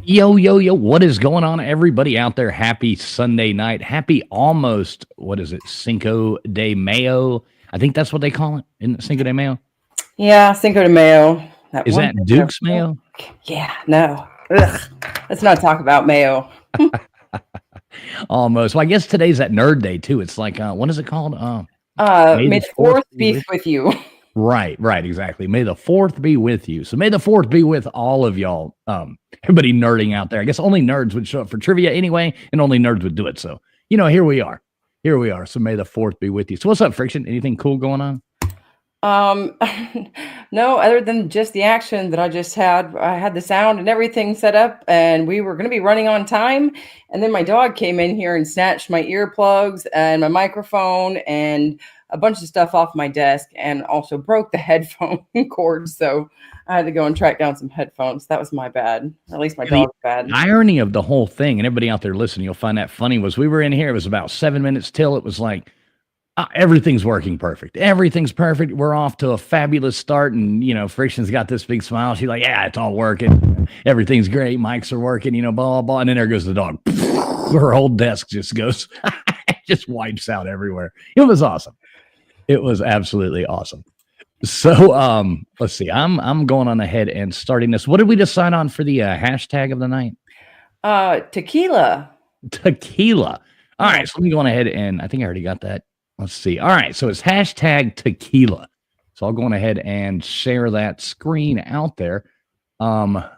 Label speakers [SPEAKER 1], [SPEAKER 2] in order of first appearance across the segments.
[SPEAKER 1] Yo, yo, yo, what is going on, everybody out there? Happy Sunday night. Happy almost, what is it, Cinco de Mayo? I think that's what they call it, isn't it Cinco de Mayo?
[SPEAKER 2] Yeah, Cinco de Mayo.
[SPEAKER 1] Is that Duke's Mayo?
[SPEAKER 2] Yeah, no. Ugh. Let's not talk about mayo.
[SPEAKER 1] Almost. Well, I guess today's that nerd day, too. It's like, what is it called?
[SPEAKER 2] May the 4th be with you.
[SPEAKER 1] Right, exactly. May the 4th be with you. So may the 4th be with all of y'all. Everybody nerding out there. I guess only nerds would show up for trivia anyway, and only nerds would do it. So, here we are. So may the 4th be with you. So what's up, Friction? Anything cool going on?
[SPEAKER 2] No, other than just the action that I just had. I had the sound and everything set up, and we were going to be running on time. And then my dog came in here and snatched my earplugs and my microphone and a bunch of stuff off my desk, and also broke the headphone cord. So I had to go and track down some headphones. That was my bad. Or at least my dog's bad.
[SPEAKER 1] The irony of the whole thing, and everybody out there listening, you'll find that funny, was we were in here. It was about 7 minutes till it was like, everything's working perfect. Everything's perfect. We're off to a fabulous start. And, Friction's got this big smile. She's like, yeah, it's all working. Everything's great. Mics are working, blah, blah, blah. And then there goes the dog. Her whole desk just goes, just wipes out everywhere. It was awesome. It was absolutely awesome. So, let's see. I'm going on ahead and starting this. What did we decide on for the hashtag of the night?
[SPEAKER 2] Tequila.
[SPEAKER 1] All right. So let me go on ahead and I think I already got that. Let's see. All right. So it's hashtag tequila. So I'll go on ahead and share that screen out there. So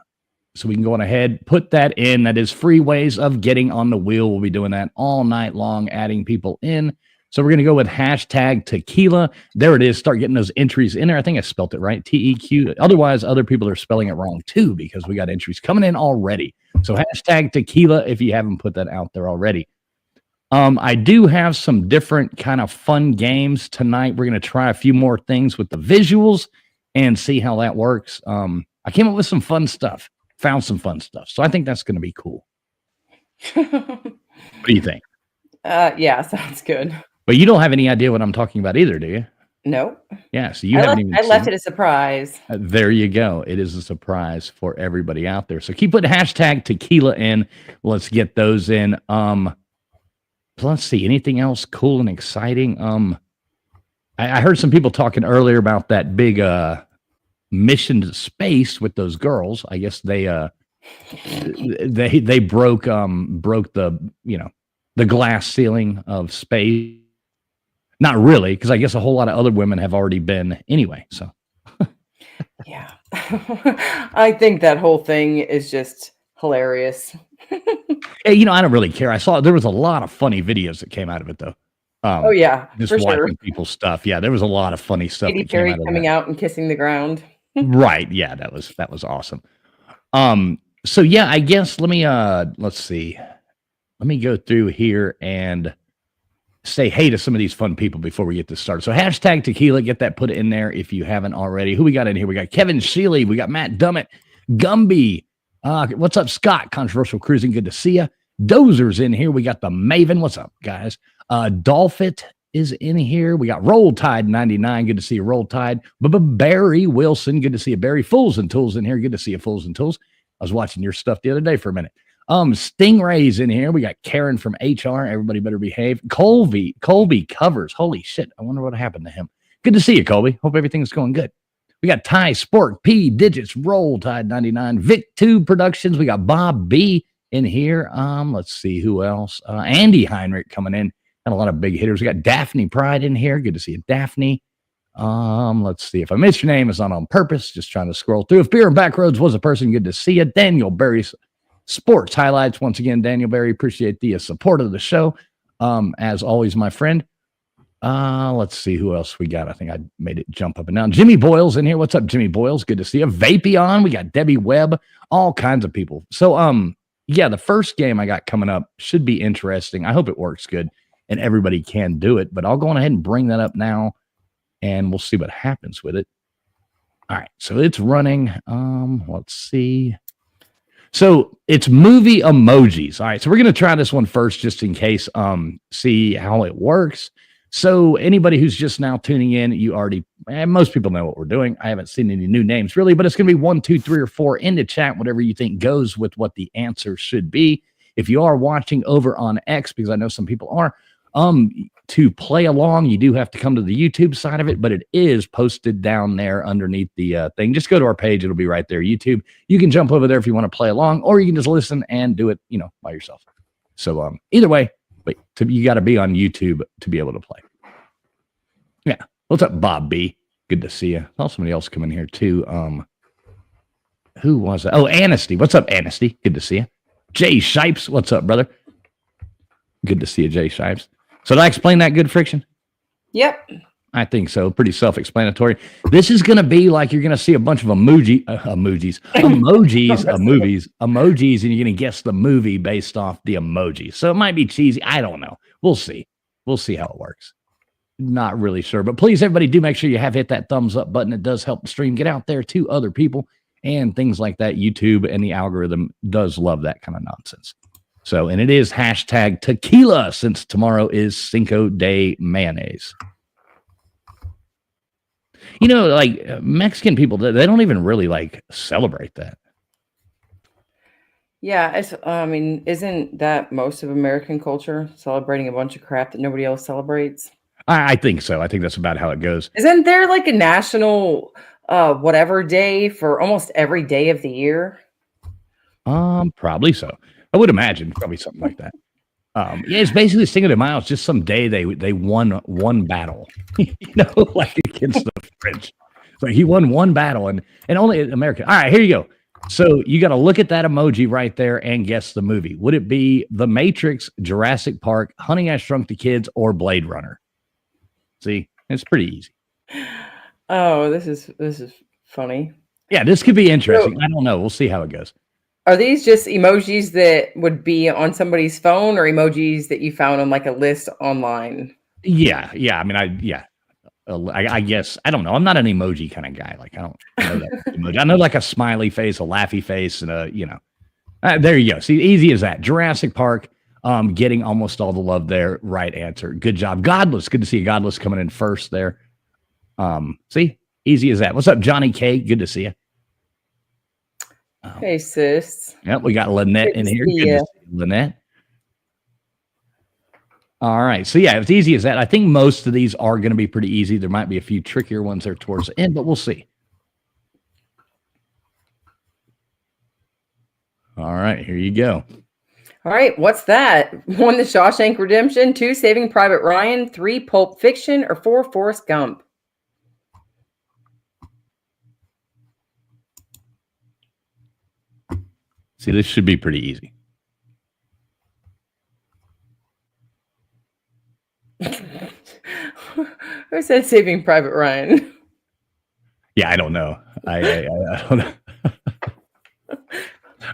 [SPEAKER 1] we can go on ahead, put that in. That is free ways of getting on the wheel. We'll be doing that all night long, adding people in. So we're going to go with hashtag tequila. There it is. Start getting those entries in there. I think I spelt it right. TEQ. Otherwise, other people are spelling it wrong too, because we got entries coming in already. So hashtag tequila if you haven't put that out there already. I do have some different kind of fun games tonight. We're going to try a few more things with the visuals and see how that works. I came up with some fun stuff, found some fun stuff. So I think that's going to be cool. What do you think?
[SPEAKER 2] Yeah, sounds good.
[SPEAKER 1] But you don't have any idea what I'm talking about either, do you?
[SPEAKER 2] No,
[SPEAKER 1] Yeah, so you haven't even
[SPEAKER 2] I
[SPEAKER 1] seen
[SPEAKER 2] left
[SPEAKER 1] it.
[SPEAKER 2] it a surprise.
[SPEAKER 1] There you go. It is a surprise for everybody out there. So keep putting hashtag tequila in. Let's get those in. Let's see. Anything else cool and exciting? I heard some people talking earlier about that big mission to space with those girls. I guess they broke the the glass ceiling of space. Not really, because I guess a whole lot of other women have already been anyway. So
[SPEAKER 2] Yeah. I think that whole thing is just hilarious.
[SPEAKER 1] hey, I don't really care. I saw there was a lot of funny videos that came out of it though.
[SPEAKER 2] Oh yeah,
[SPEAKER 1] Just
[SPEAKER 2] for sure.
[SPEAKER 1] watching people's stuff. Yeah, there was a lot of funny stuff
[SPEAKER 2] Katy
[SPEAKER 1] that came
[SPEAKER 2] Perry
[SPEAKER 1] out of
[SPEAKER 2] coming
[SPEAKER 1] that.
[SPEAKER 2] out and kissing the ground.
[SPEAKER 1] Right. Yeah, that was awesome. So yeah, I guess let's see. Let me go through here and say hey to some of these fun people before we get this started. So hashtag tequila, get that put in there if you haven't already. Who we got in here? We got Kevin Sheely, we got Matt Dummett, Gumby. What's up, Scott? Controversial Cruising, good to see you. Dozer's in here. We got the Maven. What's up, guys? Dolphit is in here. We got Roll Tide 99. Good to see you, Roll Tide. Barry Wilson. Good to see you, Barry. Fools and Tools in here. Good to see you, Fools and Tools. I was watching your stuff the other day for a minute. Stingray's in here. We got Karen from HR. Everybody better behave. Colby covers. Holy shit. I wonder what happened to him. Good to see you, Colby. Hope everything's going good. We got Ty Sport, P Digits, Roll Tide 99, Vic Tube Productions. We got Bob B in here. Let's see who else. Andy Heinrich coming in. Got a lot of big hitters. We got Daphne Pride in here. Good to see you, Daphne. Let's see. If I missed your name, it's not on purpose. Just trying to scroll through. If Beer and Backroads was a person, good to see you. Daniel Berry Sports Highlights. Once again, Daniel Berry, appreciate the support of the show. As always, my friend. Let's see who else we got. I think I made it jump up and down. Jimmy Boyle's in here. What's up, Jimmy Boyles? Good to see you. Vapion. We got Debbie Webb. All kinds of people. So, yeah, the first game I got coming up should be interesting. I hope it works good and everybody can do it. But I'll go on ahead and bring that up now, and we'll see what happens with it. All right, so it's running. Let's see. So it's movie emojis. All right, so we're going to try this one first just in case, see how it works. So anybody who's just now tuning in, most people know what we're doing. I haven't seen any new names really, but it's going to be 1, 2, 3, or 4 in the chat, whatever you think goes with what the answer should be. If you are watching over on X, because I know some people are, to play along, you do have to come to the YouTube side of it, but it is posted down there underneath the thing. Just go to our page. It'll be right there, YouTube. You can jump over there if you want to play along, or you can just listen and do it, by yourself. So either way, you got to be on YouTube to be able to play. Yeah. What's up, Bob B? Good to see you. Saw somebody else come in here too. Who was that? Oh, Anasty. What's up, Anasty? Good to see you. Jay Shipes. What's up, brother? Good to see you, Jay Shipes. So did I explain that good, Friction?
[SPEAKER 2] Yep.
[SPEAKER 1] I think so. Pretty self-explanatory. This is going to be like you're going to see a bunch of emojis, and you're going to guess the movie based off the emoji. So it might be cheesy. I don't know. We'll see. We'll see how it works. Not really sure. But please, everybody, do make sure you have hit that thumbs up button. It does help the stream get out there to other people and things like that. YouTube and the algorithm does love that kind of nonsense. So, and it is hashtag tequila since tomorrow is Cinco de Mayonnaise. Like Mexican people, they don't even really celebrate that.
[SPEAKER 2] Yeah, isn't that most of American culture, celebrating a bunch of crap that nobody else celebrates?
[SPEAKER 1] I think so. I think that's about how it goes.
[SPEAKER 2] Isn't there a national whatever day for almost every day of the year?
[SPEAKER 1] Probably so. I would imagine probably something like that. Yeah, it's basically Cinco de Mayo. It's just some day they won one battle, against the French. So he won one battle and only America. All right, here you go. So you got to look at that emoji right there and guess the movie. Would it be The Matrix, Jurassic Park, Honey, I Shrunk the Kids, or Blade Runner? See, it's pretty easy.
[SPEAKER 2] Oh, this is funny.
[SPEAKER 1] Yeah, this could be interesting. I don't know. We'll see how it goes.
[SPEAKER 2] Are these just emojis that would be on somebody's phone, or emojis that you found on a list online?
[SPEAKER 1] Yeah. I mean, I guess I don't know. I'm not an emoji kind of guy. I don't know that emoji. I know a smiley face, a laughy face, and there you go. See, easy as that. Jurassic Park, Getting almost all the love there. Right answer. Good job. Godless. Good to see you. Godless coming in first there. See? Easy as that. What's up, Johnny K? Good to see you.
[SPEAKER 2] Hey, sis.
[SPEAKER 1] Yep, we got Lynette
[SPEAKER 2] Good
[SPEAKER 1] in
[SPEAKER 2] to
[SPEAKER 1] here.
[SPEAKER 2] see
[SPEAKER 1] Good to
[SPEAKER 2] ya.
[SPEAKER 1] see you, Lynette. All right. So, yeah, it's easy as that. I think most of these are going to be pretty easy. There might be a few trickier ones there towards the end, but we'll see. All right. Here you go.
[SPEAKER 2] All right, what's that? 1, The Shawshank Redemption, 2, Saving Private Ryan, 3, Pulp Fiction, or 4, Forrest Gump?
[SPEAKER 1] See, this should be pretty easy.
[SPEAKER 2] Who said Saving Private Ryan?
[SPEAKER 1] Yeah, I don't know. I don't know.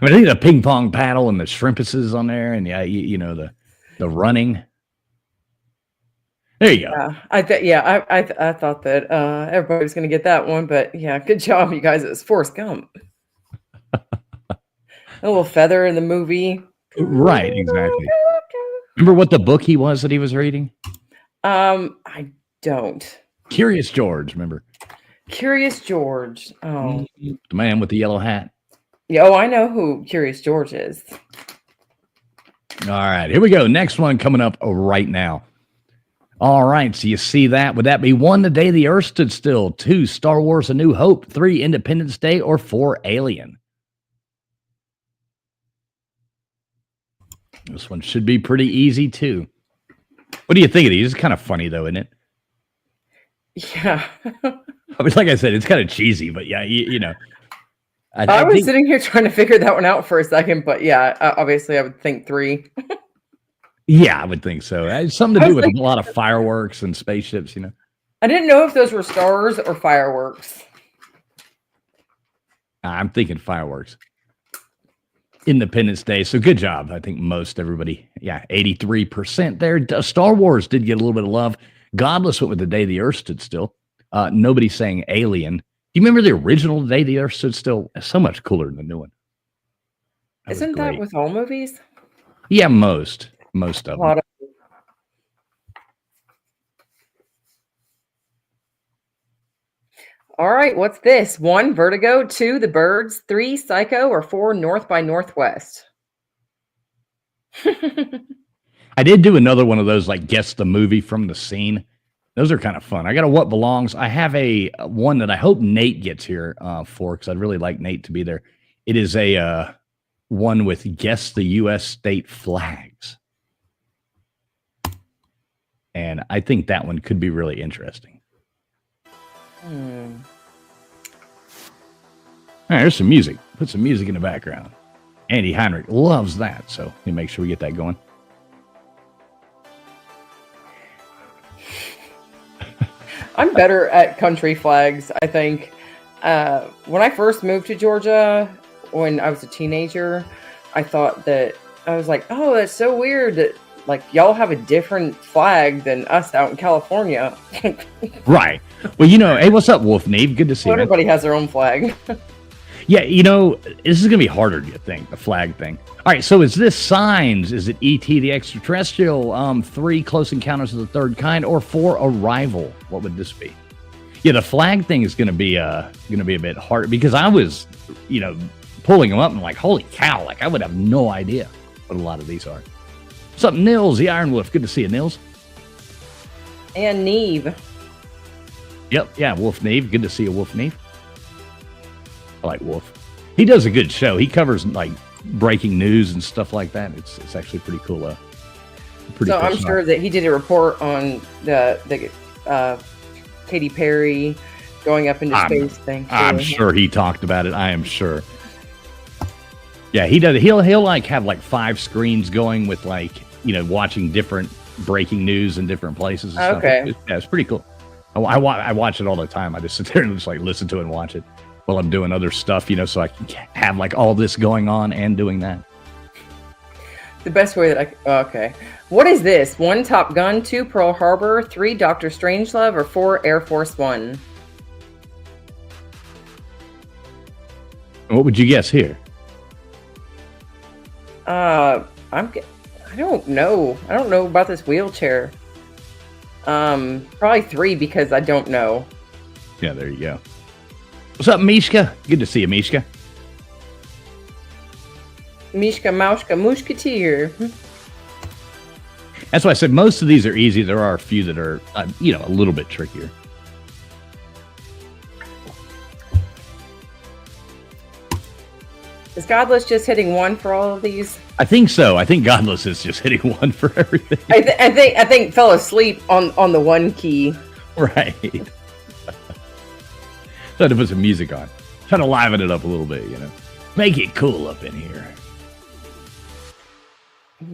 [SPEAKER 1] I mean, I think the ping pong paddle and the shrimpuses on there, and yeah, you know the running. There you go.
[SPEAKER 2] I thought that everybody was going to get that one, but yeah, good job, you guys. It was Forrest Gump. A little feather in the movie.
[SPEAKER 1] Right, exactly. Remember what the book he was that he was reading?
[SPEAKER 2] I don't.
[SPEAKER 1] Curious George, remember?
[SPEAKER 2] Curious George. Oh.
[SPEAKER 1] The man with the yellow hat.
[SPEAKER 2] Yeah, oh, I know who Curious George is.
[SPEAKER 1] All right, here we go. Next one coming up right now. All right, so you see that. Would that be 1, The Day the Earth Stood Still, 2, Star Wars A New Hope, 3, Independence Day, or 4, Alien? This one should be pretty easy, too. What do you think of these? It's kind of funny, though, isn't it?
[SPEAKER 2] Yeah.
[SPEAKER 1] I mean, like I said, it's kind of cheesy, but yeah, you know.
[SPEAKER 2] I was sitting here trying to figure that one out for a second, but yeah, obviously I would think 3.
[SPEAKER 1] Yeah, I would think so. It's something to do with a lot of fireworks and spaceships, you know.
[SPEAKER 2] I didn't know if those were stars or fireworks.
[SPEAKER 1] I'm thinking fireworks. Independence Day. So good job. I think most everybody, 83% there. Star Wars did get a little bit of love. Godless went with The Day the Earth Stood Still. Nobody's saying Alien. Do you remember the original The Day the Earth Stood Still? So much cooler than the new one.
[SPEAKER 2] Isn't that with all movies?
[SPEAKER 1] Yeah, most of them.
[SPEAKER 2] All right, what's this? 1, Vertigo, 2, The Birds, 3, Psycho, or 4, North by Northwest?
[SPEAKER 1] I did do another one of those, like guess the movie from the scene. Those are kind of fun. I got a What Belongs. I have a one that I hope Nate gets here for, because I'd really like Nate to be there. It is a one with guess the U.S. state flags. And I think that one could be really interesting. All right, there's some music. Put some music in the background. Andy Heinrich loves that, so let me make sure we get that going.
[SPEAKER 2] I'm better at country flags, I think. When I first moved to Georgia, when I was a teenager, I thought that, I was like, oh, that's so weird that, like, y'all have a different flag than us out in California.
[SPEAKER 1] Right. Well, you know, hey, what's up, Wolf Neve? Good to see you.
[SPEAKER 2] Everybody has their own flag.
[SPEAKER 1] Yeah, you know, this is going to be harder, do you think, the flag thing? All right, so is this Signs? Is it E.T. the Extraterrestrial? 3, Close Encounters of the Third Kind, or 4, Arrival? What would this be? Yeah, the flag thing is going to be a bit hard, because I was, you know, pulling them up and like, holy cow, like I would have no idea what a lot of these are. What's up, Nils, the Iron Wolf? Good to see you, Nils.
[SPEAKER 2] And Neve.
[SPEAKER 1] Yep, yeah, Wolf Neve. Good to see you, Wolf Neve. I like Wolf. He does a good show. He covers like breaking news and stuff like that. It's actually pretty cool.
[SPEAKER 2] So I'm sure that he did a report on the Katy Perry going up into space thing.
[SPEAKER 1] I'm sure he talked about it. I am sure. Yeah, he does. He'll like have like 5 screens going with like, you know, watching different breaking news in different places. And
[SPEAKER 2] okay.
[SPEAKER 1] Stuff. It's pretty cool. I watch it all the time. I just sit there and just like listen to it and watch it while I'm doing other stuff, you know, so I can have like all this going on and doing that.
[SPEAKER 2] The best way that okay. What is this? 1, Top Gun, 2, Pearl Harbor, 3, Doctor Strangelove, or 4, Air Force One?
[SPEAKER 1] What would you guess here?
[SPEAKER 2] I I don't know. I don't know about this wheelchair. Probably 3 because I don't know.
[SPEAKER 1] Yeah, there you go. What's up, Mishka? Good to see you, Mishka.
[SPEAKER 2] Mishka, Maushka, Mushketeer.
[SPEAKER 1] That's why I said most of these are easy. There are a few that are, a little bit trickier.
[SPEAKER 2] Is Godless just hitting 1 for all of these?
[SPEAKER 1] I think so. I think Godless is just hitting 1 for everything.
[SPEAKER 2] I think fell asleep on the 1 key.
[SPEAKER 1] Right. Trying to put some music on. Trying to liven it up a little bit, Make it cool up in here.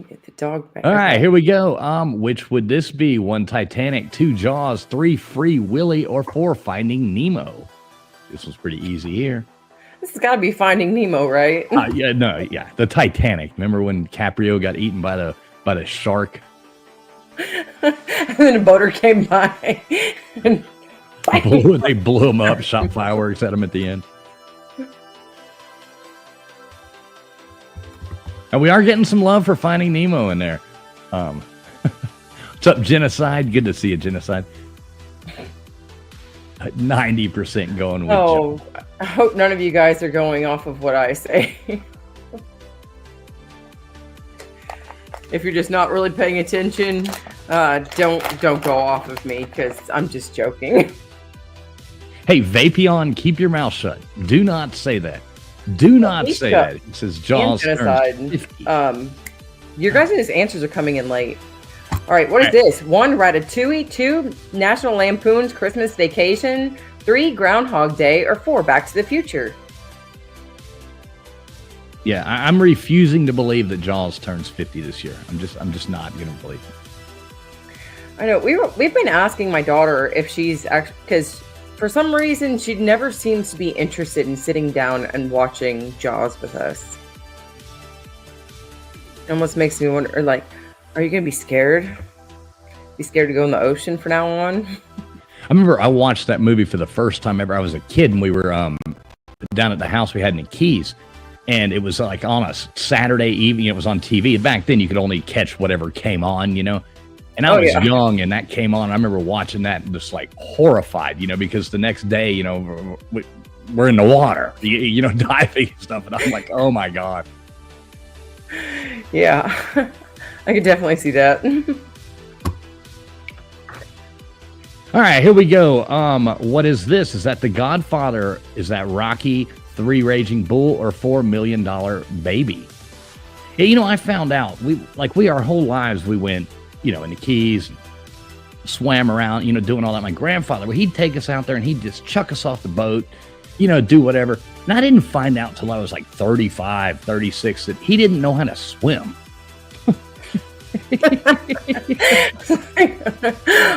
[SPEAKER 2] Get the dog back.
[SPEAKER 1] All right, here we go. Which would this be? 1, Titanic, 2, Jaws, 3, Free Willy, or 4, Finding Nemo? This was pretty easy here.
[SPEAKER 2] This has got to be Finding Nemo, right?
[SPEAKER 1] Yeah, the Titanic. Remember when Caprio got eaten by the shark?
[SPEAKER 2] And then a boater came by and
[SPEAKER 1] they blew him up, shot fireworks at him at the end. And we are getting some love for Finding Nemo in there. What's up, Genocide? Good to see you, Genocide. 90% going with
[SPEAKER 2] Joe. I hope none of you guys are going off of what I say. If you're just not really paying attention, don't go off of me because I'm just joking.
[SPEAKER 1] Hey, Vapion, keep your mouth shut. Do not say that. Do not say that. It says Jaws turns 50.
[SPEAKER 2] Your guys' answers are coming in late. All right, what is this? 1, Ratatouille. 2, National Lampoon's Christmas Vacation. 3, Groundhog Day. Or 4, Back to the Future.
[SPEAKER 1] Yeah, I'm refusing to believe that Jaws turns 50 this year. I'm just not going to believe it.
[SPEAKER 2] I know we've been asking my daughter if she's actually, because for some reason she never seems to be interested in sitting down and watching Jaws with us. It almost makes me wonder, like, are you going to be scared? Be scared to go in the ocean from now on?
[SPEAKER 1] I remember I watched that movie for the first time ever. I was a kid and we were down at the house we had in the Keys. And it was like on a Saturday evening. It was on TV. Back then, you could only catch whatever came on, And I was young, and that came on. I remember watching that and just like horrified, because the next day, we're in the water, diving and stuff. And I'm like, oh my God.
[SPEAKER 2] Yeah, I could definitely see that.
[SPEAKER 1] All right, here we go. What is this? Is that The Godfather? Is that Rocky, 3, Raging Bull, or $4 Million Baby? Yeah, I found out our whole lives we went, in the Keys, swam around, doing all that. My grandfather, he'd take us out there and he'd just chuck us off the boat, do whatever. And I didn't find out till I was like 35, 36 that he didn't know how to swim.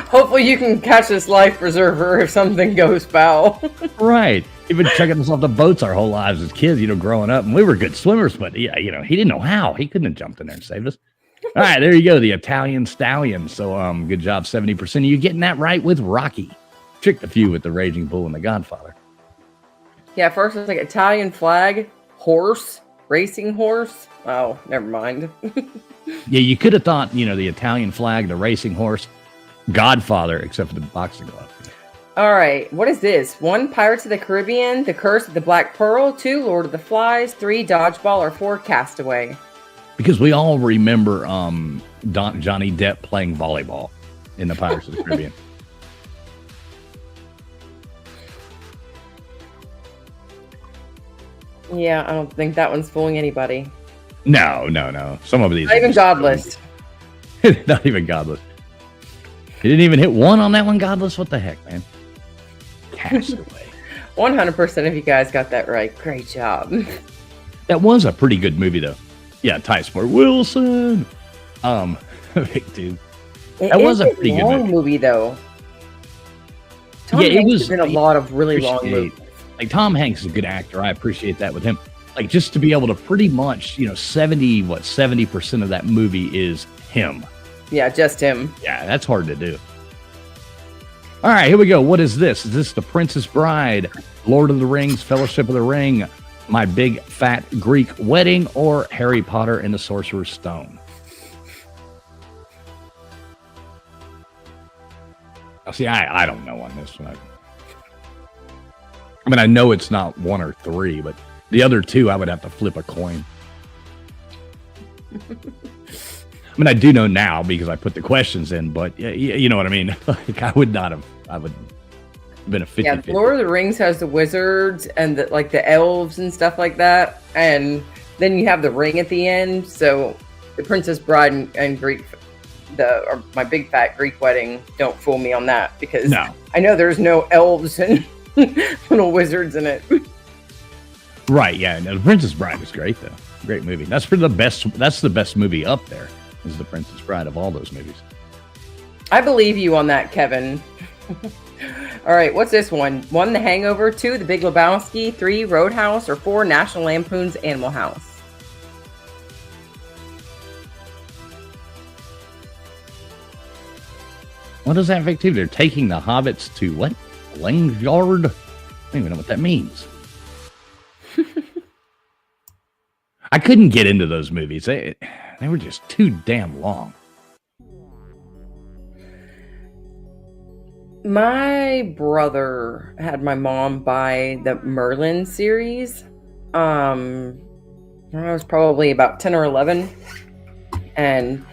[SPEAKER 2] Hopefully you can catch this life preserver if something goes foul.
[SPEAKER 1] Right. He'd been chucking us off the boats our whole lives as kids, growing up. And we were good swimmers, but yeah, he didn't know how. He couldn't have jumped in there and saved us. All right, there you go, the Italian Stallion. So good job, 70% of you getting that right with Rocky. Tricked a few with the Raging Bull and the Godfather.
[SPEAKER 2] Yeah, first it's like Italian flag, horse, racing horse. Oh, never mind.
[SPEAKER 1] Yeah, you could have thought, the Italian flag, the racing horse, Godfather, except for the boxing glove.
[SPEAKER 2] All right, what is this? 1, Pirates of the Caribbean, The Curse of the Black Pearl. 2, Lord of the Flies. 3, Dodgeball. Or 4, Castaway.
[SPEAKER 1] Because we all remember Johnny Depp playing volleyball in the Pirates of the Caribbean.
[SPEAKER 2] Yeah, I don't think that one's fooling anybody.
[SPEAKER 1] No. Some of these.
[SPEAKER 2] Not even Godless.
[SPEAKER 1] Not even Godless. You didn't even hit 1 on that one, Godless? What the heck, man? Castaway.
[SPEAKER 2] 100% of you guys got that right. Great job.
[SPEAKER 1] That was a pretty good movie, though. Yeah, Ty Sport Wilson. Big dude. That was a pretty good movie,
[SPEAKER 2] though.
[SPEAKER 1] It was
[SPEAKER 2] been a lot of really long movies.
[SPEAKER 1] Like Tom Hanks is a good actor. I appreciate that with him. Like just to be able to pretty much, 70% of that movie is him.
[SPEAKER 2] Yeah, just him.
[SPEAKER 1] Yeah, that's hard to do. All right, here we go. What is this? Is this The Princess Bride, Lord of the Rings, Fellowship of the Ring, My Big Fat Greek Wedding, or Harry Potter and the Sorcerer's Stone? See, I don't know on this one. I mean, I know it's not 1 or 3, but the other 2, I would have to flip a coin. I mean, I do know now because I put the questions in, but you know what I mean? Like, I would have been a 50.
[SPEAKER 2] Yeah, Lord of the Rings has the wizards and the elves and stuff like that. And then you have the ring at the end. So the Princess Bride and Greek, my big fat Greek wedding, don't fool me on that because I know there's no elves and little wizards in it.
[SPEAKER 1] Right, yeah. No, the Princess Bride is great though. Great movie. That's the best movie up there. Is the Princess Bride of all those movies.
[SPEAKER 2] I believe you on that, Kevin. All right, what's this one? 1, The Hangover, 2, The Big Lebowski, 3, Roadhouse, or 4, National Lampoon's Animal House.
[SPEAKER 1] What does that fictive? They're taking the hobbits to what? Langyard? I don't even know what that means. I couldn't get into those movies. They were just too damn long.
[SPEAKER 2] My brother had my mom buy the Merlin series. I was probably about 10 or 11. And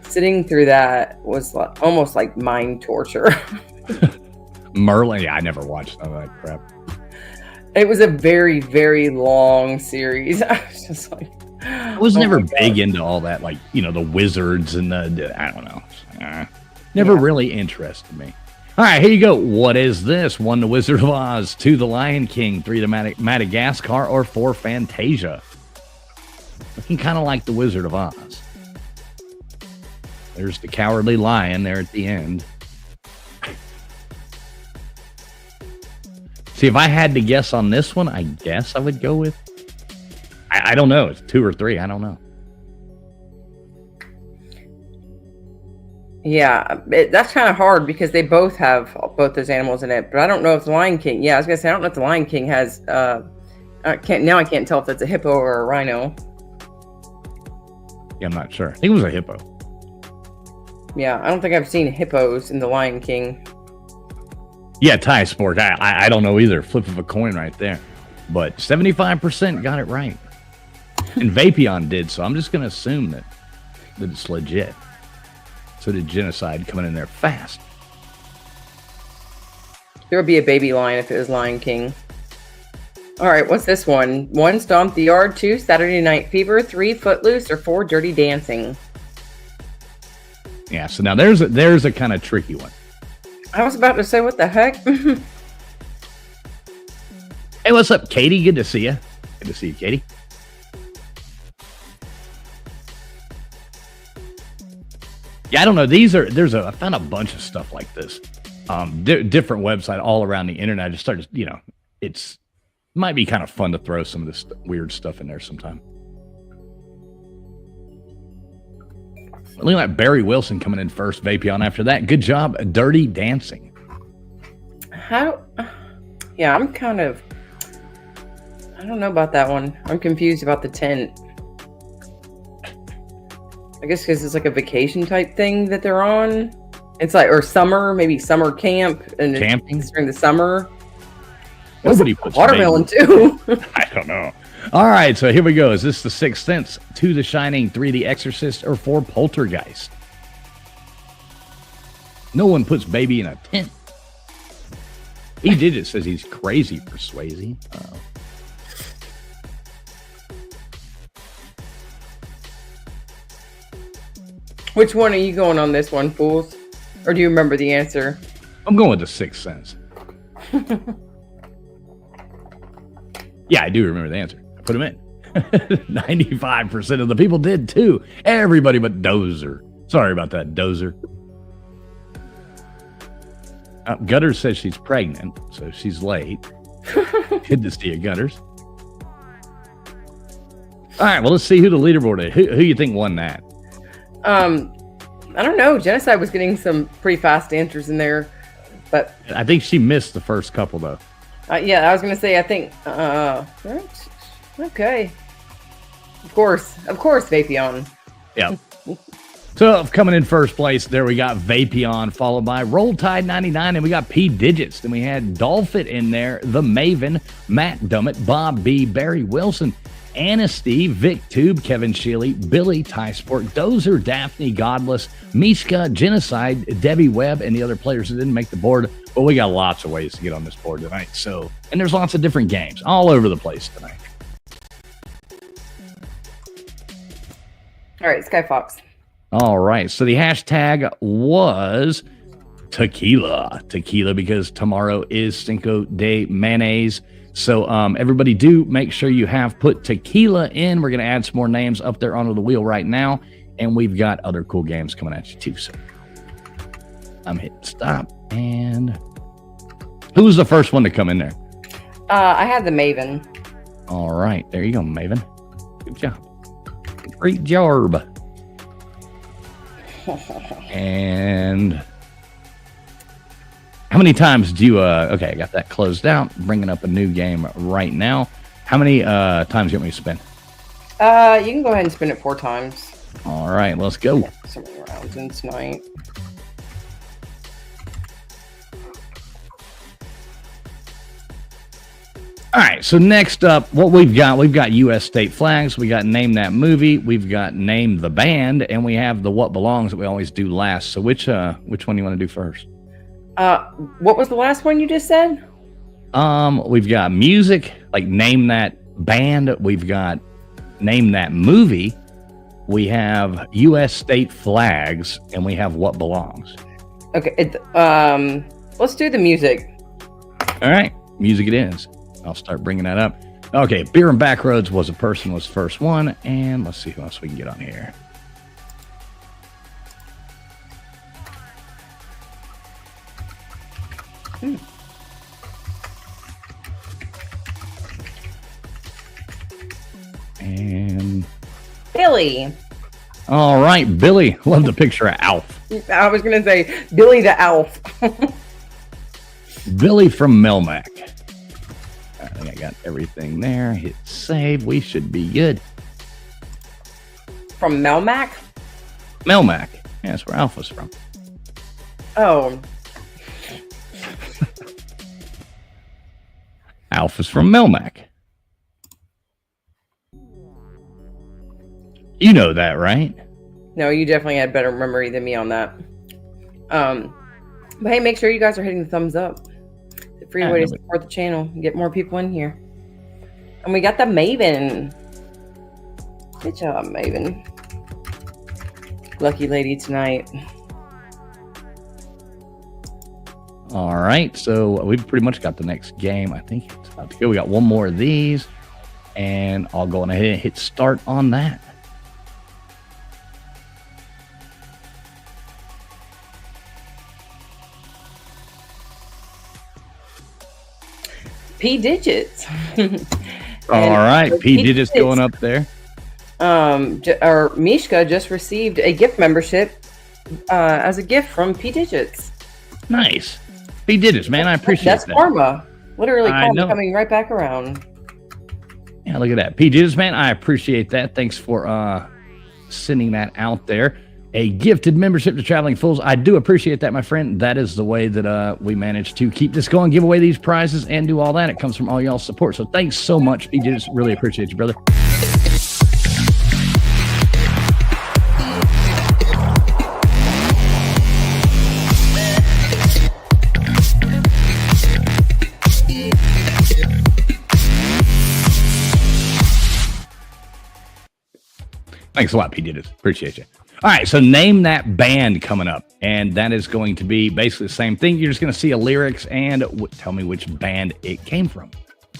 [SPEAKER 2] sitting through that was almost like mind torture.
[SPEAKER 1] Merlin? Yeah, I never watched none of that crap.
[SPEAKER 2] It was a very, very long series. I was just like,
[SPEAKER 1] I was never big into all that, like, you know, the wizards and the I don't know. Never really interested me. All right, here you go. What is this? 1, The Wizard of Oz, 2, The Lion King, 3, The Madagascar, or 4, Fantasia? Looking kind of like The Wizard of Oz. There's the cowardly lion there at the end. See, if I had to guess on this one, I guess I would go with... I don't know. It's 2 or 3. I don't know.
[SPEAKER 2] Yeah, that's kind of hard because they both have both those animals in it. But I don't know if the Lion King... Yeah, I was going to say, I don't know if the Lion King has... I can't tell if that's a hippo or a rhino.
[SPEAKER 1] Yeah, I'm not sure. I think it was a hippo.
[SPEAKER 2] Yeah, I don't think I've seen hippos in the Lion King.
[SPEAKER 1] Yeah, tie sport. I don't know either. Flip of a coin right there. But 75% got it right. And Vapion did, so I'm just going to assume that it's legit. So did Genocide coming in there fast.
[SPEAKER 2] There would be a baby lion if it was Lion King. All right, what's this one? 1, Stomp the Yard, 2, Saturday Night Fever, 3, Footloose, or 4, Dirty Dancing?
[SPEAKER 1] Yeah, so now there's a kind of tricky one.
[SPEAKER 2] I was about to say, what the heck?
[SPEAKER 1] Hey, what's up, Katie? Good to see you. Good to see you, Katie. Yeah, I don't know. I found a bunch of stuff like this. Different website all around the internet. I just started, it might be kind of fun to throw some of this weird stuff in there sometime. Looking like Barry Wilson coming in first, Vapion after that. Good job, Dirty Dancing.
[SPEAKER 2] Yeah, I'm kind of... I don't know about that one. I'm confused about the tent. I guess because it's like a vacation type thing that they're on. It's like, or summer, maybe summer camp. And
[SPEAKER 1] camping?
[SPEAKER 2] It's during the summer.
[SPEAKER 1] Nobody puts
[SPEAKER 2] watermelon too.
[SPEAKER 1] I don't know. All right, so here we go. Is this The Sixth Sense, 2, The Shining, 3, The Exorcist, or 4, Poltergeist? No one puts baby in a tent. He did it. Says he's crazy for Swayze.
[SPEAKER 2] Which one are you going on this one, fools? Or do you remember the answer?
[SPEAKER 1] I'm going with The Sixth Sense. Yeah, I do remember the answer. I put him in. 95% of the people did too. Everybody but Dozer. Sorry about that, Dozer. Gutters says she's pregnant, so she's late. Good to see you, Gutters. All right, well, let's see who the leaderboard is. Who you think won that?
[SPEAKER 2] I don't know. Genocide was getting some pretty fast answers in there, but
[SPEAKER 1] I think she missed the first couple though.
[SPEAKER 2] Yeah, I was gonna say. I think. Okay. Of course, Vapion.
[SPEAKER 1] Yeah. So coming in first place, there we got Vapion, followed by Roll Tide 99, and we got P Digits. Then we had Dolphin in there, The Maven, Matt Dummett, Bob B, Barry Wilson, Anna Steve, Vic Tube, Kevin Sheely, Billy, Ty Sport, Dozer, Daphne, Godless, Mishka, Genocide, Debbie Webb, and the other players that didn't make the board. But we got lots of ways to get on this board tonight. So, and there's lots of different games all over the place tonight.
[SPEAKER 2] All right, Sky Fox.
[SPEAKER 1] All right. So the hashtag was tequila. Tequila, because tomorrow is Cinco de Mayonnaise. So everybody do make sure you have put tequila in. We're going to add some more names up there onto the wheel right now. And we've got other cool games coming at you too. So I'm hitting stop. And who was the first one to come in there?
[SPEAKER 2] I had the Maven.
[SPEAKER 1] All right. There you go, Maven. Good job. Great job. And how many times do you okay, I got that closed out, bringing up a new game right now. How many times do you want me to spin?
[SPEAKER 2] You can go ahead and spin it 4 times.
[SPEAKER 1] All right, let's go.
[SPEAKER 2] So many rounds in tonight.
[SPEAKER 1] All right, so next up, what we've got U.S. state flags, we got Name That Movie, we've got Name the Band, and we have the What Belongs that we always do last. So which one do you want to do first?
[SPEAKER 2] What was the last one you just said?
[SPEAKER 1] We've got music, like Name That Band, we've got Name That Movie, we have U.S. state flags, and we have What Belongs.
[SPEAKER 2] Okay, let's do the music.
[SPEAKER 1] All right, music it is. I'll start bringing that up. Okay, Beer and Backroads was first one, and let's see who else we can get on here. And
[SPEAKER 2] Billy.
[SPEAKER 1] All right, Billy. Love the picture of Alf.
[SPEAKER 2] I was going to say Billy the Alf.
[SPEAKER 1] Billy from Melmac. I think I got everything there. Hit save. We should be good.
[SPEAKER 2] From Melmac?
[SPEAKER 1] Melmac. Yeah, that's where Alpha's from.
[SPEAKER 2] Oh.
[SPEAKER 1] Alpha's from Melmac. You know that, right?
[SPEAKER 2] No, you definitely had better memory than me on that. But hey, make sure you guys are hitting the thumbs up. It's a free way to support the channel and get more people in here. And we got the Maven. Good job, Maven. Lucky lady tonight.
[SPEAKER 1] All right, so we've pretty much got the next game. I think it's about to go. We got one more of these, and I'll go on ahead and hit start on that.
[SPEAKER 2] P Digits.
[SPEAKER 1] All right, P Digits going up there.
[SPEAKER 2] Or Mishka just received a gift membership as a gift from P Digits.
[SPEAKER 1] Nice. P Digits, man, I appreciate that.
[SPEAKER 2] That's karma. Literally karma coming right back around.
[SPEAKER 1] Yeah, look at that. P Digits, man, I appreciate that. Thanks for sending that out there. A gifted membership to Traveling Fools. I do appreciate that, my friend. That is the way that we manage to keep this going, give away these prizes, and do all that. It comes from all y'all's support. So thanks so much, P Digits. Really appreciate you, brother. Thanks a lot, P. Digits. Appreciate you. All right, so name that band coming up, and that is going to be basically the same thing. You're just going to see a lyrics and tell me which band it came from.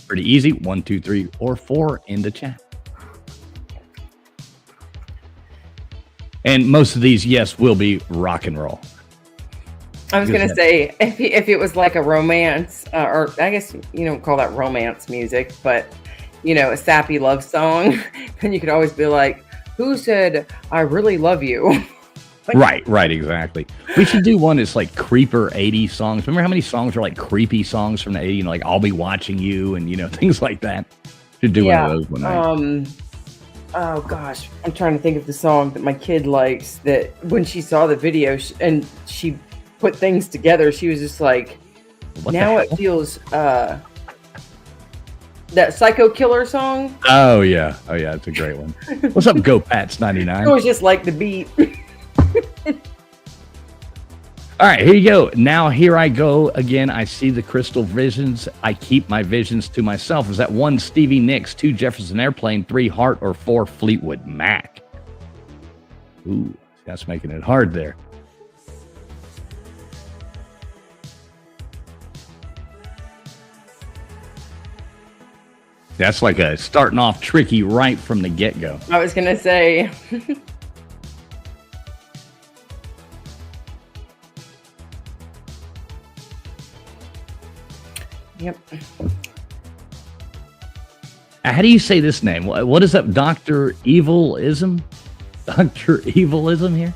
[SPEAKER 1] Pretty easy. 1, 2, 3, or 4 in the chat. And most of these, yes, will be rock and roll.
[SPEAKER 2] I was going to say, if it was like a romance, or I guess you don't call that romance music, but, you know, a sappy love song, then you could always be like, who said, I really love you?
[SPEAKER 1] Right, exactly. We should do one that's like creeper 80s songs. Remember how many songs are like creepy songs from the 80s? You know, like I'll Be Watching You and, you know, things like that. Should do one of those one night.
[SPEAKER 2] Oh gosh, I'm trying to think of the song that my kid likes. That when she saw the video and she put things together, she was just like,
[SPEAKER 1] What the
[SPEAKER 2] "Now it
[SPEAKER 1] hell?
[SPEAKER 2] feels." That Psycho Killer song.
[SPEAKER 1] Oh yeah, it's a great one. What's up, Go Pats
[SPEAKER 2] It
[SPEAKER 1] 99?
[SPEAKER 2] was just like the beat.
[SPEAKER 1] All right, here you go. Now here I go again. I see the crystal visions. I keep my visions to myself. Is that 1 Stevie Nicks, 2 Jefferson Airplane, 3 Hart, or 4 Fleetwood Mac? Ooh, that's making it hard there. That's like a starting off tricky right from the get-go.
[SPEAKER 2] I was gonna say. Yep.
[SPEAKER 1] How do you say this name? What is up, Dr. Evilism? Dr. Evilism here?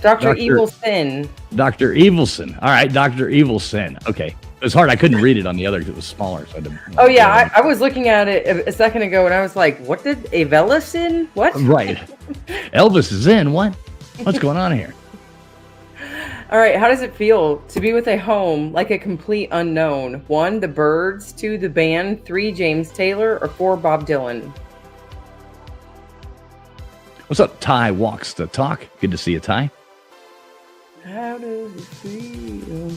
[SPEAKER 2] Dr. Evil Sin.
[SPEAKER 1] Dr. Evilson. All right, Dr. Evilson. Okay. It was hard. I couldn't read it on the other because it was smaller. So I didn't,
[SPEAKER 2] Oh, yeah. I was looking at it a second ago and I was like, what did Avelis in? What?
[SPEAKER 1] Right. Elvis is in. What? What's going on here?
[SPEAKER 2] All right. How does it feel to be with a home like a complete unknown? 1, the Byrds, 2, the band, 3, James Taylor, or 4, Bob Dylan?
[SPEAKER 1] What's up, Ty Walks the Talk? Good to see you, Ty.
[SPEAKER 2] How does it feel?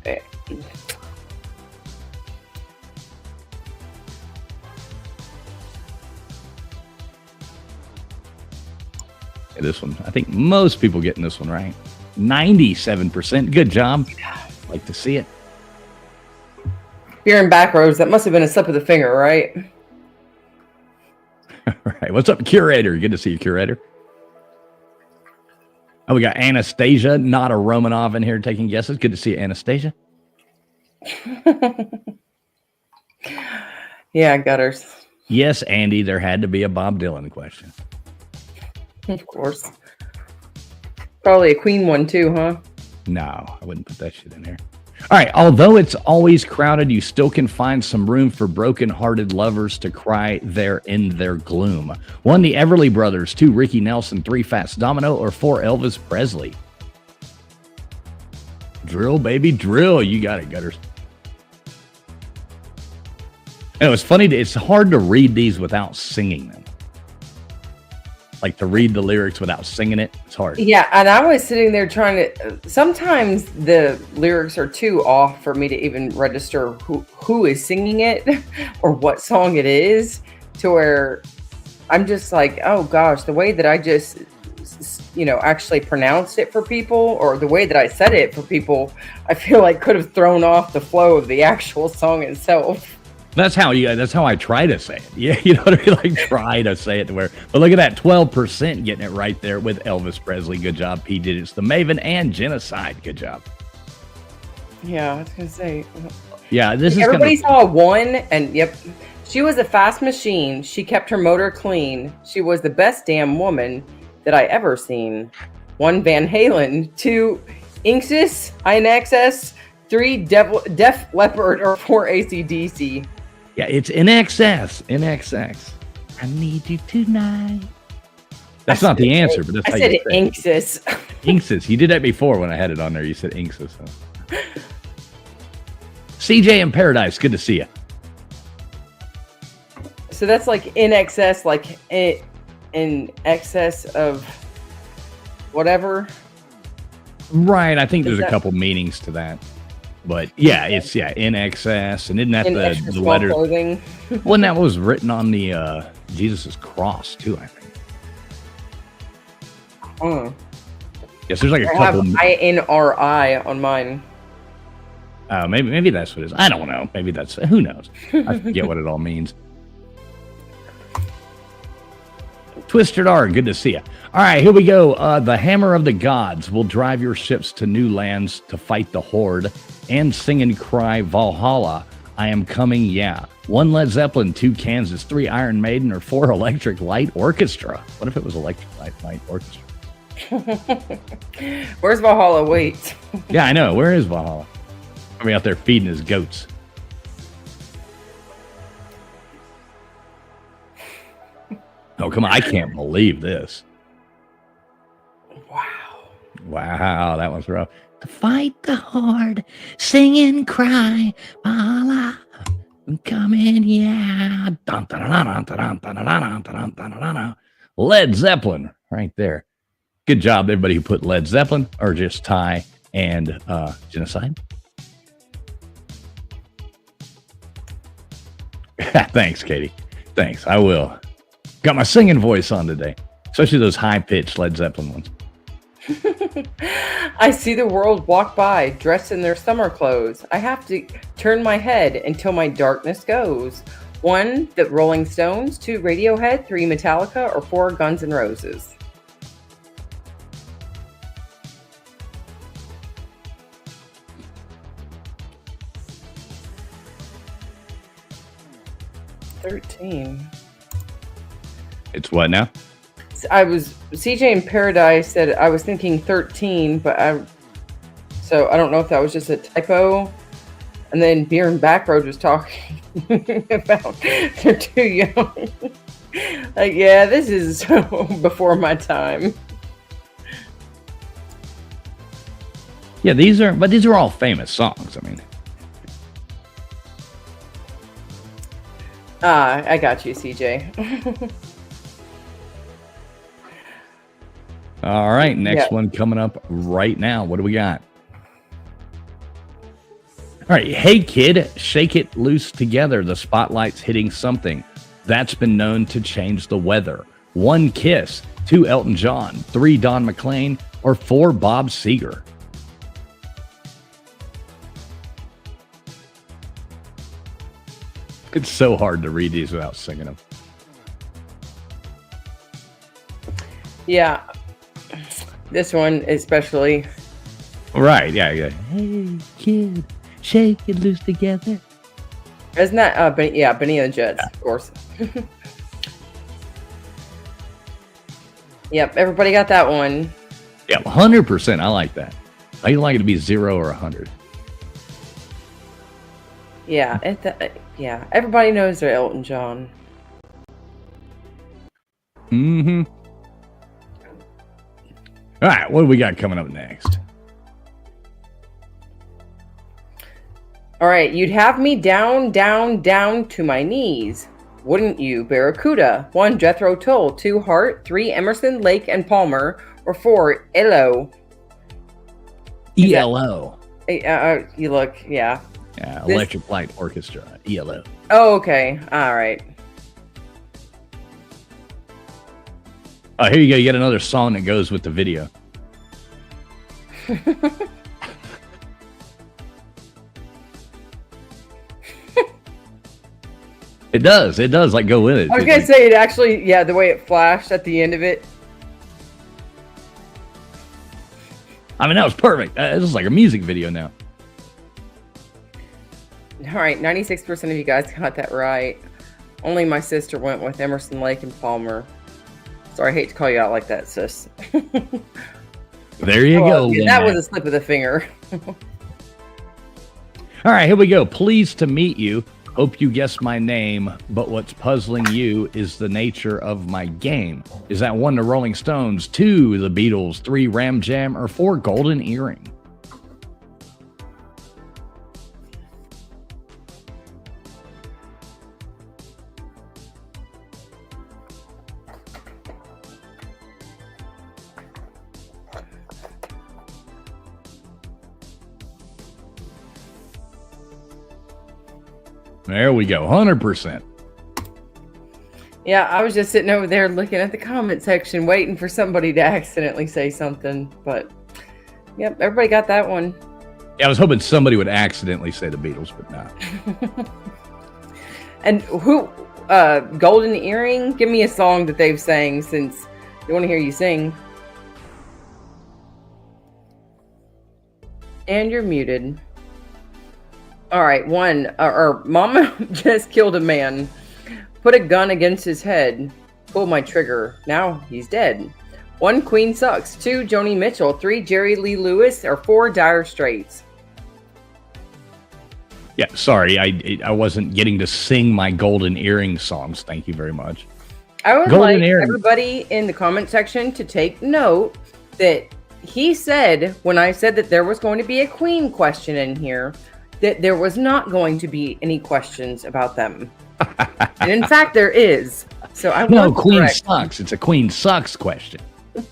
[SPEAKER 2] Okay.
[SPEAKER 1] This one, I think most people getting this one right. 97%. Good job. Like to see it.
[SPEAKER 2] You're in back rows. That must have been a slip of the finger, right?
[SPEAKER 1] All right. What's up, Curator? Good to see you, Curator. Oh, we got Anastasia, not a Romanov in here taking guesses. Good to see you, Anastasia.
[SPEAKER 2] Yeah, gutters.
[SPEAKER 1] Yes, Andy, there had to be a Bob Dylan question.
[SPEAKER 2] Of course. Probably a Queen one too, huh?
[SPEAKER 1] No, I wouldn't put that shit in here. All right. Although it's always crowded, you still can find some room for broken-hearted lovers to cry there in their gloom. 1, the Everly Brothers. 2, Ricky Nelson. 3, Fats Domino. Or 4, Elvis Presley. Drill, baby, drill. You got it, Gutters. And it's funny. It's hard to read these without singing them. Like to read the lyrics without singing it, it's hard.
[SPEAKER 2] Yeah, and I was sitting there trying to. Sometimes the lyrics are too off for me to even register who is singing it or what song it is. To where I'm just like, oh gosh, the way that I just, actually pronounced it for people, or the way that I said it for people, I feel like could have thrown off the flow of the actual song itself.
[SPEAKER 1] That's how I try to say it. Yeah, you know what I mean? Like try to say it to where. But look at that, 12% getting it right there with Elvis Presley. Good job, P. Digits, the Maven, and Genocide. Good job.
[SPEAKER 2] Yeah, I was gonna say.
[SPEAKER 1] Yeah, this is
[SPEAKER 2] everybody saw 1, and yep, she was a fast machine. She kept her motor clean. She was the best damn woman that I ever seen. 1, Van Halen. 2, Inxus, INXS. 3, Def Leppard, or 4, AC/DC.
[SPEAKER 1] Yeah, it's NXS. I need you tonight. That's not the answer, but that's how you say it.
[SPEAKER 2] I said Inxus.
[SPEAKER 1] Inxus. You did that before when I had it on there. You said Inxus. Huh? CJ in Paradise. Good to see you.
[SPEAKER 2] So that's like in excess, like in excess of whatever.
[SPEAKER 1] Right. I think there's a couple meanings to that. But yeah, it's in excess, and isn't that the letter?
[SPEAKER 2] Clothing.
[SPEAKER 1] Wasn't that what was written on the Jesus's cross too? I think. Yes, there's like a couple.
[SPEAKER 2] I have INRI on mine.
[SPEAKER 1] Maybe that's what it is. I don't know. Maybe that's who knows. I forget what it all means. Twisted R, good to see you. All right, here we go. The hammer of the gods will drive your ships to new lands to fight the horde and sing and cry Valhalla. I am coming, yeah. 1 Led Zeppelin, 2 Kansas, 3 Iron Maiden, or 4 Electric Light Orchestra. What if it was Electric Light Orchestra?
[SPEAKER 2] Where's Valhalla? Wait.
[SPEAKER 1] Yeah, I know. Where is Valhalla? Probably out there feeding his goats. Oh, come on. I can't believe this.
[SPEAKER 2] Wow.
[SPEAKER 1] Wow, that was rough. To fight the horde, sing and cry, Allah, I'm coming, yeah. Dun, dun, dun, dun, dun, dun, dun, dun, dun, dun, dun, dun, dun. Led Zeppelin, right there. Good job, everybody who put Led Zeppelin or just Ty and Genocide. Thanks, Katie. Thanks. I will. Got my singing voice on today, especially those high-pitched Led Zeppelin ones.
[SPEAKER 2] I see the world walk by, dressed in their summer clothes. I have to turn my head until my darkness goes. 1, the Rolling Stones. 2, Radiohead. 3, Metallica. Or 4, Guns N' Roses.
[SPEAKER 1] It's what now?
[SPEAKER 2] CJ in Paradise said I was thinking 13, but so I don't know if that was just a typo. And then Beer and Backroad was talking about they're too young. Like, yeah, this is before my time.
[SPEAKER 1] Yeah, these are all famous songs. I mean,
[SPEAKER 2] I got you, CJ.
[SPEAKER 1] All right, next one coming up right now. What do we got? All right, hey kid, shake it loose together. The spotlight's hitting something that's been known to change the weather. 1, Kiss. 2, Elton John. 3, Don McLean. Or 4, Bob Seger. It's so hard to read these without singing them.
[SPEAKER 2] Yeah. This one especially.
[SPEAKER 1] Right, yeah. Hey, kid, shake it loose together.
[SPEAKER 2] Isn't that, Benny and the Jets, of course. Yep, everybody got that one.
[SPEAKER 1] Yeah, 100%. I like that. I like it to be 0 or 100.
[SPEAKER 2] Yeah, everybody knows they're Elton John.
[SPEAKER 1] Mm-hmm. All right, what do we got coming up next?
[SPEAKER 2] All right, you'd have me down, down, down to my knees. Wouldn't you, Barracuda? 1, Jethro Tull. 2, Hart. 3, Emerson, Lake and Palmer. Or 4, ELO.
[SPEAKER 1] ELO.
[SPEAKER 2] You look, yeah.
[SPEAKER 1] Yeah, Electric Light Orchestra, ELO.
[SPEAKER 2] Oh, okay. All right.
[SPEAKER 1] Oh, here you go. You get another song that goes with the video. It does. It does, like, go with it.
[SPEAKER 2] I was going to say, it actually, yeah, the way it flashed at the end of it.
[SPEAKER 1] I mean, that was perfect. This is like a music video now.
[SPEAKER 2] All right, 96% of you guys got that right. Only my sister went with Emerson, Lake and Palmer. Sorry, I hate to call you out like that, sis.
[SPEAKER 1] There you go.
[SPEAKER 2] Yeah, that was a slip of the finger.
[SPEAKER 1] All right, here we go. Pleased to meet you. Hope you guessed my name, but what's puzzling you is the nature of my game. Is that 1, the Rolling Stones, 2, the Beatles, 3, Ram Jam, or 4, Golden Earring? There we go, 100%.
[SPEAKER 2] Yeah, I was just sitting over there looking at the comment section, waiting for somebody to accidentally say something. But, yep, everybody got that one.
[SPEAKER 1] Yeah, I was hoping somebody would accidentally say the Beatles, but not.
[SPEAKER 2] And who, Golden Earring? Give me a song that they've sang, since they want to hear you sing. And you're muted. All right, 1, Mama just killed a man. Put a gun against his head. Pull my trigger. Now he's dead. 1, Queen Sucks. 2, Joni Mitchell. 3, Jerry Lee Lewis. Or 4, Dire Straits.
[SPEAKER 1] Yeah, sorry, I wasn't getting to sing my Golden Earring songs. Thank you very much.
[SPEAKER 2] I would
[SPEAKER 1] Golden
[SPEAKER 2] like
[SPEAKER 1] earring.
[SPEAKER 2] everybody in the comment section to take note that he said, when I said that there was going to be a Queen question in here, that there was not going to be any questions about them. And in fact, there is. So I
[SPEAKER 1] No,
[SPEAKER 2] want to
[SPEAKER 1] Queen
[SPEAKER 2] correct.
[SPEAKER 1] sucks. It's a Queen sucks question.
[SPEAKER 2] All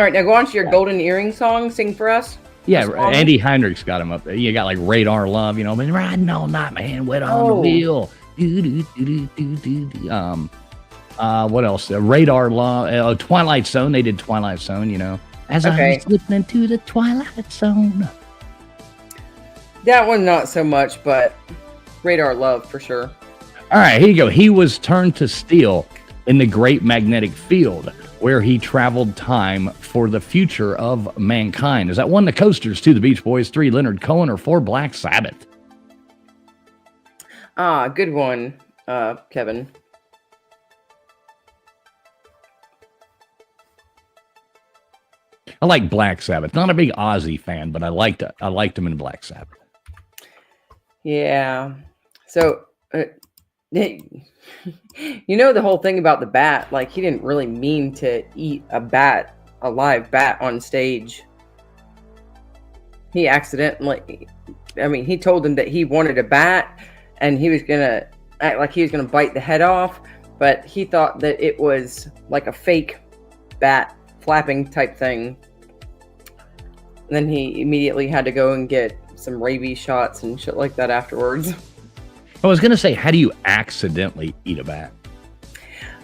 [SPEAKER 2] right, now go on to your golden earring song. Sing for us.
[SPEAKER 1] Yeah,
[SPEAKER 2] Song.
[SPEAKER 1] Andy Heinrich's got him up there. You got like Radar Love, you know, been riding all night, man, wet on
[SPEAKER 2] Oh.
[SPEAKER 1] the wheel. What else? Radar Love, Twilight Zone. They did Twilight Zone, you know. As I
[SPEAKER 2] Okay.
[SPEAKER 1] was listening to the Twilight Zone.
[SPEAKER 2] That one, not so much, but Radar Love for sure.
[SPEAKER 1] All right, here you go. He was turned to steel in the Great Magnetic Field, where he traveled time for the future of mankind. Is that 1, the Coasters, 2, the Beach Boys, 3, Leonard Cohen, or 4, Black Sabbath?
[SPEAKER 2] Ah, good one, Kevin.
[SPEAKER 1] I like Black Sabbath. Not a big Ozzy fan, but I liked him in Black Sabbath.
[SPEAKER 2] Yeah. So, you know the whole thing about the bat, like he didn't really mean to eat a live bat on stage. He accidentally, he told him that he wanted a bat and he was going to act like he was going to bite the head off, but he thought that it was like a fake bat flapping type thing. And then he immediately had to go and get some rabies shots and shit like that afterwards.
[SPEAKER 1] I was going to say, how do you accidentally eat a bat?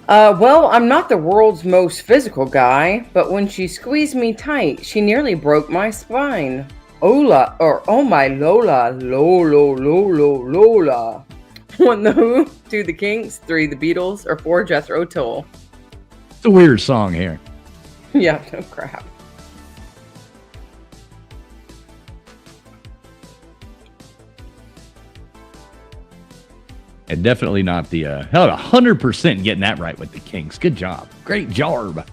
[SPEAKER 2] Well, I'm not the world's most physical guy, but when she squeezed me tight, she nearly broke my spine. Ola, or oh my Lola, Lolo, Lolo, Lola. 1, the Who, 2, the Kinks, 3, the Beatles, or 4, Jethro Tull.
[SPEAKER 1] It's a weird song here.
[SPEAKER 2] Yeah, no crap.
[SPEAKER 1] And definitely not the, 100% getting that right with the Kinks. Good job. Great job.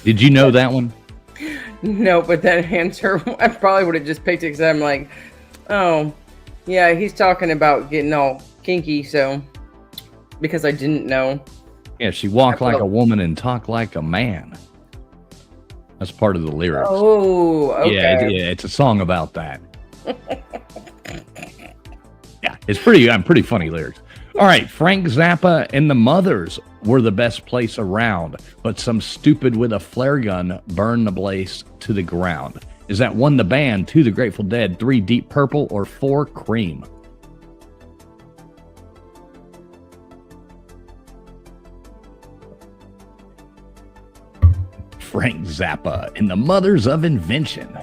[SPEAKER 1] Did you know that one?
[SPEAKER 2] No, but that answer, I probably would have just picked it because I'm like, oh, yeah, he's talking about getting all kinky, so, because I didn't know.
[SPEAKER 1] Yeah, she walked like a woman and talked like a man. That's part of the lyrics.
[SPEAKER 2] Oh, okay.
[SPEAKER 1] Yeah, it's a song about that. Yeah, it's pretty funny lyrics. All right, Frank Zappa and the Mothers were the best place around, but some stupid with a flare gun burned the place to the ground. Is that 1, the band, 2, the Grateful Dead, 3, Deep Purple, or 4, Cream? Frank Zappa and the Mothers of Invention.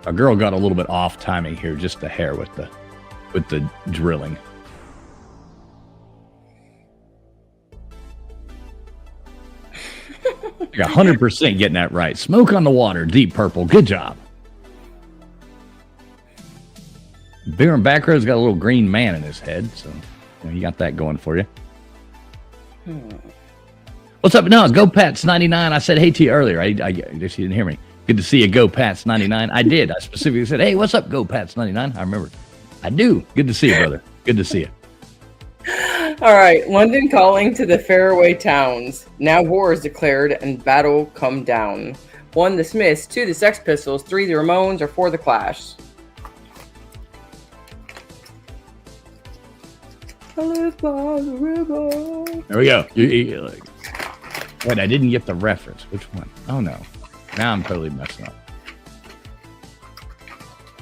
[SPEAKER 1] A girl got a little bit off timing here, just a hair with the drilling. You're 100% getting that right. Smoke on the Water, Deep Purple. Good job. Beer and Backrow's got a little green man in his head, so you got that going for you. What's up? No, Go Pats 99. I said hey to you earlier. I guess you didn't hear me. Good to see you, Go Pats 99. I did. I specifically said, hey, what's up, Go Pats 99? I remember. I do. Good to see you, brother. Good to see you.
[SPEAKER 2] All right, London calling to the faraway towns. Now war is declared and battle come down. 1, the Smiths, 2, the Sex Pistols, 3, the Ramones, or 4, the Clash. I live by the river.
[SPEAKER 1] There we go. Wait, I didn't get the reference. Which one? Oh, no. Now I'm totally messing up.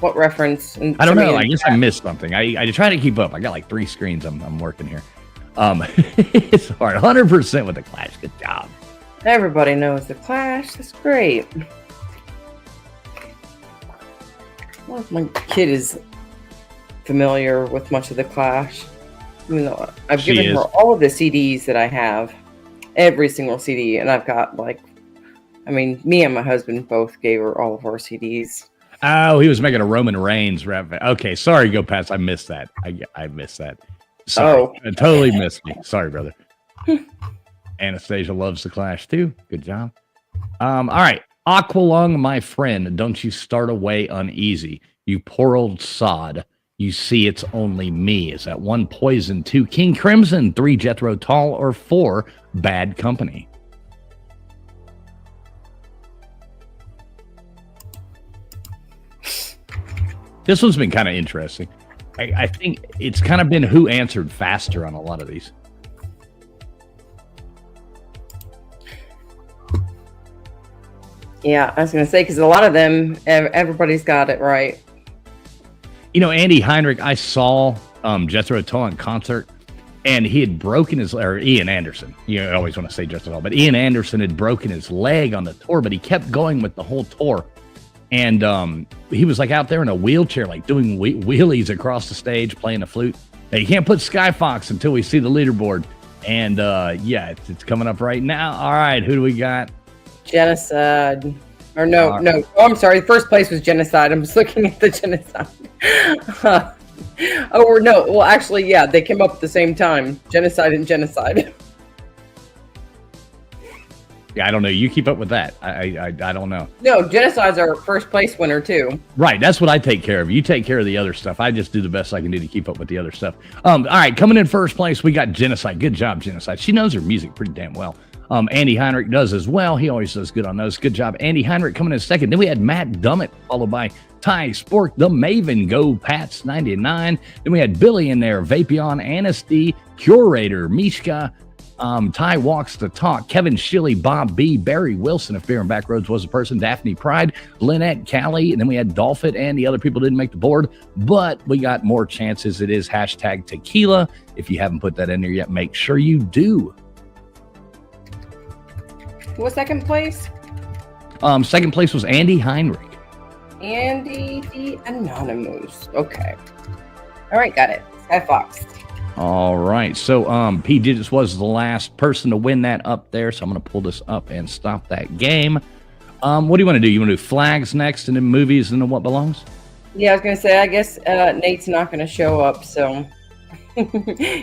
[SPEAKER 2] What reference?
[SPEAKER 1] I don't know. I guess I missed something. I try to keep up. I got like 3 screens I'm working here. It's hard. 100% with the Clash. Good job.
[SPEAKER 2] Everybody knows the Clash. That's great. Well, my kid is familiar with much of the Clash. Even though I've given her all of the CDs that I have, every single CD, and I've got me and my husband both gave her all of our CDs.
[SPEAKER 1] Oh, he was making a Roman Reigns rap. Okay, sorry, Go Pats. I missed that. I missed that. Sorry.
[SPEAKER 2] Oh.
[SPEAKER 1] I totally missed me. Sorry, brother. Anastasia loves the Clash too. Good job. All right. Aqualung, my friend, don't you start away uneasy. You poor old sod. You see it's only me. Is that 1 Poison, 2 King Crimson, 3 Jethro Tull, or 4 Bad Company? This one's been kind of interesting. I think it's kind of been who answered faster on a lot of these.
[SPEAKER 2] Yeah, I was going to say, because a lot of them, everybody's got it right.
[SPEAKER 1] You know, Andy Heinrich, I saw Jethro Tull in concert, and he had broken his, or Ian Anderson. You know, I always want to say Jethro Tull, but Ian Anderson had broken his leg on the tour, but he kept going with the whole tour. And he was like out there in a wheelchair, like doing wheelies across the stage, playing the flute. Now, you can't put Sky Fox until we see the leaderboard. And yeah, it's coming up right now. All right, who do we got?
[SPEAKER 2] Genocide. Or no. Oh, I'm sorry. First place was Genocide. I'm just looking at the Genocide. Oh, or no. Well, actually, yeah, they came up at the same time. Genocide and Genocide.
[SPEAKER 1] Yeah, I don't know. You keep up with that. I don't know.
[SPEAKER 2] No, Genocide's our first place winner too.
[SPEAKER 1] Right, that's what I take care of. You take care of the other stuff. I just do the best I can do to keep up with the other stuff. All right, coming in first place, we got Genocide. Good job, Genocide. She knows her music pretty damn well. Andy Heinrich does as well. He always does good on those. Good job, Andy Heinrich coming in second. Then we had Matt Dummett, followed by Ty Spork, the Maven, Go Pats 99. Then we had Billy in there, Vapion, Anasty, Curator, Mishka, Ty Walks the Talk, Kevin Shilly, Bob B, Barry Wilson, if Beer and Backroads was a person, Daphne Pride, Lynette Callie, and then we had Dolphin, and the other people didn't make the board, but we got more chances. It is hashtag tequila. If you haven't put that in there yet, make sure you do.
[SPEAKER 2] Who was second place?
[SPEAKER 1] Second place was Andy Heinrich.
[SPEAKER 2] Andy the Anonymous. Okay. All right, got it. Sky Fox.
[SPEAKER 1] All right, so P. Digits was the last person to win that up there, so I'm going to pull this up and stop that game. What do you want to do? You want to do flags next, and then movies, and then what belongs?
[SPEAKER 2] Yeah, I was going to say, I guess Nate's not going to show up, so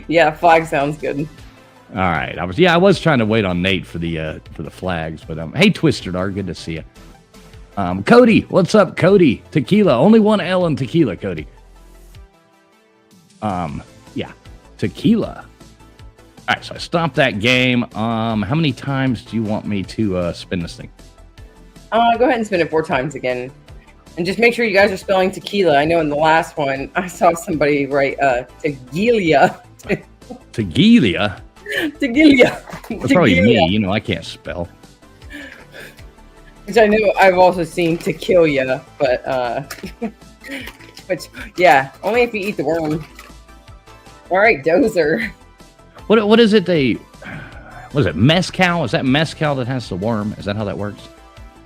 [SPEAKER 2] yeah, flag sounds good.
[SPEAKER 1] All right, I was trying to wait on Nate for the flags, but hey, Twister Dart, good to see you. Cody, what's up, Cody? Tequila, only one L in tequila, Cody. Yeah. Tequila. All right, so I stopped that game. How many times do you want me to spin this thing?
[SPEAKER 2] Go ahead and spin it 4 times again. And just make sure you guys are spelling tequila. I know in the last one, I saw somebody write tequila.
[SPEAKER 1] Tequila?
[SPEAKER 2] Tequila.
[SPEAKER 1] That's probably me. You know, I can't spell.
[SPEAKER 2] Which I know I've also seen tequila, but which, yeah, only if you eat the worm. All right, Dozer.
[SPEAKER 1] What is it what is it, mezcal? Is that mezcal that has the worm? Is that how that works?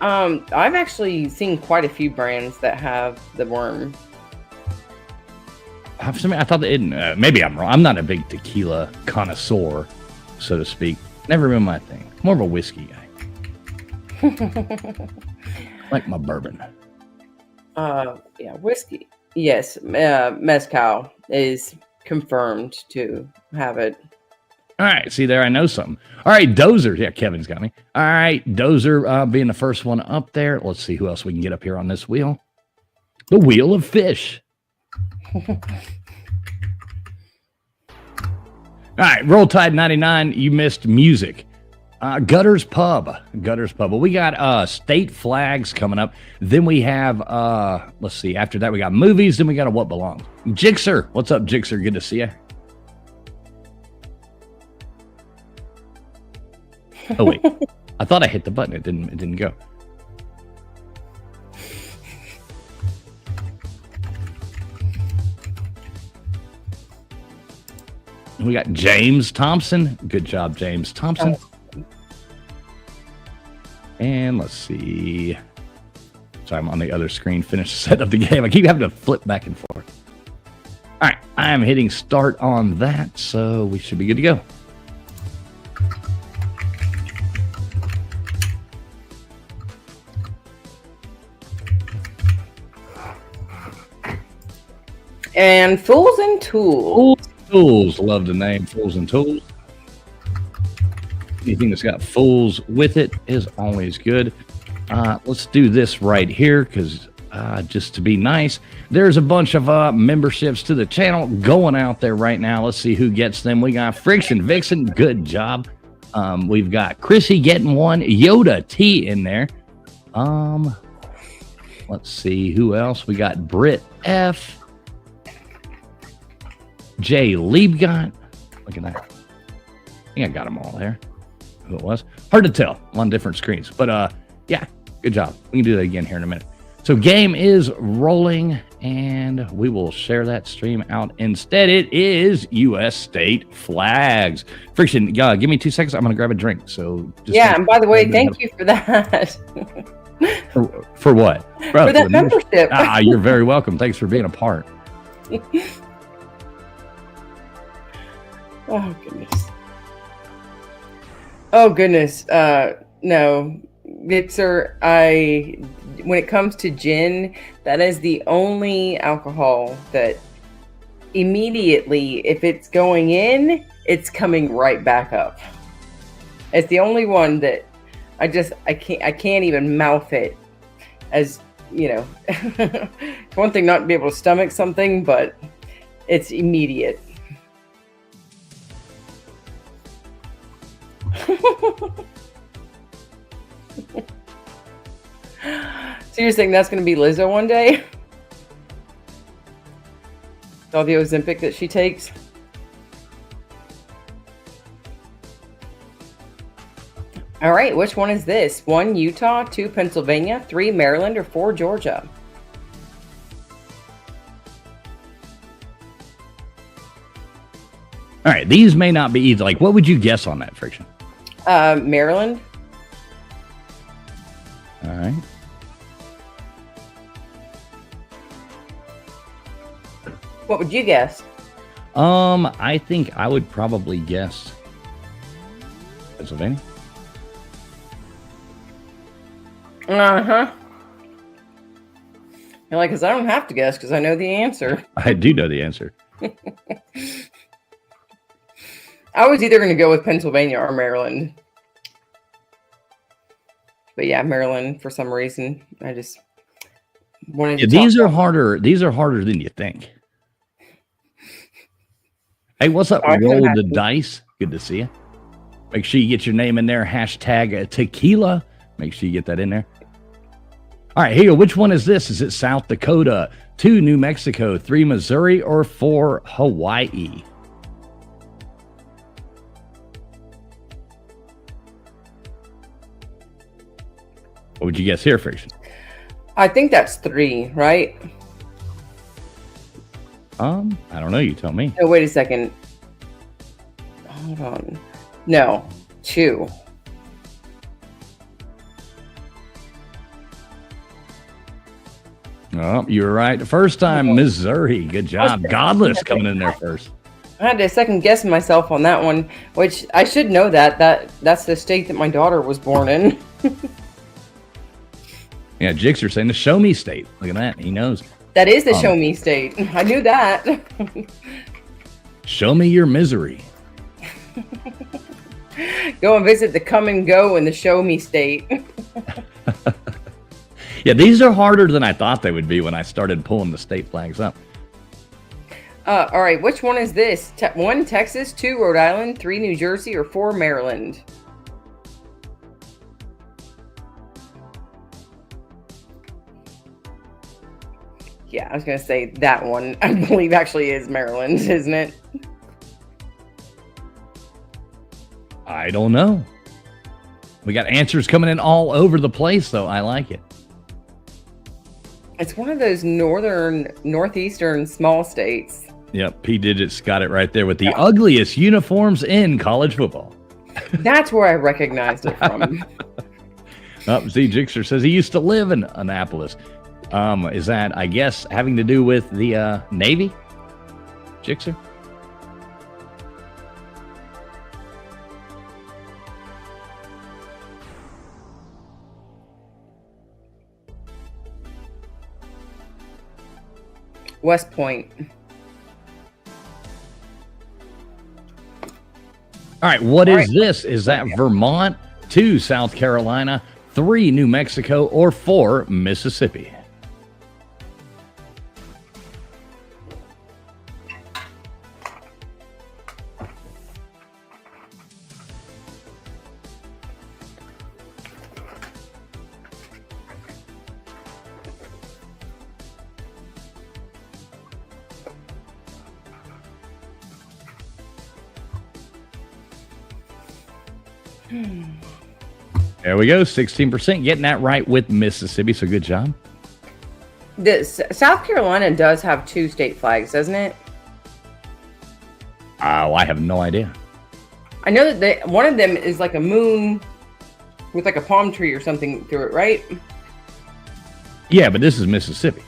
[SPEAKER 2] I've actually seen quite a few brands that have the worm.
[SPEAKER 1] I thought that maybe I'm wrong. I'm not a big tequila connoisseur, so to speak. Never been my thing. More of a whiskey guy. Like my bourbon.
[SPEAKER 2] Yeah, whiskey. Yes, mezcal is confirmed to have it.
[SPEAKER 1] All right, see there, I know something. All right, Dozer. Yeah, Kevin's got me. All right, Dozer being the first one up there. Let's see who else we can get up here on this wheel. The Wheel of Fish. All right, Roll Tide 99, you missed music. Gutters Pub. Well, we got state flags coming up. Then we have, let's see, after that we got movies. Then we got a What Belongs. Jixer. What's up, Jixer? Good to see you. Oh, wait. I thought I hit the button. It didn't go. We got James Thompson. Good job, James Thompson. And let's see. Sorry, I'm on the other screen. Finish the set of the game. I keep having to flip back and forth. All right, I am hitting start on that, so we should be good to go.
[SPEAKER 2] And Fools and Tools.
[SPEAKER 1] Tools. Love the name Fools and Tools. Anything that's got fools with it is always good. Let's do this right here because just to be nice, there's a bunch of memberships to the channel going out there right now. Let's see who gets them. We got Friction, Vixen, good job. We've got Chrissy getting one, Yoda T in there. Let's see who else. We got Britt F, Jay Liebgott. Look at that. I think I got them all there. Who it was? Hard to tell on different screens, but yeah, good job. We can do that again here in a minute. So game is rolling, and we will share that stream out. Instead, it is U.S. state flags. Friction, give me 2 seconds. I'm going to grab a drink. So just
[SPEAKER 2] and by the way, thank you for that.
[SPEAKER 1] For what? Bro,
[SPEAKER 2] for that membership.
[SPEAKER 1] You're very welcome. Thanks for being a part.
[SPEAKER 2] Oh, goodness. Oh, goodness. No. Mixer, when it comes to gin, that is the only alcohol that immediately, if it's going in, it's coming right back up. It's the only one that I can't even mouth it. As you know, it's one thing not to be able to stomach something, but it's immediate. So you're saying that's going to be Lizzo one day? All the Ozempic that she takes? All right, which one is this? 1, Utah, 2, Pennsylvania, 3, Maryland, or 4, Georgia?
[SPEAKER 1] All right, these may not be easy. Like, what would you guess on that, Friction?
[SPEAKER 2] Maryland.
[SPEAKER 1] All right.
[SPEAKER 2] What would you guess?
[SPEAKER 1] I think I would probably guess Pennsylvania.
[SPEAKER 2] Uh-huh. You're like, because I don't have to guess because I know the answer.
[SPEAKER 1] I do know the answer.
[SPEAKER 2] I was either going to go with Pennsylvania or Maryland. But yeah, Maryland for some reason. I just wanted to
[SPEAKER 1] these are harder. These are harder than you think. Hey, what's up? Roll the dice. Good to see you. Make sure you get your name in there. Hashtag tequila. Make sure you get that in there. All right, here you go. Which one is this? Is it South Dakota, 2, New Mexico, 3, Missouri, or 4, Hawaii? What would you guess here, Friction?
[SPEAKER 2] I think that's 3, right?
[SPEAKER 1] I don't know. You tell me.
[SPEAKER 2] Oh, wait a second. Hold on. No, 2.
[SPEAKER 1] Oh, you were right the first time. Missouri. Good job. Godless coming in there first.
[SPEAKER 2] I had to second guess myself on that one, which I should know that's the state that my daughter was born in.
[SPEAKER 1] Yeah, Jixer saying the show me state. Look at that. He knows.
[SPEAKER 2] That is the show me state. I knew that.
[SPEAKER 1] Show me your misery.
[SPEAKER 2] Go and visit the come and go in the show me state.
[SPEAKER 1] Yeah, these are harder than I thought they would be when I started pulling the state flags up.
[SPEAKER 2] All right, which one is this? 1, Texas, 2, Rhode Island, 3, New Jersey, or 4, Maryland? Yeah, I was going to say that one, I believe, actually is Maryland, isn't it?
[SPEAKER 1] I don't know. We got answers coming in all over the place, though. I like it.
[SPEAKER 2] It's one of those northeastern small states.
[SPEAKER 1] Yep, P. Digits got it right there with the ugliest uniforms in college football.
[SPEAKER 2] That's where I recognized it from.
[SPEAKER 1] Z Jixer says he used to live in Annapolis. Is that, I guess, having to do with the Navy? Jixer?
[SPEAKER 2] West Point.
[SPEAKER 1] All right, what is this? Is that Vermont, 2, South Carolina, 3, New Mexico, or 4, Mississippi? There we go, 16%. Getting that right with Mississippi, so good job.
[SPEAKER 2] South Carolina does have 2 state flags, doesn't it?
[SPEAKER 1] Oh, I have no idea.
[SPEAKER 2] I know that one of them is like a moon with like a palm tree or something through it, right?
[SPEAKER 1] Yeah, but this is Mississippi.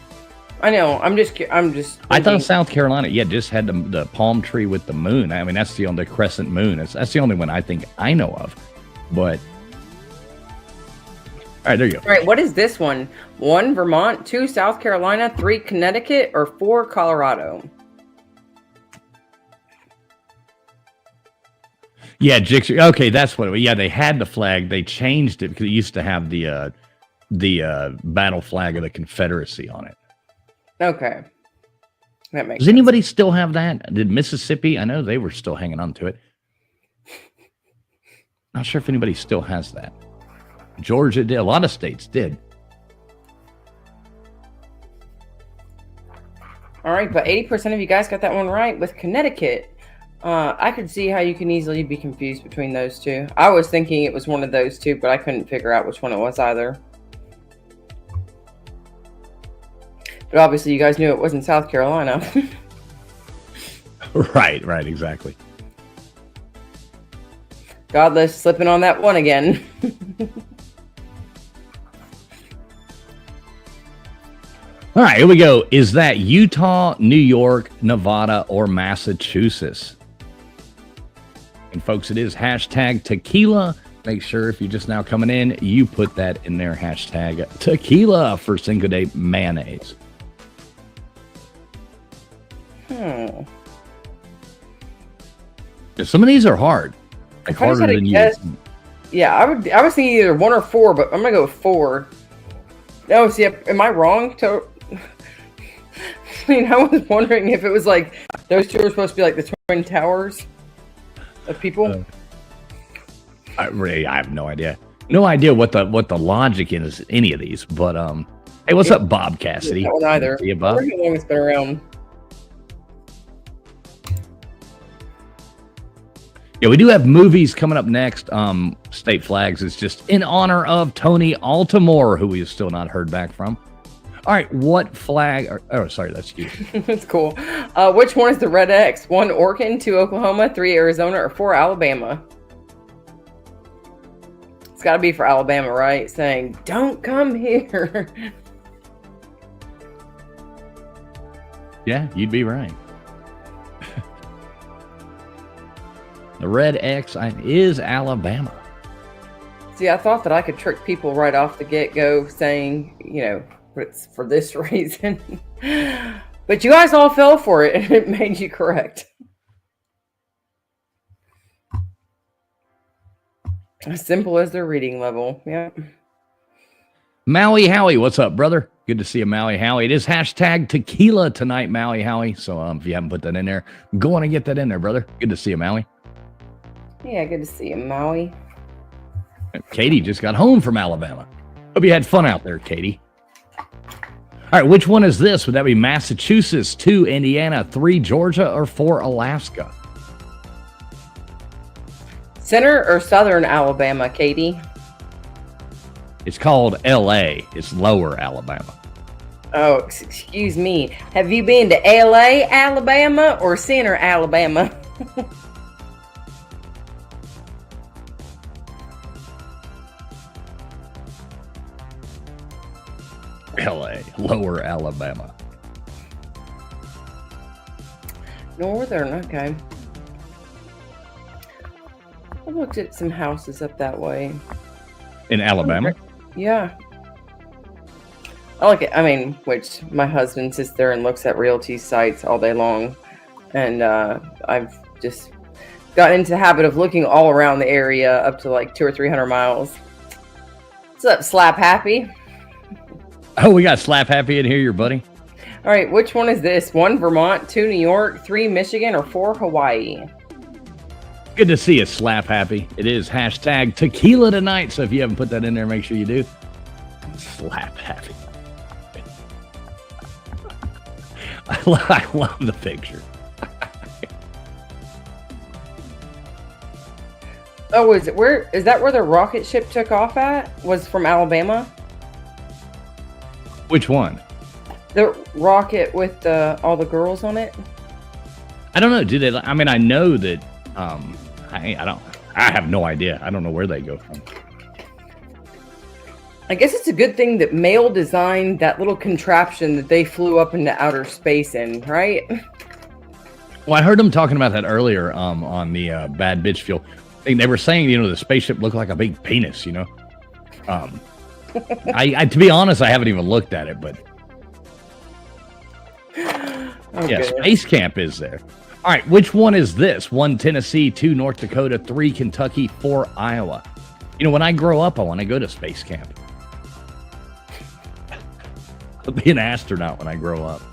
[SPEAKER 2] I know. I'm just.
[SPEAKER 1] I thought South Carolina, just had the palm tree with the moon. I mean, that's the crescent moon. That's the only one I think I know of. But all right, there you go.
[SPEAKER 2] All right, what is this one? 1, Vermont, 2, South Carolina, 3, Connecticut, or 4, Colorado?
[SPEAKER 1] Yeah, okay, that's what. Yeah, they had the flag. They changed it because it used to have the battle flag of the Confederacy on it.
[SPEAKER 2] Okay, that makes.
[SPEAKER 1] Does anybody still have that? Did Mississippi? I know they were still hanging on to it. Not sure if anybody still has that. Georgia did. A lot of states did.
[SPEAKER 2] All right, but 80% of you guys got that one right with Connecticut. I could see how you can easily be confused between those two. I was thinking it was one of those two, but I couldn't figure out which one it was either. But obviously, you guys knew it wasn't South Carolina.
[SPEAKER 1] Right, exactly.
[SPEAKER 2] Godless slipping on that one again.
[SPEAKER 1] All right, here we go. Is that Utah, New York, Nevada, or Massachusetts? And folks, it is hashtag tequila. Make sure if you're just now coming in, you put that in there, hashtag tequila for Cinco de mayonnaise. Some of these are hard. Like harder than you.
[SPEAKER 2] Yeah, I was thinking either 1 or 4, but I'm gonna go with 4. Oh, see, am I wrong? I mean, I was wondering if it was like those two are supposed to be like the twin towers of people.
[SPEAKER 1] I have no idea. No idea what the logic is in any of these. But hey, what's up, Bob Cassidy?
[SPEAKER 2] That one either.
[SPEAKER 1] See you, Bob.
[SPEAKER 2] How long it's been around?
[SPEAKER 1] Yeah, we do have movies coming up next. State flags is just in honor of Tony Altamore, who we have still not heard back from. All right, what flag? Sorry, that's you.
[SPEAKER 2] That's cool. Which one is the red X? 1, Oregon, 2, Oklahoma, 3, Arizona, or 4, Alabama? It's got to be for Alabama, right? Saying, don't come here.
[SPEAKER 1] Yeah, you'd be right. The red X is Alabama.
[SPEAKER 2] See, I thought that I could trick people right off the get-go saying, it's for this reason. But you guys all fell for it, and it made you correct. As simple as their reading level. Yeah.
[SPEAKER 1] Maui Howie, what's up, brother? Good to see you, Maui Howie. It is hashtag tequila tonight, Maui Howie. So if you haven't put that in there, go on and get that in there, brother. Good to see you, Maui.
[SPEAKER 2] Yeah, good to see you, Maui.
[SPEAKER 1] Katie just got home from Alabama. Hope you had fun out there, Katie. All right, which one is this? Would that be Massachusetts, 2, Indiana, 3, Georgia, or 4, Alaska?
[SPEAKER 2] Center or southern Alabama, Katie?
[SPEAKER 1] It's called L.A. It's lower Alabama.
[SPEAKER 2] Oh, excuse me. Have you been to L.A., Alabama, or center Alabama?
[SPEAKER 1] L.A., lower Alabama.
[SPEAKER 2] Northern, okay. I looked at some houses up that way.
[SPEAKER 1] In Alabama?
[SPEAKER 2] Yeah. I like it. I mean, which my husband sits there and looks at realty sites all day long. And I've just gotten into the habit of looking all around the area up to like 200 or 300 miles. What's up, Slap Happy?
[SPEAKER 1] Oh, we got Slap Happy in here, your buddy.
[SPEAKER 2] All right, which one is this? 1 Vermont, 2 New York, 3 Michigan, or 4 Hawaii?
[SPEAKER 1] Good to see you, Slap Happy. It is hashtag tequila tonight, so if you haven't put that in there, make sure you do. Slap Happy. I love the picture.
[SPEAKER 2] Oh, is that where the rocket ship took off at? Was from Alabama?
[SPEAKER 1] Which one?
[SPEAKER 2] The rocket with all the girls on it?
[SPEAKER 1] I don't know. Do they? I mean, I know that. I have no idea. I don't know where they go from.
[SPEAKER 2] I guess it's a good thing that Mail designed that little contraption that they flew up into outer space in, right?
[SPEAKER 1] Well, I heard them talking about that earlier on the Bad Bitch Fuel. They were saying, the spaceship looked like a big penis, I to be honest, I haven't even looked at it, but yeah, Space Camp is there. All right, which one is this? 1 Tennessee, 2 North Dakota, 3 Kentucky, 4 Iowa. When I grow up, I want to go to Space Camp. I'll be an astronaut when I grow up.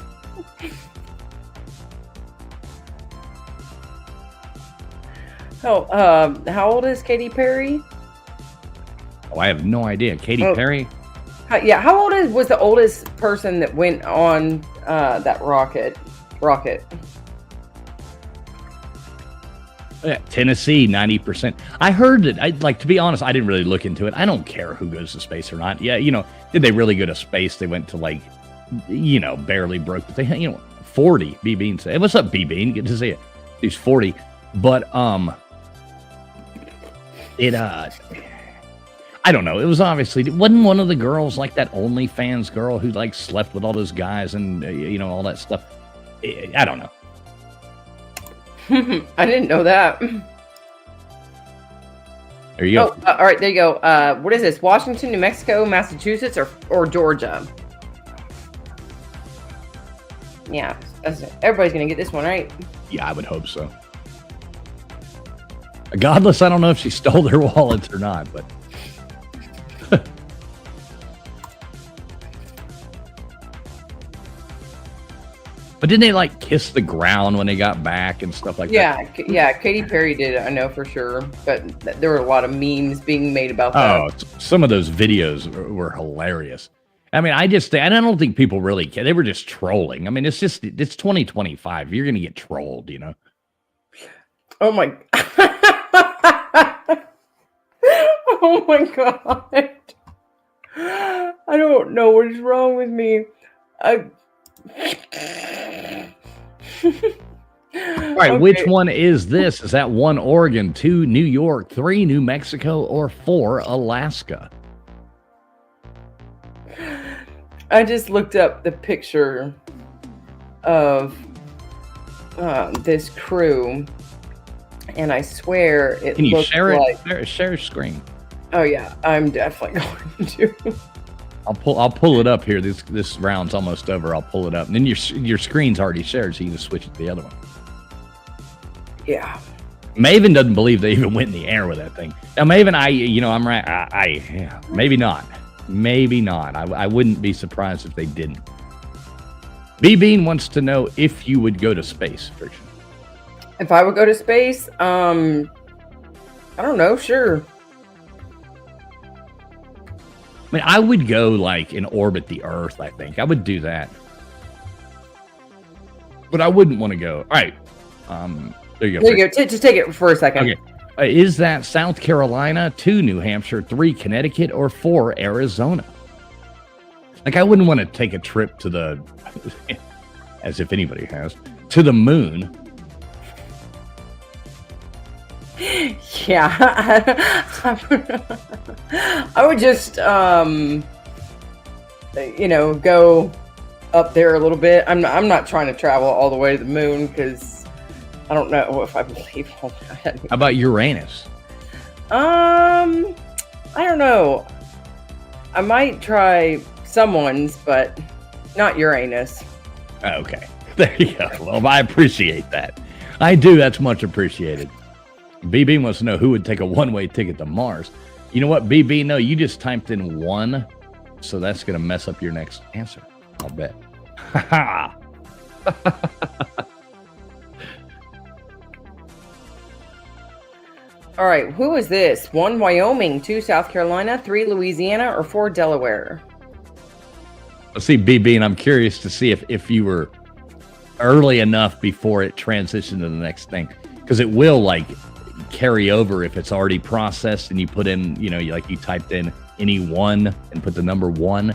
[SPEAKER 2] Oh, how old is Katy Perry?
[SPEAKER 1] Oh, I have no idea. Katy Perry?
[SPEAKER 2] How old was the oldest person that went on that rocket?
[SPEAKER 1] Yeah, Tennessee, 90%. I heard that, to be honest, I didn't really look into it. I don't care who goes to space or not. Yeah, did they really go to space? They went to, barely broke, but they, 40, B-Bean said. Hey, what's up, B-Bean? Good to see you. He's 40. But, I don't know. It was obviously, wasn't one of the girls like that OnlyFans girl who, slept with all those guys and, all that stuff? I don't know.
[SPEAKER 2] I didn't know that.
[SPEAKER 1] There you go.
[SPEAKER 2] All right, there you go. What is this? Washington, New Mexico, Massachusetts, or Georgia? Yeah, everybody's gonna get this one, right?
[SPEAKER 1] Yeah, I would hope so. Godless, I don't know if she stole their wallets or not, but but didn't they kiss the ground when they got back and stuff like that?
[SPEAKER 2] Yeah, Katy Perry did it, I know for sure. But there were a lot of memes being made about that.
[SPEAKER 1] Oh, some of those videos were hilarious. I mean, I don't think people really care. They were just trolling. I mean, it's 2025. You're gonna get trolled,
[SPEAKER 2] Oh my oh my god. I don't know what is wrong with me.
[SPEAKER 1] All right, okay. Which one is this? Is that 1 Oregon, 2 New York, 3 New Mexico, or 4 Alaska?
[SPEAKER 2] I just looked up the picture of this crew, and I swear it
[SPEAKER 1] Can you
[SPEAKER 2] looks
[SPEAKER 1] share
[SPEAKER 2] like...
[SPEAKER 1] it? Share screen.
[SPEAKER 2] Oh yeah, I'm definitely going to.
[SPEAKER 1] I'll pull it up here. This round's almost over. I'll pull it up, and then your screen's already shared, so you can just switch it to the other one.
[SPEAKER 2] Yeah.
[SPEAKER 1] Maven doesn't believe they even went in the air with that thing. Now, Maven, I'm right. Yeah, maybe not. Maybe not. I wouldn't be surprised if they didn't. B-Bean wants to know if you would go to space, Friction.
[SPEAKER 2] If I would go to space, I don't know. Sure.
[SPEAKER 1] I mean, I would go and orbit the Earth. I think I would do that, but I wouldn't want to go. All right, there you go.
[SPEAKER 2] There you go. Just take it for a second.
[SPEAKER 1] Okay, is that South Carolina, 2 New Hampshire, 3 Connecticut, or 4 Arizona? I wouldn't want to take a trip to the, as if anybody has, to the moon.
[SPEAKER 2] Yeah, I would just, go up there a little bit. I'm not trying to travel all the way to the moon because I don't know if I believe all that.
[SPEAKER 1] How about Uranus?
[SPEAKER 2] I don't know. I might try someone's, but not Uranus.
[SPEAKER 1] Okay, there you go. Well, I appreciate that. I do. That's much appreciated. BB wants to know who would take a one-way ticket to Mars. You know what, BB? No, you just typed in 1, so that's going to mess up your next answer. I'll bet. Ha
[SPEAKER 2] All right, who is this? 1, Wyoming, 2, South Carolina, 3, Louisiana, or 4, Delaware?
[SPEAKER 1] Let's see, BB, and I'm curious to see if you were early enough before it transitioned to the next thing, because it will like carry over if it's already processed and you put in, you know, like you typed in any 1 and put the number 1.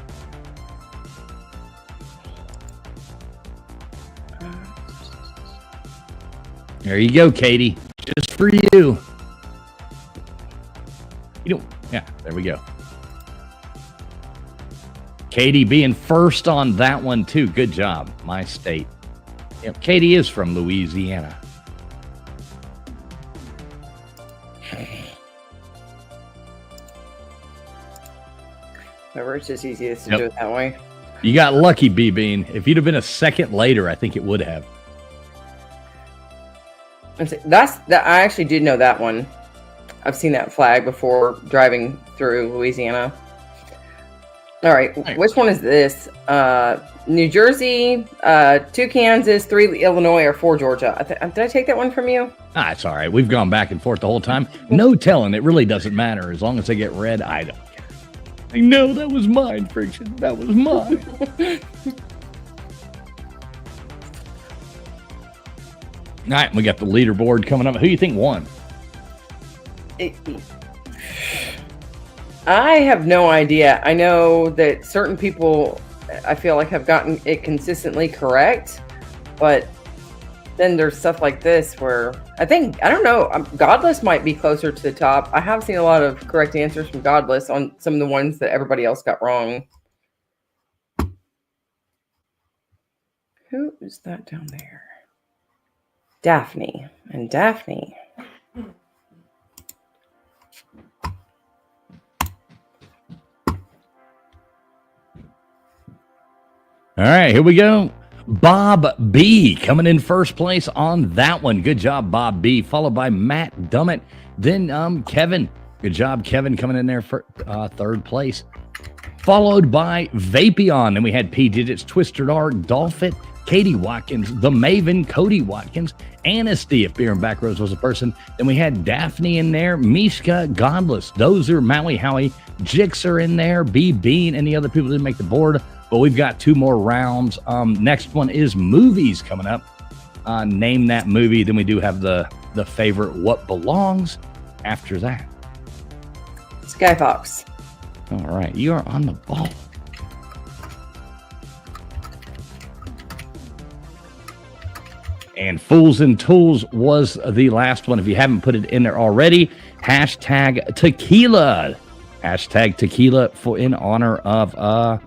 [SPEAKER 1] There you go, Katie. Just for you. You know, yeah, there we go. Katie being first on that one, too. Good job. My state. Yep, Katie is from Louisiana.
[SPEAKER 2] Remember, it's just easiest to do it that way.
[SPEAKER 1] You got lucky, B-Bean. If you'd have been a second later, I think it would have.
[SPEAKER 2] I actually did know that one. I've seen that flag before driving through Louisiana. All right, which one is this? New Jersey, 2 Kansas, 3 Illinois, or 4 Georgia? Did I take that one from you?
[SPEAKER 1] It's all right. We've gone back and forth the whole time. No telling. It really doesn't matter. As long as they get red, I don't care. I know that was mine, Friction. That was mine. All right, we got the leaderboard coming up. Who do you think won?
[SPEAKER 2] I have no idea. I know that certain people, I feel like, have gotten it consistently correct, but then there's stuff like this where I don't know, Godless might be closer to the top. I have seen a lot of correct answers from Godless on some of the ones that everybody else got wrong. Who is that down there? Daphne. And Daphne.
[SPEAKER 1] All right, here we go. Bob B coming in first place on that one. Good job, Bob B. Followed by Matt Dummett. Then Kevin. Good job, Kevin, coming in there for third place. Followed by Vapion. Then we had P Digits, Twister Dart, Dolphin, Katie Watkins, The Maven, Cody Watkins, Anasty, if Beer and Backroads was a person. Then we had Daphne in there, Mishka, Godless, Dozer, Maui Howie, Jixer in there, B Bean, and the other people didn't make the board. But we've got 2 more rounds. Next one is movies coming up. Name that movie. Then we do have the favorite What Belongs after that.
[SPEAKER 2] Sky Fox.
[SPEAKER 1] All right, you are on the ball. And Fools and Tools was the last one. If you haven't put it in there already, hashtag tequila. Hashtag tequila in honor of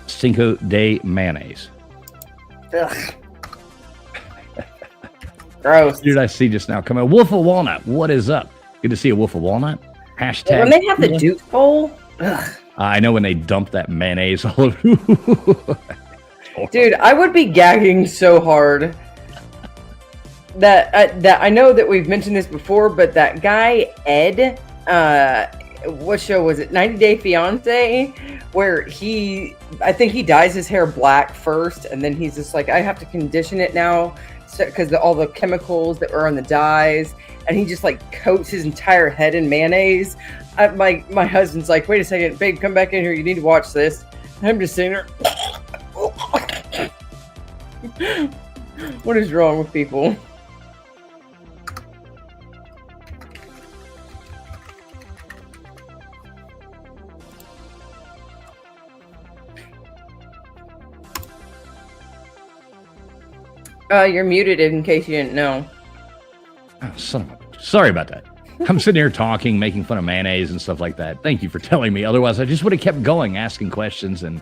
[SPEAKER 1] Cinco de Mayonnaise.
[SPEAKER 2] Ugh. Gross.
[SPEAKER 1] Who did I see just now? Come on. Wolf of Walnut. What is up? Good to see a Wolf of Walnut. Hashtag.
[SPEAKER 2] When they have the Duke Bowl. Ugh.
[SPEAKER 1] I know when they dump that mayonnaise all over.
[SPEAKER 2] Dude, I would be gagging so hard. That I know that we've mentioned this before, but that guy Ed, what show was it? 90 Day Fiance, where I think he dyes his hair black first, and then he's just like, I have to condition it now because all the chemicals that were on the dyes, and he just like coats his entire head in mayonnaise. My husband's like, wait a second, babe, come back in here. You need to watch this. I'm just sitting there. What is wrong with people? You're muted in case you didn't know.
[SPEAKER 1] Oh, sorry about that. I'm sitting here talking, making fun of mayonnaise and stuff like that. Thank you for telling me. Otherwise, I just would have kept going, asking questions, and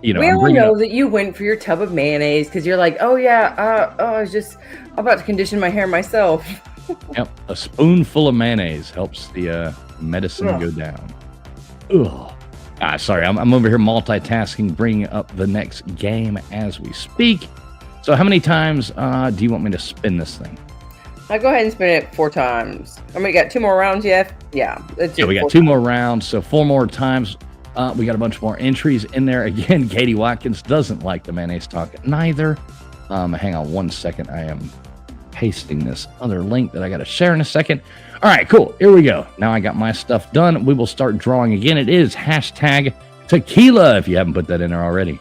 [SPEAKER 1] we
[SPEAKER 2] all know that you went for your tub of mayonnaise because you're like, oh yeah, I was just about to condition my hair myself.
[SPEAKER 1] Yep, a spoonful of mayonnaise helps the medicine go down. Ugh. Sorry, I'm over here multitasking, bringing up the next game as we speak. So how many times do you want me to spin this thing?
[SPEAKER 2] I go ahead and spin it 4 times. I mean, we got 2 more rounds yet. Yeah.
[SPEAKER 1] Yeah, we got 2 more rounds, so 4 more times. We got a bunch more entries in there. Again, Katie Watkins doesn't like the mayonnaise talk neither. Hang on 1 second. I am pasting this other link that I got to share in a second. All right, cool. Here we go. Now I got my stuff done. We will start drawing again. It is hashtag tequila if you haven't put that in there already.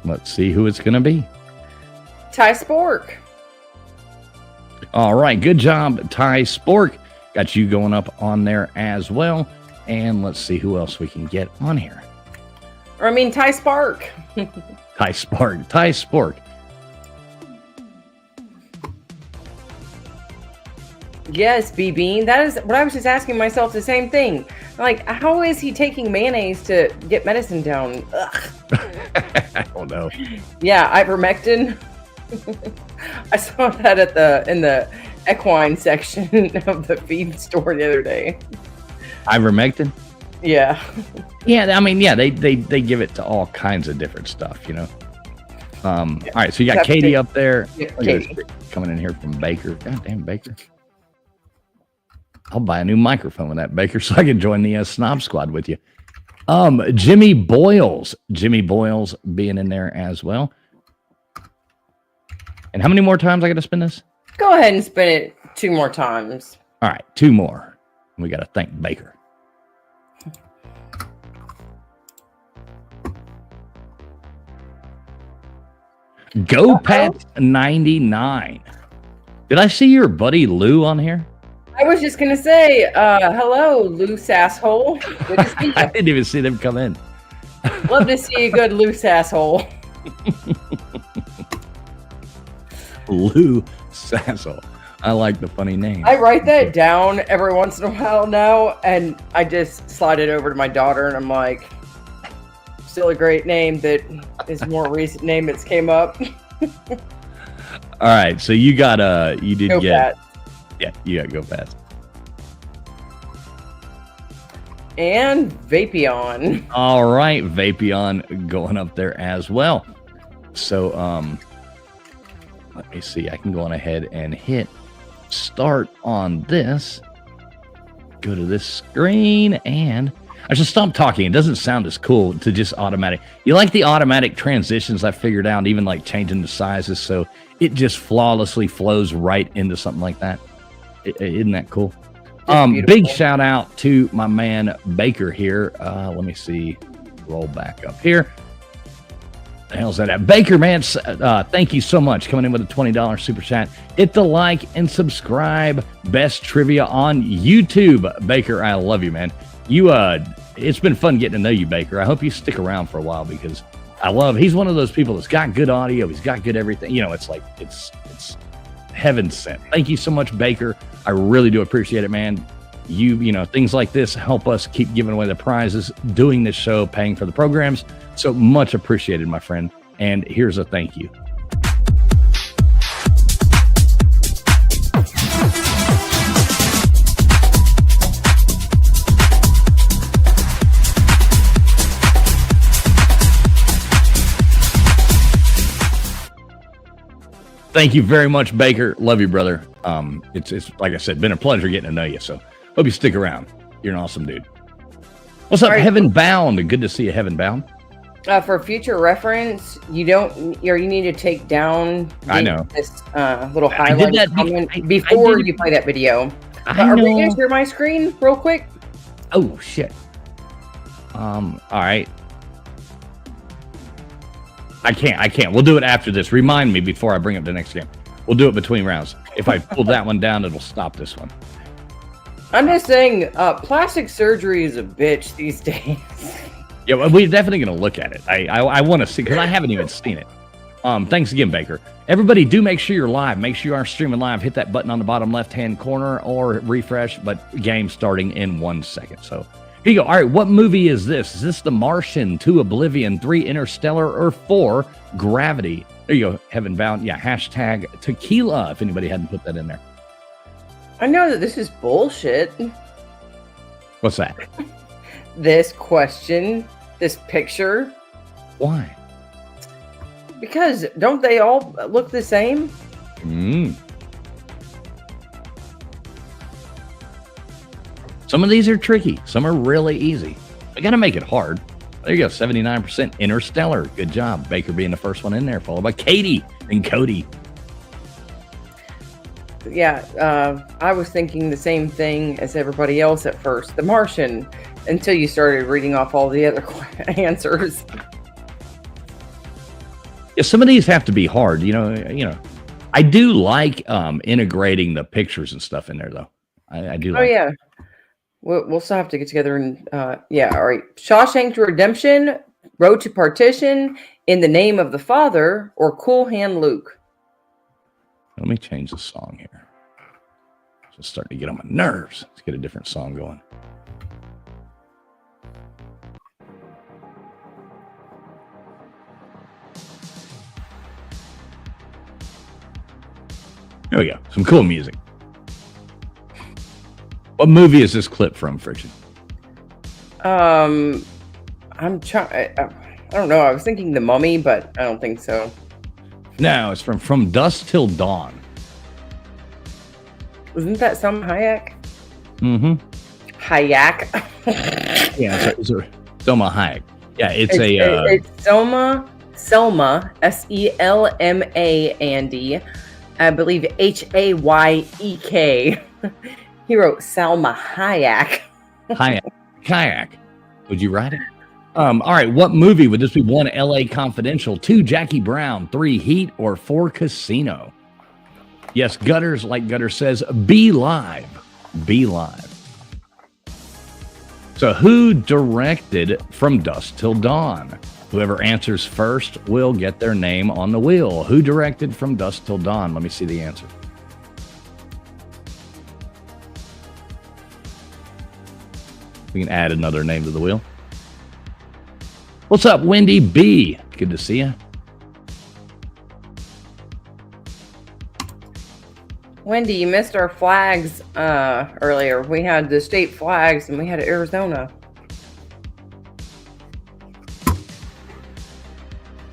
[SPEAKER 1] Let's see who it's going to be.
[SPEAKER 2] Ty Spork.
[SPEAKER 1] All right, good job, Ty Spork. Got you going up on there as well. And let's see who else we can get on here.
[SPEAKER 2] Or I mean, Ty Spark.
[SPEAKER 1] Ty Spork. Ty Spork.
[SPEAKER 2] Yes, B-Bean. That is what I was just asking myself, the same thing. Like, how is he taking mayonnaise to get medicine down? Ugh.
[SPEAKER 1] I don't know.
[SPEAKER 2] Yeah, ivermectin. I saw that in the equine section of the feed store the other day.
[SPEAKER 1] Ivermectin?
[SPEAKER 2] Yeah.
[SPEAKER 1] Yeah, I mean, yeah, they give it to all kinds of different stuff, you know. All right, so you got Katie up there.
[SPEAKER 2] Yeah, Katie.
[SPEAKER 1] Coming in here from Baker. God damn, Baker. I'll buy a new microphone with that, Baker, so I can join the Snob Squad with you. Jimmy Boyles. Jimmy Boyles being in there as well. And how many more times I got to spin this?
[SPEAKER 2] Go ahead and spin it 2 more times.
[SPEAKER 1] All right, 2 more. We got to thank Baker. Go Pat 99. Did I see your buddy Lou on here?
[SPEAKER 2] I was just gonna say, hello, loose asshole. Good to see you.
[SPEAKER 1] I didn't even see them come in.
[SPEAKER 2] Love to see a good loose asshole.
[SPEAKER 1] Lou Sassel. I like the funny name.
[SPEAKER 2] I write that down every once in a while now, and I just slide it over to my daughter, and I'm like, still a great name that is a more recent name that's came up.
[SPEAKER 1] All right, so you got you did
[SPEAKER 2] Go
[SPEAKER 1] get
[SPEAKER 2] Pat.
[SPEAKER 1] Yeah, you got Go Pat.
[SPEAKER 2] And Vapion.
[SPEAKER 1] All right, Vapion going up there as well. So let me see. I can go on ahead and hit start on this. Go to this screen and I should stop talking. It doesn't sound as cool to just automatic. You like the automatic transitions I figured out, even like changing the sizes so it just flawlessly flows right into something like that. Isn't that cool? Big shout out to my man Baker here. Let me see. Roll back up here. The hell's that at? Baker, man, thank you so much coming in with a $20 super chat. Hit the like and subscribe. Best trivia on YouTube. Baker, I love you, man. It's been fun getting to know you, Baker. I hope you stick around for a while because he's one of those people that's got good audio. He's got good everything. You know, it's like, it's heaven sent. Thank you so much, Baker. I really do appreciate it, man. You know, things like this help us keep giving away the prizes, doing this show, paying for the programs. So much appreciated, my friend. And here's a thank you. Thank you very much, Baker. Love you, brother. It's like I said, been a pleasure getting to know you. So hope you stick around. You're an awesome dude. What's up, Heaven Bound? Good to see you, Heaven Bound.
[SPEAKER 2] For future reference, you need to take down this little highlight comment before you play that video. Are we going to share my screen real quick?
[SPEAKER 1] Oh shit. All right. I can't. We'll do it after this. Remind me before I bring up the next game. We'll do it between rounds. If I pull that one down, it'll stop this one.
[SPEAKER 2] I'm just saying, plastic surgery is a bitch these days.
[SPEAKER 1] Yeah, well, we're definitely going to look at it. I want to see, because I haven't even seen it. Thanks again, Baker. Everybody, do make sure you're live. Make sure you are streaming live. Hit that button on the bottom left-hand corner or refresh, but game starting in 1 second. So here you go. All right, what movie is this? Is this The Martian, 2 Oblivion, 3 Interstellar, or 4 Gravity? There you go, Heaven Bound. Yeah, hashtag tequila, if anybody hadn't put that in there.
[SPEAKER 2] I know that this is bullshit.
[SPEAKER 1] What's that?
[SPEAKER 2] This question, this picture.
[SPEAKER 1] Why?
[SPEAKER 2] Because don't they all look the same?
[SPEAKER 1] Some of these are tricky. Some are really easy. We got to make it hard. There you go, 79% Interstellar. Good job. Baker being the first one in there, followed by Katie and Cody.
[SPEAKER 2] Yeah, I was thinking the same thing as everybody else at first. The Martian, until you started reading off all the other answers.
[SPEAKER 1] Yeah, some of these have to be hard. You know. I do like integrating the pictures and stuff in there, though. I do.
[SPEAKER 2] Oh yeah. We'll still have to get together and yeah, all right. Shawshank Redemption, Road to Partition, In the Name of the Father, or Cool Hand Luke.
[SPEAKER 1] Let me change the song here. It's starting to get on my nerves. Let's get a different song going. There we go. Some cool music. What movie is this clip from, Friction?
[SPEAKER 2] I'm trying. I don't know. I was thinking The Mummy, but I don't think so.
[SPEAKER 1] No, it's from Dusk Till Dawn.
[SPEAKER 2] Isn't that Selma Hayek?
[SPEAKER 1] Mm-hmm.
[SPEAKER 2] Hayek.
[SPEAKER 1] Yeah, it's Selma Hayek. Yeah, it's
[SPEAKER 2] Selma Selma, Andy. I believe Hayek. He wrote Salma Hayek.
[SPEAKER 1] Kayak. Would you write it? All right. What movie would this be? 1, L.A. Confidential. 2, Jackie Brown. 3, Heat. Or 4, Casino. Yes, Gutters, like Gutter says, be live. Be live. So who directed From Dusk Till Dawn? Whoever answers first will get their name on the wheel. Who directed From Dusk Till Dawn? Let me see the answer. We can add another name to the wheel. What's up, Wendy B? Good to see you.
[SPEAKER 2] Wendy, you missed our flags earlier. We had the state flags and we had Arizona.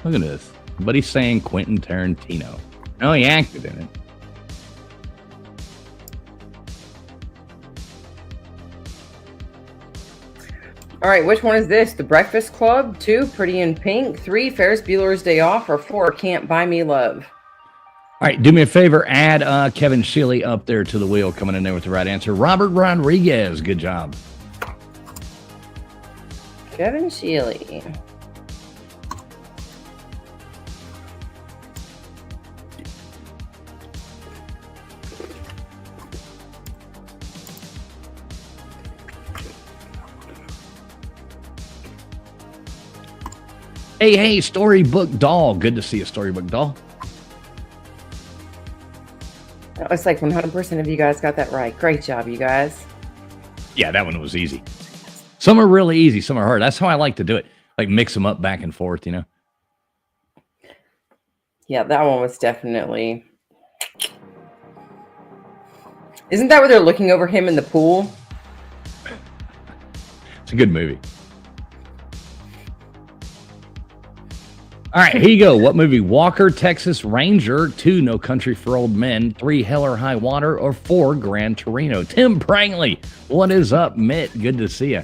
[SPEAKER 1] Look at this. Somebody's saying Quentin Tarantino. No, he acted in it.
[SPEAKER 2] All right, which one is this? The Breakfast Club, 2, Pretty in Pink, 3, Ferris Bueller's Day Off, or 4, Can't Buy Me Love?
[SPEAKER 1] All right, do me a favor. Add Kevin Sheely up there to the wheel, coming in there with the right answer. Robert Rodriguez. Good job.
[SPEAKER 2] Kevin Sheely.
[SPEAKER 1] Hey, Storybook Doll. Good to see you, Storybook Doll.
[SPEAKER 2] It's like 100% of you guys got that right. Great job, you guys.
[SPEAKER 1] Yeah, that one was easy. Some are really easy, some are hard. That's how I like to do it. Like mix them up back and forth, you know?
[SPEAKER 2] Yeah, that one was definitely... Isn't that where they're looking over him in the pool?
[SPEAKER 1] It's a good movie. All right, here you go. What movie? Walker, Texas Ranger. 2, No Country for Old Men. 3, Hell or High Water. Or 4, Gran Torino. Tim Prangley, what is up, Mitt? Good to see you.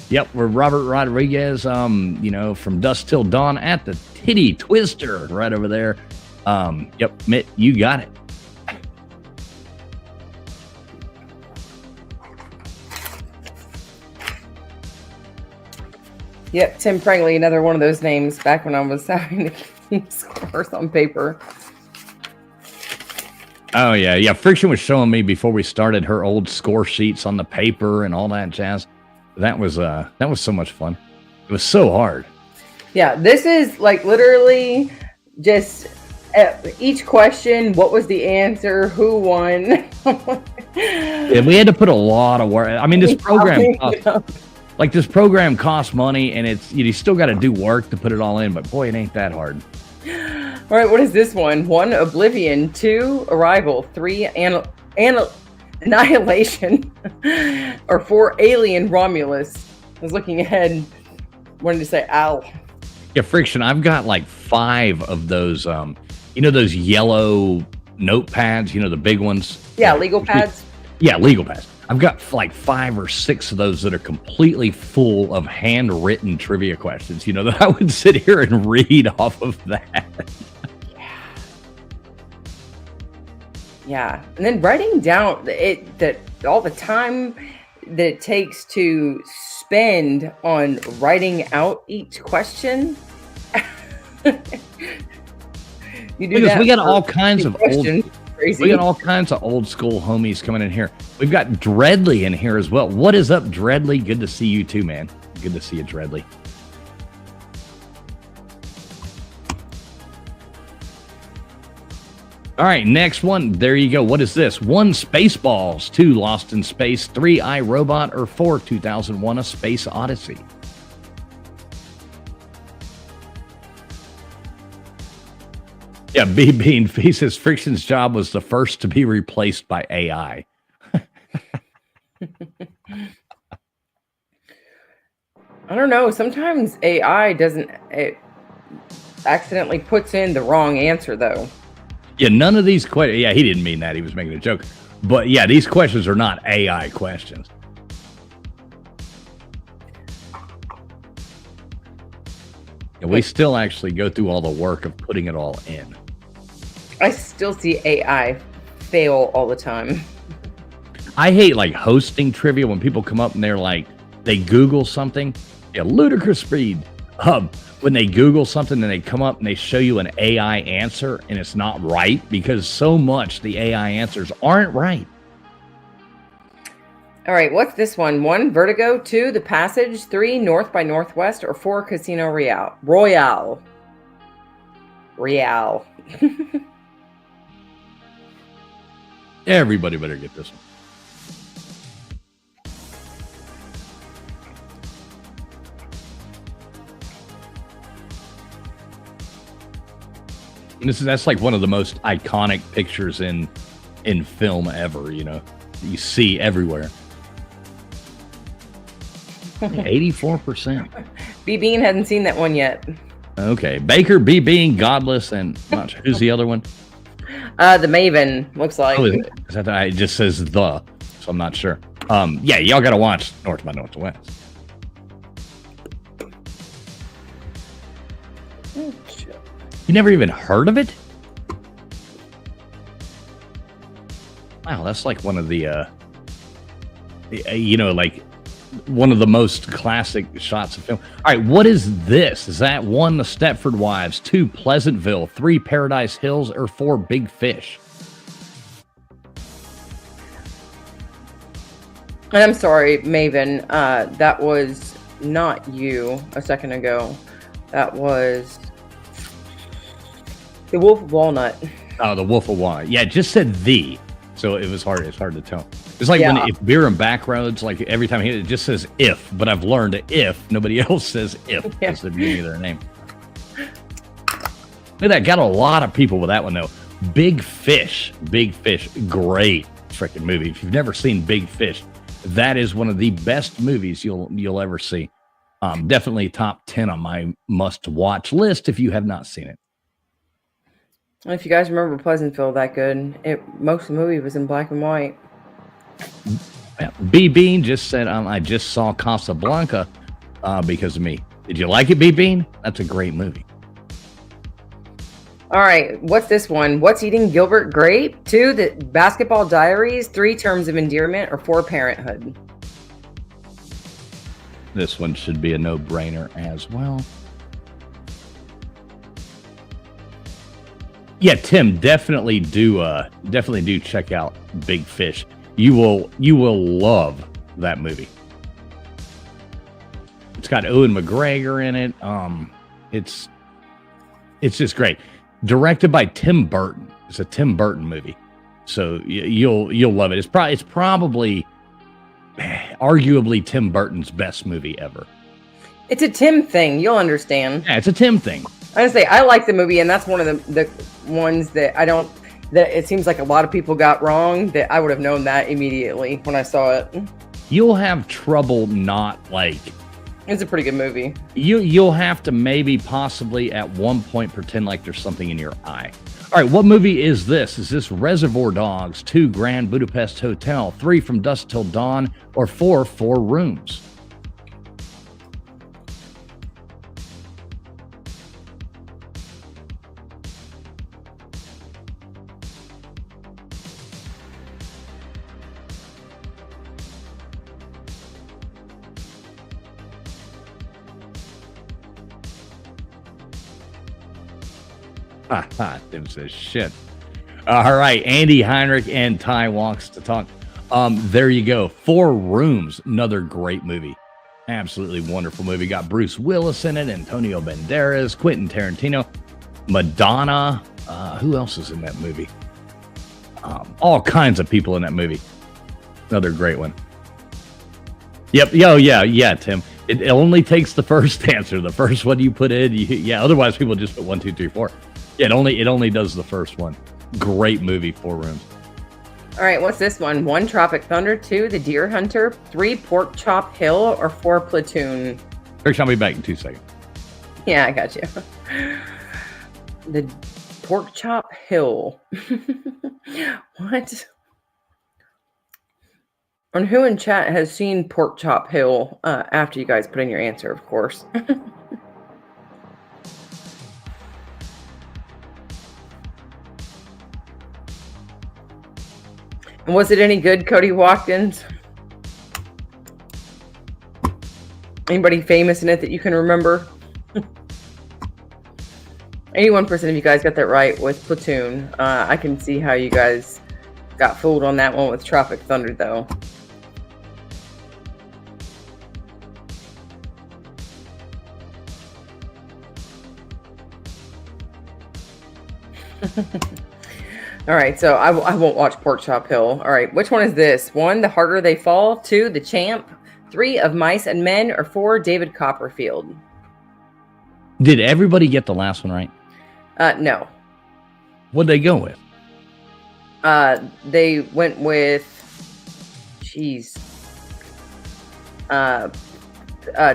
[SPEAKER 1] Yep, we're Robert Rodriguez, from Dusk Till Dawn at the Titty Twister right over there. Yep, Mitt, you got it.
[SPEAKER 2] Yep, Tim Prangley, another one of those names back when I was having to keep scores on paper.
[SPEAKER 1] Oh, yeah. Friction was showing me before we started her old score sheets on the paper and all that jazz. That was so much fun. It was so hard.
[SPEAKER 2] Yeah, this is like literally just each question, what was the answer, who won.
[SPEAKER 1] Yeah, we had to put a lot of work. I mean, this program costs money, and you still got to do work to put it all in, but boy, it ain't that hard.
[SPEAKER 2] All right, what is this one? 1, Oblivion. 2, Arrival. 3, Annihilation. Or 4, Alien Romulus. I was looking ahead, wanted to say ow.
[SPEAKER 1] Yeah, Friction. I've got like 5 of those. Those yellow notepads. The big ones.
[SPEAKER 2] Yeah, legal pads.
[SPEAKER 1] Yeah, legal pads. I've got like 5 or 6 of those that are completely full of handwritten trivia questions. That I would sit here and read off of that.
[SPEAKER 2] Yeah, and then writing down that all the time that it takes to spend on writing out each question. You do
[SPEAKER 1] Because
[SPEAKER 2] that
[SPEAKER 1] we got
[SPEAKER 2] for
[SPEAKER 1] all kinds of
[SPEAKER 2] questions. Crazy.
[SPEAKER 1] we got all kinds of old school homies coming in here. We've got Dreadly in here as well. What is up, Dreadly? Good to see you too, man. Good to see you, Dreadly. All right, next one. There you go. What is this? 1, Spaceballs. 2, Lost in Space. 3, I, Robot. Or 4, 2001, A Space Odyssey. Yeah, B-Bean. He says Friction's job was the first to be replaced by AI.
[SPEAKER 2] I don't know. Sometimes AI it accidentally puts in the wrong answer, though.
[SPEAKER 1] Yeah, none of these questions. Yeah, he didn't mean that. He was making a joke. But yeah, these questions are not AI questions. And we still actually go through all the work of putting it all in.
[SPEAKER 2] I still see AI fail all the time.
[SPEAKER 1] I hate like hosting trivia when people come up and they're like, they Google something. Yeah, ludicrous speed. When they Google something and they come up and they show you an AI answer and it's not right because so much the AI answers aren't right.
[SPEAKER 2] All right, what's this one? 1, Vertigo. 2, The Passage. 3, North by Northwest. Or 4, Casino Royale.
[SPEAKER 1] Everybody better get this one. And that's like one of the most iconic pictures in film ever, you see everywhere. 84%.
[SPEAKER 2] B-Bean hasn't seen that one yet.
[SPEAKER 1] Okay. Baker, B-Bean, Godless, and I'm not sure. Who's the other one?
[SPEAKER 2] The Maven, looks like.
[SPEAKER 1] Oh, is that it just says the, so I'm not sure. Yeah, y'all got to watch North by Northwest. You never even heard of it? Wow, that's like one of the, like one of the most classic shots of film. All right, what is this? Is that 1, The Stepford Wives, 2, Pleasantville, 3, Paradise Hills, or 4, Big Fish?
[SPEAKER 2] And I'm sorry, Maven. That was not you a second ago. That was The Wolf of Walnut.
[SPEAKER 1] Oh, The Wolf of Walnut. Yeah, it just said the. So it was hard. It's hard to tell. It's like if Beer and Backroads, like every time it just says if, but I've learned that if nobody else says if, that's the beginning of their name. Look at that. Got a lot of people with that one though. Big Fish, great freaking movie. If you've never seen Big Fish, that is one of the best movies you'll ever see. Definitely top 10 on my must-watch list if you have not seen it.
[SPEAKER 2] If you guys remember Pleasantville that good, most of the movie was in black and white.
[SPEAKER 1] Yeah. B-Bean just said, I just saw Casablanca because of me. Did you like it, B-Bean? That's a great movie.
[SPEAKER 2] All right, what's this one? What's Eating Gilbert Grape? 2, The Basketball Diaries. 3, Terms of Endearment. Or 4, Parenthood.
[SPEAKER 1] This one should be a no-brainer as well. Yeah, Tim, definitely do check out Big Fish. You will love that movie. It's got Ewan McGregor in it. It's just great. Directed by Tim Burton. It's a Tim Burton movie, so you'll love it. It's probably arguably Tim Burton's best movie ever.
[SPEAKER 2] It's a Tim thing. You'll understand.
[SPEAKER 1] Yeah, it's a Tim thing.
[SPEAKER 2] I would say I like the movie, and that's one of the ones that that it seems like a lot of people got wrong. That I would have known that immediately when I saw it.
[SPEAKER 1] You'll have trouble not
[SPEAKER 2] It's a pretty good movie.
[SPEAKER 1] You'll have to maybe possibly at one point pretend like there's something in your eye. All right, what movie is this? Is this Reservoir Dogs, 2 Grand Budapest Hotel, 3 From Dusk Till Dawn, or 4 Four Rooms? Tim says shit. All right, Andy Heinrich and Ty Walks to Talk. There you go. 4 Rooms, another great movie. Absolutely wonderful movie. Got Bruce Willis in it, Antonio Banderas, Quentin Tarantino, Madonna. Who else is in that movie? All kinds of people in that movie. Another great one. Yep. Yeah, Tim. It only takes the first answer. The first one you put in. Otherwise people just put 1, 2, 3, 4. Yeah, it only does the first one. Great movie, 4 Rooms.
[SPEAKER 2] All right, what's this one? 1, Tropic Thunder. 2, The Deer Hunter. 3, Pork Chop Hill, or 4, Platoon.
[SPEAKER 1] Rick, I'll be back in 2 seconds.
[SPEAKER 2] Yeah, I got you. The Pork Chop Hill. What? And who in chat has seen Pork Chop Hill after you guys put in your answer, of course. And was it any good, Cody Watkins? Anybody famous in it that you can remember? 81% of you guys got that right with Platoon. I can see how you guys got fooled on that one with Tropic Thunder, though. All right, so I won't watch Pork Chop Hill. All right, which one is this? 1, The Harder They Fall. 2, The Champ. 3, Of Mice and Men. Or 4, David Copperfield.
[SPEAKER 1] Did everybody get the last one right?
[SPEAKER 2] No.
[SPEAKER 1] What'd they go with?
[SPEAKER 2] They went with,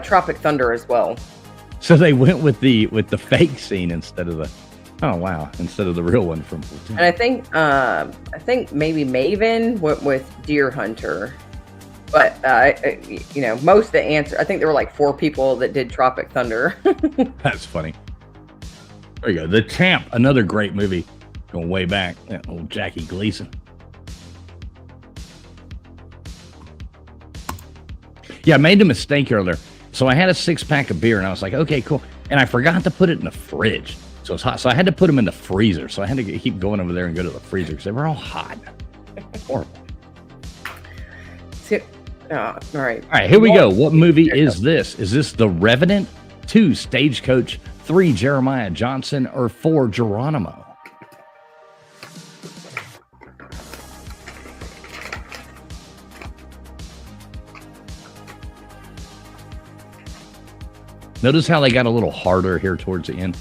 [SPEAKER 2] Tropic Thunder as well.
[SPEAKER 1] So they went with the fake scene instead of the. Oh wow! Instead of the real one from Platoon.
[SPEAKER 2] And I think maybe Maven went with Deer Hunter, but most of the answer. I think there were like 4 people that did Tropic Thunder.
[SPEAKER 1] That's funny. There you go. The Champ, another great movie, going way back. That old Jackie Gleason. Yeah, I made a mistake earlier. So I had a 6-pack of beer, and I was like, okay, cool, and I forgot to put it in the fridge. So it's hot. So I had to put them in the freezer. So I had to keep going over there and go to the freezer because they were all hot. Horrible.
[SPEAKER 2] All right.
[SPEAKER 1] All right, here we go. What movie is this? Is this The Revenant, 2, Stagecoach, 3, Jeremiah Johnson, or 4, Geronimo? Notice how they got a little harder here towards the end.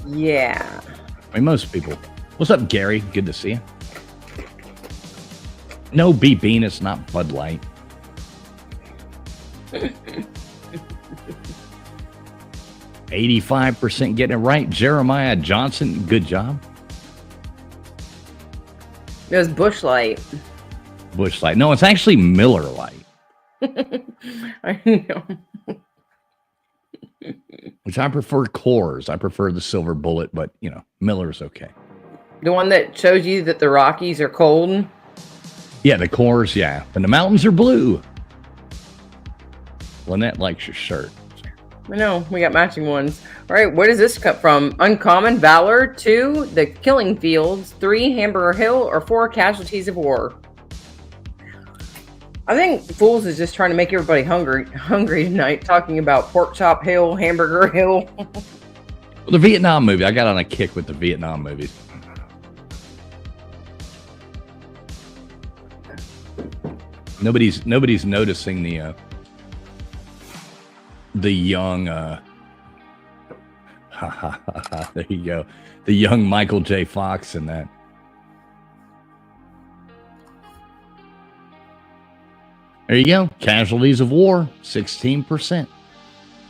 [SPEAKER 2] Yeah.
[SPEAKER 1] I mean, most people. What's up, Gary? Good to see you. No, B. Bean, it's not Bud Light. %85 getting it right. Jeremiah Johnson, good job.
[SPEAKER 2] It was Busch Light.
[SPEAKER 1] Busch Light. No, it's actually Miller Light.
[SPEAKER 2] I know.
[SPEAKER 1] Which I prefer Coors. I prefer the Silver Bullet, but, Miller's okay.
[SPEAKER 2] The one that shows you that the Rockies are cold?
[SPEAKER 1] Yeah, the Coors, yeah. And the mountains are blue. Lynette likes your shirt.
[SPEAKER 2] I know. We got matching ones. All right, where does this come from? Uncommon Valor. 2, The Killing Fields. 3, Hamburger Hill. Or 4, Casualties of War. I think Fools is just trying to make everybody hungry tonight, talking about Pork Chop Hill, Hamburger Hill.
[SPEAKER 1] Well, the Vietnam movie. I got on a kick with the Vietnam movies. Nobody's noticing the young there you go. The young Michael J. Fox in that. There you go. Casualties of war, 16%.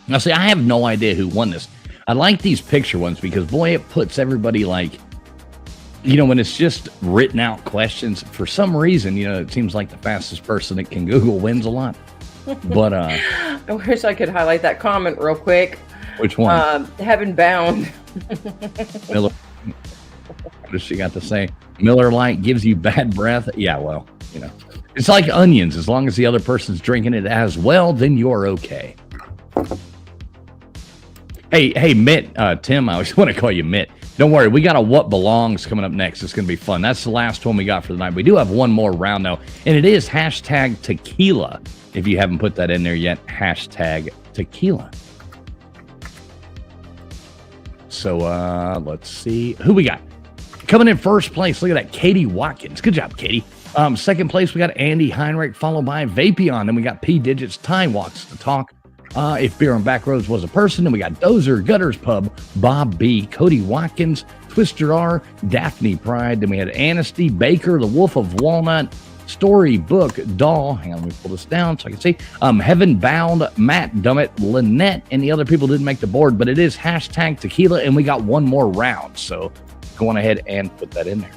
[SPEAKER 1] Now, see, I have no idea who won this. I like these picture ones because, boy, it puts everybody like, when it's just written out questions, for some reason, it seems like the fastest person that can Google wins a lot. But
[SPEAKER 2] I wish I could highlight that comment real quick.
[SPEAKER 1] Which one?
[SPEAKER 2] Heaven Bound.
[SPEAKER 1] Miller. What does she got to say? Miller Lite gives you bad breath. Yeah, well, it's like onions. As long as the other person's drinking it as well, then you're okay. Hey, Mitt, Tim, I always want to call you Mitt. Don't worry, we got a What Belongs coming up next. It's going to be fun. That's the last one we got for the night. We do have one more round, though, and it is hashtag tequila. If you haven't put that in there yet, hashtag tequila. So let's see. Who we got? Coming in first place, look at that, Katie Watkins. Good job, Katie. Second place, we got Andy Heinrich, followed by Vapion. Then we got P Digits, Time Walks the Talk. If Beer on Backroads was a person, then we got Dozer, Gutters Pub, Bob B, Cody Watkins, Twister R, Daphne Pride. Then we had Anasty Baker, The Wolf of Walnut, Storybook Doll. Hang on, let me pull this down so I can see. Heaven Bound, Matt Dummett, Lynette, and the other people didn't make the board, but it is hashtag tequila, and we got one more round. So go on ahead and put that in there.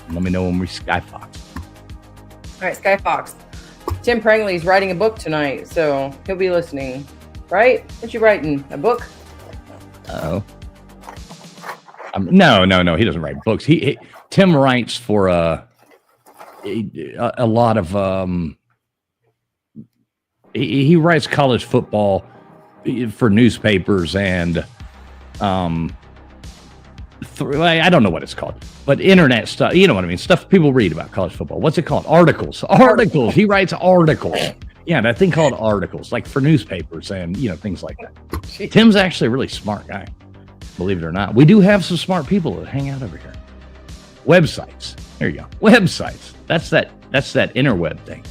[SPEAKER 1] And let me know when we Sky Fox.
[SPEAKER 2] All right, Sky Fox. Tim Prangley's writing a book tonight, so he'll be listening. Right? What you writing? A book?
[SPEAKER 1] Oh. No. He doesn't write books. Tim writes for a lot of he writes college football for newspapers and I don't know what it's called, but internet stuff. You know what I mean? Stuff people read about college football. What's it called? Articles. He writes articles. Yeah, that thing called articles, like for newspapers and, things like that. Jeez. Tim's actually a really smart guy, believe it or not. We do have some smart people that hang out over here. Websites. There you go. Websites. That's that interweb thing.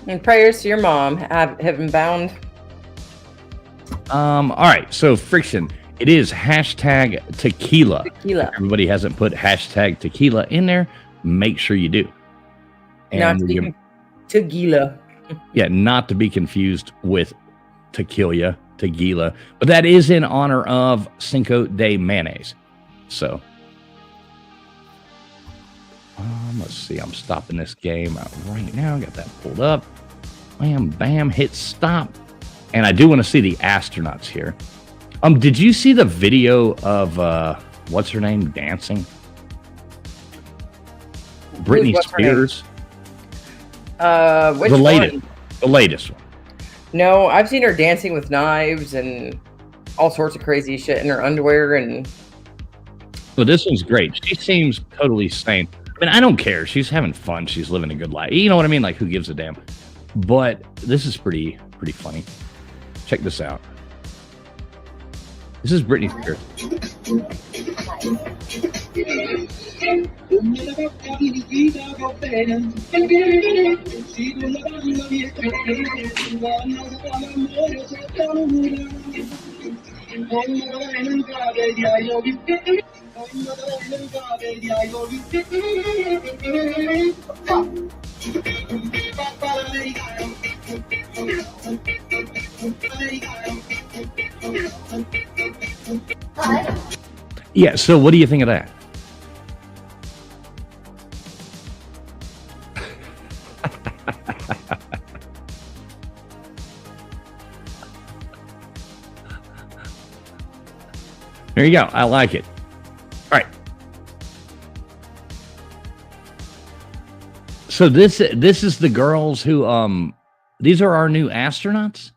[SPEAKER 2] And prayers to your mom. Heaven Bound.
[SPEAKER 1] All right. So, Friction. It is hashtag tequila.
[SPEAKER 2] Tequila.
[SPEAKER 1] If everybody hasn't put hashtag tequila in there, make sure you do. And
[SPEAKER 2] tequila.
[SPEAKER 1] Yeah, not to be confused with tequila, but that is in honor of Cinco de Mayonnaise. So, let's see. I'm stopping this game right now. Got that pulled up. Bam, bam, hit stop. And I do want to see the astronauts here. Did you see the video of what's her name dancing? Britney Spears.
[SPEAKER 2] Which
[SPEAKER 1] the latest one.
[SPEAKER 2] No, I've seen her dancing with knives and all sorts of crazy shit in her underwear. And
[SPEAKER 1] well, this one's great. She seems totally sane. I mean, I don't care. She's having fun. She's living a good life. You know what I mean? Like, who gives a damn? But this is pretty funny. Check this out. This is Britney Spears. Yeah, so what do you think of that? There you go. I like it. All right. So this is the girls who these are our new astronauts.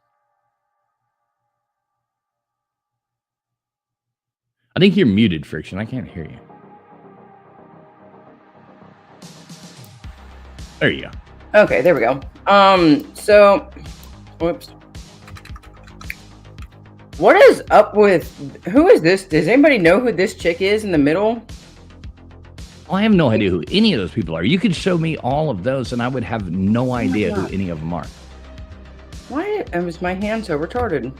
[SPEAKER 1] I think you're muted, Friction. I can't hear you. There you go.
[SPEAKER 2] Okay, there we go. So, whoops. What is up with, who is this? Does anybody know who this chick is in the middle?
[SPEAKER 1] Well, I have no idea who any of those people are. You could show me all of those and I would have no idea who any of them are.
[SPEAKER 2] Why is my hand so retarded?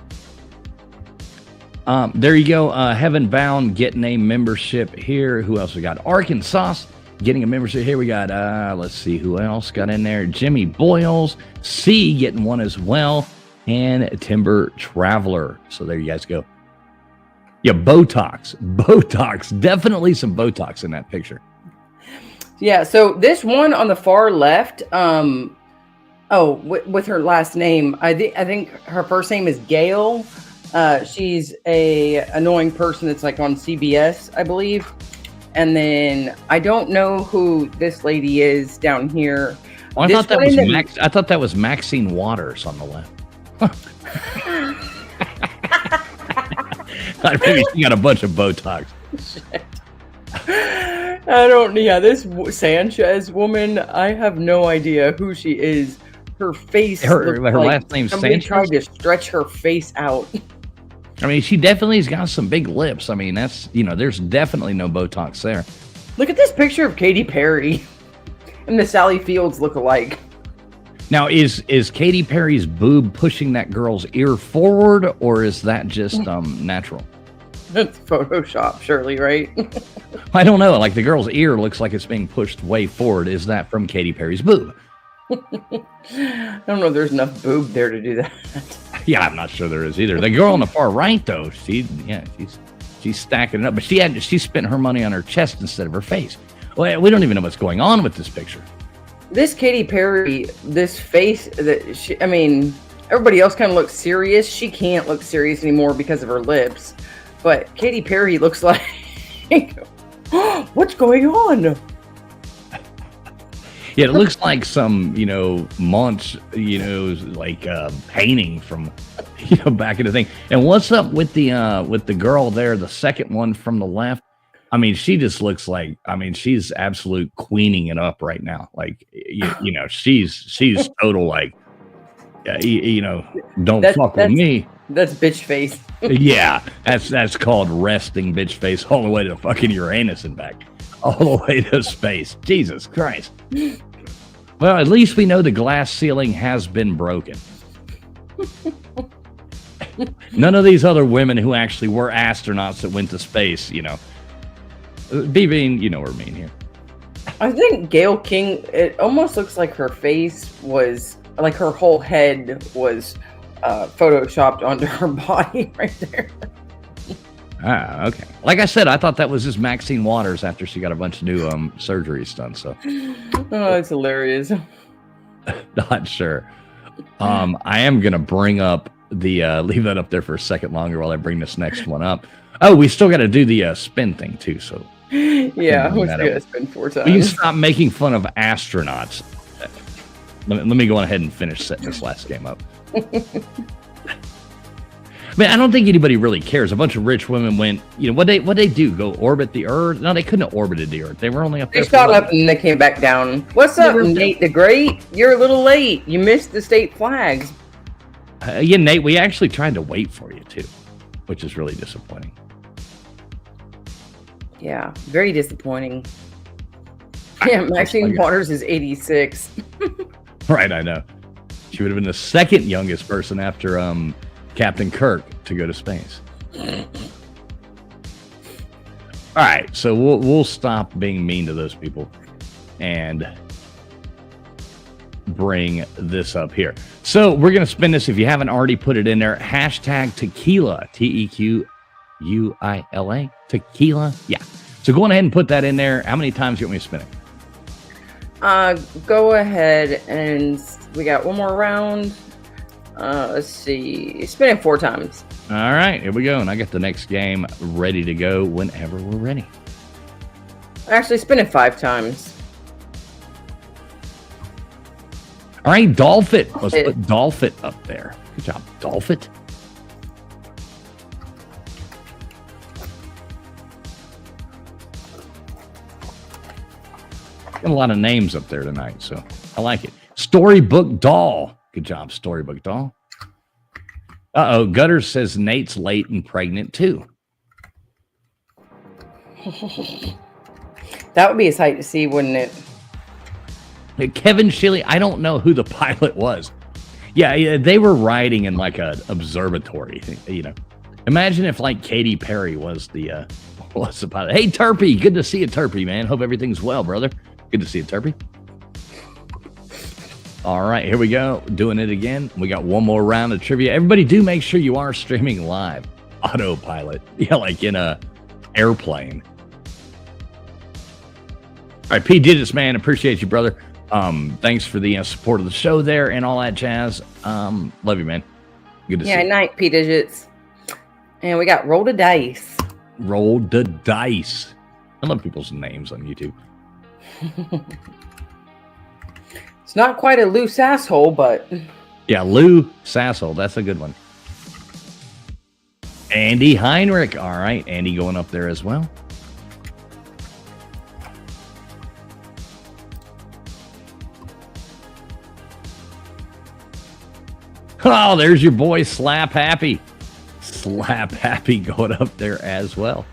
[SPEAKER 1] There you go. Heaven Bound getting a membership here. Who else we got? Arkansas, getting a membership. Here we got, let's see who else got in there. Jimmy Boyles, C getting one as well, and Timber Traveler. So there you guys go. Yeah, Botox. Definitely some Botox in that picture.
[SPEAKER 2] Yeah, so this one on the far left, with her last name, I think her first name is Gail. She's a annoying person that's like on CBS, I believe. And then I don't know who this lady is down here.
[SPEAKER 1] Oh, I thought that was Maxine Waters on the left. Maybe she got a bunch of Botox.
[SPEAKER 2] Shit. This Sanchez woman, I have no idea who she is. Her face.
[SPEAKER 1] Her last name's Sanchez.
[SPEAKER 2] Tried to stretch her face out.
[SPEAKER 1] I mean, she definitely's got some big lips. I mean, that's, there's definitely no Botox there.
[SPEAKER 2] Look at this picture of Katy Perry and the Sally Fields look alike.
[SPEAKER 1] Now, is Katy Perry's boob pushing that girl's ear forward, or is that just natural?
[SPEAKER 2] That's Photoshop, surely, right?
[SPEAKER 1] I don't know. Like, the girl's ear looks like it's being pushed way forward. Is that from Katy Perry's boob?
[SPEAKER 2] I don't know if there's enough boob there to do that.
[SPEAKER 1] Yeah, I'm not sure there is either. The girl on the far right, though, she's stacking it up, but she spent her money on her chest instead of her face. Well, we don't even know what's going on with this picture.
[SPEAKER 2] This Katy Perry, this face everybody else kind of looks serious. She can't look serious anymore because of her lips, but Katy Perry looks like, what's going on?
[SPEAKER 1] Yeah, it looks like some, Munch, like painting from, back in the thing. And what's up with the girl there, the second one from the left? I mean, she just looks like, she's absolute queening it up right now. Like, she's total like, don't fuck with me.
[SPEAKER 2] That's bitch face.
[SPEAKER 1] Yeah, that's called resting bitch face all the way to fucking Uranus and back. All the way to space. Jesus Christ. Well, at least we know the glass ceiling has been broken. None of these other women who actually were astronauts that went to space, being, what I mean here.
[SPEAKER 2] I think Gail King, it almost looks like her face was, like her whole head was photoshopped onto her body right there.
[SPEAKER 1] Ah, okay. Like I said, I thought that was just Maxine Waters after she got a bunch of new surgeries done. So,
[SPEAKER 2] oh, it's hilarious.
[SPEAKER 1] Not sure. I am gonna bring up the leave that up there for a second longer while I bring this next one up. Oh, we still got to do the spin thing too. So,
[SPEAKER 2] yeah, we still got to spin 4 times.
[SPEAKER 1] Will you stop making fun of astronauts? Let me go ahead and finish setting this last game up. I don't think anybody really cares. A bunch of rich women went, what they do? Go orbit the Earth? No, they couldn't have orbited the Earth. They were only up there.
[SPEAKER 2] They shot up and they came back down. What's up, Nate the Great? You're a little late. You missed the state flags.
[SPEAKER 1] Yeah, Nate, we actually tried to wait for you too, which is really disappointing.
[SPEAKER 2] Yeah, very disappointing. Yeah, Maxine Waters is 86.
[SPEAKER 1] Right, I know. She would have been the second youngest person after Captain Kirk to go to space. All right, so we'll stop being mean to those people and bring this up here. So we're going to spin this. If you haven't already put it in there, hashtag tequila, TEQUILA, tequila. Yeah. So go on ahead and put that in there. How many times do you want me to spin it?
[SPEAKER 2] Go ahead and we got one more round. Let's see. Spin it 4 times.
[SPEAKER 1] All right, here we go. And I got the next game ready to go whenever we're ready.
[SPEAKER 2] Actually, spin it 5 times.
[SPEAKER 1] All right, Dolphin. Let's put Dolphin up there. Good job, Dolphin. Got a lot of names up there tonight, so I like it. Storybook Doll. Good job, Storybook Doll. Uh-oh, Gutters says Nate's late and pregnant, too.
[SPEAKER 2] That would be a sight to see, wouldn't it?
[SPEAKER 1] Kevin Shiley, I don't know who the pilot was. Yeah, they were riding in like an observatory, Imagine if like Katy Perry was the What's about it? Hey, Turpy. Good to see you, Turpy, man. Hope everything's well, brother. Good to see you, Turpy. All right, here we go. Doing it again. We got one more round of trivia. Everybody do make sure you are streaming live. Autopilot. Yeah, like in a airplane. All right, P. Digits, man. Appreciate you, brother. Thanks for the support of the show there and all that jazz. Love you, man. Good to see you.
[SPEAKER 2] Yeah, night, P Digits. And we got Roll the Dice.
[SPEAKER 1] Roll the Dice. I love people's names on YouTube.
[SPEAKER 2] It's not quite a loose asshole, but...
[SPEAKER 1] Yeah, Lou Sassel. That's a good one. Andy Heinrich. All right, Andy going up there as well. Oh, there's your boy Slap Happy. Slap Happy going up there as well.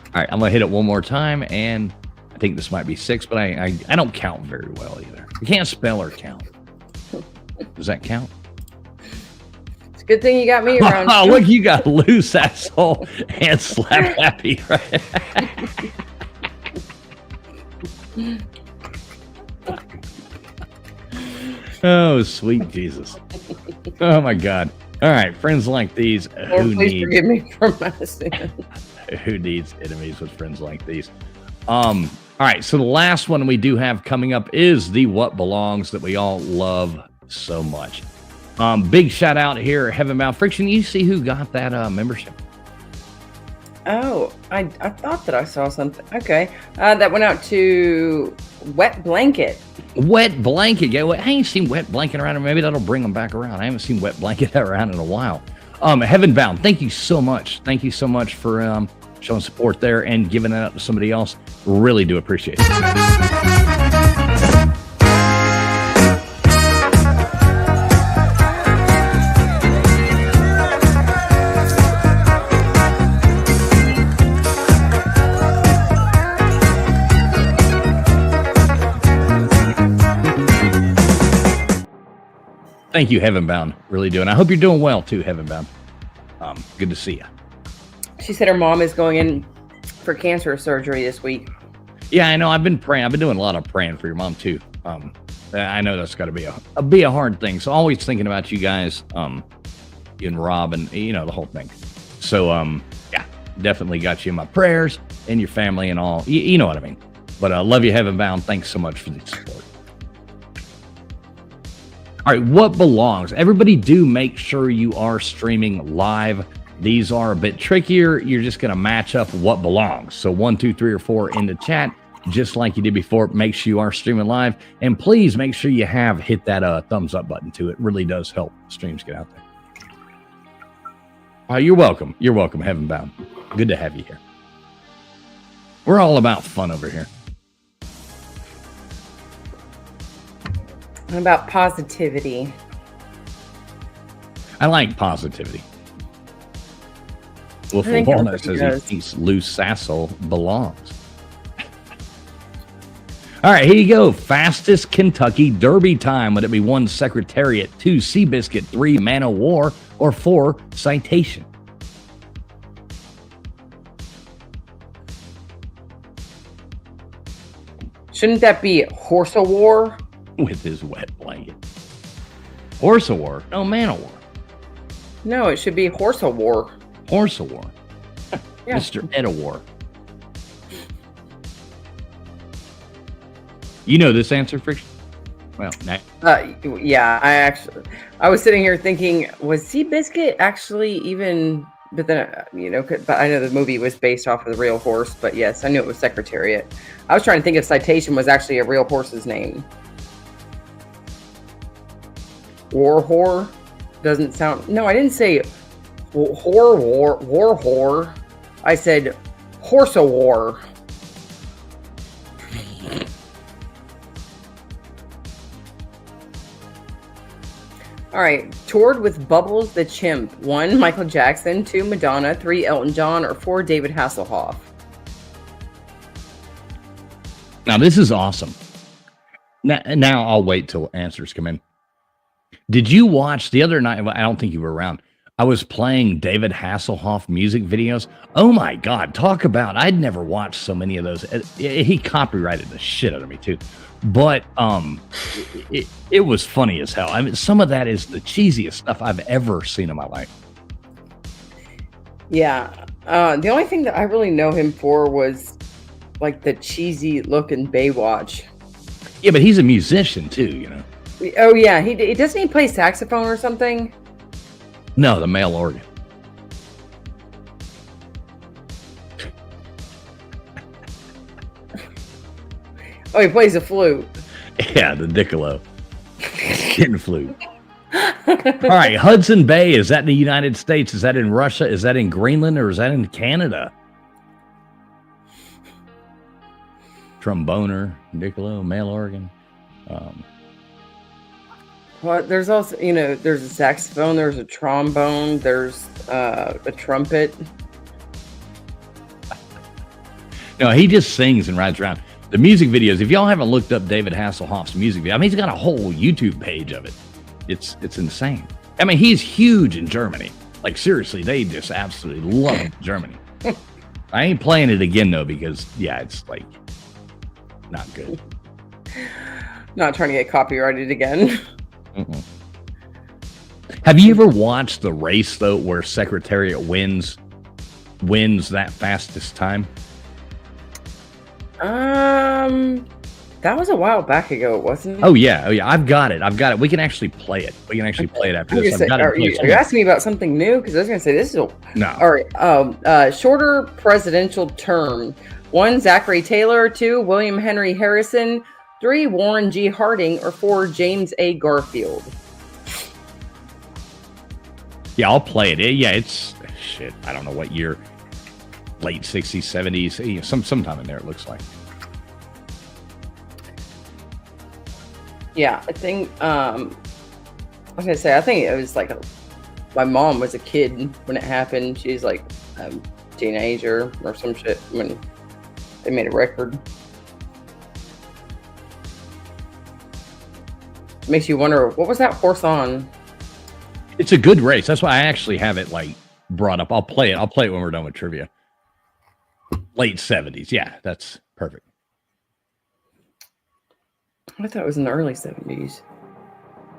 [SPEAKER 1] All right, I'm going to hit it one more time, and I think this might be 6, but I don't count very well either. I can't spell or count. Does that count?
[SPEAKER 2] It's a good thing you got me around.
[SPEAKER 1] Oh, look, you got Loose Asshole and Slap Happy, right? Oh, sweet Jesus. Oh, my God. All right, friends like these.
[SPEAKER 2] Please forgive me for messing.
[SPEAKER 1] Who needs enemies with friends like these? All right, so the last one we do have coming up is the What Belongs that we all love so much. Big shout out here, Heaven Bound Friction. You see who got that membership?
[SPEAKER 2] Oh, I thought that I saw something. Okay. That went out to Wet Blanket.
[SPEAKER 1] Wet Blanket. Yeah, I ain't seen Wet Blanket around. Maybe that'll bring them back around. I haven't seen Wet Blanket around in a while. Heaven Bound, thank you so much. Thank you so much for showing support there and giving it up to somebody else. Really do appreciate it. Thank you, Heaven Bound. Really do. And I hope you're doing well, too, Heaven Bound. Good to see you.
[SPEAKER 2] She said her mom is going in for cancer surgery this week.
[SPEAKER 1] Yeah, I know. I've been praying. I've been doing a lot of praying for your mom, too. I know that's got to be a hard thing. So always thinking about you guys, you and Rob and, the whole thing. So, yeah, definitely got you in my prayers and your family and all. You know what I mean. But I love you, Heaven Bound. Thanks so much for the support. All right, what belongs? Everybody do make sure you are streaming live. These are a bit trickier. You're just going to match up what belongs. So 1, 2, 3, or 4 in the chat, just like you did before. Make sure you are streaming live. And please make sure you have hit that thumbs up button too. It really does help streams get out there. You're welcome. You're welcome, Heaven Bound. Good to have you here. We're all about fun over here.
[SPEAKER 2] About positivity.
[SPEAKER 1] I like positivity. Wolf of Walnut says he thinks Lou Sassel belongs. All right, here you go. Fastest Kentucky Derby time. Would it be 1, Secretariat, 2, Seabiscuit, 3, Man o' War, or 4, Citation?
[SPEAKER 2] Shouldn't that be Horse o' War?
[SPEAKER 1] With his wet blanket. Horse o' War. No, Man o' War.
[SPEAKER 2] No, it should be Horse o' War.
[SPEAKER 1] Horse o' War.
[SPEAKER 2] Yeah.
[SPEAKER 1] Mr. Ed o' War. You know this answer, Friction? Well,
[SPEAKER 2] yeah, I was sitting here thinking, was Seabiscuit actually even, but then, but I know the movie was based off of the real horse, but yes, I knew it was Secretariat. I was trying to think if Citation was actually a real horse's name. War whore doesn't sound. No, I didn't say war whore. I said horse o' war. All right, toured with Bubbles the Chimp. 1, Michael Jackson. 2, Madonna. 3, Elton John. Or 4, David Hasselhoff.
[SPEAKER 1] Now this is awesome. Now I'll wait till answers come in. Did you watch the other night? I don't think you were around. I was playing David Hasselhoff music videos. Oh my God. Talk about, I'd never watched so many of those. He copyrighted the shit out of me too. But it was funny as hell. I mean, some of that is the cheesiest stuff I've ever seen in my life.
[SPEAKER 2] Yeah. The only thing that I really know him for was like the cheesy look in Baywatch.
[SPEAKER 1] Yeah, but he's a musician too, you know.
[SPEAKER 2] Oh yeah, he doesn't he play saxophone or something?
[SPEAKER 1] No, the male organ.
[SPEAKER 2] Oh, he plays a flute.
[SPEAKER 1] Yeah, the Diccolo. Kitten flute. All right, Hudson Bay, is that in the United States? Is that in Russia? Is that in Greenland? Or is that in Canada? Tromboner, Diccolo, male organ.
[SPEAKER 2] Well, there's also, there's a saxophone, there's a trombone, there's a trumpet.
[SPEAKER 1] No, he just sings and rides around. The music videos, if y'all haven't looked up David Hasselhoff's music video, I mean, he's got a whole YouTube page of it. It's insane. I mean, he's huge in Germany. Like, seriously, they just absolutely love Germany. I ain't playing it again, though, because, yeah, it's, like, not good.
[SPEAKER 2] Not trying to get copyrighted again.
[SPEAKER 1] Have you ever watched the race, though, where Secretariat wins that fastest time?
[SPEAKER 2] That was a while back ago, wasn't it?
[SPEAKER 1] Oh yeah. I've got it. We can actually play it. After this.
[SPEAKER 2] Are you asking me about something new? Because I was going to say this is
[SPEAKER 1] no.
[SPEAKER 2] All right. Shorter presidential term: 1, Zachary Taylor; 2, William Henry Harrison; 3, Warren G. Harding; or 4, James A. Garfield.
[SPEAKER 1] Yeah, I'll play it. Yeah, it's shit. I don't know what year. Late 60s, 70s, sometime in there. It looks like.
[SPEAKER 2] Yeah, I think, I was going to say, I think it was like, my mom was a kid when it happened. She's like a teenager or some shit when they made a record. Makes you wonder, what was that horse on?
[SPEAKER 1] It's a good race. That's why I actually have it like brought up. I'll play it when we're done with trivia. Late 70s. Yeah, that's perfect.
[SPEAKER 2] I thought it was in the early 70s.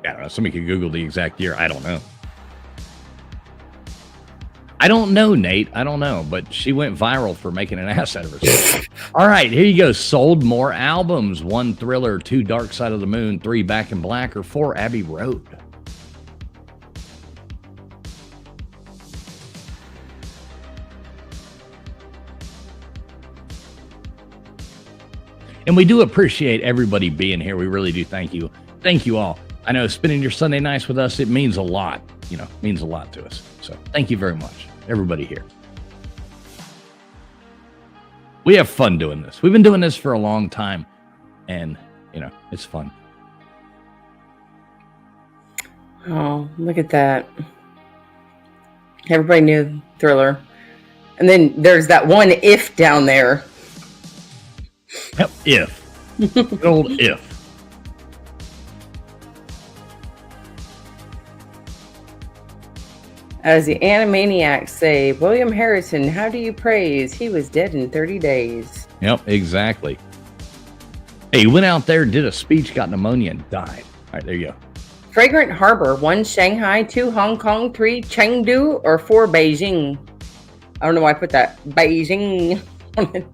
[SPEAKER 1] I don't know. Somebody could Google the exact year. I don't know, Nate. I don't know. But she went viral for making an ass out of herself. All right, here you go. Sold more albums. 1, Thriller. 2, Dark Side of the Moon. 3, Back in Black. Or 4, Abbey Road. And we do appreciate everybody being here. We really do. Thank you. Thank you all. I know spending your Sunday nights with us, it means a lot. Means a lot to us. So thank you very much, everybody here. We have fun doing this. We've been doing this for a long time. And, it's fun.
[SPEAKER 2] Oh, look at that. Everybody knew Thriller. And then there's that one if down there.
[SPEAKER 1] Yep, if. Good old if.
[SPEAKER 2] As the Animaniacs say, William Harrison, how do you praise? He was dead in 30 days.
[SPEAKER 1] Yep, exactly. Hey, he went out there, did a speech, got pneumonia, and died. All right, there you go.
[SPEAKER 2] Fragrant Harbor: 1, Shanghai; 2, Hong Kong; 3, Chengdu; or 4, Beijing. I don't know why I put that Beijing on it.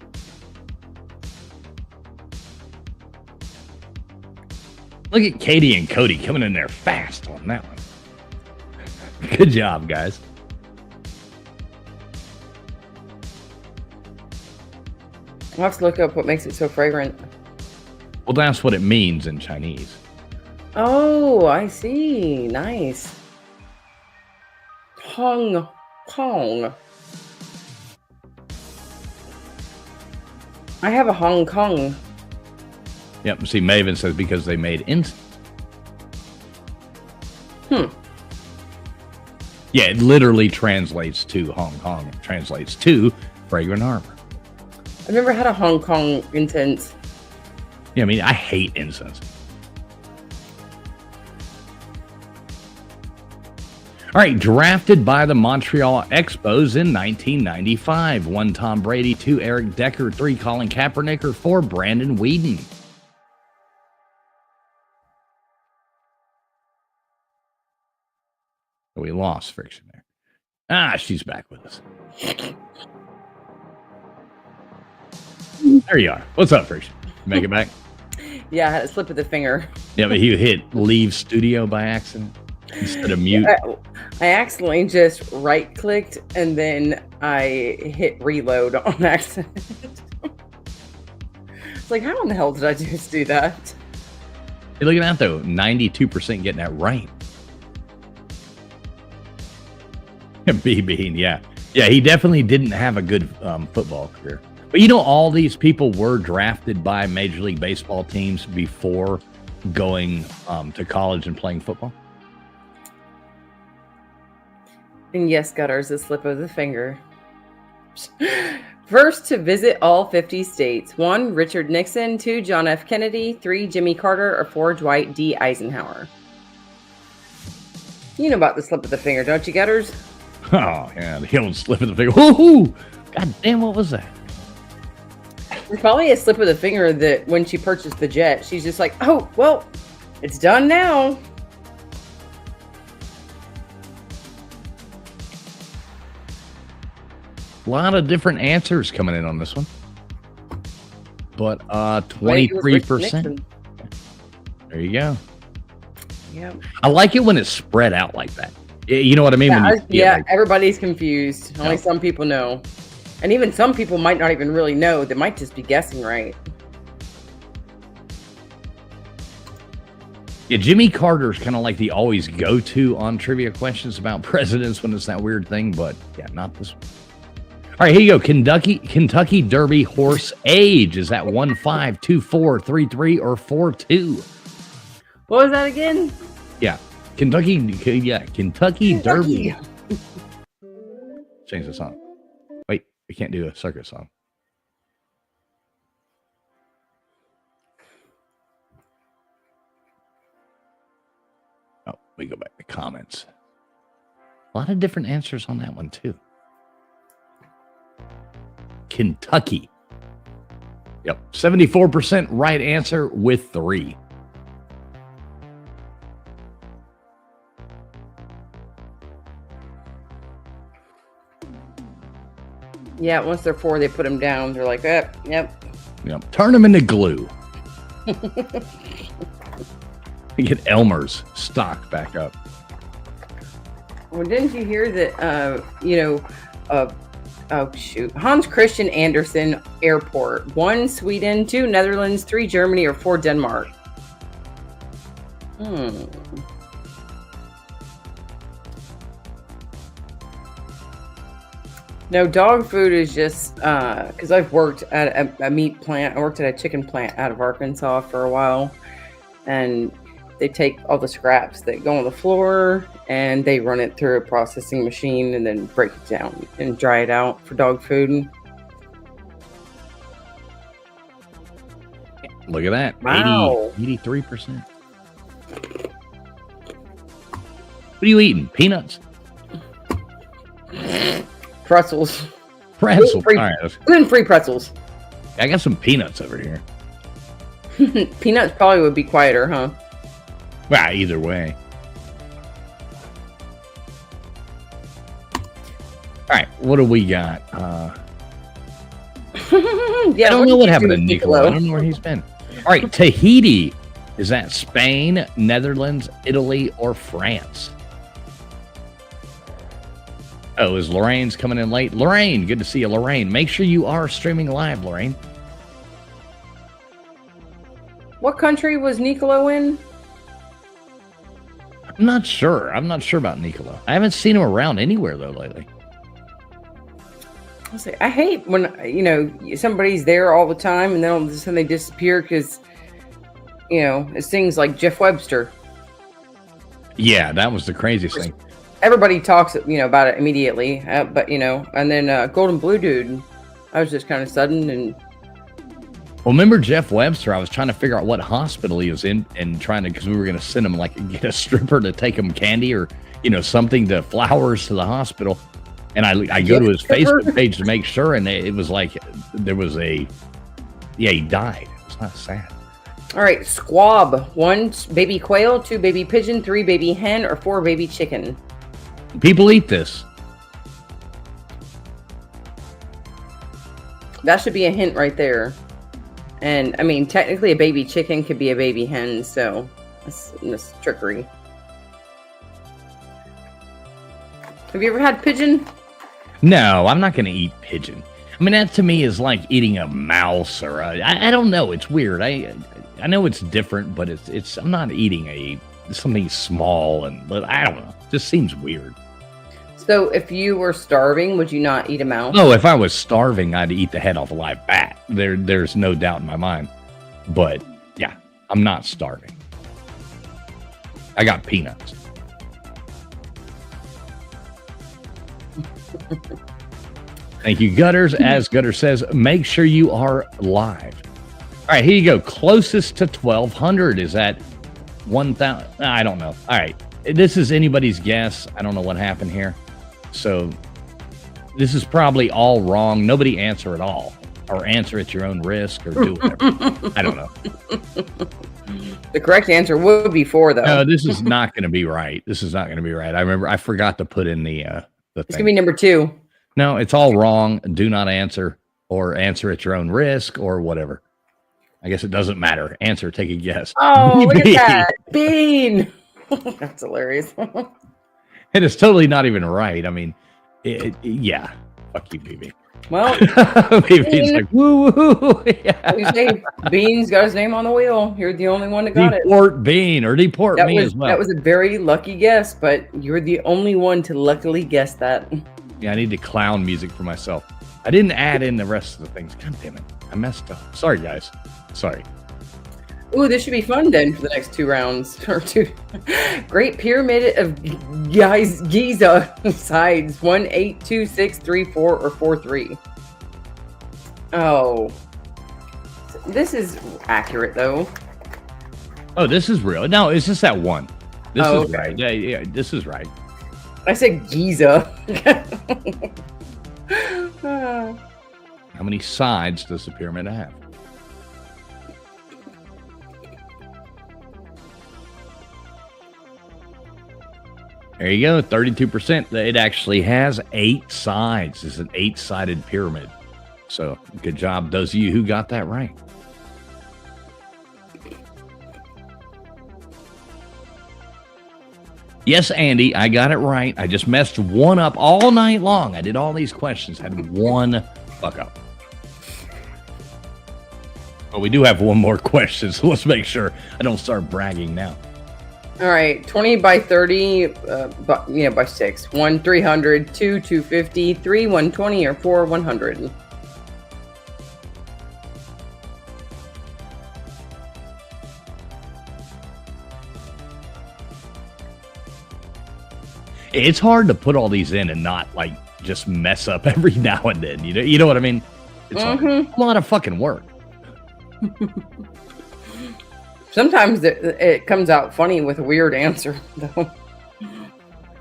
[SPEAKER 1] Look at Katie and Cody coming in there fast on that one. Good job, guys.
[SPEAKER 2] I'll have to look up what makes it so fragrant.
[SPEAKER 1] Well, that's what it means in Chinese.
[SPEAKER 2] Oh, I see. Nice. Hong Kong. I have a Hong Kong.
[SPEAKER 1] Yep. See, Maven says because they made incense. Yeah, it literally translates to Hong Kong. It translates to Fragrant Harbor.
[SPEAKER 2] I've never had a Hong Kong incense.
[SPEAKER 1] Yeah, I mean, I hate incense. All right, drafted by the Montreal Expos in 1995. 1, Tom Brady. 2, Eric Decker. 3, Colin Kaepernick. Or 4, Brandon Whedon. We lost Friction there. Ah, she's back with us. There you are. What's up, Friction? Make it back?
[SPEAKER 2] Yeah, I had a slip of the finger.
[SPEAKER 1] Yeah, but you hit leave studio by accident instead of mute.
[SPEAKER 2] I accidentally just right-clicked, and then I hit reload on accident. It's like, how in the hell did I just do that?
[SPEAKER 1] Hey, look at that, though. 92% getting that right. B-Bean, yeah. Yeah, he definitely didn't have a good football career. But you know, all these people were drafted by Major League Baseball teams before going to college and playing football.
[SPEAKER 2] And yes, Gutters, a slip of the finger. First to visit all 50 states. 1, Richard Nixon. 2, John F. Kennedy. 3, Jimmy Carter. Or 4, Dwight D. Eisenhower. You know about the slip of the finger, don't you, Gutters?
[SPEAKER 1] Oh, yeah, the old slip of the finger. Woohoo! God damn, what was that?
[SPEAKER 2] It's probably a slip of the finger that when she purchased the jet, she's just like, oh, well, it's done now.
[SPEAKER 1] A lot of different answers coming in on this one. But 23%. There you go.
[SPEAKER 2] Yeah.
[SPEAKER 1] I like it when it's spread out like that. You know what I mean?
[SPEAKER 2] Yeah, like, everybody's confused. Only some people know. And even some people might not even really know. They might just be guessing right.
[SPEAKER 1] Yeah, Jimmy Carter's kind of like the always go-to on trivia questions about presidents when it's that weird thing. But yeah, not this one. All right, here you go. Kentucky Derby horse age. Is that 1, 5, 2, 4, 3, 3, or 4, 2?
[SPEAKER 2] What was that again?
[SPEAKER 1] Yeah. Kentucky Derby. Change the song. Wait, we can't do a circus song. Oh, we go back to comments. A lot of different answers on that one, too. Kentucky. Yep. 74% right answer with 3.
[SPEAKER 2] Yeah, once they're 4, they put them down. They're like, yep.
[SPEAKER 1] Turn them into glue. Get Elmer's stock back up.
[SPEAKER 2] Well, didn't you hear that, Hans Christian Andersen Airport. 1, Sweden. 2, Netherlands. 3, Germany. Or 4, Denmark. No, dog food is just because I've worked at a meat plant. I worked at a chicken plant out of Arkansas for a while, and they take all the scraps that go on the floor and they run it through a processing machine and then break it down and dry it out for dog food.
[SPEAKER 1] Look at that.
[SPEAKER 2] Wow.
[SPEAKER 1] 83%. What are you eating? Peanuts?
[SPEAKER 2] Pretzels.
[SPEAKER 1] Pretzels. All right.
[SPEAKER 2] Gluten-free pretzels.
[SPEAKER 1] I got some peanuts over here.
[SPEAKER 2] Peanuts probably would be quieter, huh?
[SPEAKER 1] Well, either way. All right. What do we got?
[SPEAKER 2] Yeah,
[SPEAKER 1] I don't know what happened to Niccolo. I don't know where he's been. All right. Tahiti. Is that Spain, Netherlands, Italy, or France? Oh, is Lorraine's coming in late? Lorraine, good to see you, Lorraine. Make sure you are streaming live, Lorraine.
[SPEAKER 2] What country was Niccolo in?
[SPEAKER 1] I'm not sure. I'm not sure about Niccolo. I haven't seen him around anywhere, though, lately.
[SPEAKER 2] I hate when, somebody's there all the time and then all of a sudden they disappear because, it's things like Jeff Webster.
[SPEAKER 1] Yeah, that was the craziest thing.
[SPEAKER 2] Everybody talks, about it immediately, and then Golden Blue Dude, I was just kind of sudden and
[SPEAKER 1] Well, remember Jeff Webster? I was trying to figure out what hospital he was in and trying to, because we were going to send him, like, get a stripper to take him candy or, something to flowers to the hospital. And I go to his Facebook page to make sure, and it was like there was he died. It was not sad.
[SPEAKER 2] All right, squab. 1 baby quail, 2 baby pigeon, 3 baby hen, or 4 baby chicken.
[SPEAKER 1] People eat this.
[SPEAKER 2] That should be a hint right there. And, I mean, technically a baby chicken could be a baby hen, so that's trickery. Have you ever had pigeon?
[SPEAKER 1] No, I'm not going to eat pigeon. I mean, that to me is like eating a mouse or I don't know. It's weird. I know it's different, but it's I'm not eating something small but I don't know. It just seems weird.
[SPEAKER 2] So if you were starving, would you not eat a mouse?
[SPEAKER 1] No, if I was starving, I'd eat the head off a live bat. There's no doubt in my mind. But yeah, I'm not starving. I got peanuts. Thank you, Gutters. As Gutter says, make sure you are live. All right, here you go. Closest to 1,200 is at 1,000. I don't know. All right, this is anybody's guess. I don't know what happened here. So this is probably all wrong. Nobody answer at all, or answer at your own risk, or do whatever. I don't know.
[SPEAKER 2] The correct answer would be 4, though.
[SPEAKER 1] No, this is not going to be right. This is not going to be right. I forgot to put in the thing.
[SPEAKER 2] It's going to be number 2.
[SPEAKER 1] No, it's all wrong. Do not answer, or answer at your own risk, or whatever. I guess it doesn't matter. Answer, take a guess.
[SPEAKER 2] Oh, look at that. Bean. That's hilarious.
[SPEAKER 1] And it's totally not even right. I mean, yeah. Fuck you, BB.
[SPEAKER 2] Well,
[SPEAKER 1] BB's like, woo, woo. Yeah.
[SPEAKER 2] You say Bean's got his name on the wheel. You're the only one that got it.
[SPEAKER 1] Deport Bean, or deport me as well.
[SPEAKER 2] That was a very lucky guess, but you're the only one to luckily guess that.
[SPEAKER 1] Yeah, I need to clown music for myself. I didn't add in the rest of the things. God damn it. I messed up. Sorry, guys. Sorry.
[SPEAKER 2] Ooh, this should be fun then for the next 2 rounds. Or 2. Great Pyramid of Giza sides 1, 8, 2, 6, 3, 4, or 4, 3. Oh. This is accurate, though.
[SPEAKER 1] Oh, this is real. No, it's just that one. This is
[SPEAKER 2] okay.
[SPEAKER 1] right. Yeah, this is right.
[SPEAKER 2] I said Giza.
[SPEAKER 1] How many sides does the pyramid have? There you go, 32%. It actually has 8 sides. It's an 8-sided pyramid. So good job, those of you who got that right. Yes, Andy, I got it right. I just messed one up all night long. I did all these questions, had one fuck up. But we do have one more question, so let's make sure I don't start bragging now.
[SPEAKER 2] All right, 20 by 30, by 6. 1, 300, 2, 250, 3, 120, or 4, 100.
[SPEAKER 1] It's hard to put all these in and not like just mess up every now and then. You know what I mean? It's a lot of fucking work.
[SPEAKER 2] Sometimes it comes out funny with a weird answer, though.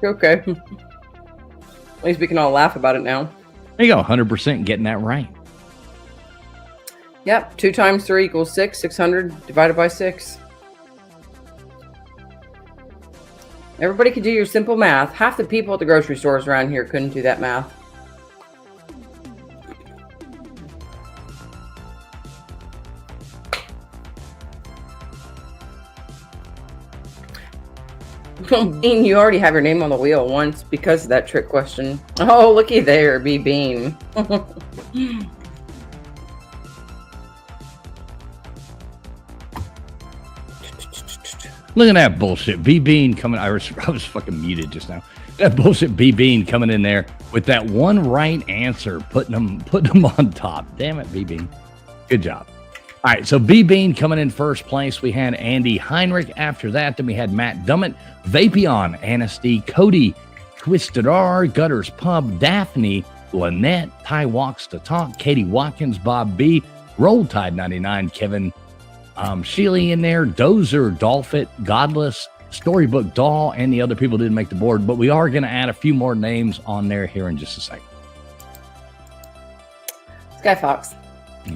[SPEAKER 2] Okay. At least we can all laugh about it now.
[SPEAKER 1] There you go, 100% getting that right.
[SPEAKER 2] Yep, 2 times 3 equals 6. 600 divided by 6. Everybody could do your simple math. Half the people at the grocery stores around here couldn't do that math. Bean, you already have your name on the wheel once because of that trick question. Oh, looky there, B. Bean.
[SPEAKER 1] Look at that bullshit. B Bean coming. I was fucking muted just now. That bullshit B Bean coming in there with that one right answer, putting them on top. Damn it, B Bean. Good job. All right, so B Bean coming in first place. We had Andy Heinrich after that. Then we had Matt Dummett, Vapion, Anasty, Cody, Twisted R, Gutters Pub, Daphne, Lynette, Ty Walks to Talk, Katie Watkins, Bob B, Roll Tide 99, Kevin Sheely in there, Dozer, Dolphit, Godless, Storybook Doll, and the other people didn't make the board, but we are going to add a few more names on there here in just a second.
[SPEAKER 2] Sky Fox.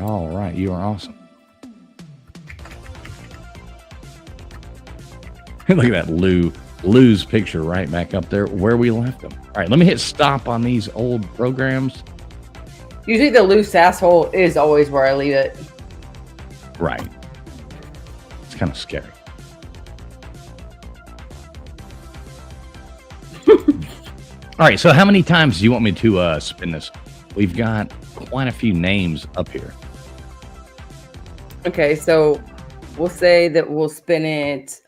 [SPEAKER 1] All right, you are awesome. Look at that Lou's picture right back up there where we left them. All right, let me hit stop on these old programs.
[SPEAKER 2] Usually the loose asshole is always where I leave it.
[SPEAKER 1] Right. It's kind of scary. All right, so how many times do you want me to spin this? We've got quite a few names up here.
[SPEAKER 2] Okay, so we'll say that we'll spin it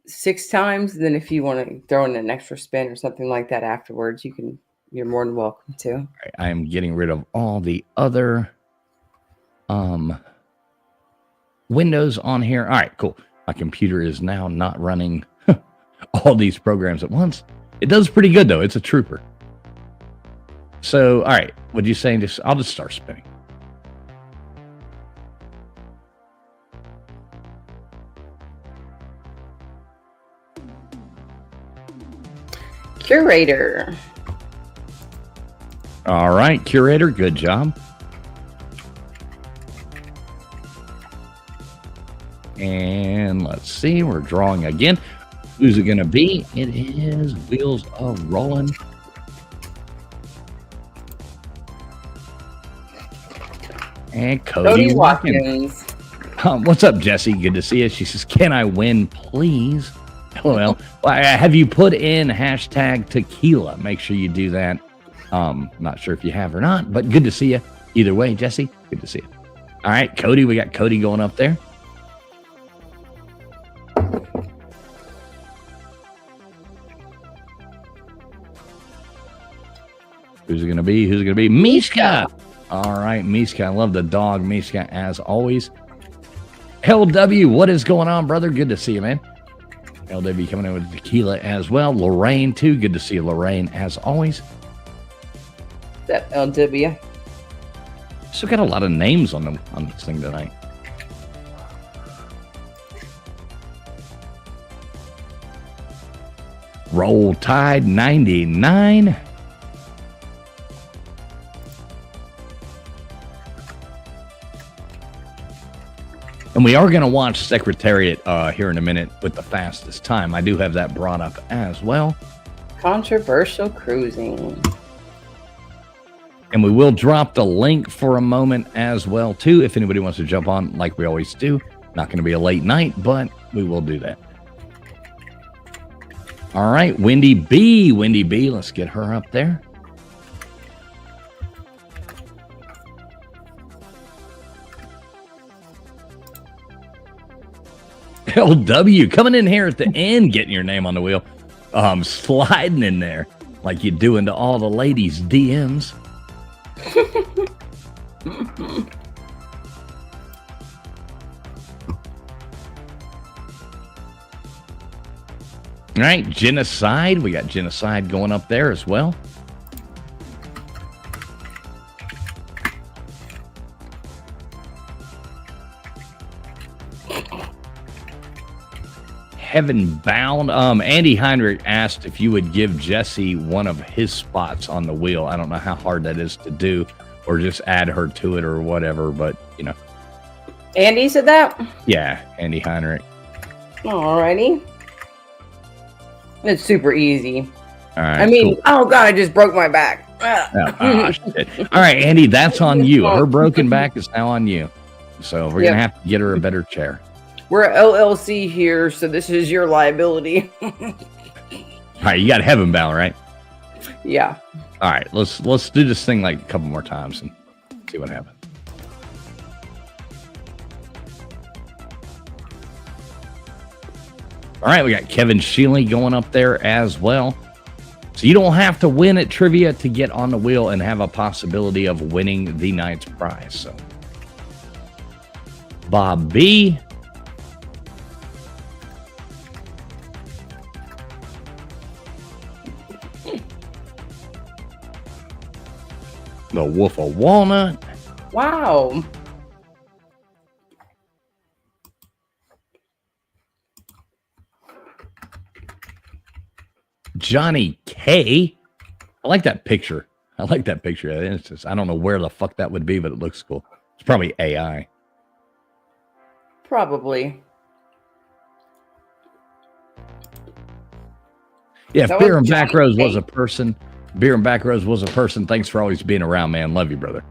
[SPEAKER 2] 6 times. Then if you want to throw in an extra spin or something like that afterwards, you're more than welcome to.
[SPEAKER 1] All right, I am getting rid of all the other windows on here. All right, cool. My computer is now not running all these programs at once. It does pretty good, though. It's a trooper. So, all right, would you say this? I'll just start spinning.
[SPEAKER 2] Curator.
[SPEAKER 1] All right, Curator, good job. And let's see, we're drawing again. Who's it going to be? It is Wheels of Rolling. And Cody Watkins. What's up, Jesse? Good to see you. She says, can I win, please? LOL. Well, have you put in hashtag tequila? Make sure you do that. Not sure if you have or not, but good to see you. Either way, Jesse, good to see you. All right, Cody, we got Cody going up there. Who's it going to be? Who's it going to be? Mishka. All right, Mishka. I love the dog, Mishka, as always. LW, what is going on, brother? Good to see you, man. LW coming in with tequila as well. Lorraine, too. Good to see you, Lorraine, as always.
[SPEAKER 2] That LW.
[SPEAKER 1] Still got a lot of names on this thing tonight. Roll Tide 99. And we are going to watch Secretariat here in a minute with the fastest time. I do have that brought up as well.
[SPEAKER 2] Controversial cruising.
[SPEAKER 1] And we will drop the link for a moment as well, too, if anybody wants to jump on like we always do. Not going to be a late night, but we will do that. All right, Wendy B. Wendy B, let's get her up there. LW coming in here at the end, getting your name on the wheel. Sliding in there like you do into all the ladies' DMs. All right, Genocide. We got Genocide going up there as well. Heaven Bound. Andy Heinrich asked if you would give Jesse one of his spots on the wheel. I don't know how hard that is to do, or just add her to it or whatever, but you know.
[SPEAKER 2] Andy said that?
[SPEAKER 1] Yeah, Andy Heinrich.
[SPEAKER 2] Alrighty. It's super easy.
[SPEAKER 1] All right.
[SPEAKER 2] I mean, cool. Oh God, I just broke my back.
[SPEAKER 1] Shit. All right, Andy, that's on you. Her broken back is now on you. So we're gonna have to get her a better chair.
[SPEAKER 2] We're a LLC here, so this is your liability.
[SPEAKER 1] All right, you got Heaven Bound, right?
[SPEAKER 2] Yeah.
[SPEAKER 1] All right, let's do this thing like a couple more times and see what happens. All right, we got Kevin Sheely going up there as well. So you don't have to win at trivia to get on the wheel and have a possibility of winning the night's prize. So Bob B. The Wolf of Walnut.
[SPEAKER 2] Wow.
[SPEAKER 1] Johnny K. I like that picture. I like that picture. It's just, I don't know where the fuck that would be, but it looks cool. It's probably AI.
[SPEAKER 2] Probably.
[SPEAKER 1] Yeah, if
[SPEAKER 2] That
[SPEAKER 1] Beer
[SPEAKER 2] was
[SPEAKER 1] and Back
[SPEAKER 2] Johnny
[SPEAKER 1] Rows was
[SPEAKER 2] K.
[SPEAKER 1] a person, Beer and Back Rows was a person. Thanks for always being around, man. Love you, brother.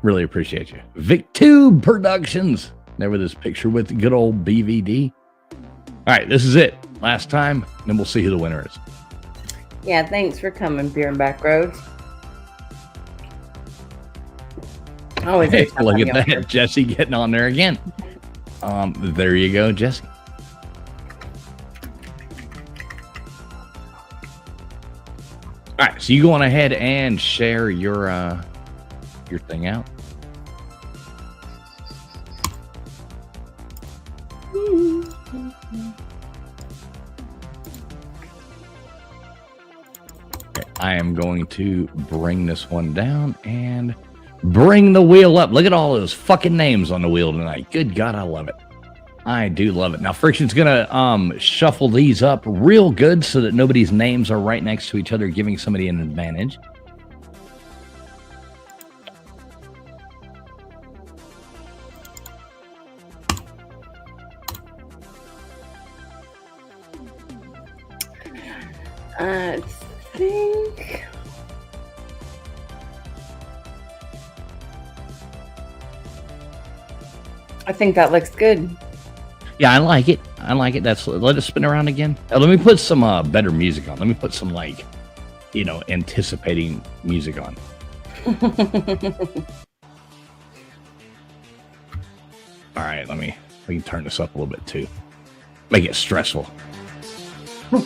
[SPEAKER 1] Really appreciate you. VicTube Productions. There with this picture with good old BVD. All right, this is it. Last time, then we'll see who the winner is.
[SPEAKER 2] Yeah, thanks for coming, Beer and Back Roads. Always
[SPEAKER 1] Hey,
[SPEAKER 2] good to
[SPEAKER 1] look
[SPEAKER 2] have
[SPEAKER 1] at
[SPEAKER 2] you on here.
[SPEAKER 1] that. Jesse getting on there again. There you go, Jesse. All right, so you go on ahead and share your thing out. Okay, I am going to bring this one down and bring the wheel up. Look at all those fucking names on the wheel tonight. Good God, I love it. I do love it. Now, Friction's gonna shuffle these up real good so that nobody's names are right next to each other, giving somebody an advantage.
[SPEAKER 2] I think. I think that looks good.
[SPEAKER 1] Yeah, I like it. I like it. Let it spin around again. Let me put some better music on. Let me put some anticipating music on. All right, we can turn this up a little bit too. Make it stressful. All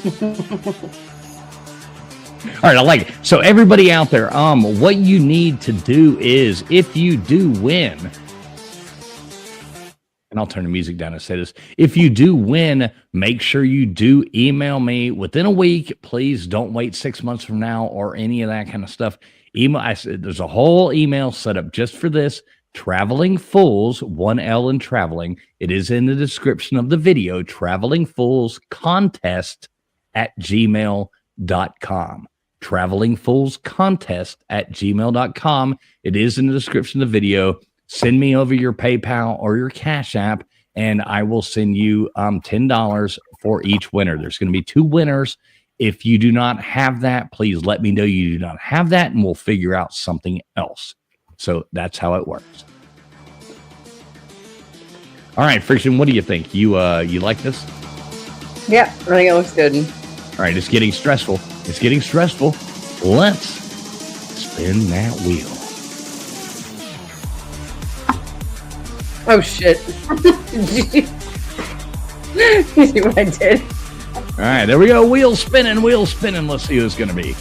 [SPEAKER 1] right, I like it. So everybody out there, what you need to do is, if you do win, and I'll turn the music down and say this, if you do win, make sure you do email me within a week. Please don't wait 6 months from now or any of that kind of stuff. There's a whole email set up just for this. Traveling Fools, 1L in traveling. It is in the description of the video. Traveling Fools contest at gmail.com. Traveling Fools contest at gmail.com. It is in the description of the video. Send me over your PayPal or your Cash App, and I will send you $10 for each winner. There's going to be 2 winners. If you do not have that, please let me know you do not have that, and we'll figure out something else. So that's how it works. All right, Friction, what do you think? You like this?
[SPEAKER 2] Yeah, I think it looks good.
[SPEAKER 1] All right, it's getting stressful. It's getting stressful. Let's spin that wheel.
[SPEAKER 2] Oh shit! You see what I did?
[SPEAKER 1] All right, there we go. Wheel spinning, wheel spinning. Let's see who it's going to be.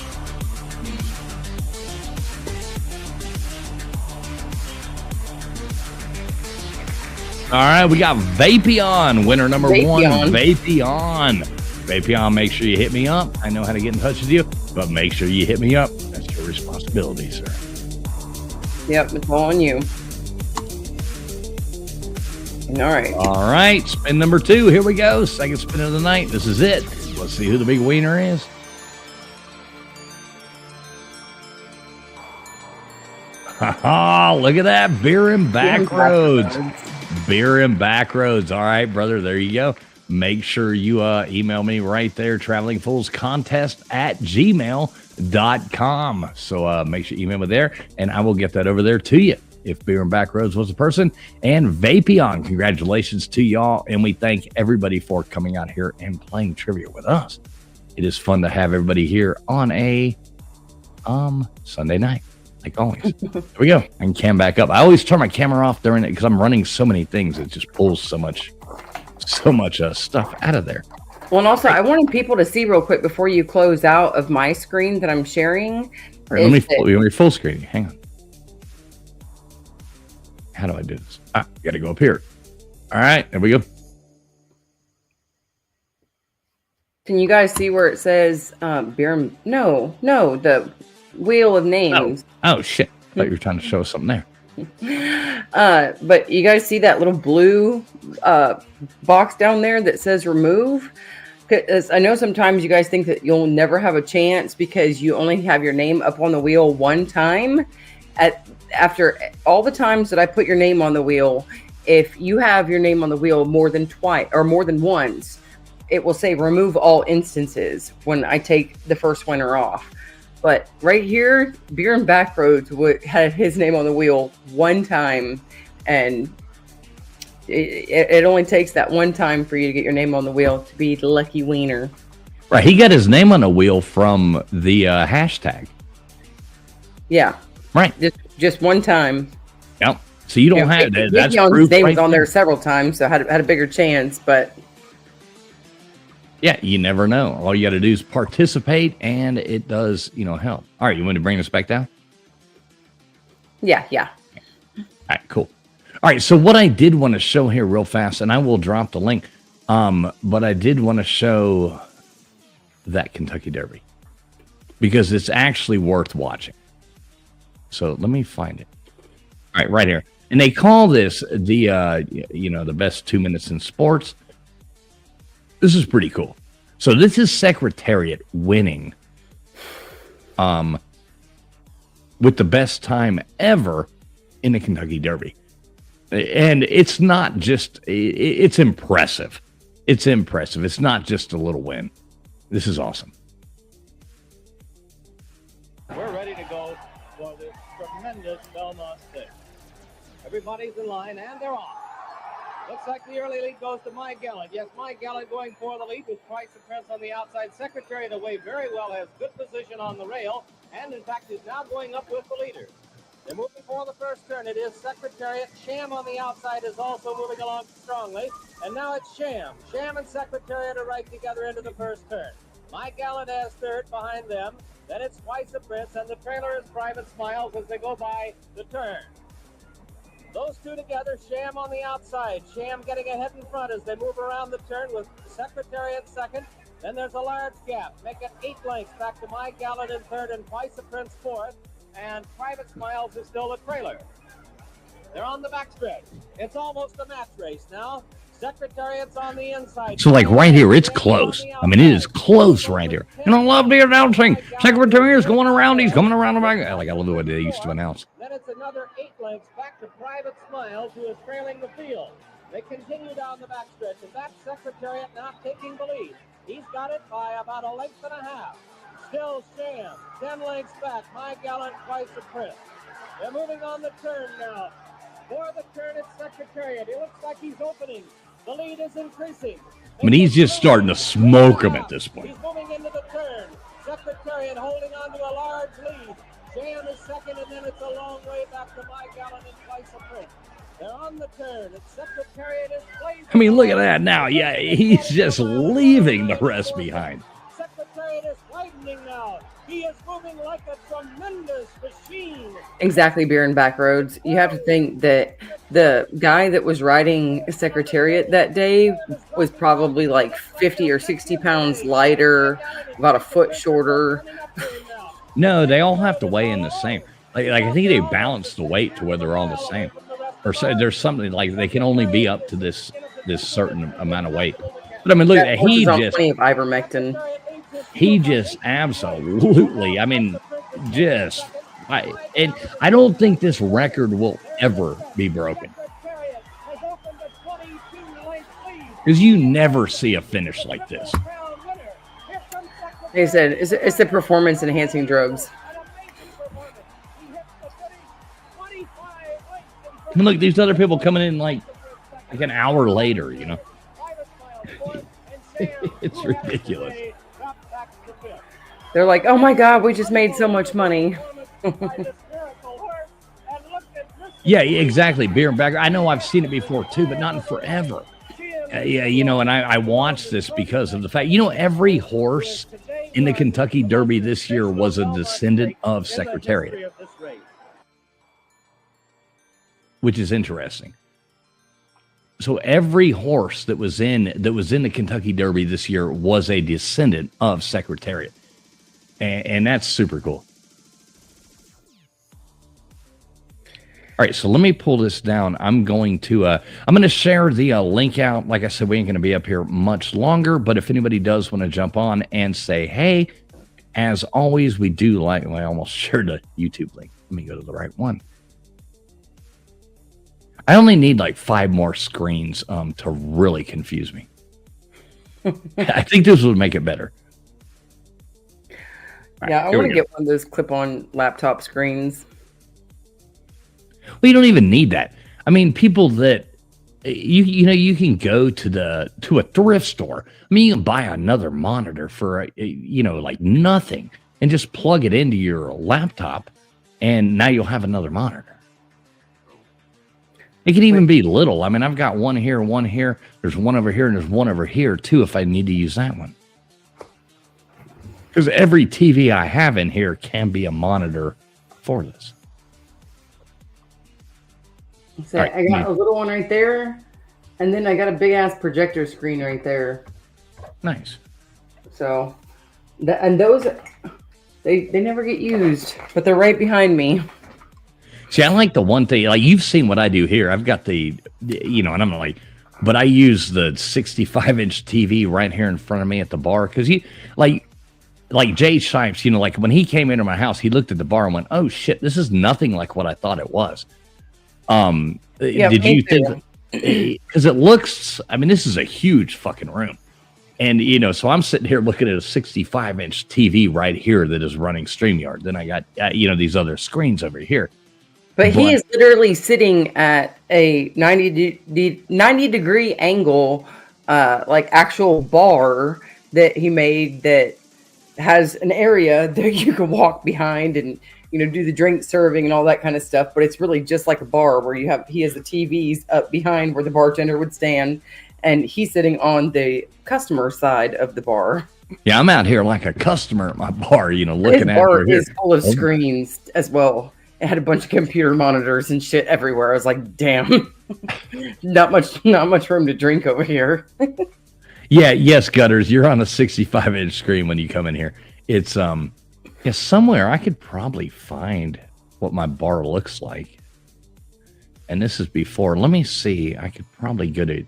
[SPEAKER 1] All right, we got Vapion, winner number one. Vapion. Vapion, make sure you hit me up. I know how to get in touch with you, but make sure you hit me up. That's your responsibility, sir.
[SPEAKER 2] Yep, it's all on you. All right.
[SPEAKER 1] All right, spin number 2. Here we go. Second spin of the night. This is it. Let's see who the big winner is. Ha look at that. Beer and Back Roads. Beer and Back Roads. All right, brother. There you go. Make sure you email me right there. Traveling Fools contest at gmail.com. So make sure you email me there, and I will get that over there to you. If Beer and Back Roads was a person. And Vapion, congratulations to y'all. And we thank everybody for coming out here and playing trivia with us. It is fun to have everybody here on a Sunday night, like always. There we go. I can cam back up. I always turn my camera off during it because I'm running so many things. It just pulls so much stuff out of there.
[SPEAKER 2] Well, and also, I wanted people to see real quick before you close out of my screen that I'm sharing.
[SPEAKER 1] All right, let me full screen. Hang on. How do I do this? Got to go up here. All right, there we go.
[SPEAKER 2] Can you guys see where it says beer? No, the wheel of names.
[SPEAKER 1] Oh shit! I thought you were trying to show us something there.
[SPEAKER 2] But you guys see that little blue box down there that says remove? 'Cause I know sometimes you guys think that you'll never have a chance because you only have your name up on the wheel one time. After all the times that I put your name on the wheel, if you have your name on the wheel more than twice or more than once, it will say remove all instances when I take the first winner off. But right here, Beer and Backroads had his name on the wheel one time, and it only takes that one time for you to get your name on the wheel to be the lucky wiener.
[SPEAKER 1] Right. He got his name on the wheel from the hashtag.
[SPEAKER 2] Yeah.
[SPEAKER 1] Right.
[SPEAKER 2] Just one time.
[SPEAKER 1] Yep. So you don't have that. That's proof.
[SPEAKER 2] His name was on there several times, so had a bigger chance, but
[SPEAKER 1] yeah, you never know. All you got to do is participate, and it does, help. All right, you want to bring us back down?
[SPEAKER 2] Yeah.
[SPEAKER 1] All right, cool. All right, so what I did want to show here real fast, and I will drop the link, but I did want to show that Kentucky Derby because it's actually worth watching. So let me find it. All right, right here. And they call this the best 2 minutes in sports. This is pretty cool. So this is Secretariat winning with the best time ever in the Kentucky Derby. And it's not just, it's impressive. It's impressive. It's not just a little win. This is awesome.
[SPEAKER 3] We're ready to go for this tremendous Belmont Stakes. Everybody's in line, and they're off. Looks like the early lead goes to My Gallant. Yes, My Gallant going for the lead with Price and Prince on the outside. Secretariat away very well, has good position on the rail, and in fact is now going up with the leader. They're moving for the first turn. It is Secretariat. Sham on the outside is also moving along strongly, and now it's Sham. Sham and Secretariat are right together into the first turn. My Gallant has third behind them. Then it's Twice a Prince, and the trailer is Private Smiles as they go by the turn. Those two together, Sham on the outside. Sham getting ahead in front as they move around the turn with Secretariat second. Then there's a large gap. Make it 8 lengths back to My Gallant in third and Twice a Prince fourth. And Private Smiles is still a trailer. They're on the backstretch. It's almost a match race now. Secretariat's on the inside.
[SPEAKER 1] So like right here, it's close. I mean, it is close right here. And I love the announcing. Secretariat's going around. He's coming around the back. I love the way they used to announce.
[SPEAKER 3] Then it's another 8 lengths back to Private Smiles, who is trailing the field. They continue down the backstretch, and that's Secretariat now taking the lead. He's got it by about a length and a half. Still Sham, 10 lengths back. My Gallant, Twice a Prince. They're moving on the turn now. For the turn, it's Secretariat. It looks like he's opening. The lead is increasing.
[SPEAKER 1] I mean, he's just starting to smoke him at this point.
[SPEAKER 3] He's moving into the turn. Secretariat holding on to a large lead. Sham is second, and then it's a long way back to My Gallant and Twice a Prince. They're on the turn. It's Secretariat is blazing.
[SPEAKER 1] I mean, look at that now. Yeah, he's just leaving the rest behind.
[SPEAKER 3] Secretariat is widening now. He is moving like a tremendous machine.
[SPEAKER 2] Exactly, Beer and Backroads. You have to think that the guy that was riding Secretariat that day was probably like 50 or 60 pounds lighter, about a foot shorter.
[SPEAKER 1] No, they all have to weigh in the same. Like I think they balance the weight to where they're all the same. Or so there's something like they can only be up to this certain amount of weight. But I mean, look, he just
[SPEAKER 2] plenty of ivermectin.
[SPEAKER 1] He just absolutely, I mean, just, I don't think this record will ever be broken. Because you never see a finish like this.
[SPEAKER 2] Like I said, it's the performance enhancing drugs.
[SPEAKER 1] I mean, look, these other people coming in like an hour later, you know. It's ridiculous.
[SPEAKER 2] They're like, oh my God, we just made so much money.
[SPEAKER 1] Yeah, exactly. Beer and Backer. I know I've seen it before too, but not in forever. Yeah, you know, and I watched this because of the fact, you know, every horse in the Kentucky Derby this year was a descendant of Secretariat, which is interesting. So every horse that was in the Kentucky Derby this year was a descendant of Secretariat. And that's super cool. All right, so let me pull this down. I'm going to share the link out. Like I said, we ain't going to be up here much longer, but if anybody does want to jump on and say, hey, as always, we do like, well, I almost shared a YouTube link. Let me go to the right one. I only need like 5 more screens to really confuse me. I think this would make it better.
[SPEAKER 2] Yeah, I want to get one of those clip-on laptop screens.
[SPEAKER 1] Well, you don't even need that. I mean, people that you can go to a thrift store. I mean, you can buy another monitor for like nothing and just plug it into your laptop, and now you'll have another monitor. It can even be little. I mean, I've got one here, one here. There's one over here, and there's one over here too if I need to use that one. Because every TV I have in here can be a monitor for this.
[SPEAKER 2] So right, I got a little one right there, and then I got a big ass projector screen right there.
[SPEAKER 1] Nice.
[SPEAKER 2] So, and those they never get used, but they're right behind me.
[SPEAKER 1] See, I like the one thing, like you've seen what I do here. I've got and I'm like, but I use the 65-inch TV right here in front of me at the bar because like Jay Shipes, like when he came into my house, he looked at the bar and went, "Oh shit, this is nothing like what I thought it was."
[SPEAKER 2] Yeah,
[SPEAKER 1] did you think? Because it looks, I mean, this is a huge fucking room, and so I'm sitting here looking at a 65-inch TV right here that is running StreamYard. Then I got these other screens over here.
[SPEAKER 2] But he is literally sitting at a 90 degree angle, like actual bar that he made that has an area that you can walk behind and do the drink serving and all that kind of stuff. But it's really just like a bar where he has the TVs up behind where the bartender would stand, and he's sitting on the customer side of the bar.
[SPEAKER 1] Yeah, I'm out here like a customer at my bar, looking at it.
[SPEAKER 2] His bar is full of screens as well. It had a bunch of computer monitors and shit everywhere. I was like, damn, not much room to drink over here.
[SPEAKER 1] Yes, Gutters, you're on a 65-inch screen when you come in here. It's somewhere I could probably find what my bar looks like. And this is before. Let me see. I could probably go to, I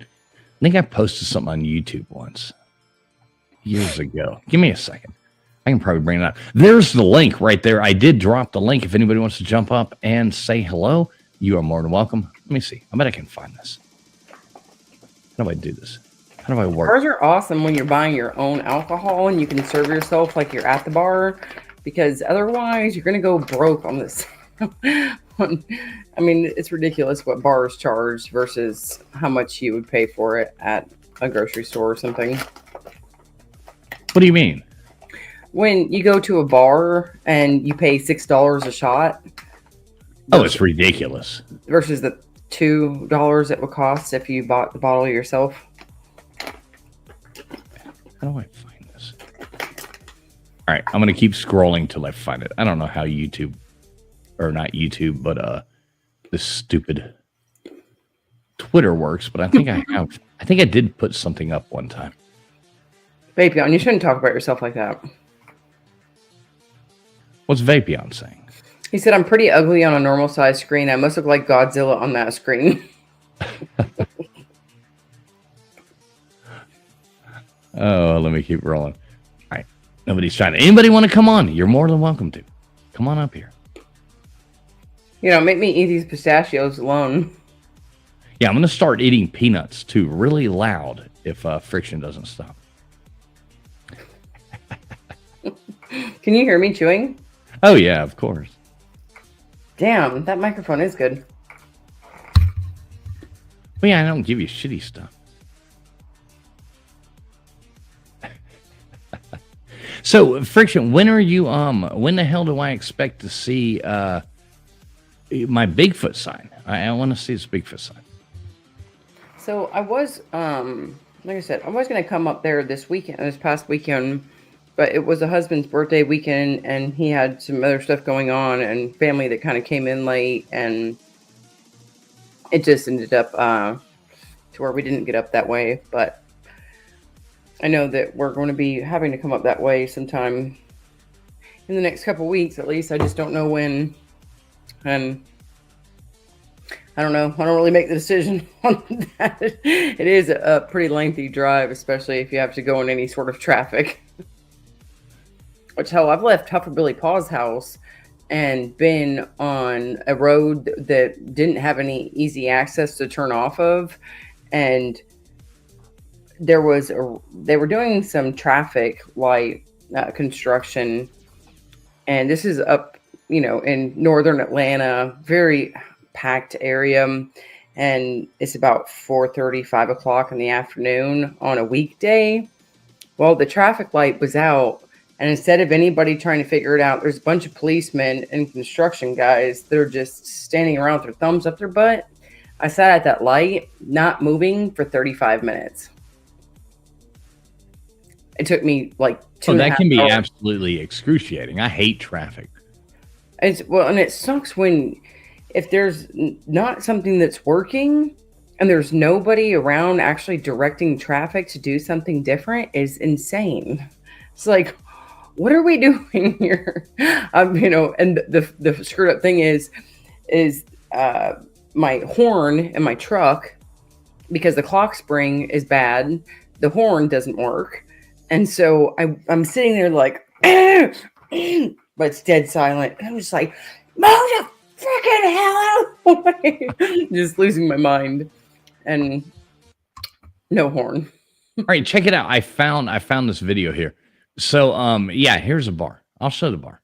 [SPEAKER 1] think I posted something on YouTube once years ago. Give me a second. I can probably bring it up. There's the link right there. I did drop the link. If anybody wants to jump up and say hello, you are more than welcome. Let me see. I bet I can find this. How do I do this? How do I work?
[SPEAKER 2] Bars are awesome when you're buying your own alcohol and you can serve yourself like you're at the bar, because otherwise you're going to go broke on this. I mean, it's ridiculous what bars charge versus how much you would pay for it at a grocery store or something.
[SPEAKER 1] What do you mean?
[SPEAKER 2] When you go to a bar and you pay $6 a shot.
[SPEAKER 1] Oh, it's ridiculous.
[SPEAKER 2] Versus the $2 it would cost if you bought the bottle yourself.
[SPEAKER 1] How do I find this? All right, I'm going to keep scrolling till I find it. I don't know how YouTube, or not YouTube, but this stupid Twitter works, but I think I have. I think I did put something up one time.
[SPEAKER 2] Vapion, you shouldn't talk about yourself like that.
[SPEAKER 1] What's Vapion saying?
[SPEAKER 2] He said, I'm pretty ugly on a normal size screen. I must look like Godzilla on that screen.
[SPEAKER 1] Oh, let me keep rolling. All right. Nobody's trying to. Anybody want to come on? You're more than welcome to. Come on up here.
[SPEAKER 2] Make me eat these pistachios alone.
[SPEAKER 1] Yeah, I'm going to start eating peanuts too, really loud if Friction doesn't stop.
[SPEAKER 2] Can you hear me chewing?
[SPEAKER 1] Oh, yeah, of course.
[SPEAKER 2] Damn, that microphone is good.
[SPEAKER 1] Well, yeah, I don't give you shitty stuff. So, Friction, when are you, when the hell do I expect to see my Bigfoot sign? I want to see this Bigfoot sign.
[SPEAKER 2] So, I was, like I said, I was going to come up there this past weekend, but it was a husband's birthday weekend, and he had some other stuff going on, and family that kind of came in late, and it just ended up to where we didn't get up that way. But I know that we're going to be having to come up that way sometime in the next couple weeks, at least. I just don't know when. And I don't know. I don't really make the decision on that. It is a pretty lengthy drive, especially if you have to go in any sort of traffic. Which, hell, I've left Huffer Billy Paw's house and been on a road that didn't have any easy access to turn off of. And they were doing some traffic light construction. And this is up, in northern Atlanta, very packed area. And it's about 4:30, 5 o'clock in the afternoon on a weekday. Well, the traffic light was out. And instead of anybody trying to figure it out, there's a bunch of policemen and construction guys that are just standing around with their thumbs up their butt. I sat at that light, not moving for 35 minutes. It took me like 2.5
[SPEAKER 1] that can be
[SPEAKER 2] hours.
[SPEAKER 1] absolutely excruciating. I hate traffic.
[SPEAKER 2] And it sucks if there's not something that's working and there's nobody around actually directing traffic to do something different is insane. It's like, what are we doing here? And the screwed up thing is my horn in my truck, because the clock spring is bad, the horn doesn't work. And so I'm sitting there like, but it's dead silent. And I'm just like, move the freaking hell out of the way. Just losing my mind. And no horn.
[SPEAKER 1] All right, check it out. I found this video here. So, here's a bar. I'll show the bar.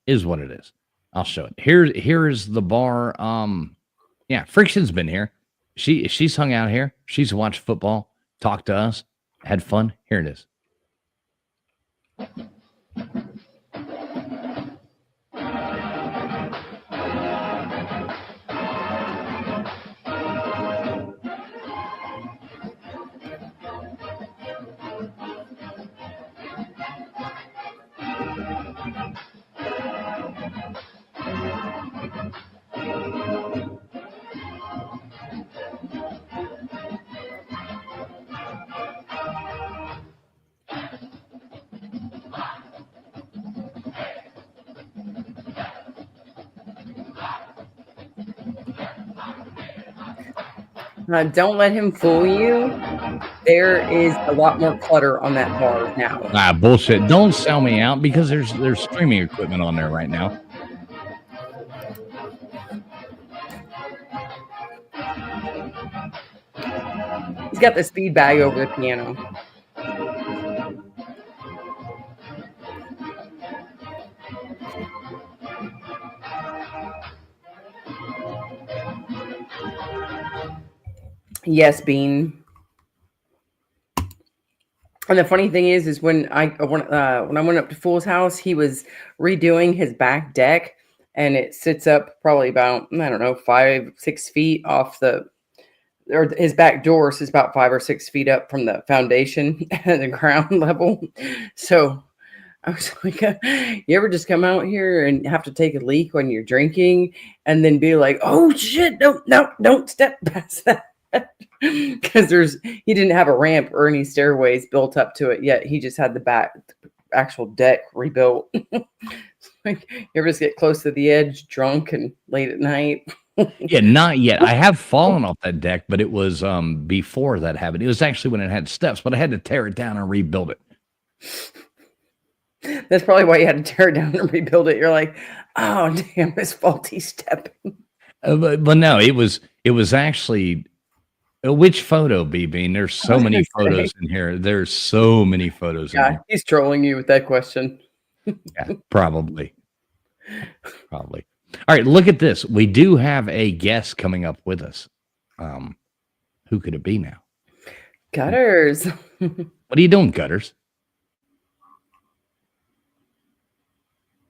[SPEAKER 1] Is what it is. I'll show it. Here is the bar. Friction's been here. She's hung out here. She's watched football, talked to us, had fun. Here it is.
[SPEAKER 2] Don't let him fool you. There is a lot more clutter on that bar now.
[SPEAKER 1] Bullshit. Don't sell me out, because there's streaming equipment on there right now.
[SPEAKER 2] He's got the speed bag over the piano. Yes, Bean. And the funny thing is when I went up to Fool's house, he was redoing his back deck, and it sits up probably about, 5-6 feet off his back door is about 5 or 6 feet up from the foundation and the ground level. So I was like, you ever just come out here and have to take a leak when you're drinking and then be like, oh shit, don't step past that. Because he didn't have a ramp or any stairways built up to it yet. He just had the actual deck rebuilt. Like, you ever just get close to the edge drunk and late at night?
[SPEAKER 1] Yeah, not yet. I have fallen off that deck, but it was before that happened. It was actually when it had steps, but I had to tear it down and rebuild it.
[SPEAKER 2] That's probably why you had to tear it down and rebuild it. You're like, oh damn, it's faulty stepping.
[SPEAKER 1] But no, it was actually. Which photo, B-Bean? There's so many photos in here. There's so many photos in here.
[SPEAKER 2] He's trolling you with that question.
[SPEAKER 1] Yeah, probably. All right, look at this. We do have a guest coming up with us. Who could it be now?
[SPEAKER 2] Gutters.
[SPEAKER 1] What are you doing, Gutters?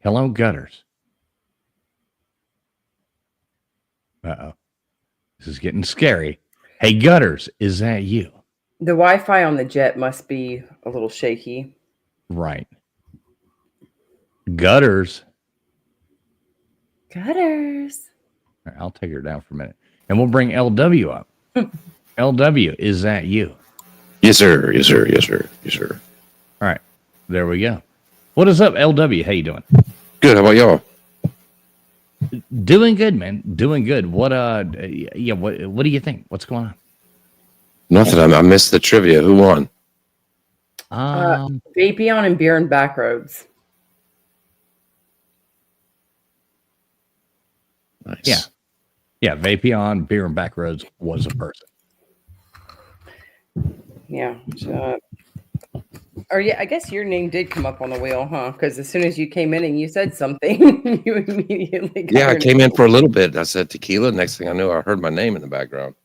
[SPEAKER 1] Hello, Gutters. Uh-oh. This is getting scary. Hey, Gutters, is that you?
[SPEAKER 2] The Wi-Fi on the jet must be a little shaky.
[SPEAKER 1] Right. Gutters.
[SPEAKER 2] Gutters.
[SPEAKER 1] All right, I'll take her down for a minute. And we'll bring LW up. LW, is that you?
[SPEAKER 4] Yes, sir. Yes, sir. Yes, sir. Yes, sir.
[SPEAKER 1] All right. There we go. What is up, LW? How you doing?
[SPEAKER 4] Good. How about y'all?
[SPEAKER 1] Doing good, man. Doing good. What yeah, what do you think? What's going
[SPEAKER 4] Nothing. I missed the trivia. Who won?
[SPEAKER 1] on?
[SPEAKER 2] Vapion and Beer and Backroads.
[SPEAKER 4] Nice.
[SPEAKER 1] Yeah. Yeah, Vapion, Beer and Backroads was a person.
[SPEAKER 2] Yeah. Or yeah, I guess your name did come up on the wheel, huh? Because as soon as you came in and you said something, you immediately got
[SPEAKER 4] Yeah, I
[SPEAKER 2] your
[SPEAKER 4] came
[SPEAKER 2] name.
[SPEAKER 4] in for a little bit. I said tequila. Next thing I knew, I heard my name in the background.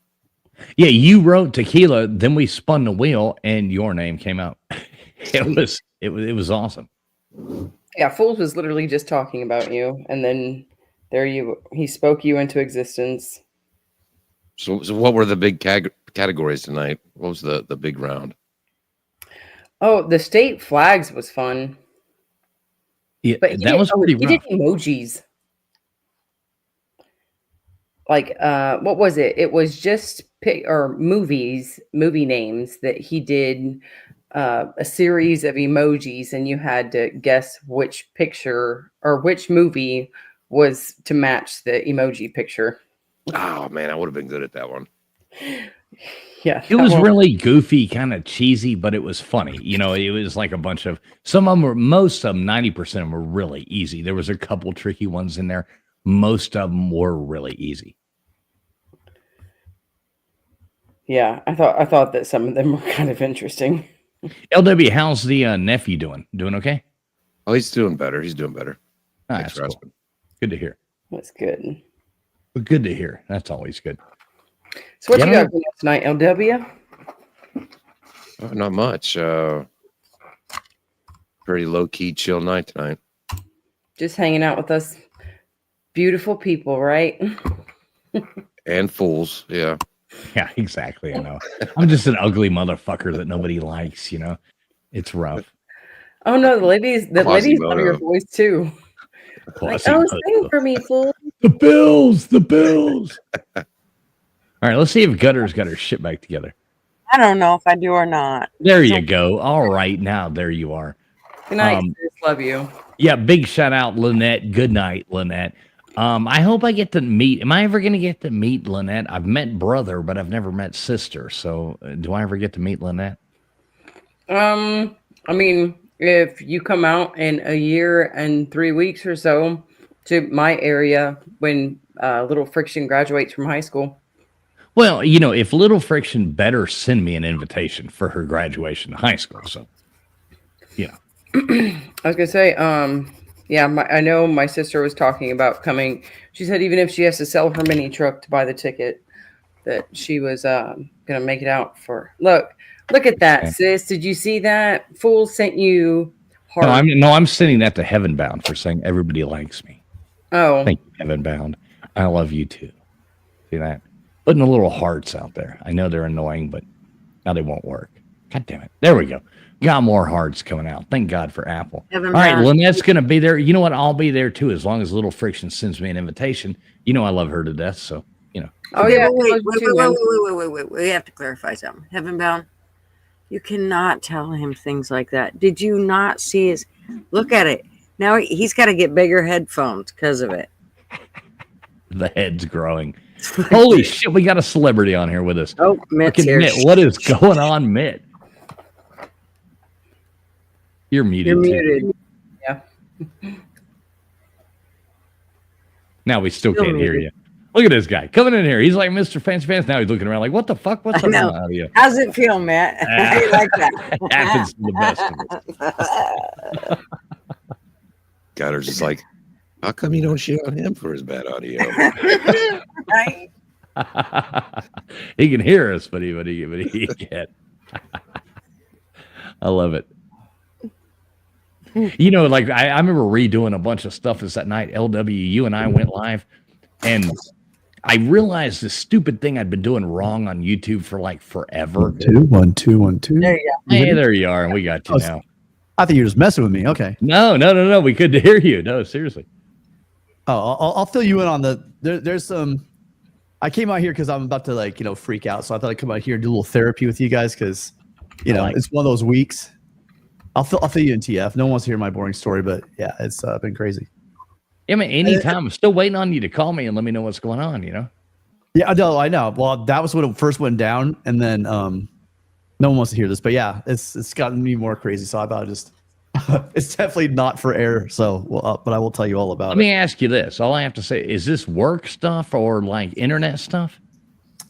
[SPEAKER 1] Yeah, you wrote tequila, then we spun the wheel and your name came out. It was awesome.
[SPEAKER 2] Yeah, Fools was literally just talking about you, and then he spoke you into existence.
[SPEAKER 4] So what were the big categories tonight? What was the big round?
[SPEAKER 2] Oh, the state flags was fun.
[SPEAKER 1] Yeah,
[SPEAKER 2] But
[SPEAKER 1] that was pretty
[SPEAKER 2] he
[SPEAKER 1] rough.
[SPEAKER 2] did emojis. Like what was it? It was just movie names that he did a series of emojis, and you had to guess which picture or which movie was to match the emoji picture.
[SPEAKER 4] Oh man, I would have been good at that one.
[SPEAKER 2] Yeah,
[SPEAKER 1] It was really goofy, kind of cheesy, but it was funny. You know, it was like a bunch of most of them, 90% of them were really easy. There was a couple tricky ones in there. Most of them were really easy.
[SPEAKER 2] Yeah, I thought that some of them were kind of interesting.
[SPEAKER 1] LW, how's the nephew doing? Doing okay?
[SPEAKER 4] Oh, he's doing better. He's doing better.
[SPEAKER 1] Ah,
[SPEAKER 4] Thanks
[SPEAKER 1] that's
[SPEAKER 4] for
[SPEAKER 1] cool.
[SPEAKER 4] asking.
[SPEAKER 1] Good to hear.
[SPEAKER 2] That's good.
[SPEAKER 1] Good to hear. That's always good.
[SPEAKER 2] So what
[SPEAKER 1] Yeah,
[SPEAKER 2] you got going on tonight, LW?
[SPEAKER 4] Oh, not much. Pretty low key, chill night tonight.
[SPEAKER 2] Just hanging out with us beautiful people, right?
[SPEAKER 4] And fools, yeah.
[SPEAKER 1] Yeah, exactly. I know. I'm just an ugly motherfucker that nobody likes, you know. It's rough.
[SPEAKER 2] Oh no, the ladies love your voice too. Like, oh, sing for me, fool.
[SPEAKER 1] The Bills. All right, let's see if Gutter's got her shit back together.
[SPEAKER 5] I don't know if I do or not.
[SPEAKER 1] There you go. All right, now there you are.
[SPEAKER 2] Good night, sis. Love you.
[SPEAKER 1] Yeah, big shout out, Lynette. Good night, Lynette. I hope I get to meet. Am I ever going to get to meet Lynette? I've met brother, but I've never met sister. So, do I ever get to meet Lynette?
[SPEAKER 2] I mean, if you come out in a year and 3 weeks or so to my area when Little Friction graduates from high school.
[SPEAKER 1] Well, you know, if Little Friction better send me an invitation for her graduation to high school. So, you know.
[SPEAKER 2] I was gonna say, yeah, I know my sister was talking about coming. She said even if she has to sell her mini truck to buy the ticket, that she was gonna make it out for. Look at that, sis. Did you see that? Fool sent you.
[SPEAKER 1] I'm sending that to Heaven Bound for saying everybody likes me.
[SPEAKER 2] Oh,
[SPEAKER 1] thank you, Heaven Bound. I love you too. See that? Putting the little hearts out there. I know they're annoying, but now they won't work. God damn it. There we go. Got more hearts coming out. Thank God for Apple. All right, Lynette's going to be there. You know what? I'll be there too, as long as Little Friction sends me an invitation. You know I love her to death, so, you know.
[SPEAKER 2] Oh, yeah.
[SPEAKER 5] Wait. We have to clarify something. Heaven Bound, you cannot tell him things like that. Did you not see his... Look at it. Now he's got to get bigger headphones because of it.
[SPEAKER 1] The head's growing. Holy shit, we got a celebrity on here with us.
[SPEAKER 5] Oh, Mitt's here.
[SPEAKER 1] Mitt, what is going on, Mitt? You're muted.
[SPEAKER 2] Yeah.
[SPEAKER 1] Now we still can't hear you. Look at this guy coming in here. He's like Mr. Fancy Pants. Now he's looking around like, what the fuck? What's up audio?
[SPEAKER 5] How's it feel, Matt? How do you like that?
[SPEAKER 1] Happens to the best of us.
[SPEAKER 4] Gutter's just like, how come you don't shit on him for his bad audio?
[SPEAKER 5] Right?
[SPEAKER 1] He can hear us, but he can't. I love it. You know, like I remember redoing a bunch of stuff this that night. LW, you and I went live, and I realized this stupid thing I'd been doing wrong on YouTube for like forever.
[SPEAKER 6] 1 2 1 2.
[SPEAKER 5] There you go.
[SPEAKER 1] Hey, there you are, and we got you now.
[SPEAKER 6] I think you're just messing with me. Okay.
[SPEAKER 1] No. We couldn't hear you. No, seriously.
[SPEAKER 6] Oh, I'll fill you in on there's some. I came out here because I'm about to freak out, so I thought I'd come out here and do a little therapy with you guys because it's one of those weeks. I'll fill you in TF. No one wants to hear my boring story, but yeah, it's been crazy.
[SPEAKER 1] I mean, anytime. I'm still waiting on you to call me and let me know what's going on.
[SPEAKER 6] Yeah, I know. Well, that was when it first went down, and then no one wants to hear this, but yeah, it's gotten me more crazy. So I thought it's definitely not for air. So, but I will tell you all about
[SPEAKER 1] Let me ask you this. All I have to say is this work stuff or like internet stuff?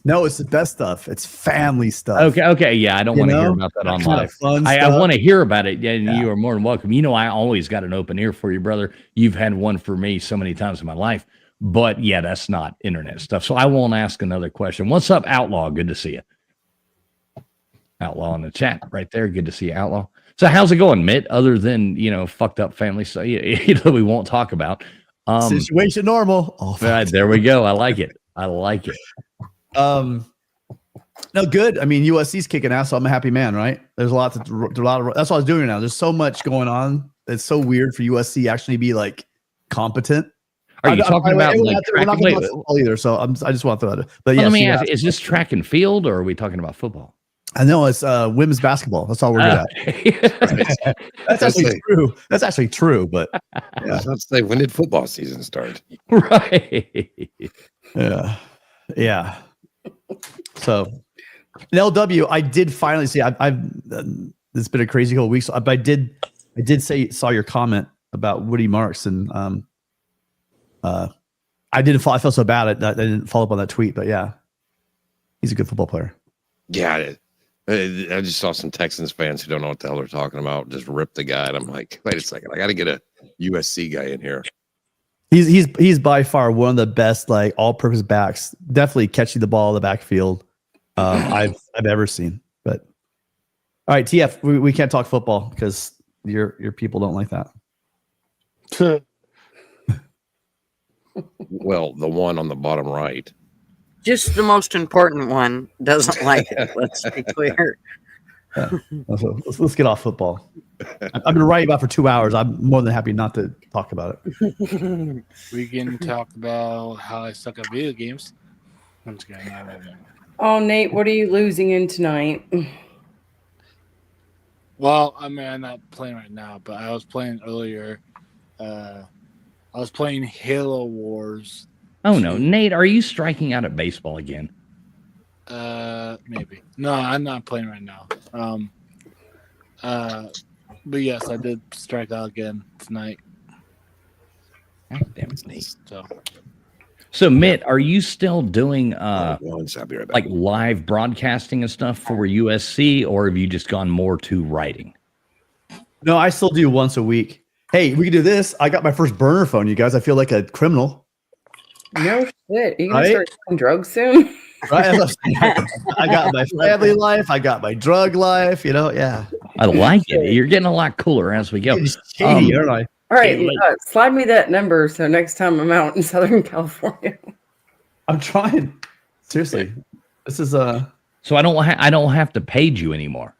[SPEAKER 6] No, it's the best stuff. It's family stuff.
[SPEAKER 1] Okay, yeah, I don't want to hear about that on live. I want to hear about it. Yeah, you are more than welcome. I always got an open ear for you, brother. You've had one for me so many times in my life. But yeah, that's not internet stuff. So I won't ask another question. What's up, Outlaw? Good to see you. Outlaw in the chat right there. Good to see you, Outlaw. So how's it going, Mitt? Other than fucked up family stuff, we won't talk about.
[SPEAKER 6] Situation normal.
[SPEAKER 1] Oh, there we go. I like it.
[SPEAKER 6] No, good. I mean, USC's kicking ass, so I'm a happy man, right? There's a lot of that's what I was doing now. There's so much going on. It's so weird for USC actually be like competent.
[SPEAKER 1] Are you talking about
[SPEAKER 6] we're not going to football either? So I just want to throw that. But yeah,
[SPEAKER 1] let me ask: is this track and field, or are we talking about football?
[SPEAKER 6] I know it's women's basketball. That's all we're good at. That's actually true. That's actually true. But
[SPEAKER 4] yeah, let's say, when did football season start?
[SPEAKER 1] Right.
[SPEAKER 6] Yeah. So, in LW, I did finally see. I've it's been a crazy couple of weeks. But I did saw your comment about Woody Marks, and I felt so bad that I didn't follow up on that tweet. But yeah, he's a good football player.
[SPEAKER 4] Yeah, I just saw some Texans fans who don't know what the hell they're talking about just rip the guy, and I'm like, wait a second, I got to get a USC guy in here.
[SPEAKER 6] He's by far one of the best like all-purpose backs, definitely catching the ball in the backfield I've ever seen. But all right, TF, we can't talk football because your people don't like that.
[SPEAKER 4] Well, the one on the bottom right.
[SPEAKER 5] Just the most important one doesn't like it. Let's be clear.
[SPEAKER 6] Yeah. Let's get off football. I've been writing about it for 2 hours. I'm more than happy not to talk about it.
[SPEAKER 7] We can talk about how I suck at video games. I'm just kidding.
[SPEAKER 2] Oh, Nate, what are you losing in tonight?
[SPEAKER 7] Well, I mean, I'm not playing right now, but I was playing earlier. I was playing Halo Wars.
[SPEAKER 1] Oh no, Nate, are you striking out at baseball again?
[SPEAKER 7] Maybe. No, I'm not playing right now. But yes, I did strike out again tonight.
[SPEAKER 1] Damn it, Nate. So Mitt, are you still doing
[SPEAKER 4] I'll be right back.
[SPEAKER 1] like live broadcasting and stuff for USC, or have you just gone more to writing?
[SPEAKER 6] No, I still do once a week. Hey, we can do this. I got my first burner phone, you guys. I feel like a criminal.
[SPEAKER 2] No shit. Are you gonna start doing drugs soon?
[SPEAKER 6] Right? I got my family life. I got my drug life. Yeah.
[SPEAKER 1] I like it. You're getting a lot cooler as we go.
[SPEAKER 6] Shady, aren't I?
[SPEAKER 2] All right, slide me that number so next time I'm out in Southern California.
[SPEAKER 6] I'm trying. Seriously, this is
[SPEAKER 1] So I don't have to page you anymore.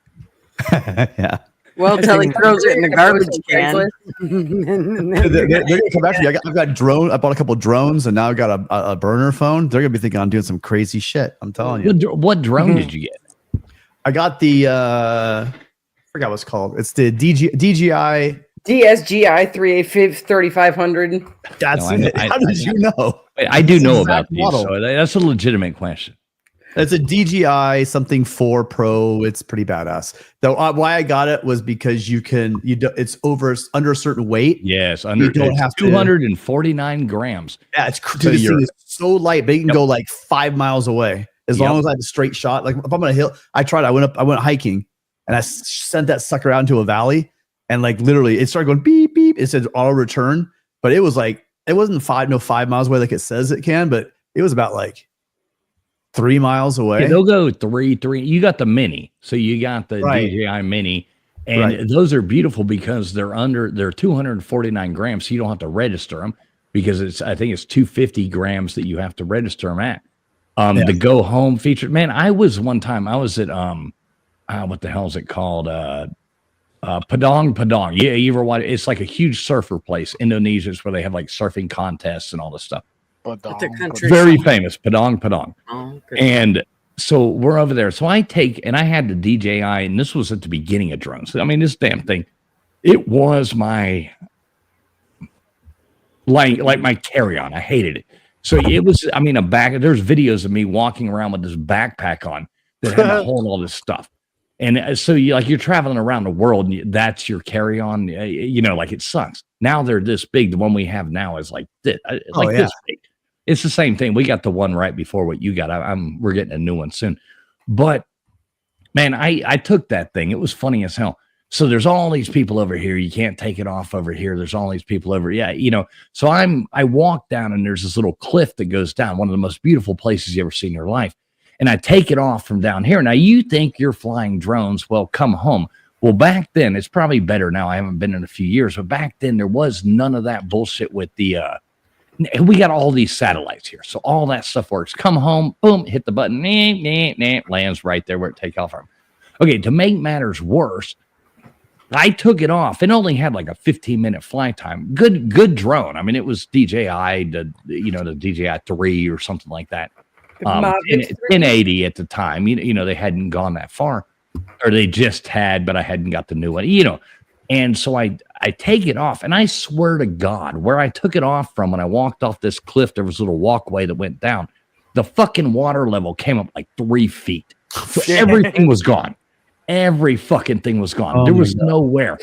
[SPEAKER 6] Yeah.
[SPEAKER 5] Well, till he throws it in the garbage can.
[SPEAKER 6] They're gonna come back to me. I've got drone. I bought a couple of drones, and now I've got a burner phone. They're gonna be thinking I'm doing some crazy shit. I'm telling you.
[SPEAKER 1] What drone did you get?
[SPEAKER 6] I got the I forgot what it's called. It's the DJI
[SPEAKER 2] DSGI 3500.
[SPEAKER 6] That's it. How did you know?
[SPEAKER 1] I do know about these, so that's a legitimate question.
[SPEAKER 6] It's a DJI something 4 Pro. It's pretty badass. Though why I got it was because it's under a certain weight.
[SPEAKER 1] Yes, under 249 grams.
[SPEAKER 6] Yeah, it's this thing is so light, but you can go like 5 miles away as long as I have a straight shot. Like if I'm on a hill, I went hiking and I sent that sucker out into a valley, and like literally it started going beep beep. It said auto return, but it was like it wasn't 5 miles away like it says it can, but it was about like 3 miles away.
[SPEAKER 1] Yeah, they'll go three. You got the mini, so you got the DJI mini, and those are beautiful because they're 249 grams, so you don't have to register them because I think it's 250 grams that you have to register them at. The go home feature, man. I was at what the hell is it called? Padang. Yeah, you ever watch? It's like a huge surfer place. Indonesia is where they have like surfing contests and all this stuff. Very famous, Padang.
[SPEAKER 5] Oh, okay.
[SPEAKER 1] And so we're over there. So I had the DJI, and this was at the beginning of drones. I mean, this damn thing, it was my like my carry-on. I hated it. So it was, I mean, there's videos of me walking around with this backpack on that had to hold all this stuff. And so you're traveling around the world and that's your carry-on, like it sucks. Now they're this big. The one we have now is like this, this big. It's the same thing. We got the one right before what you got. We're getting a new one soon. But man, I took that thing. It was funny as hell. So there's all these people over here. You can't take it off over here. There's all these people over. Yeah. So I walk down and there's this little cliff that goes down, one of the most beautiful places you ever see in your life. And I take it off from down here. Now you think you're flying drones. Well, come home. Well, back then it's probably better now. I haven't been in a few years, but back then there was none of that bullshit with the, we got all these satellites here. So all that stuff works. Come home, boom, hit the button, lands right there where it take off from. Okay. To make matters worse, I took it off. It only had like a 15-minute flight time. Good drone. I mean, it was DJI, the DJI 3 or something like that. 1080 at the time. They hadn't gone that far, or they just had, but I hadn't got the new one. And so I take it off, and I swear to God, where I took it off from when I walked off this cliff, there was a little walkway that went down. The fucking water level came up like 3 feet. So everything was gone. Every fucking thing was gone. There was nowhere.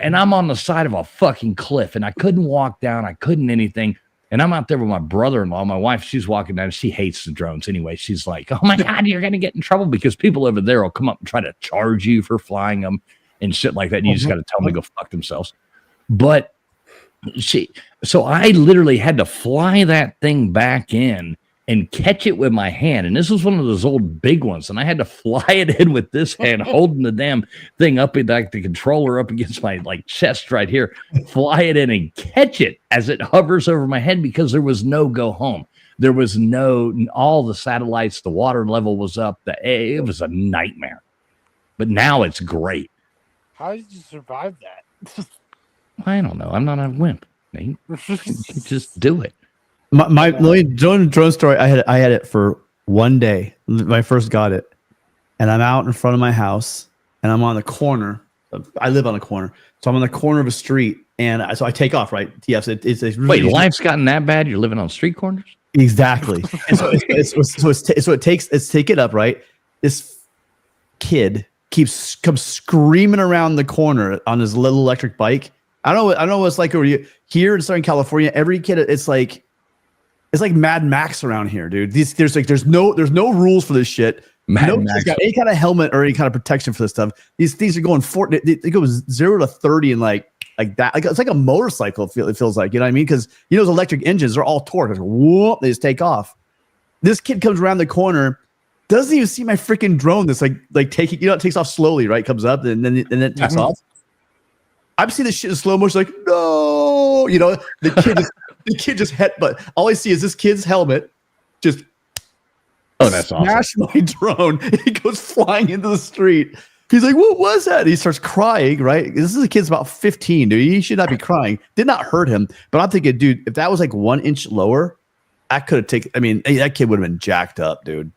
[SPEAKER 1] And I'm on the side of a fucking cliff and I couldn't walk down. I couldn't anything. And I'm out there with my brother-in-law. My wife, she's walking down. She hates the drones anyway. She's like, oh my God, you're going to get in trouble because people over there will come up and try to charge you for flying them and shit like that. And you just got to tell them to go fuck themselves. But so I literally had to fly that thing back in and catch it with my hand. And this was one of those old big ones. And I had to fly it in with this hand, holding the damn thing up, like the controller up against my chest right here, fly it in and catch it as it hovers over my head because there was no go home. There was all the satellites, the water level was up. It was a nightmare. But now it's great.
[SPEAKER 7] How did you survive that?
[SPEAKER 1] I don't know. I'm not a wimp, Nate. You just do it.
[SPEAKER 6] My drone story. I had it for one day when I first got it, and I'm out in front of my house, and I'm on the corner. I live on a corner, so I'm on the corner of a street, and so I take off. Right? Yes, it's really.
[SPEAKER 1] Wait, life's gotten that bad? You're living on street corners?
[SPEAKER 6] Exactly. And so it's take it up. Right? This kid comes screaming around the corner on his little electric bike. I don't know what it's like over here in Southern California. Every kid, it's like Mad Max around here, dude. There's no rules for this shit. Nobody's got any kind of helmet or any kind of protection for this stuff. These things are going they go 0 to 30 and like that. Like it's like a motorcycle. It feels like, you know what I mean? Because those electric engines are all torque. Whoop, they just take off. This kid comes around the corner, doesn't even see my freaking drone. That's like taking, it takes off slowly, right? Comes up and then it takes off. I've seen this shit in slow motion, like, no, the kid just but all I see is this kid's helmet just
[SPEAKER 1] that's
[SPEAKER 6] smash awesome. My drone. He goes flying into the street. He's like, what was that? And he starts crying, right? This is a kid's about 15, dude. He should not be crying. Did not hurt him. But I'm thinking, dude, if that was like 1 inch lower, that could have taken, that kid would have been jacked up, dude.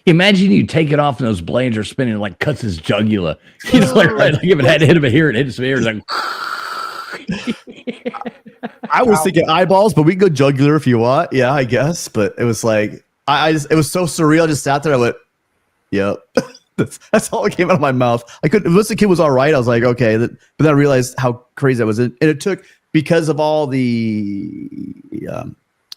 [SPEAKER 1] Imagine you take it off and those blades are spinning, like cuts his jugular. Like if it had hit him here, it hit his ear. It's like
[SPEAKER 6] I was thinking eyeballs, but we can go jugular if you want. Yeah, I guess. But it was like it was so surreal. I just sat there. I went, "Yep." That's all that came out of my mouth. I couldn't. Once the kid was all right, I was like, "Okay." But then I realized how crazy that was, and it took because of all the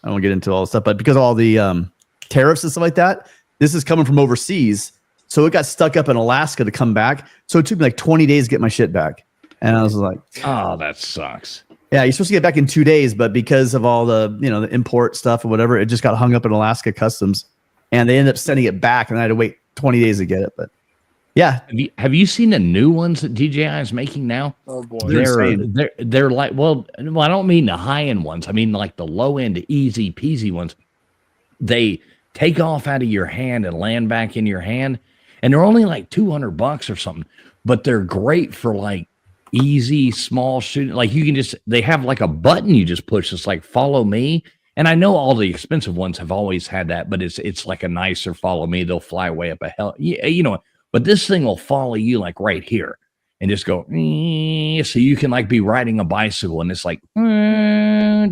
[SPEAKER 6] I won't get into all the stuff, but because of all the tariffs and stuff like that. This is coming from overseas, so it got stuck up in Alaska to come back. So it took me like 20 days to get my shit back, and I was like,
[SPEAKER 1] "Oh, that sucks."
[SPEAKER 6] Yeah, you're supposed to get back in 2 days, but because of all the the import stuff or whatever, it just got hung up in Alaska customs, and they ended up sending it back, and I had to wait 20 days to get it. But yeah,
[SPEAKER 1] have you seen the new ones that DJI is making now?
[SPEAKER 7] Oh boy,
[SPEAKER 1] they're like well, I don't mean the high end ones. I mean like the low end, easy peasy ones. They take off out of your hand and land back in your hand, and they're only like $200 or something, but they're great for like easy small shooting. Like they have like a button you just push. It's like follow me, and I know all the expensive ones have always had that, but it's like a nicer follow me. They'll fly way up a hell, but this thing will follow you like right here and just go so you can like be riding a bicycle and it's like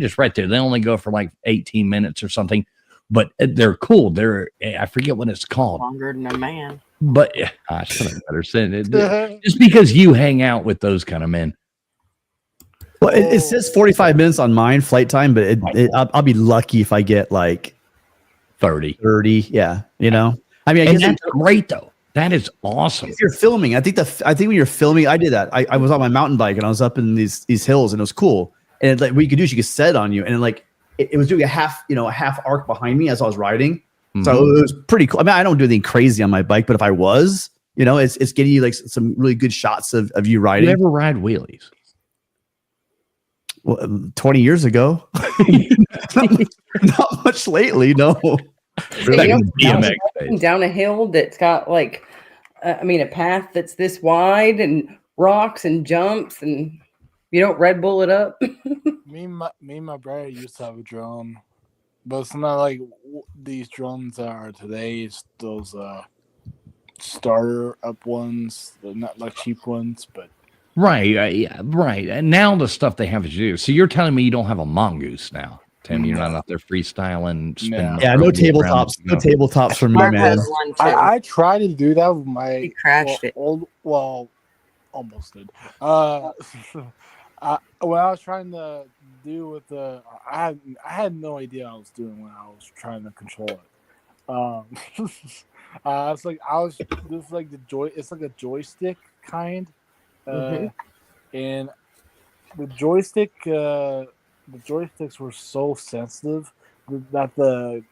[SPEAKER 1] just right there. They only go for like 18 minutes or something, but they're cool. I forget what it's called.
[SPEAKER 5] Longer than a man.
[SPEAKER 1] But I should have better said it. Just because you hang out with those kind of men.
[SPEAKER 6] Well, it says 45 minutes on mine flight time, but I'll be lucky if I get like
[SPEAKER 1] 30.
[SPEAKER 6] Yeah, you know. I mean, I
[SPEAKER 1] And
[SPEAKER 6] guess
[SPEAKER 1] that's great though. That is awesome.
[SPEAKER 6] if you're filming, I think when you're filming, I did that. I was on my mountain bike and I was up in these hills and it was cool. And like what you could do is you could set it on you, and like it was doing a half arc behind me as I was riding. So it was pretty cool. I mean, I don't do anything crazy on my bike, but if I was, it's getting you like some really good shots of you riding.
[SPEAKER 1] You ever ride wheelies?
[SPEAKER 6] Well, 20 years ago. Not much lately, no.
[SPEAKER 1] Like BMX days.
[SPEAKER 2] Down a hill that's got like, a path that's this wide and rocks and jumps, and you don't Red Bull it up.
[SPEAKER 7] Me and my brother used to have a drone, but it's not like these drones are today. It's those starter up ones, they're not like cheap ones, but
[SPEAKER 1] Right. Yeah, right. And now the stuff they have to do. So you're telling me you don't have a mongoose now, Tim? You're not out there freestyling, spinning.
[SPEAKER 6] Yeah, no tabletops. No tabletops for me,
[SPEAKER 5] Mark
[SPEAKER 6] man.
[SPEAKER 5] has one too.
[SPEAKER 7] I tried to do that with my.
[SPEAKER 5] He crashed it.
[SPEAKER 7] Almost did. When I was trying to do with I had no idea what I was doing when I was trying to control it. It's like this is like it's like a joystick kind, and the joysticks were so sensitive that the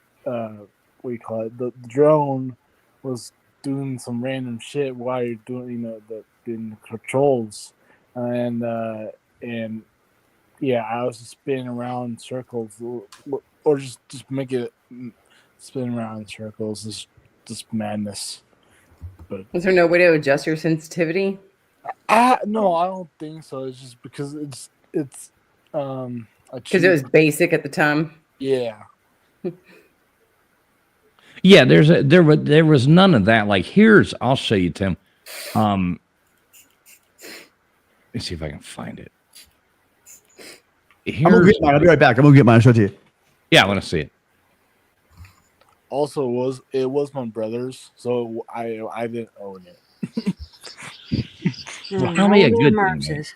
[SPEAKER 7] the drone was doing some random shit while you're doing the controls, and yeah, I was just spinning around in circles, or just make it spin around in circles. It's just madness. But
[SPEAKER 2] Is there no way to adjust your sensitivity?
[SPEAKER 7] no, I don't think so. It's just because it's
[SPEAKER 2] Because it was basic at the time.
[SPEAKER 7] yeah.
[SPEAKER 1] Yeah, there was none of that. Like I'll show you, Tim. Let me see if I can find it.
[SPEAKER 6] I'm gonna get mine. I'll be right back. I'm gonna get mine. I'll show it to you.
[SPEAKER 1] Yeah, I want to see it.
[SPEAKER 7] Also, it was my brother's, so I didn't own it.
[SPEAKER 1] Well, tell me a good
[SPEAKER 5] Mark
[SPEAKER 1] thing, man.
[SPEAKER 5] says.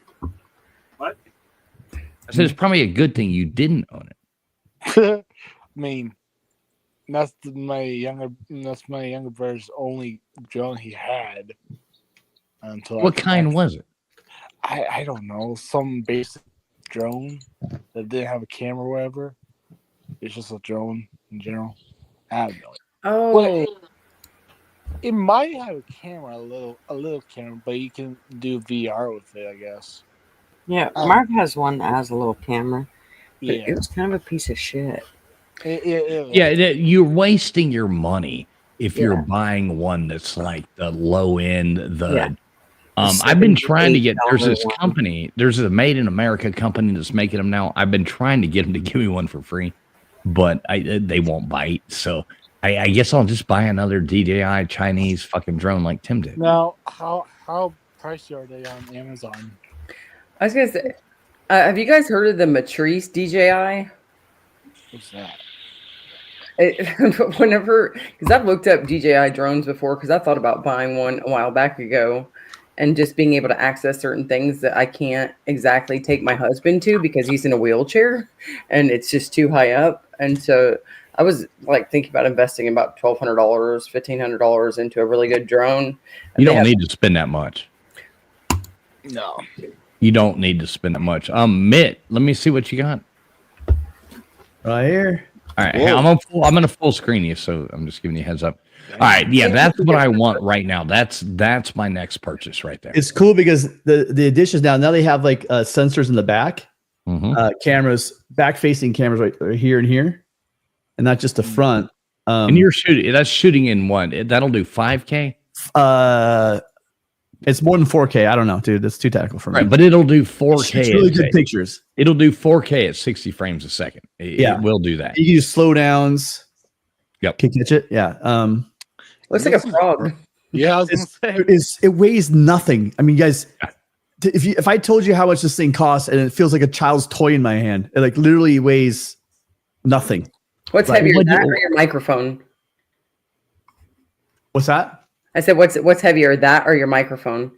[SPEAKER 3] What?
[SPEAKER 1] I said it's probably a good thing you didn't own it.
[SPEAKER 7] I mean, that's my younger brother's only drone he had. Until
[SPEAKER 1] What kind was it?
[SPEAKER 7] I don't know, some basic drone that didn't have a camera or whatever. It's just a drone in general. I don't know.
[SPEAKER 2] Oh,
[SPEAKER 7] It might have a camera, a little camera, but you can do VR with it, I guess.
[SPEAKER 5] Yeah, Mark has one that has a little camera. But
[SPEAKER 7] Yeah,
[SPEAKER 5] it was kind of a piece of shit.
[SPEAKER 1] Yeah, you're wasting your money if you're buying one that's like the low end. I've been trying to get. There's this company. There's a Made in America company that's making them now. I've been trying to get them to give me one for free, but they won't bite. So I guess I'll just buy another DJI Chinese fucking drone like Tim did.
[SPEAKER 7] Now, how pricey are they on Amazon?
[SPEAKER 2] I was gonna say, have you guys heard of the Matrice DJI?
[SPEAKER 7] What's that?
[SPEAKER 2] Because I've looked up DJI drones before, because I thought about buying one a while back ago, and just being able to access certain things that I can't exactly take my husband to because he's in a wheelchair and it's just too high up. And so I was like thinking about investing about $1,200, $1,500 into a really good drone.
[SPEAKER 1] You don't need to spend that much.
[SPEAKER 7] No.
[SPEAKER 1] You don't need to spend that much. Mitt, let me see what you got.
[SPEAKER 6] Right here.
[SPEAKER 1] All right, hey, I'm gonna full screen you, so I'm just giving you a heads up. All right, yeah, that's what I want right now. That's my next purchase right there.
[SPEAKER 6] It's cool because the additions now they have like sensors in the back, cameras, back facing cameras right here and here, and not just the front.
[SPEAKER 1] And you're shooting. That's shooting in what? That'll do 5K.
[SPEAKER 6] It's more than 4K. I don't know, dude. That's too technical for me.
[SPEAKER 1] Right, but it'll do 4K.
[SPEAKER 6] It's really good pictures.
[SPEAKER 1] It'll do 4K at 60 frames a second. It will do that.
[SPEAKER 6] You can use slow downs.
[SPEAKER 1] Yep.
[SPEAKER 6] Can catch it. Yeah.
[SPEAKER 2] Looks like a frog.
[SPEAKER 7] Yeah, I was gonna say
[SPEAKER 6] it weighs nothing. I mean, guys, if I told you how much this thing costs and it feels like a child's toy in my hand, it like literally weighs nothing.
[SPEAKER 2] What's
[SPEAKER 6] Right.
[SPEAKER 2] heavier,
[SPEAKER 1] Would
[SPEAKER 2] that
[SPEAKER 1] you-
[SPEAKER 2] or your microphone?
[SPEAKER 6] What's that?
[SPEAKER 2] I said, what's heavier, that or your microphone?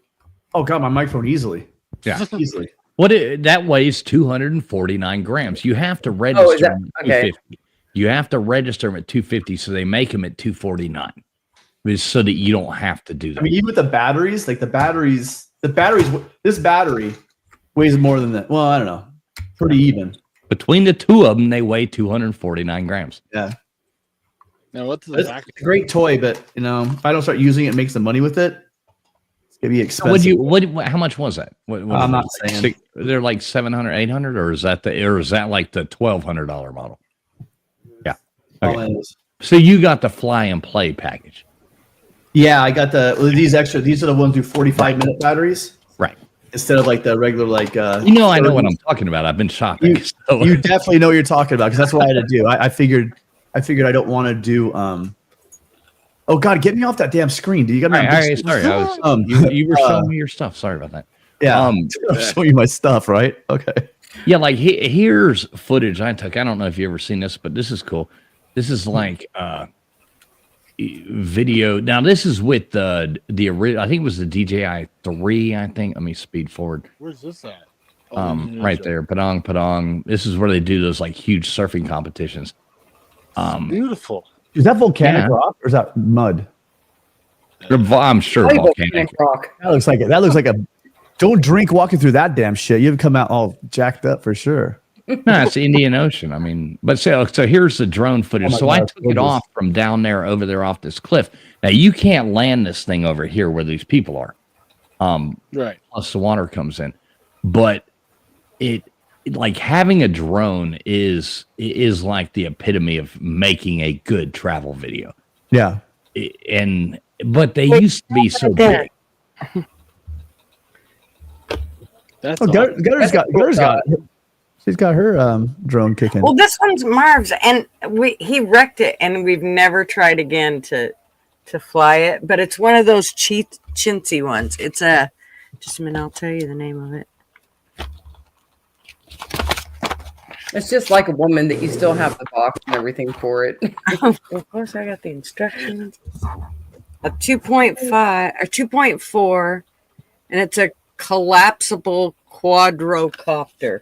[SPEAKER 6] Oh god, my microphone easily.
[SPEAKER 1] Yeah.
[SPEAKER 6] Easily.
[SPEAKER 1] That weighs 249 grams. You have to
[SPEAKER 2] Oh, is
[SPEAKER 1] register
[SPEAKER 2] that
[SPEAKER 1] them at
[SPEAKER 2] okay?
[SPEAKER 1] 250. You have to register them at 250, so they make them at 249, so that you don't have to do that.
[SPEAKER 6] I mean, even with the batteries, like this battery weighs more than that. Well, I don't know. Pretty even.
[SPEAKER 1] Between the two of them, they weigh 249 grams.
[SPEAKER 6] Yeah.
[SPEAKER 7] Now, what's the
[SPEAKER 6] It's
[SPEAKER 7] back?
[SPEAKER 6] a great toy, but if I don't start using it and make some money with it, it's gonna be expensive.
[SPEAKER 1] How much was that? What
[SPEAKER 6] I'm
[SPEAKER 1] was
[SPEAKER 6] not
[SPEAKER 1] it?
[SPEAKER 6] saying.
[SPEAKER 1] They're like 700, 800, or is that like the $1,200 model? Yeah.
[SPEAKER 6] All
[SPEAKER 1] Okay.
[SPEAKER 6] it is.
[SPEAKER 1] So you got the fly and play package,
[SPEAKER 6] Yeah, I got these extra. These are the ones with 45-minute batteries
[SPEAKER 1] right?
[SPEAKER 6] instead of like the regular like.
[SPEAKER 1] I know
[SPEAKER 6] 30.
[SPEAKER 1] what I'm talking about. I've been shopping. So.
[SPEAKER 6] You definitely know what you're talking about because that's what I had to do. I figured I don't want to do. Oh God, get me off that damn screen! Do you got me?
[SPEAKER 1] All
[SPEAKER 6] on
[SPEAKER 1] right,
[SPEAKER 6] big
[SPEAKER 1] sorry,
[SPEAKER 6] screen?
[SPEAKER 1] I was, you were showing me your stuff. Sorry about that.
[SPEAKER 6] Yeah,
[SPEAKER 1] Um,
[SPEAKER 6] I'm showing you my stuff, right? Okay.
[SPEAKER 1] Yeah, like here's footage I took. I don't know if you ever seen this, but this is cool. This is like video. Now this is with the original. I think it was the DJI 3. I think. Let me speed forward.
[SPEAKER 7] Where's this at? Oh,
[SPEAKER 1] Right there, Padang Padang. This is where they do those like huge surfing competitions.
[SPEAKER 7] Beautiful.
[SPEAKER 6] Is that volcanic
[SPEAKER 1] Yeah.
[SPEAKER 6] rock or is that mud?
[SPEAKER 1] I'm sure
[SPEAKER 2] Probably
[SPEAKER 1] volcanic.
[SPEAKER 2] rock.
[SPEAKER 6] That looks like it. That looks like a. Don't drink walking through that damn shit. You've come out all jacked up for sure.
[SPEAKER 1] No, it's the Indian Ocean. I mean, but so here's the drone footage.
[SPEAKER 6] Oh my
[SPEAKER 1] So
[SPEAKER 6] God,
[SPEAKER 1] I
[SPEAKER 6] it's
[SPEAKER 1] took it
[SPEAKER 6] gorgeous.
[SPEAKER 1] off from down there over there off this cliff. Now you can't land this thing over here where these people are.
[SPEAKER 7] Right.
[SPEAKER 1] Plus the water comes in, but it like having a drone is like the epitome of making a good travel video.
[SPEAKER 6] Yeah.
[SPEAKER 1] But they used to be so big.
[SPEAKER 7] That's
[SPEAKER 6] Oh,
[SPEAKER 7] awesome.
[SPEAKER 6] She's got her drone kicking.
[SPEAKER 5] Well, this one's Marv's, and he wrecked it, and we've never tried again to fly it. But it's one of those chintzy ones. It's just a minute, I'll tell you the name of it.
[SPEAKER 2] It's just like a woman that you still have the box and everything for it.
[SPEAKER 5] Of course, I got the instructions. A 2.5 or 2.4, and it's a collapsible quadrocopter.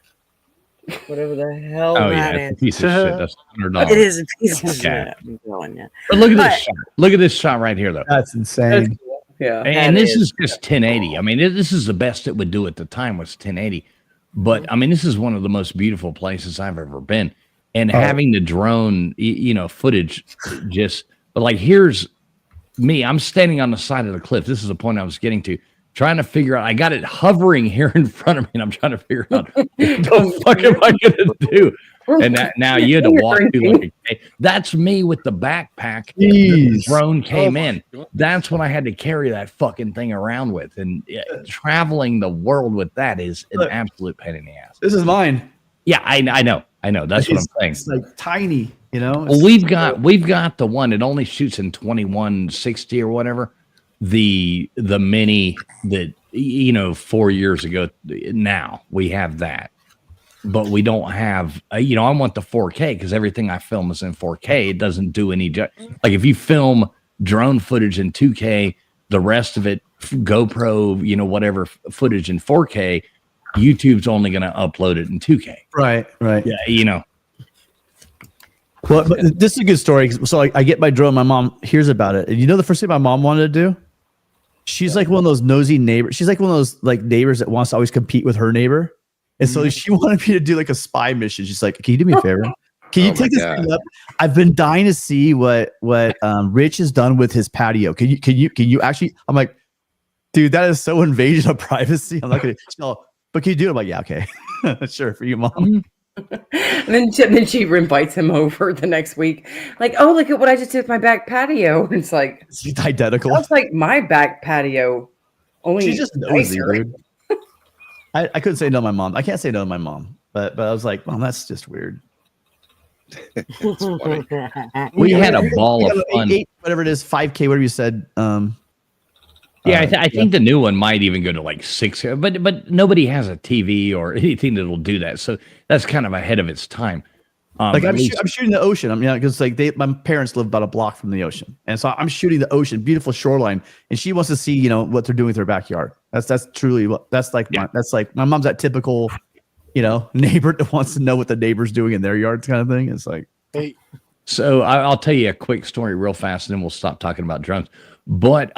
[SPEAKER 5] Whatever the hell
[SPEAKER 1] Oh yeah,
[SPEAKER 5] that
[SPEAKER 1] it's a
[SPEAKER 5] is.
[SPEAKER 1] piece of shit. That's $100.
[SPEAKER 5] It is a piece of
[SPEAKER 1] Yeah.
[SPEAKER 5] shit. I'm telling you.
[SPEAKER 1] But look at
[SPEAKER 5] But-
[SPEAKER 1] this shot. Look at this shot right here, though.
[SPEAKER 6] That's insane.
[SPEAKER 2] Yeah.
[SPEAKER 1] And
[SPEAKER 5] That
[SPEAKER 1] this
[SPEAKER 5] is.
[SPEAKER 1] is just 1080. I mean, this is the best it would do at the time was 1080. But I mean, this is one of the most beautiful places I've ever been. And having the drone, footage, but like here's me. I'm standing on the side of the cliff. This is the point I was getting to, trying to figure out. I got it hovering here in front of me, and I'm trying to figure out what the fuck am I gonna do? And now you had to walk through like that's me with the backpack. The
[SPEAKER 6] Jeez.
[SPEAKER 1] drone came
[SPEAKER 7] Oh my
[SPEAKER 1] in.
[SPEAKER 7] goodness.
[SPEAKER 1] That's when I had to carry that fucking thing around with. And traveling the world with that is an
[SPEAKER 6] Look.
[SPEAKER 1] absolute pain in the ass.
[SPEAKER 6] This is mine.
[SPEAKER 1] Yeah, I know. That's what I'm saying.
[SPEAKER 6] It's like tiny,
[SPEAKER 1] Well, we've got the one. It only shoots in 2160 or whatever. The mini that 4 years ago. Now we have that, but we don't have. I want the 4K because everything I film is in 4K. It doesn't do any. Like if you film drone footage in 2K, the rest of it GoPro, whatever footage in 4K, YouTube's only going to upload it in 2K.
[SPEAKER 6] right.
[SPEAKER 1] Yeah,
[SPEAKER 6] Well, but this is a good story. So I get my drone. My mom hears about it. And the first thing my mom wanted to do? She's like one of those nosy neighbors. She's like one of those like neighbors that wants to always compete with her neighbor. And so she wanted me to do like a spy mission. She's like, "Can you do me a favor? Can you
[SPEAKER 4] Oh my
[SPEAKER 6] take this
[SPEAKER 4] God.
[SPEAKER 6] thing up? I've been dying to see what Rich has done with his patio. Can you actually?" I'm like, "Dude, that is so invasion of privacy. I'm not gonna." No, but can you do it? I'm like, "Yeah, okay, sure for you, mom."
[SPEAKER 2] And then she invites him over the next week. Like, oh, look at what I just did with my back patio. And it's like,
[SPEAKER 6] It's identical.
[SPEAKER 2] that's like my back patio. Only
[SPEAKER 6] She's just nosy,
[SPEAKER 2] nicer.
[SPEAKER 6] dude. I couldn't say no to my mom. I can't say no to my mom, but I was like, "Mom, that's just weird."
[SPEAKER 1] we had a ball
[SPEAKER 6] We
[SPEAKER 1] of
[SPEAKER 6] got
[SPEAKER 1] fun.
[SPEAKER 6] whatever it is, 5K, whatever you said.
[SPEAKER 1] Yeah, I think the new one might even go to like 6, but nobody has a TV or anything that'll do that. So that's kind of ahead of its time.
[SPEAKER 6] Like
[SPEAKER 1] at
[SPEAKER 6] I'm
[SPEAKER 1] least-
[SPEAKER 6] shooting the ocean. I mean, because like my parents live about a block from the ocean, and so I'm shooting the ocean, beautiful shoreline, and she wants to see, you know, what they're doing with her backyard. That's truly what that's like. My mom's that typical, you know, neighbor that wants to know what the neighbor's doing in their yards kind of thing. It's like,
[SPEAKER 7] Hey,
[SPEAKER 1] So I'll tell you a quick story real fast, and then we'll stop talking about drones. But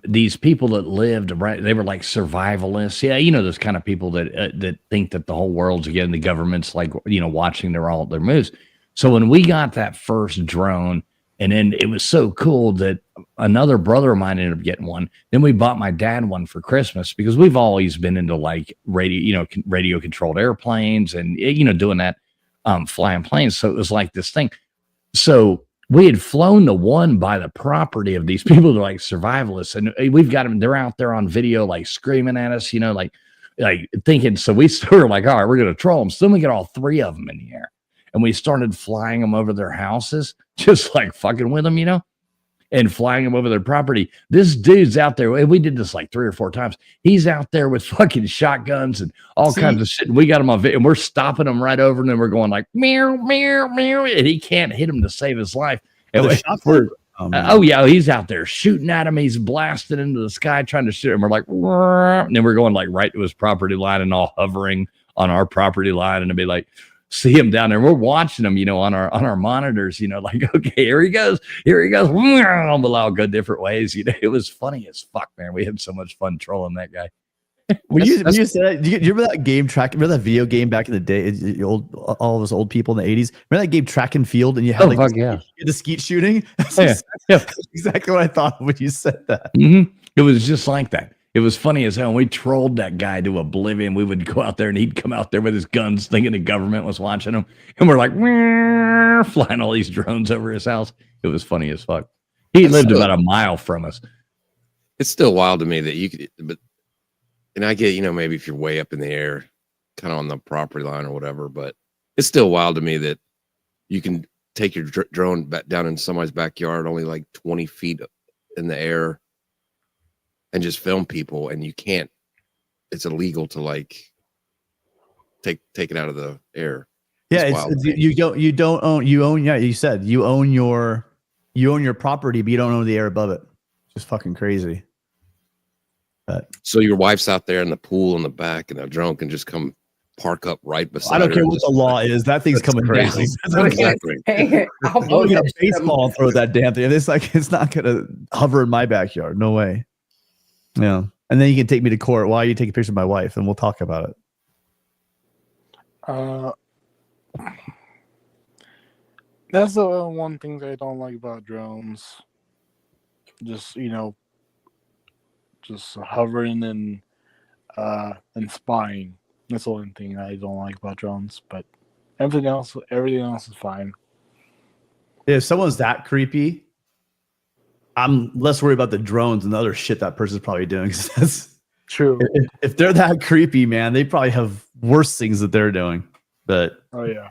[SPEAKER 1] these people that lived right, they were like survivalists. Yeah, you know, those kind of people that think that the whole world's again, the government's like, you know, watching their moves. So when we got that first drone, and then it was so cool that another brother of mine ended up getting one. Then we bought my dad one for Christmas because we've always been into like radio, you know, radio controlled airplanes and, you know, doing that, flying planes. So it was like this thing. So we had flown the one by the property of these people that are like survivalists, and we've got them. They're out there on video, like screaming at us, you know, like thinking. So we were like, all right, we're gonna troll them. So then we get all 3 of them in the air, and we started flying them over their houses, just like fucking with them, you know, and flying them over their property. This dude's out there. And we did this like 3 or 4 times. He's out there with fucking shotguns and all kinds of shit. And we got him on video, and we're stopping him right over, and then we're going like meow, meow, meow, and he can't hit him to save his life. And oh yeah, he's out there shooting at him. He's blasting into the sky trying to shoot him. We're like, and then we're going like right to his property line and all hovering on our property line, and it'd be like, see him down there. We're watching him, you know, on our monitors, you know, like, okay, here he goes, below, go different ways. You know, it was funny as fuck, man. We had so much fun trolling that guy.
[SPEAKER 6] When you said that, do you remember that game track? Remember that video game back in the day? All of us old people in the 80s. Remember that game Track and Field, and you had the skeet shooting. That's exactly what I thought when you said that.
[SPEAKER 1] Mm-hmm. It was just like that. It was funny as hell. We trolled that guy to oblivion. We would go out there, and he'd come out there with his guns, thinking the government was watching him, and we're like flying all these drones over his house. It was funny as fuck. He lived about a mile from us.
[SPEAKER 4] It's still wild to me that you could, but. And I get, you know, maybe if you're way up in the air, kind of on the property line or whatever, but it's still wild to me that you can take your drone back down in somebody's backyard, only like 20 feet in the air, and just film people, and you can't. It's illegal to like take it out of the air.
[SPEAKER 6] Yeah, you don't own. You own. Yeah, you said you own your property, but you don't own the air above it. Just fucking crazy.
[SPEAKER 4] So your wife's out there in the pool in the back, and a drone can just come park up right beside.
[SPEAKER 6] I don't care
[SPEAKER 4] her.
[SPEAKER 6] what the law is. That thing's coming
[SPEAKER 4] crazy.
[SPEAKER 6] down.
[SPEAKER 4] Exactly.
[SPEAKER 6] I'm going to get a baseball and throw that damn thing. It's like it's not gonna hover in my backyard. No way. Yeah, and then you can take me to court. Why you take a picture of my wife, and we'll talk about it.
[SPEAKER 7] That's the one thing that I don't like about drones. Just, you know, just hovering and spying. That's the only thing I don't like about drones. But everything else is fine.
[SPEAKER 6] If someone's that creepy, I'm less worried about the drones and the other shit that person's probably doing. That's
[SPEAKER 7] true.
[SPEAKER 6] If they're that creepy, man, they probably have worse things that they're doing. But
[SPEAKER 7] oh yeah.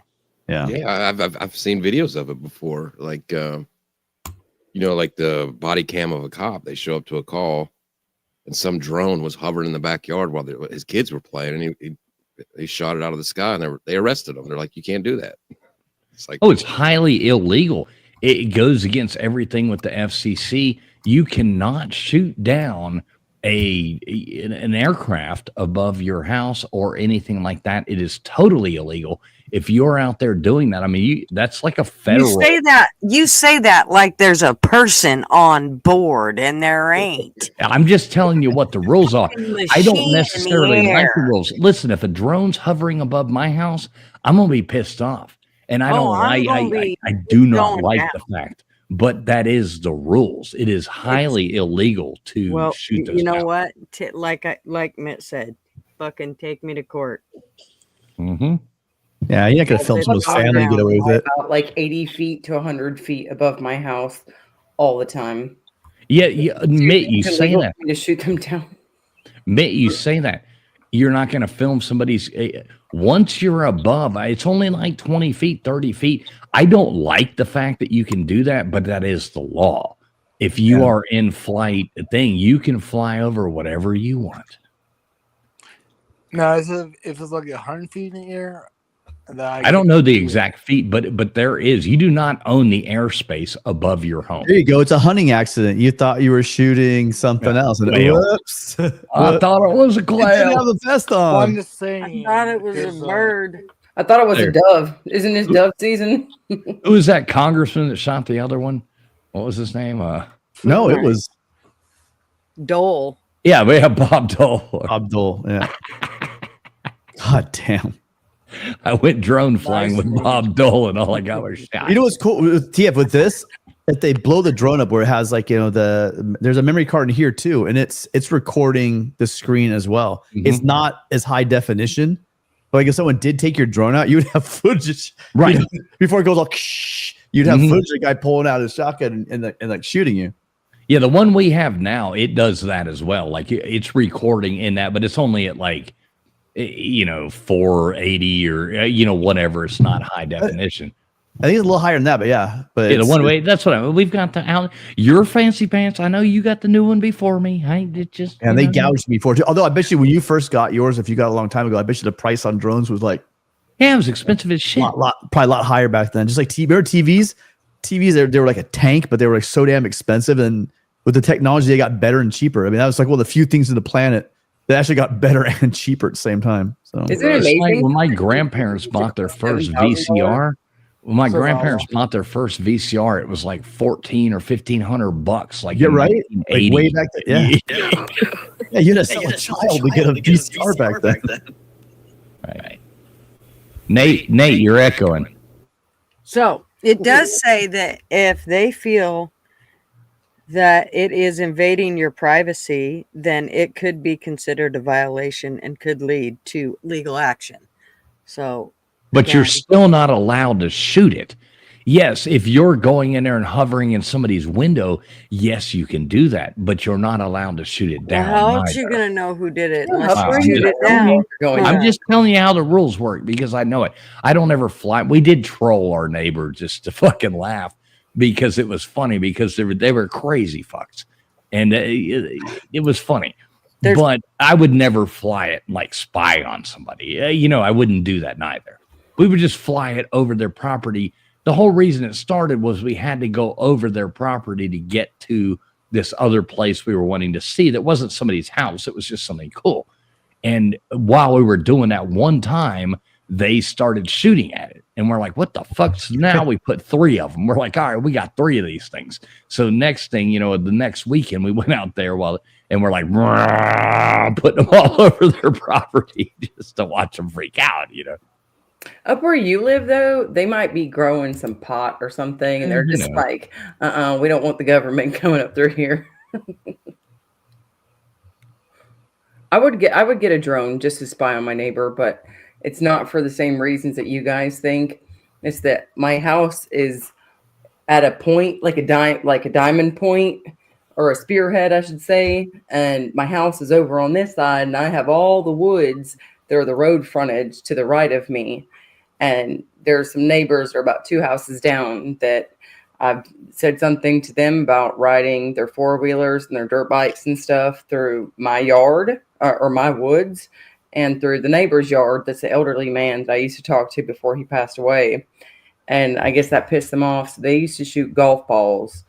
[SPEAKER 4] I've seen videos of it before. Like you know, like the body cam of a cop. They show up to a call, and some drone was hovering in the backyard while his kids were playing, and he shot it out of the sky, and they arrested him. They're like, you can't do that. It's like,
[SPEAKER 1] oh, it's highly illegal. It goes against everything with the FCC. You cannot shoot down an aircraft above your house or anything like that. It is totally illegal. If you're out there doing that, I mean, that's like a federal.
[SPEAKER 5] You say that like there's a person on board, and there ain't.
[SPEAKER 1] I'm just telling you what the rules are. I don't necessarily like the rules. Listen, if a drone's hovering above my house, I'm gonna be pissed off, and I don't like. I do not like the fact, but that is the rules. It is highly illegal to shoot those.
[SPEAKER 5] You know what? Like Mitt said, fucking take me to court.
[SPEAKER 1] Mm-hmm.
[SPEAKER 6] Yeah, you're not gonna film someone's family and get away with it.
[SPEAKER 2] About like 80 feet to 100 feet above my house all the time.
[SPEAKER 1] Yeah, Mitt, you say that.
[SPEAKER 2] To shoot them down.
[SPEAKER 1] Mitt, you say that. You're not going to film somebody's. Once you're above, it's only like 20 feet, 30 feet. I don't like the fact that you can do that, but that is the law. If you
[SPEAKER 6] Yeah.
[SPEAKER 1] are in flight thing, you can fly over whatever you want.
[SPEAKER 7] Now, if it's like 100 feet in the air,
[SPEAKER 1] I don't know the exact feet, but there is. You do not own the airspace above your home.
[SPEAKER 6] There you go. It's a hunting accident. You thought you were shooting something else. And
[SPEAKER 1] Fail.
[SPEAKER 6] whoops.
[SPEAKER 1] I thought it was a
[SPEAKER 6] You didn't have
[SPEAKER 1] cloud.
[SPEAKER 6] the vest
[SPEAKER 7] I'm
[SPEAKER 6] on.
[SPEAKER 7] just saying.
[SPEAKER 5] I thought it was a
[SPEAKER 7] because,
[SPEAKER 5] bird.
[SPEAKER 2] I thought it was
[SPEAKER 1] There.
[SPEAKER 2] a dove. Isn't this dove season?
[SPEAKER 1] Who was that congressman that shot the other one? What was his name?
[SPEAKER 6] No, it was
[SPEAKER 5] Dole.
[SPEAKER 1] Yeah, we have Bob Dole.
[SPEAKER 6] Abdul. Yeah. God damn.
[SPEAKER 1] I went drone flying
[SPEAKER 7] Nice
[SPEAKER 1] with
[SPEAKER 7] movie.
[SPEAKER 1] Bob Dole, and all I got was shot.
[SPEAKER 6] You know what's cool with TF with this? That they blow the drone up where it has like, there's a memory card in here too, and it's recording the screen as well. It's not as high definition, but like if someone did take your drone out, you would have footage
[SPEAKER 1] Right.
[SPEAKER 6] before it goes all you'd have footage of a guy pulling out his shotgun and like shooting you.
[SPEAKER 1] Yeah, the one we have now, it does that as well. Like it's recording in that, but it's only at like 480 or whatever. It's not high definition.
[SPEAKER 6] I think it's a little higher than that, but yeah. But
[SPEAKER 1] Yeah, the one way. That's what I mean. We've got your fancy pants. I know you got the new one before me. It just
[SPEAKER 6] and they gouged me for it. Although I bet you when you first got yours, if you got a long time ago, I bet you the price on drones was like
[SPEAKER 1] yeah, it was expensive as shit.
[SPEAKER 6] probably a lot higher back then. Just like remember TVs? TVs they were like a tank, but they were like so damn expensive. And with the technology, they got better and cheaper. I mean, that was like one of the few things in the planet that actually got better and cheaper at the same time. So
[SPEAKER 2] Isn't it amazing?
[SPEAKER 1] Like when my grandparents bought their first VCR. When my grandparents bought their first VCR, it was like $1,400 or $1,500. Like
[SPEAKER 6] yeah, right? Like way back then. Yeah. Yeah, you had to sell a child to get a VCR back then.
[SPEAKER 1] Right. Nate, you're echoing.
[SPEAKER 5] So it does say that if they feel that it is invading your privacy, then it could be considered a violation and could lead to legal action. So,
[SPEAKER 1] But you're
[SPEAKER 5] again,
[SPEAKER 1] still not allowed to shoot it. Yes, if you're going in there and hovering in somebody's window, yes, you can do that, but you're not allowed to shoot it
[SPEAKER 5] well,
[SPEAKER 1] down.
[SPEAKER 5] how else
[SPEAKER 1] either.
[SPEAKER 5] you going to know who did it
[SPEAKER 2] Yeah,
[SPEAKER 5] unless
[SPEAKER 2] how
[SPEAKER 5] you
[SPEAKER 1] are
[SPEAKER 5] shoot
[SPEAKER 1] you
[SPEAKER 5] it down?
[SPEAKER 1] I'm just telling you how the rules work because I know it. I don't ever fly. We did troll our neighbor just to fucking laugh because it was funny because they were crazy fucks, and it was funny. But I would never fly it and like spy on somebody. I wouldn't do that neither. We would just fly it over their property. The whole reason it started was we had to go over their property to get to this other place we were wanting to see. That wasn't somebody's house. It was just something cool. And while we were doing that one time, they started shooting at it. And we're like, what the fuck? So now we put 3 of them. We're like, all right, we got 3 of these things. So next thing, the next weekend we went out there and we're like, putting them all over their property just to watch them freak out,
[SPEAKER 2] Up where you live, though, they might be growing some pot or something, and they're just like, we don't want the government coming up through here. I would get a drone just to spy on my neighbor, but it's not for the same reasons that you guys think. It's that my house is at a point, like a diamond point or a spearhead, I should say, and my house is over on this side, and I have all the woods that are the road frontage to the right of me. And there's some neighbors that are about 2 houses down that I've said something to them about riding their 4-wheelers and their dirt bikes and stuff through my yard or my woods and through the neighbor's yard. That's the elderly man that I used to talk to before he passed away. And I guess that pissed them off. So they used to shoot golf balls,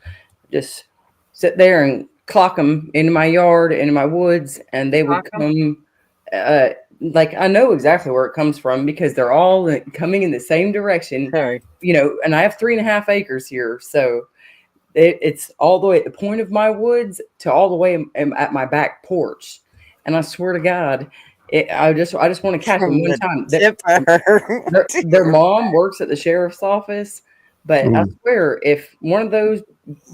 [SPEAKER 2] just sit there and clock them into my yard, into my woods, and they would come. Like I know exactly where it comes from because they're all coming in the same direction.
[SPEAKER 5] Sorry.
[SPEAKER 2] And I have 3.5 acres here, so it's all the way at the point of my woods to all the way at my back porch. And I swear to God, I just want to catch them one time. Their mom works at the sheriff's office, but I swear if one of those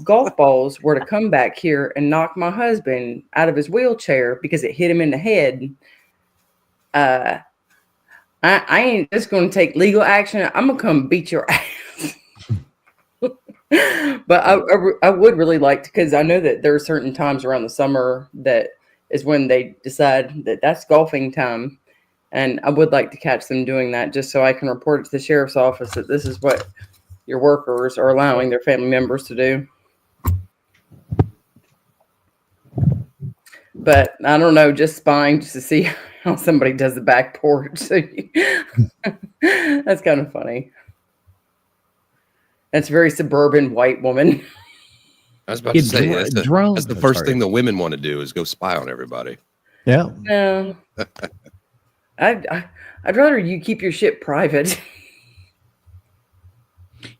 [SPEAKER 2] golf balls were to come back here and knock my husband out of his wheelchair because it hit him in the head, I ain't just going to take legal action. I'm going to come beat your ass. But I would really like to, because I know that there are certain times around the summer that is when they decide that that's golfing time. And I would like to catch them doing that just so I can report it to the sheriff's office that this is what your workers are allowing their family members to do. But I don't know, just spying just to see how somebody does the back porch. So that's kind of funny. That's a very suburban white woman.
[SPEAKER 4] I was about
[SPEAKER 1] Yeah,
[SPEAKER 4] to say
[SPEAKER 1] drone.
[SPEAKER 4] that's the first thing the women want to do is go spy on everybody.
[SPEAKER 6] Yeah.
[SPEAKER 2] No, I'd rather you keep your shit private.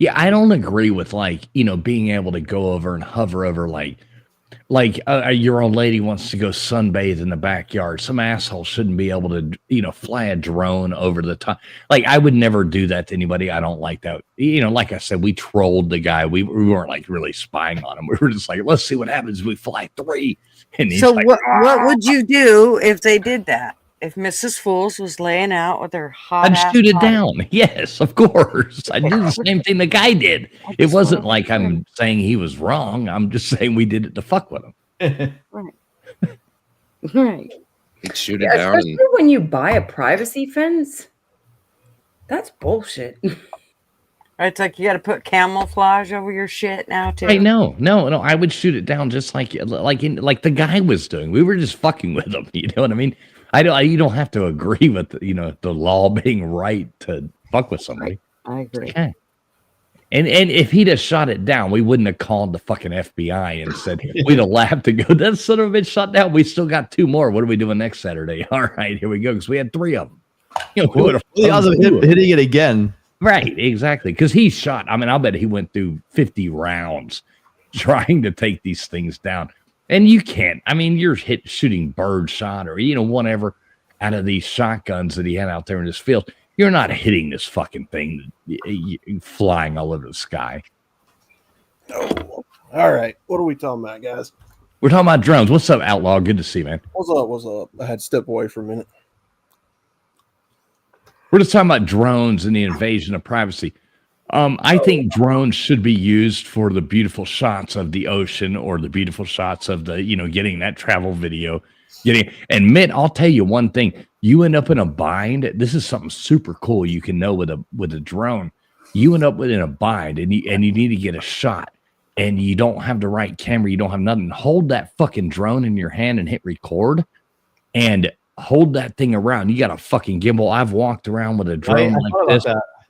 [SPEAKER 1] Yeah, I don't agree with being able to go over and hover over your old lady wants to go sunbathe in the backyard. Some asshole shouldn't be able to, fly a drone over the top. Like, I would never do that to anybody. I don't like that. Like I said, we trolled the guy. We weren't like really spying on him. We were just like, let's see what happens if we fly 3. And he's
[SPEAKER 5] So
[SPEAKER 1] like,
[SPEAKER 5] what would you do if they did that? If Mrs. Fools was laying out with her hot
[SPEAKER 1] I'd
[SPEAKER 5] ass
[SPEAKER 1] shoot it
[SPEAKER 5] body?
[SPEAKER 1] down. Yes, of course. I'd do the same thing the guy did. It wasn't like I'm saying he was wrong. I'm just saying we did it to fuck with him.
[SPEAKER 5] Right.
[SPEAKER 4] He'd shoot it down.
[SPEAKER 2] Especially when you buy a privacy fence. That's bullshit.
[SPEAKER 5] It's like you got to put camouflage over your shit now too.
[SPEAKER 1] Right? No. I would shoot it down just like the guy was doing. We were just fucking with him. You know what I mean? You don't have to agree with the law being right to fuck with somebody.
[SPEAKER 5] I agree.
[SPEAKER 1] Okay. And if he'd have shot it down, we wouldn't have called the fucking FBI and said we'd have laughed to go. That son of a bitch shot down. We still got 2 more. What are we doing next Saturday? All right, here we go. Because we had 3 of them.
[SPEAKER 6] The odds of hitting it again.
[SPEAKER 1] Right, exactly. Because he shot. I mean, I'll bet he went through 50 rounds trying to take these things down. And you can't. I mean, you're shooting bird shot or whatever out of these shotguns that he had out there in his field. You're not hitting this fucking thing flying all over the sky.
[SPEAKER 8] Oh, all right. What are we talking about, guys?
[SPEAKER 1] We're talking about drones. What's up, Outlaw? Good to see you, man.
[SPEAKER 8] What's up? I had to step away for a minute.
[SPEAKER 1] We're just talking about drones and the invasion of privacy. I think drones should be used for the beautiful shots of the ocean or the beautiful shots of the, getting that travel video. And Mitt, I'll tell you one thing. You end up in a bind. This is something super cool you can know with a drone. You end up in a bind and you need to get a shot and you don't have the right camera. You don't have nothing. Hold that fucking drone in your hand and hit record and hold that thing around. You got a fucking gimbal. I've walked around with a drone like this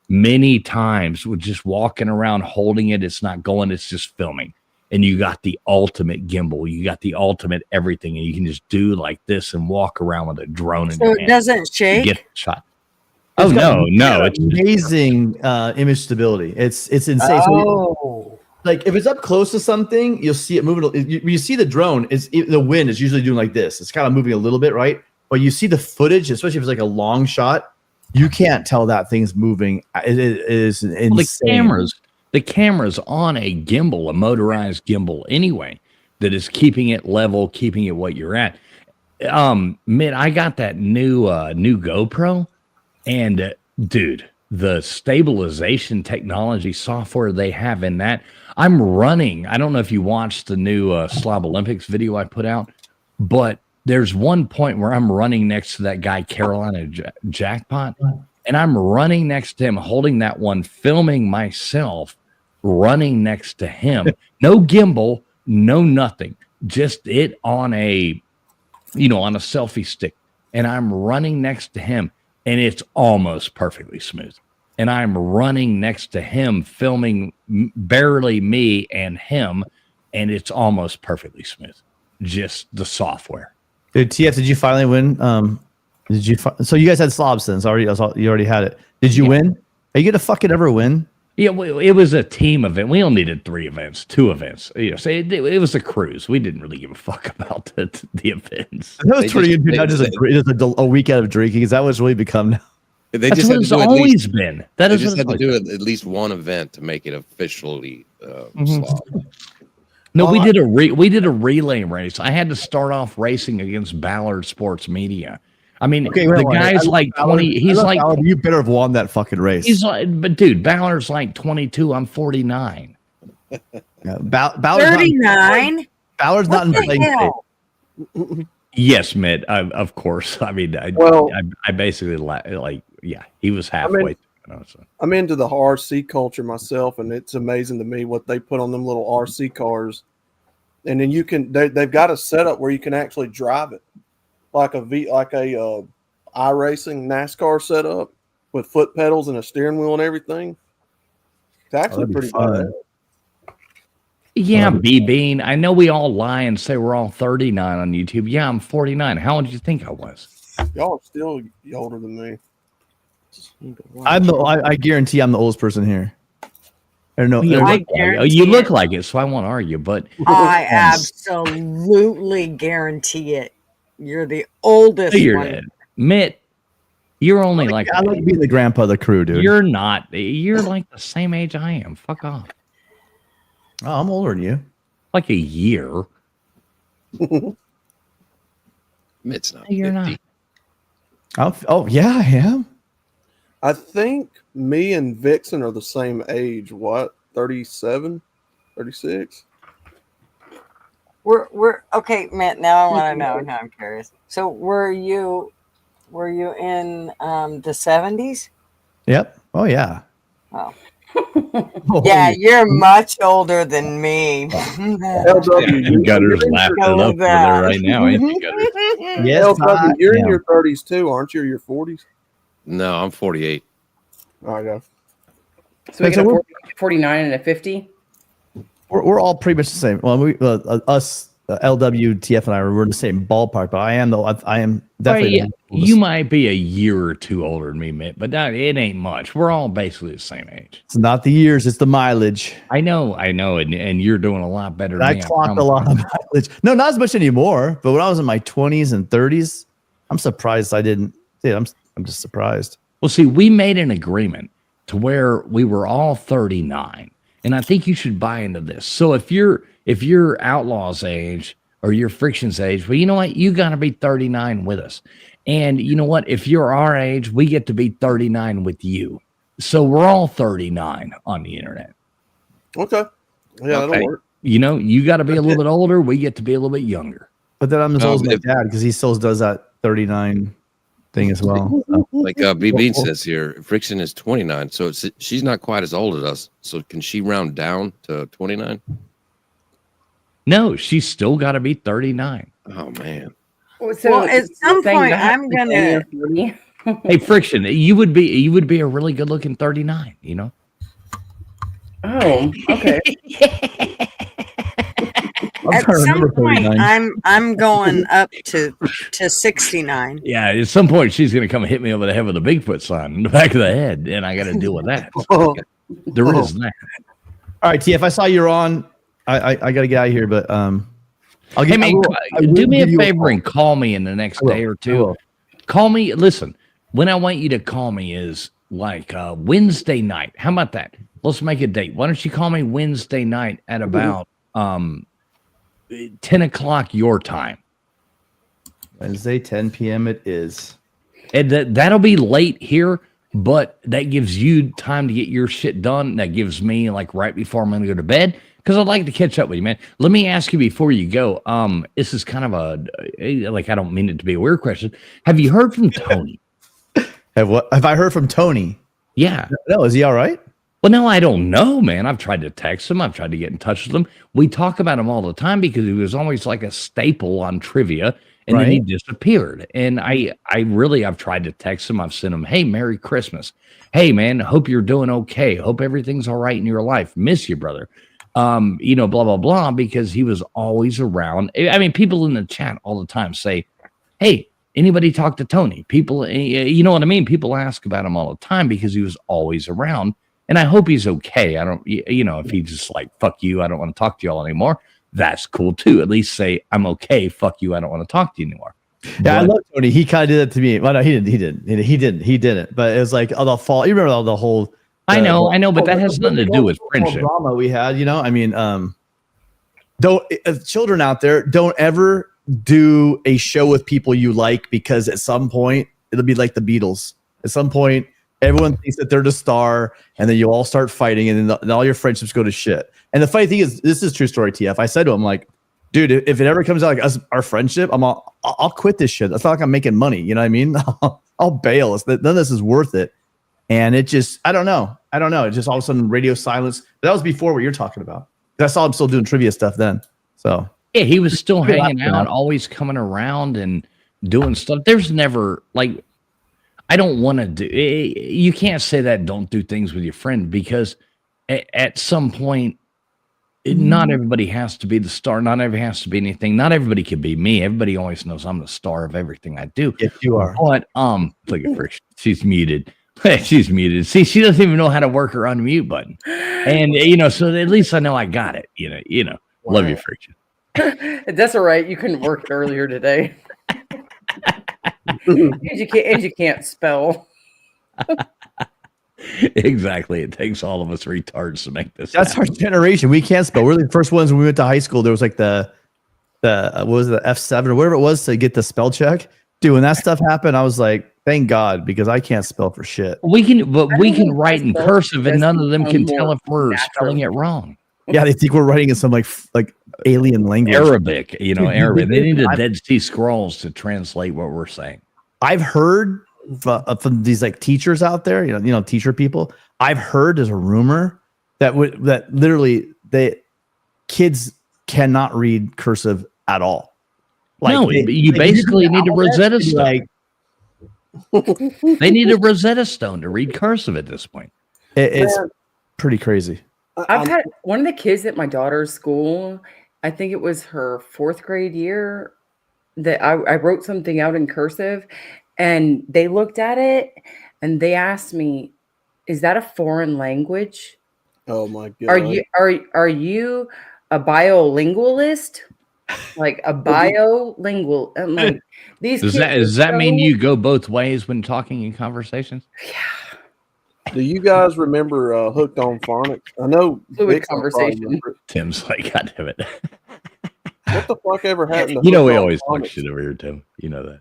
[SPEAKER 1] many times with just walking around holding it. It's not going, it's just filming. And you got the ultimate gimbal. You got the ultimate everything. And you can just do like this and walk around with a drone in your hand.
[SPEAKER 5] So it doesn't shake?
[SPEAKER 1] Get the shot. Oh, no. It's
[SPEAKER 6] amazing image stability. It's insane. So like if it's up close to something, you'll see it moving. You see the drone, the wind is usually doing like this. It's kind of moving a little bit, right? But you see the footage, especially if it's like a long shot, you can't tell that thing's moving. It is insane.
[SPEAKER 1] Well, the camera's on a gimbal, a motorized gimbal anyway, that is keeping it level, keeping it what you're at. Mitt, I got that new GoPro, and dude, the stabilization technology software they have in that, I'm running. I don't know if you watched the new Slob Olympics video I put out, but there's one point where I'm running next to that guy, Carolina Jackpot, and I'm running next to him, holding that one, filming myself, running next to him. No gimbal, no nothing. Just it on a selfie stick. And I'm running next to him, and it's almost perfectly smooth. And I'm running next to him, filming barely me and him, and it's almost perfectly smooth. Just the software.
[SPEAKER 6] Dude, TF, did you finally win? So you guys had slobs then? You already had it. Did you win? Are you gonna fucking ever win?
[SPEAKER 1] Yeah, it was a team event. We only needed 2 events. So it was a cruise. We didn't really give a fuck about the events.
[SPEAKER 6] That was pretty good. Not just a weekend of drinking. Is that what's really become now?
[SPEAKER 4] They
[SPEAKER 1] That's
[SPEAKER 4] just
[SPEAKER 1] what it's always been. That is
[SPEAKER 4] just
[SPEAKER 1] what
[SPEAKER 4] had to do at least one event to make it officially slob.
[SPEAKER 1] No, we did a relay race. I had to start off racing against Ballard Sports Media. I mean, the guy's like 20. He's like,
[SPEAKER 6] Ballard, you better have won that fucking race.
[SPEAKER 1] He's like, but dude, Ballard's like 22. I'm 49.
[SPEAKER 6] Ballard's
[SPEAKER 5] 39.
[SPEAKER 6] Ballard's not in playing state.
[SPEAKER 1] Yes, Mitt. Of course. I mean, I basically he was halfway.
[SPEAKER 8] I'm into the RC culture myself, and it's amazing to me what they put on them little RC cars. and then you can. They've got a setup where you can actually drive it, like a iRacing NASCAR setup with foot pedals and a steering wheel and everything. It's actually pretty fun.
[SPEAKER 1] Yeah, B-Bean. I know we all lie and say we're all 39 on YouTube. Yeah, I'm 49. How old did you think I was?
[SPEAKER 8] Y'all are still older than me.
[SPEAKER 6] I guarantee I'm the oldest person here. Or no,
[SPEAKER 1] You look like it, so I won't argue. But
[SPEAKER 5] I absolutely guarantee it. You're the oldest one.
[SPEAKER 1] Mitt, you're only
[SPEAKER 6] I like being the grandpa of the crew, dude.
[SPEAKER 1] You're not. You're like the same age I am. Fuck off.
[SPEAKER 6] Oh, I'm older than you.
[SPEAKER 1] Like a year.
[SPEAKER 4] Mitt's not.
[SPEAKER 1] You're
[SPEAKER 4] 50.
[SPEAKER 1] not.
[SPEAKER 6] Oh, yeah, I am.
[SPEAKER 8] I think me and Vixen are the same age. What? 37? 36?
[SPEAKER 5] We're okay, Matt. Now I want to know. Now I'm curious. So were you in the 70s?
[SPEAKER 6] Yep. Oh yeah.
[SPEAKER 5] Oh. Yeah, you're much older than me.
[SPEAKER 1] Gutter's laughing it up over there right now, ain't he, Gutter?
[SPEAKER 6] Yes,
[SPEAKER 8] you're in your 30s too, aren't you? Or your 40s?
[SPEAKER 4] No, I'm 48.
[SPEAKER 8] I go.
[SPEAKER 2] So we got a 49 and a 50.
[SPEAKER 6] We're all pretty much the same. Well, us, LW, TF, and we're in the same ballpark. But I am definitely.
[SPEAKER 1] Well, you might be a year or two older than me, Mitt, but it ain't much. We're all basically the same age.
[SPEAKER 6] It's not the years; it's the mileage.
[SPEAKER 1] I know, and you're doing a lot better.
[SPEAKER 6] I clocked a lot of mileage. No, not as much anymore. But when I was in my 20s and 30s, I'm surprised I didn't. Dude, I'm just surprised.
[SPEAKER 1] Well, see, we made an agreement to where we were all 39. And I think you should buy into this. So if you're Outlaw's age or your Friction's age, well, you know what? You got to be 39 with us. And you know what? If you're our age, we get to be 39 with you. So we're all 39 on the internet.
[SPEAKER 8] Okay. Yeah, that'll work.
[SPEAKER 1] You know, you got to be a little bit older. We get to be a little bit younger.
[SPEAKER 6] But then I'm as old as my dad because he still does that 39 thing as well.
[SPEAKER 4] Like B-Bean says here, Vixen is 29, so she's not quite as old as us. So can she round down to 29?
[SPEAKER 1] No, she's still got to be 39.
[SPEAKER 4] Oh man.
[SPEAKER 5] Well, at some point, I'm gonna.
[SPEAKER 1] Hey, Friction, you would be a really good looking 39. You know.
[SPEAKER 2] Oh, okay.
[SPEAKER 5] At some point, I'm going up to 69.
[SPEAKER 1] Yeah, at some point she's gonna come hit me over the head with a Bigfoot sign in the back of the head, and I got to deal with that. So there is that.
[SPEAKER 6] All right, TF, I saw you're on. I got to get out of here, but
[SPEAKER 1] do me a favor and call me in the next day or two. Call me. Listen, when I want you to call me is like Wednesday night. How about that? Let's make a date. Why don't you call me Wednesday night at about 10 o'clock your time.
[SPEAKER 6] Wednesday, 10 p.m. it is.
[SPEAKER 1] And that'll be late here, but that gives you time to get your shit done. That gives me like right before I'm going to go to bed because I'd like to catch up with you, man. Let me ask you before you go. This is kind of I don't mean it to be a weird question. Have you heard from Tony?
[SPEAKER 6] Have I heard from Tony?
[SPEAKER 1] Yeah.
[SPEAKER 6] No, is he all right?
[SPEAKER 1] Well, no, I don't know, man. I've tried to text him. I've tried to get in touch with him. We talk about him all the time because he was always like a staple on trivia, and then he disappeared. And I've tried to text him. I've sent him, hey, Merry Christmas. Hey, man, hope you're doing okay. Hope everything's all right in your life. Miss you, brother. Blah, blah, blah, because he was always around. I mean, people in the chat all the time say, hey, anybody talk to Tony? People, you know what I mean? People ask about him all the time because he was always around. And I hope he's okay. I don't, if he's just like, fuck you, I don't want to talk to y'all anymore. That's cool too. At least say, I'm okay. Fuck you. I don't want to talk to you anymore.
[SPEAKER 6] Yeah, I love Tony. He kind of did that to me. Well, no, he didn't. But it was like the fall. You remember the whole.
[SPEAKER 1] I know, but that has nothing to do with friendship.
[SPEAKER 6] Drama we had, I mean, children out there, don't ever do a show with people you like because at some point it'll be like the Beatles. At some point, everyone thinks that they're the star, and then you all start fighting, and then all your friendships go to shit. And the funny thing is, this is true story, TF. I said to him, like, dude, if it ever comes out like us, our friendship, I'll quit this shit. It's not like I'm making money. You know what I mean? I'll bail. None of this is worth it. And it just, I don't know. It just all of a sudden radio silence. But that was before what you're talking about. I saw him still doing trivia stuff then. So
[SPEAKER 1] Yeah, he was still
[SPEAKER 6] Good
[SPEAKER 1] hanging
[SPEAKER 6] laughing
[SPEAKER 1] out,
[SPEAKER 6] off.
[SPEAKER 1] always coming around and doing stuff. There's never like I don't want to do. You can't say that. Don't do things with your friend because at some point, not everybody has to be the star. Not everybody has to be anything. Not everybody can be me. Everybody always knows I'm the star of everything I do.
[SPEAKER 6] Yes, you are.
[SPEAKER 1] But look at her. She's muted. She's muted. See, she doesn't even know how to work her unmute button. And so at least I know I got it. Love you, Friction.
[SPEAKER 2] That's all right. You couldn't work it earlier today. and you can't spell.
[SPEAKER 1] Exactly. It takes all of us retards to make this.
[SPEAKER 6] That's
[SPEAKER 1] happen.
[SPEAKER 6] our generation. We can't spell. We're the first ones when we went to high school. There was like the what was it, the F7 or whatever it was to get the spell check. Dude, when that stuff happened, I was like, thank God, because I can't spell for shit.
[SPEAKER 1] We can write in
[SPEAKER 2] spell
[SPEAKER 1] cursive, and none of them can
[SPEAKER 2] more
[SPEAKER 1] tell if we're
[SPEAKER 2] natural.
[SPEAKER 1] spelling it wrong.
[SPEAKER 6] Yeah, they think we're writing in some like alien language.
[SPEAKER 1] Arabic, Arabic. They need the
[SPEAKER 6] I've-
[SPEAKER 1] Dead Sea Scrolls to translate what we're saying.
[SPEAKER 6] I've heard from these like teachers out there, teacher people. I've heard there's a rumor that literally kids cannot read cursive at all.
[SPEAKER 1] No, you basically need a Rosetta Stone. They need a Rosetta Stone to read cursive at this point.
[SPEAKER 6] It's pretty crazy.
[SPEAKER 2] I've had one of the kids at my daughter's school. I think it was her 4th grade year that I wrote something out in cursive, and they looked at it and they asked me, "Is that a foreign language?
[SPEAKER 8] Oh my god.
[SPEAKER 2] Are you a biolingualist? Like a biolingual?" I'm like, these
[SPEAKER 1] Does
[SPEAKER 2] kids
[SPEAKER 1] that
[SPEAKER 2] are
[SPEAKER 1] mean
[SPEAKER 2] so-
[SPEAKER 1] you go both ways when talking in conversations?
[SPEAKER 8] Do you guys remember Hooked on Phonics? I know
[SPEAKER 2] Fluid
[SPEAKER 8] Vixen probably
[SPEAKER 2] conversation.
[SPEAKER 8] remember it.
[SPEAKER 1] Tim's like, God damn it.
[SPEAKER 8] What the fuck ever happened to
[SPEAKER 1] We
[SPEAKER 8] Hooked on
[SPEAKER 1] always talk
[SPEAKER 8] Phonics?
[SPEAKER 1] shit over here, Tim. You know that.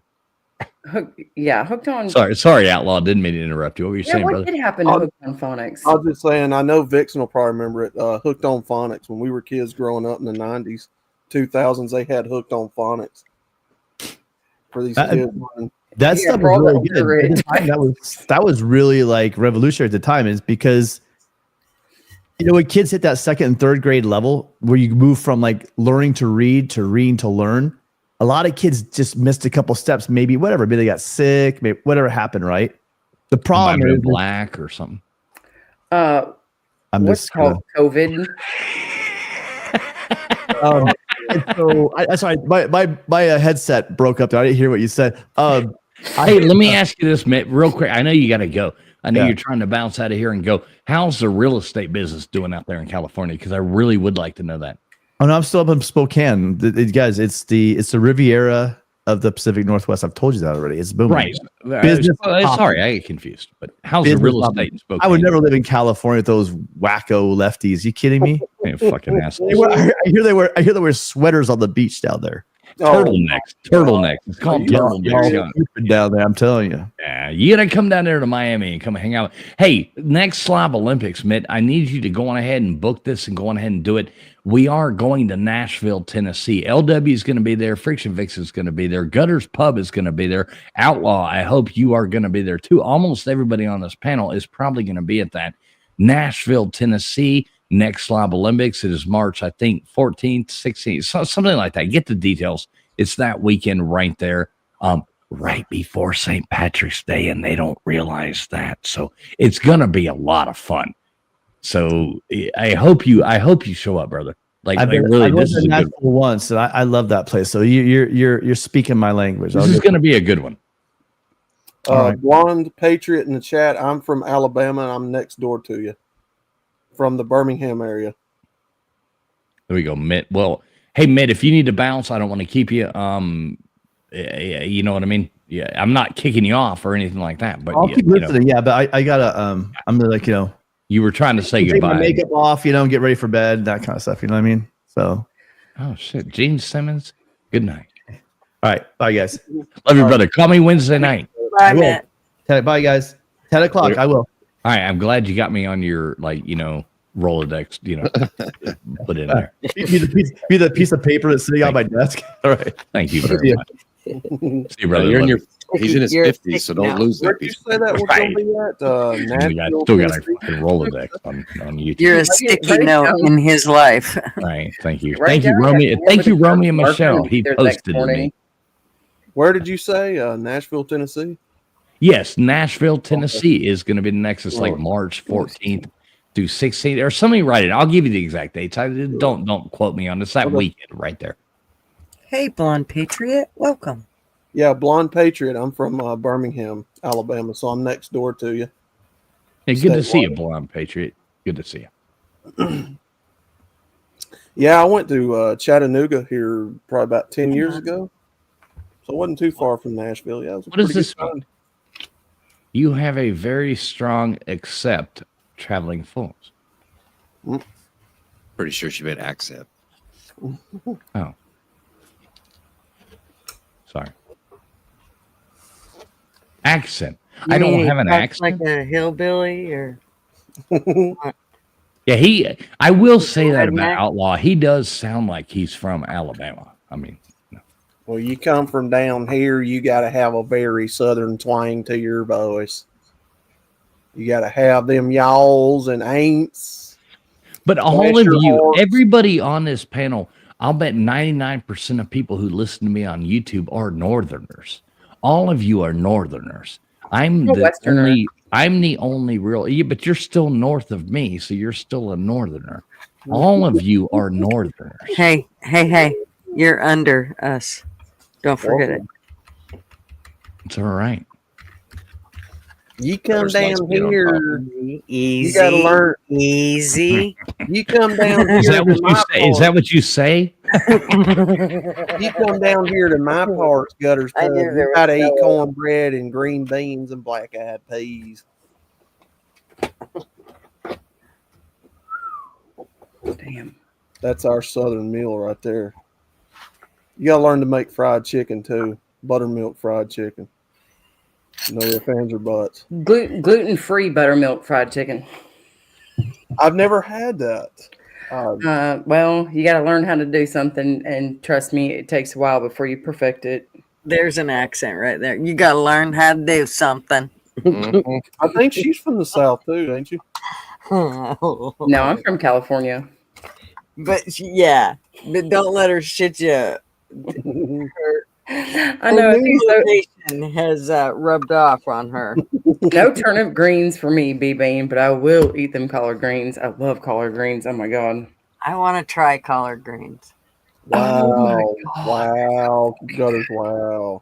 [SPEAKER 2] Hooked on.
[SPEAKER 1] Sorry, Outlaw. Didn't mean to interrupt you. What were you
[SPEAKER 2] Yeah,
[SPEAKER 1] saying,
[SPEAKER 2] what
[SPEAKER 1] brother?
[SPEAKER 2] did happen to
[SPEAKER 8] I'll-
[SPEAKER 2] Hooked on Phonics?
[SPEAKER 8] I was just saying, I know Vixen will probably remember it. Hooked on Phonics. When we were kids growing up in the 90s, 2000s, they had Hooked on Phonics for these kids.
[SPEAKER 6] That
[SPEAKER 2] Yeah,
[SPEAKER 6] stuff
[SPEAKER 2] for all
[SPEAKER 6] was
[SPEAKER 2] the
[SPEAKER 6] really good.
[SPEAKER 2] older
[SPEAKER 6] At the time, that was really like revolutionary at the time, is because when kids hit that 2nd and 3rd grade level where you move from like learning to read to reading to learn, a lot of kids just missed a couple steps, maybe they got sick, maybe whatever happened, right? The problem
[SPEAKER 1] Might have
[SPEAKER 6] is
[SPEAKER 1] been black or something.
[SPEAKER 6] I'm
[SPEAKER 2] What's
[SPEAKER 6] just
[SPEAKER 2] called COVID?
[SPEAKER 6] so sorry, my headset broke up there. I didn't hear what you said.
[SPEAKER 1] Hey, let me ask you this, Mitt, real quick. I know you got to go. I know
[SPEAKER 6] Yeah.
[SPEAKER 1] you're trying to bounce out of here and go. How's the real estate business doing out there in California? Because I really would like to know that.
[SPEAKER 6] Oh no, I'm still up in Spokane. Guys, it's the Riviera of the Pacific Northwest. I've told you that already. It's booming.
[SPEAKER 1] Right.
[SPEAKER 6] Business
[SPEAKER 1] Sorry, I get confused. But how's the
[SPEAKER 6] Business
[SPEAKER 1] real
[SPEAKER 6] popping.
[SPEAKER 1] estate in Spokane?
[SPEAKER 6] I would never live in California with those wacko lefties. You kidding me?
[SPEAKER 1] Man, fucking assholes.
[SPEAKER 6] I hear they wear sweaters on the beach down there.
[SPEAKER 1] Turtlenecks. It's called
[SPEAKER 6] Y'all
[SPEAKER 1] turtlenecks.
[SPEAKER 6] stupid down there, I'm telling you.
[SPEAKER 1] Yeah, you gotta come down there to Miami and come hang out. Hey, next Slob Olympics, Mitt, I need you to go on ahead and book this and go on ahead and do it. We are going to Nashville, Tennessee. LW is going to be there. Friction Vixen is going to be there. Gutters Pub is going to be there. Outlaw, I hope you are going to be there too. Almost everybody on this panel is probably going to be at that. Nashville, Tennessee, next Slob Olympics. It is March, I think, 14th, 16th, something like that. Get the details. It's that weekend right there, right before St. Patrick's Day, and they don't realize that. So it's going to be a lot of fun. So I hope you show up, brother. Like
[SPEAKER 6] I've been
[SPEAKER 1] really, this is
[SPEAKER 6] in
[SPEAKER 1] a good.
[SPEAKER 6] Nashville once, and I love that place. So you're speaking my language.
[SPEAKER 1] This is going to be a good one.
[SPEAKER 6] All right.
[SPEAKER 8] Blonde Patriot in the chat. I'm from Alabama, and I'm next door to you from the Birmingham area.
[SPEAKER 1] There we go, Mitt. Well, hey, Mitt, if you need to bounce, I don't want to keep you. You know what I mean? Yeah, I'm not kicking you off or anything like that. But
[SPEAKER 6] I'll keep
[SPEAKER 1] you know,
[SPEAKER 6] listening. Yeah, but I gotta. I'm gonna
[SPEAKER 1] you were trying to say
[SPEAKER 6] take my
[SPEAKER 1] goodbye.
[SPEAKER 6] makeup off, get ready for bed, that kind of stuff. You know what I mean? So,
[SPEAKER 1] Oh shit, Gene Simmons. Good night.
[SPEAKER 6] all right, bye guys.
[SPEAKER 1] Love you, brother. Call me Wednesday night.
[SPEAKER 5] Bye,
[SPEAKER 6] will.
[SPEAKER 5] Matt.
[SPEAKER 6] Bye guys. 10 o'clock. I will.
[SPEAKER 1] All right, I'm glad you got me on your Rolodex. Put in there.
[SPEAKER 6] Be the piece of paper that's sitting on my desk. All right.
[SPEAKER 1] Thank you
[SPEAKER 6] See
[SPEAKER 1] very
[SPEAKER 6] ya.
[SPEAKER 1] much. See you, brother.
[SPEAKER 4] You're in
[SPEAKER 1] Love
[SPEAKER 4] your
[SPEAKER 1] you.
[SPEAKER 4] He's in his
[SPEAKER 5] You're
[SPEAKER 4] 50s, so
[SPEAKER 5] sticky
[SPEAKER 4] don't
[SPEAKER 5] note.
[SPEAKER 4] lose that
[SPEAKER 8] Where'd you
[SPEAKER 4] piece.
[SPEAKER 8] say that was
[SPEAKER 1] Right.
[SPEAKER 8] going to be at?
[SPEAKER 1] We got,
[SPEAKER 8] Nashville,
[SPEAKER 1] still got a
[SPEAKER 8] Tennessee?
[SPEAKER 1] fucking Rolodex on YouTube.
[SPEAKER 5] You're a
[SPEAKER 2] Write it
[SPEAKER 5] sticky note
[SPEAKER 2] down.
[SPEAKER 5] in his life.
[SPEAKER 1] Right. Thank you.
[SPEAKER 2] Right
[SPEAKER 1] Thank you,
[SPEAKER 2] down
[SPEAKER 1] Romy.
[SPEAKER 2] there.
[SPEAKER 1] Thank you, Romy and
[SPEAKER 2] Mark
[SPEAKER 1] Michelle.
[SPEAKER 2] gonna be
[SPEAKER 1] He
[SPEAKER 2] there the next
[SPEAKER 1] posted to me.
[SPEAKER 2] morning.
[SPEAKER 8] Where did you say? Nashville, Tennessee?
[SPEAKER 1] Yes, Nashville, Tennessee is going to be the next. It's like
[SPEAKER 8] Sure.
[SPEAKER 1] March 14th through 16th, or somebody write it. I'll give you the exact dates. Don't quote me on this. That
[SPEAKER 8] Okay.
[SPEAKER 1] weekend right there.
[SPEAKER 5] Hey, Blonde Patriot, welcome.
[SPEAKER 8] Yeah, Blonde Patriot. I'm from Birmingham, Alabama, so I'm next door to you.
[SPEAKER 1] Yeah, good to see you,
[SPEAKER 8] Statewide.
[SPEAKER 1] Blonde Patriot. Good to see you.
[SPEAKER 8] Yeah, I went to Chattanooga here probably about 10 years ago. So it wasn't too far from Nashville. Yeah, it was a
[SPEAKER 1] What does
[SPEAKER 8] pretty
[SPEAKER 1] this
[SPEAKER 8] good
[SPEAKER 1] mean?
[SPEAKER 8] time.
[SPEAKER 1] You have a very strong accept traveling fools.
[SPEAKER 4] Pretty sure she made accept.
[SPEAKER 1] Oh, sorry. Accent. I don't have an accent.
[SPEAKER 5] Like a hillbilly, or
[SPEAKER 1] Yeah, I will say that
[SPEAKER 5] Redneck?
[SPEAKER 1] about Outlaw. He does sound like he's from Alabama. I mean,
[SPEAKER 8] Well, you come from down here, you got to have a very southern twang to your voice. You got to have them y'alls and ain'ts.
[SPEAKER 1] but all
[SPEAKER 8] Bless
[SPEAKER 1] of
[SPEAKER 8] your
[SPEAKER 1] you,
[SPEAKER 8] hearts.
[SPEAKER 1] everybody on this panel, I'll bet 99% of people who listen to me on YouTube are Northerners. All of you are Northerners. I'm
[SPEAKER 2] I'm a
[SPEAKER 1] the
[SPEAKER 2] Westerner.
[SPEAKER 1] only real. Yeah, but you're still north of me, so you're still a Northerner. All of you are Northerners.
[SPEAKER 5] hey, you're under us. Don't forget it.
[SPEAKER 1] It's all right.
[SPEAKER 8] You come
[SPEAKER 4] First lights
[SPEAKER 8] down
[SPEAKER 4] get on
[SPEAKER 8] here,
[SPEAKER 5] Easy.
[SPEAKER 8] you got to learn.
[SPEAKER 5] Easy.
[SPEAKER 8] You come down here
[SPEAKER 1] Is that
[SPEAKER 8] to
[SPEAKER 1] what you
[SPEAKER 8] my
[SPEAKER 1] say? Is that what you say?
[SPEAKER 8] You come down here to my parts, Gutters
[SPEAKER 5] I
[SPEAKER 8] Pub,
[SPEAKER 5] knew there
[SPEAKER 8] you
[SPEAKER 5] was
[SPEAKER 8] got to eat
[SPEAKER 5] no-
[SPEAKER 8] cornbread and green beans and black-eyed peas.
[SPEAKER 2] Damn.
[SPEAKER 8] That's our southern meal right there. You got to learn to make fried chicken too. Buttermilk fried chicken. No ifs, ands, or buts.
[SPEAKER 2] Gluten-free buttermilk fried chicken.
[SPEAKER 8] I've never had that.
[SPEAKER 2] Well, you got to learn how to do something, and trust me, it takes a while before you perfect it.
[SPEAKER 5] There's an accent right there. You got to learn how to do something.
[SPEAKER 4] Mhm.
[SPEAKER 8] I think she's from the South too, ain't you?
[SPEAKER 2] No, I'm from California.
[SPEAKER 5] But yeah, but don't let her shit you.
[SPEAKER 2] I
[SPEAKER 5] Her
[SPEAKER 2] know. I
[SPEAKER 5] new
[SPEAKER 2] think so.
[SPEAKER 5] location has rubbed off on her.
[SPEAKER 2] No turnip greens for me, B-Bean, but I will eat them collard greens. I love collard greens. Oh my god.
[SPEAKER 5] I want to try collard greens.
[SPEAKER 2] Oh my
[SPEAKER 8] Wow.
[SPEAKER 2] God.
[SPEAKER 8] Wow. Gutters, wow.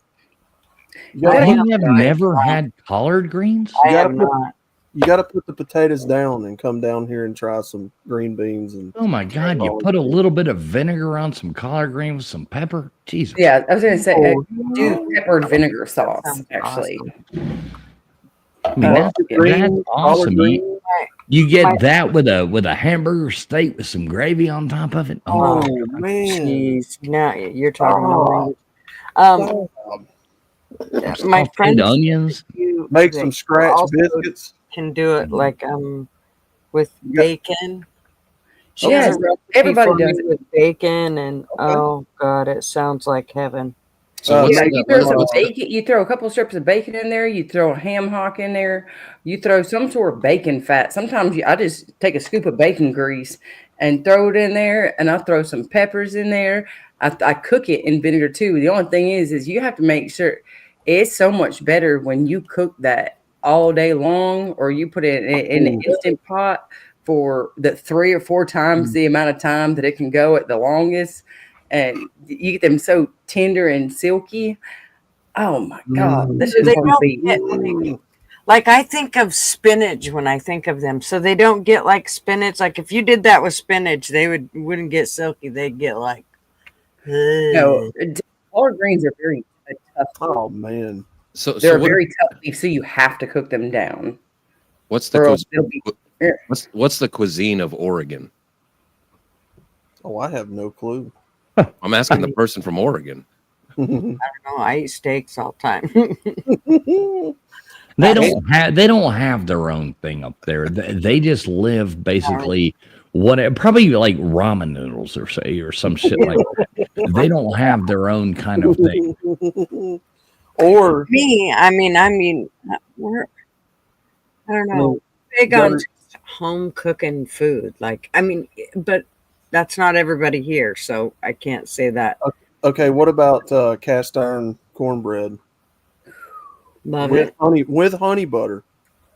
[SPEAKER 8] You
[SPEAKER 5] I
[SPEAKER 8] gotta,
[SPEAKER 5] have
[SPEAKER 1] You have
[SPEAKER 5] tried.
[SPEAKER 1] never had collard greens?
[SPEAKER 5] I
[SPEAKER 8] gotta
[SPEAKER 5] have
[SPEAKER 8] put-
[SPEAKER 5] not.
[SPEAKER 8] you got to put the potatoes down and come down here and try some green beans. And
[SPEAKER 1] Oh my God! You put a little bit of vinegar on some collard greens with some pepper. Jesus.
[SPEAKER 2] Yeah, I was gonna say
[SPEAKER 8] Oh,
[SPEAKER 2] do peppered vinegar sauce.
[SPEAKER 5] sounds
[SPEAKER 2] Actually,
[SPEAKER 1] I mean,
[SPEAKER 8] mustard
[SPEAKER 1] that's
[SPEAKER 8] greens, collard
[SPEAKER 1] awesome.
[SPEAKER 8] greens.
[SPEAKER 1] You get
[SPEAKER 5] My-
[SPEAKER 1] that with a hamburger steak with some gravy on top of it.
[SPEAKER 8] Oh,
[SPEAKER 1] my
[SPEAKER 8] man.
[SPEAKER 5] Jeez, now you're talking
[SPEAKER 8] Oh.
[SPEAKER 5] about.
[SPEAKER 1] gosh.
[SPEAKER 5] My
[SPEAKER 1] Sauteed
[SPEAKER 5] friends
[SPEAKER 1] onions.
[SPEAKER 8] Make some scratch
[SPEAKER 5] also
[SPEAKER 8] biscuits.
[SPEAKER 5] can do it like with
[SPEAKER 8] Yeah.
[SPEAKER 5] bacon. She
[SPEAKER 2] Yes,
[SPEAKER 5] has a recipe
[SPEAKER 2] everybody
[SPEAKER 5] for me
[SPEAKER 2] does it.
[SPEAKER 5] with bacon, and oh god, it sounds like heaven.
[SPEAKER 4] So what's
[SPEAKER 2] yeah,
[SPEAKER 8] make
[SPEAKER 2] you
[SPEAKER 4] that?
[SPEAKER 2] throw some
[SPEAKER 4] What's that?
[SPEAKER 2] bacon. You throw a couple strips of bacon in there. You throw a ham hock in there. You throw some sort of bacon fat. Sometimes I just take a scoop of bacon grease and throw it in there, and I throw some peppers in there. I cook it in vinegar too. The only thing is you have to make sure it's so much better when you cook that all day long, or you put it in an instant pot for the 3 or 4 times the amount of time that it can go at the longest, and you get them so tender and silky. Oh my god, this is
[SPEAKER 5] They
[SPEAKER 2] gonna
[SPEAKER 5] don't
[SPEAKER 2] be.
[SPEAKER 5] get like I think of spinach when I think of them, so they don't get like spinach. Like if you did that with spinach, they wouldn't get silky. They'd get like
[SPEAKER 2] No, collard greens are very tough.
[SPEAKER 8] Oh, man.
[SPEAKER 4] So
[SPEAKER 2] They're
[SPEAKER 4] what,
[SPEAKER 2] very tough beef, so you have to cook them down.
[SPEAKER 4] what's the
[SPEAKER 2] Or else it'll be.
[SPEAKER 4] what's the cuisine of Oregon?
[SPEAKER 8] Oh, I have no clue.
[SPEAKER 4] I'm asking the person from Oregon.
[SPEAKER 5] Oh, I eat steaks all the time.
[SPEAKER 1] They don't have their own thing up there. They just live basically probably like ramen noodles or some shit like that. They don't have their own kind of thing.
[SPEAKER 8] Or
[SPEAKER 5] Me, we're, I don't
[SPEAKER 8] I
[SPEAKER 5] know,
[SPEAKER 8] mean,
[SPEAKER 5] big on
[SPEAKER 8] Gutter-
[SPEAKER 5] just home cooking food. Like, but that's not everybody here, so I can't say that.
[SPEAKER 8] okay, what about cast iron cornbread
[SPEAKER 5] Love
[SPEAKER 8] with
[SPEAKER 5] it.
[SPEAKER 8] honey butter?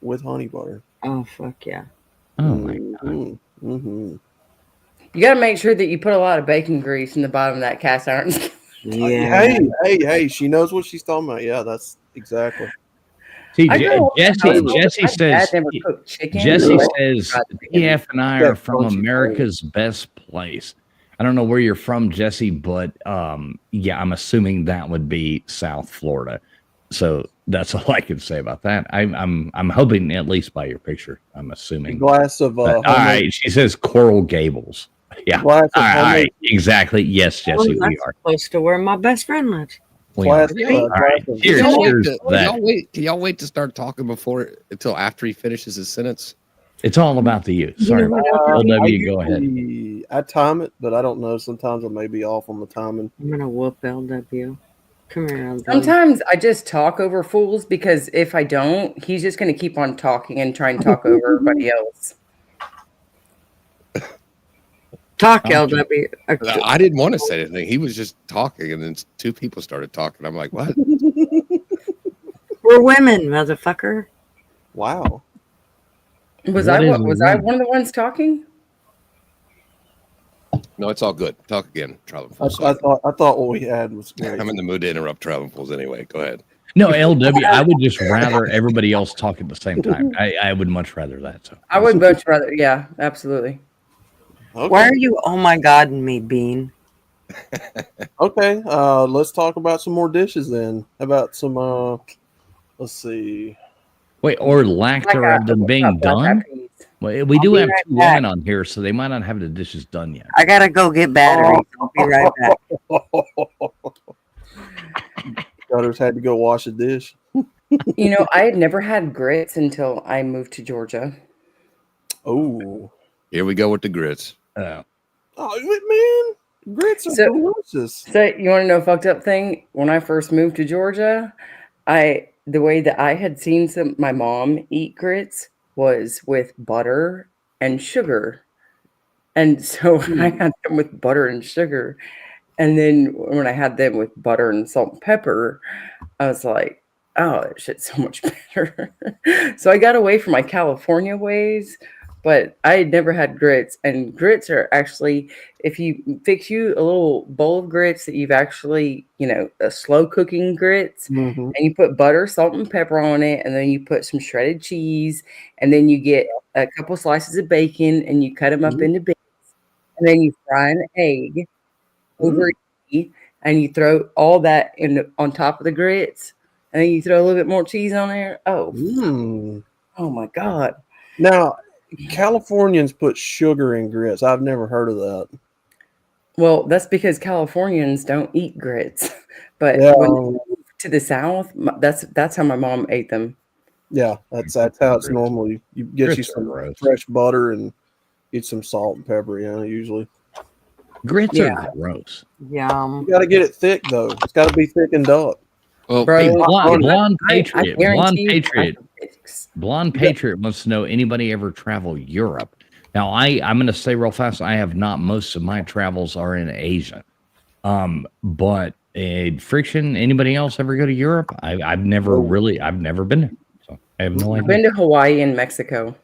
[SPEAKER 8] With honey butter.
[SPEAKER 5] Oh, fuck yeah.
[SPEAKER 1] Oh my god.
[SPEAKER 8] Mm-hmm.
[SPEAKER 2] You got to make sure that you put a lot of bacon grease in the bottom of that cast iron.
[SPEAKER 5] Yeah.
[SPEAKER 8] Hey! She knows what she's talking about. Yeah, that's exactly.
[SPEAKER 1] See,
[SPEAKER 2] I grew up in a
[SPEAKER 1] Jesse.
[SPEAKER 2] household where
[SPEAKER 1] Jesse
[SPEAKER 2] my dad
[SPEAKER 1] says.
[SPEAKER 2] never cooked chicken.
[SPEAKER 1] Jesse
[SPEAKER 2] but
[SPEAKER 1] says
[SPEAKER 2] fried chicken.
[SPEAKER 1] TF and I
[SPEAKER 8] Yeah,
[SPEAKER 1] are from
[SPEAKER 8] crunchy
[SPEAKER 1] America's best place. I don't know where you're from, Jesse, but yeah, I'm assuming that would be South Florida. So that's all I can say about that. I'm hoping at least by your picture. I'm
[SPEAKER 8] A
[SPEAKER 1] assuming.
[SPEAKER 8] glass of
[SPEAKER 1] But, all right, she says Coral Gables. Yeah.
[SPEAKER 8] glass of
[SPEAKER 1] All right,
[SPEAKER 8] homemade
[SPEAKER 1] exactly. Yes,
[SPEAKER 5] Oh,
[SPEAKER 1] Jesse, we
[SPEAKER 5] that's
[SPEAKER 1] are.
[SPEAKER 5] close to where my best friend lives.
[SPEAKER 1] We are.
[SPEAKER 8] glass,
[SPEAKER 1] All right.
[SPEAKER 8] glass of
[SPEAKER 1] Cheers.
[SPEAKER 4] Can y'all wait
[SPEAKER 1] Cheers
[SPEAKER 4] to-
[SPEAKER 1] to that.
[SPEAKER 4] Can y'all wait to start talking until after he finishes his sentence?
[SPEAKER 1] It's all about the youth.
[SPEAKER 5] You
[SPEAKER 1] Sorry
[SPEAKER 5] know
[SPEAKER 1] about
[SPEAKER 5] what,
[SPEAKER 1] that.
[SPEAKER 5] LW?
[SPEAKER 1] LW, go ahead.
[SPEAKER 8] I time it, but I don't know. Sometimes I may be off on the timing.
[SPEAKER 5] I'm gonna whoop LW. Come here, LW.
[SPEAKER 2] Sometimes I just talk over fools because if I don't, he's just going to keep on talking and try and talk over everybody else.
[SPEAKER 5] Talk, LW.
[SPEAKER 4] I didn't want to say anything. He was just talking, and then two people started talking. I'm like, what?
[SPEAKER 5] We're women, motherfucker.
[SPEAKER 8] Wow.
[SPEAKER 2] Was
[SPEAKER 1] What
[SPEAKER 2] I
[SPEAKER 1] is
[SPEAKER 2] was
[SPEAKER 1] it?
[SPEAKER 2] I one of the ones talking?
[SPEAKER 4] No, it's all good. Talk again, Traveling
[SPEAKER 8] I
[SPEAKER 4] Fools.
[SPEAKER 8] thought what we had was great.
[SPEAKER 4] I'm in the mood to interrupt Traveling Fools anyway. Go ahead.
[SPEAKER 1] No, LW, I would just rather everybody else talk at the same time. I would much rather that. So
[SPEAKER 2] I would much rather. Yeah, absolutely.
[SPEAKER 8] Okay.
[SPEAKER 5] Why are you, oh my God, and me, Bean?
[SPEAKER 8] Okay. Let's talk about some more dishes then. How about some? Let's see.
[SPEAKER 1] wait, or lack thereof them being done. Well, we do
[SPEAKER 5] be
[SPEAKER 1] have
[SPEAKER 5] right
[SPEAKER 1] two
[SPEAKER 5] back.
[SPEAKER 1] women on here, so they might not have the dishes done yet.
[SPEAKER 5] I gotta go get batteries. I'll be right back.
[SPEAKER 8] Gutters had to go wash a dish.
[SPEAKER 2] You know, I had never had grits until I moved to Georgia.
[SPEAKER 8] Oh.
[SPEAKER 4] Here we go with the grits.
[SPEAKER 1] Oh,
[SPEAKER 8] Oh man, grits are
[SPEAKER 2] So-
[SPEAKER 8] delicious.
[SPEAKER 2] So you want to know a fucked up thing? When I first moved to Georgia, the way that I had seen my mom eat grits was with butter and sugar. And so I had them with butter and sugar. And then when I had them with butter and salt and pepper, I was like, oh, that shit's so much better. So I got away from my California ways, but I had never had grits. And grits are actually, if you fix you a little bowl of grits that you've actually, a slow cooking grits,
[SPEAKER 8] Mhm.
[SPEAKER 2] and you put butter, salt, and pepper on it, and then you put some shredded cheese, and then you get a couple slices of bacon, and you cut them up into bits, and then you fry an egg over it, and you throw all that on top of the grits, and then you throw a little bit more cheese on there. Oh,
[SPEAKER 8] Mm.
[SPEAKER 2] oh my God.
[SPEAKER 8] Now, Californians put sugar in grits. I've never heard of that.
[SPEAKER 2] Well, that's because Californians don't eat grits, but
[SPEAKER 8] Yeah.
[SPEAKER 2] when they move to the South, that's how my mom ate them.
[SPEAKER 8] Yeah, that's how it's normally. You get
[SPEAKER 1] Grits
[SPEAKER 8] you
[SPEAKER 1] are
[SPEAKER 8] some
[SPEAKER 1] gross.
[SPEAKER 8] fresh butter and get some salt and pepper. Usually
[SPEAKER 1] grits
[SPEAKER 2] Yeah.
[SPEAKER 1] are gross.
[SPEAKER 5] Yum.
[SPEAKER 8] you got to get it thick though. It's got to be thickened up.
[SPEAKER 4] Well,
[SPEAKER 2] Bro,
[SPEAKER 4] hey,
[SPEAKER 1] Blonde
[SPEAKER 2] I
[SPEAKER 1] Patriot.
[SPEAKER 2] guarantee you,
[SPEAKER 1] Blonde Patriot wants to know anybody ever travel Europe. Now, I'm going to say real fast, I have not. Most of my travels are in Asia. But Friction, anybody else ever go to Europe? I've never been there. So I have no
[SPEAKER 2] I've
[SPEAKER 1] idea.
[SPEAKER 2] been to Hawaii and Mexico.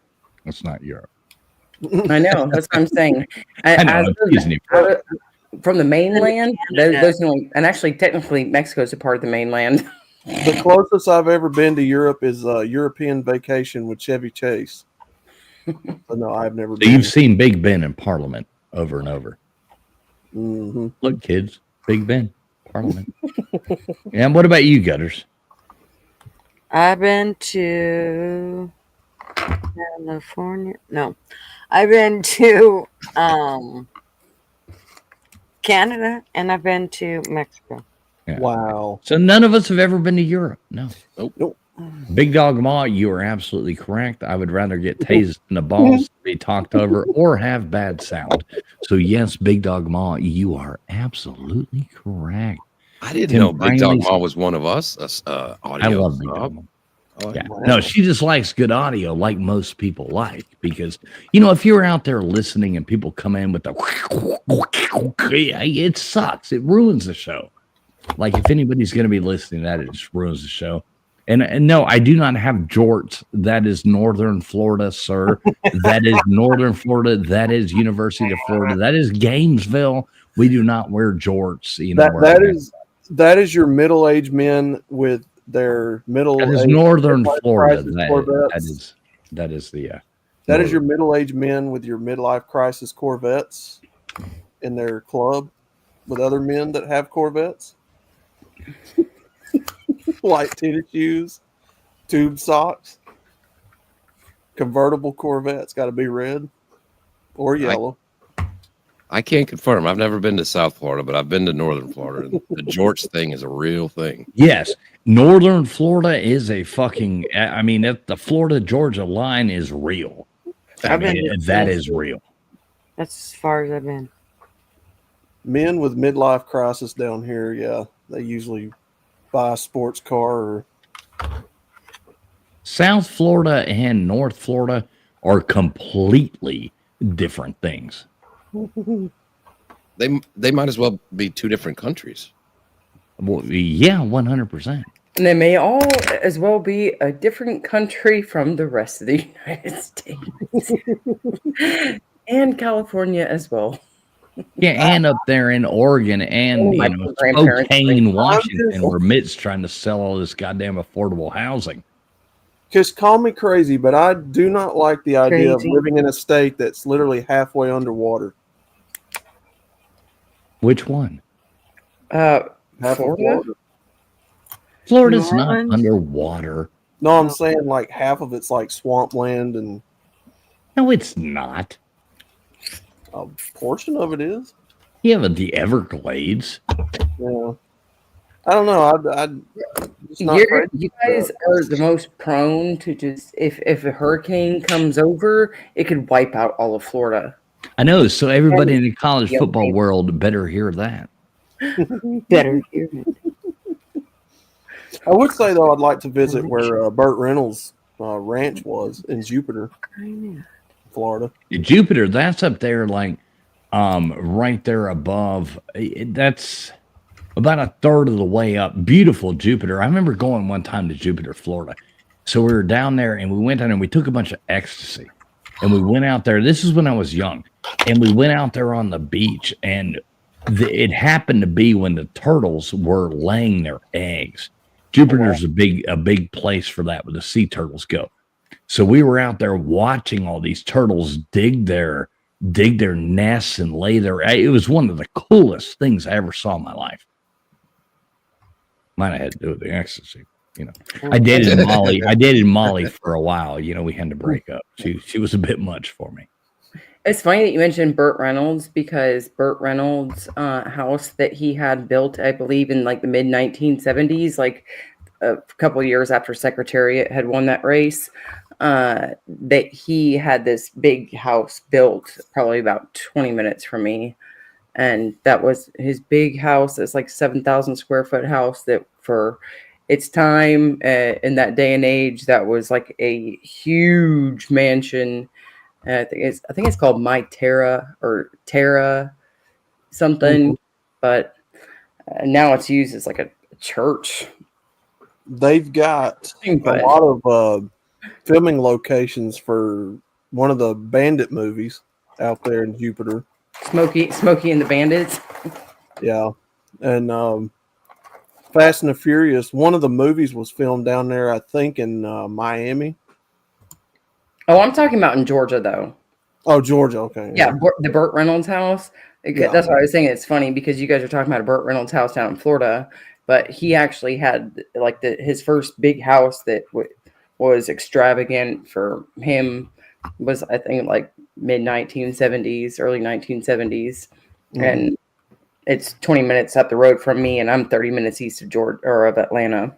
[SPEAKER 1] That's not Europe.
[SPEAKER 2] I know. That's what I'm saying.
[SPEAKER 1] I know, I'm teasing you.
[SPEAKER 2] From the mainland, those and actually, technically, Mexico is a part of the mainland.
[SPEAKER 8] The closest I've ever been to Europe is a European vacation with Chevy Chase. So no, I've never
[SPEAKER 1] So
[SPEAKER 8] been.
[SPEAKER 1] you've seen Big Ben in Parliament over and over.
[SPEAKER 8] Mm-hmm.
[SPEAKER 1] Look, kids, Big Ben, Parliament. And what about you, Gutters?
[SPEAKER 5] I've been to California. No, I've been to Canada, and I've been to Mexico.
[SPEAKER 1] Yeah.
[SPEAKER 8] Wow.
[SPEAKER 1] So none of us have ever been to Europe. No.
[SPEAKER 8] Nope.
[SPEAKER 1] Big Dog Ma, you are absolutely correct. I would rather get tased in the balls, be talked over, or have bad sound. So yes, Big Dog Ma, you are absolutely correct.
[SPEAKER 4] I didn't
[SPEAKER 1] Tim
[SPEAKER 4] know Big Dog
[SPEAKER 1] Brantley's-
[SPEAKER 4] Mom was one of us. Audio.
[SPEAKER 1] I love Big Dog Mom. Yeah. No, she just likes good audio like most people like, because, you know, if you're out there listening and people come in with the, it sucks. It ruins the show. Like, if anybody's going to be listening to that, it just ruins the show. And no, I do not have jorts. That is Northern Florida, sir. That is Northern Florida. That is University of Florida. That is Gainesville. We do not wear jorts. You know,
[SPEAKER 8] that is your middle-aged men with their
[SPEAKER 1] that is
[SPEAKER 8] middle-aged
[SPEAKER 1] Northern
[SPEAKER 8] midlife
[SPEAKER 1] Florida.
[SPEAKER 8] crisis
[SPEAKER 1] That
[SPEAKER 8] Corvettes.
[SPEAKER 1] is the
[SPEAKER 8] That is your
[SPEAKER 1] Northern.
[SPEAKER 8] middle-aged men with your midlife crisis Corvettes in their club with other men that have Corvettes. White tennis shoes, tube socks, convertible Corvettes got to be red or yellow.
[SPEAKER 4] I can't confirm. I've never been to South Florida, but I've been to Northern Florida. And the jorts thing is a real thing.
[SPEAKER 1] Yes, Northern Florida is a fucking. I mean, the Florida-Georgia line is real. I
[SPEAKER 5] I've been
[SPEAKER 1] mean,
[SPEAKER 5] to-
[SPEAKER 1] that is real.
[SPEAKER 5] That's as far as I've been.
[SPEAKER 8] Men with midlife crisis down here, yeah, they usually buy a sports car or
[SPEAKER 1] South Florida and North Florida are completely different things.
[SPEAKER 4] They might as well be two different countries.
[SPEAKER 1] Well, yeah, 100%.
[SPEAKER 2] And they may all as well be a different country from the rest of the United States and California as well.
[SPEAKER 1] Yeah, and up there in Oregon and
[SPEAKER 2] My
[SPEAKER 1] you know
[SPEAKER 2] grandparents
[SPEAKER 1] Spokane,
[SPEAKER 2] think-
[SPEAKER 1] Washington, where Mitt's trying to sell all this goddamn affordable housing.
[SPEAKER 8] just call me crazy, but I do not like the idea
[SPEAKER 5] Crazy.
[SPEAKER 8] of living in a state that's literally halfway underwater.
[SPEAKER 1] Which one?
[SPEAKER 8] Half of
[SPEAKER 2] Florida?
[SPEAKER 1] Florida's
[SPEAKER 5] New
[SPEAKER 1] not
[SPEAKER 5] Orleans?
[SPEAKER 1] underwater.
[SPEAKER 8] No, I'm saying like half of it's like swampland and
[SPEAKER 1] No, it's not.
[SPEAKER 8] a portion of it is.
[SPEAKER 1] Yeah, but the Everglades.
[SPEAKER 8] Yeah. I don't know. I'd just not
[SPEAKER 2] You guys are the most prone to just if a hurricane comes over, it could wipe out all of Florida.
[SPEAKER 1] I know. So everybody in the college
[SPEAKER 2] Yeah,
[SPEAKER 1] football
[SPEAKER 2] maybe.
[SPEAKER 1] world better hear that.
[SPEAKER 5] Better hear it.
[SPEAKER 8] I would say though I'd like to visit where Burt Reynolds' ranch was in Jupiter,
[SPEAKER 5] I know.
[SPEAKER 8] Florida.
[SPEAKER 1] Jupiter, that's up there, like right there above. That's about a third of the way up. Beautiful Jupiter. I remember going one time to Jupiter, Florida. So we were down there and we went down and we took a bunch of ecstasy. And we went out there. This is when I was young. And we went out there on the beach. And it happened to be when the turtles were laying their eggs. Jupiter's a big place for that, where the sea turtles go. So we were out there watching all these turtles dig their nests and lay their. It was one of the coolest things I ever saw in my life. Might have had to do with the ecstasy, you know. I dated Molly. I dated Molly for a while. You know, we had to break up. She was a bit much for me.
[SPEAKER 2] It's funny that you mentioned Burt Reynolds because Burt Reynolds' house that he had built, I believe, in like the mid 1970s, like a couple of years after Secretariat had won that race, that he had this big house built probably about 20 minutes from me. And that was his big house. It's like 7,000 square foot house that for its time in that day and age, that was like a huge mansion. I think it's called My Terra or Terra something, but now it's used as like a church.
[SPEAKER 8] They've got a
[SPEAKER 2] But
[SPEAKER 8] lot of filming locations for one of the Bandit movies out there in Jupiter.
[SPEAKER 2] Smokey and the Bandits.
[SPEAKER 8] Yeah, and Fast and the Furious. One of the movies was filmed down there, I think, in Miami.
[SPEAKER 2] Oh, I'm talking about in Georgia though.
[SPEAKER 8] Oh, Georgia. Okay.
[SPEAKER 2] Yeah, the Burt Reynolds house.
[SPEAKER 8] Yeah.
[SPEAKER 2] That's what I was saying. It's funny because you guys are talking about a Burt Reynolds house down in Florida, but he actually had like his first big house that was extravagant for him was, I think, like mid 1970s, early 1970s, and it's 20 minutes up the road from me, and I'm 30 minutes east of Georgia or of Atlanta.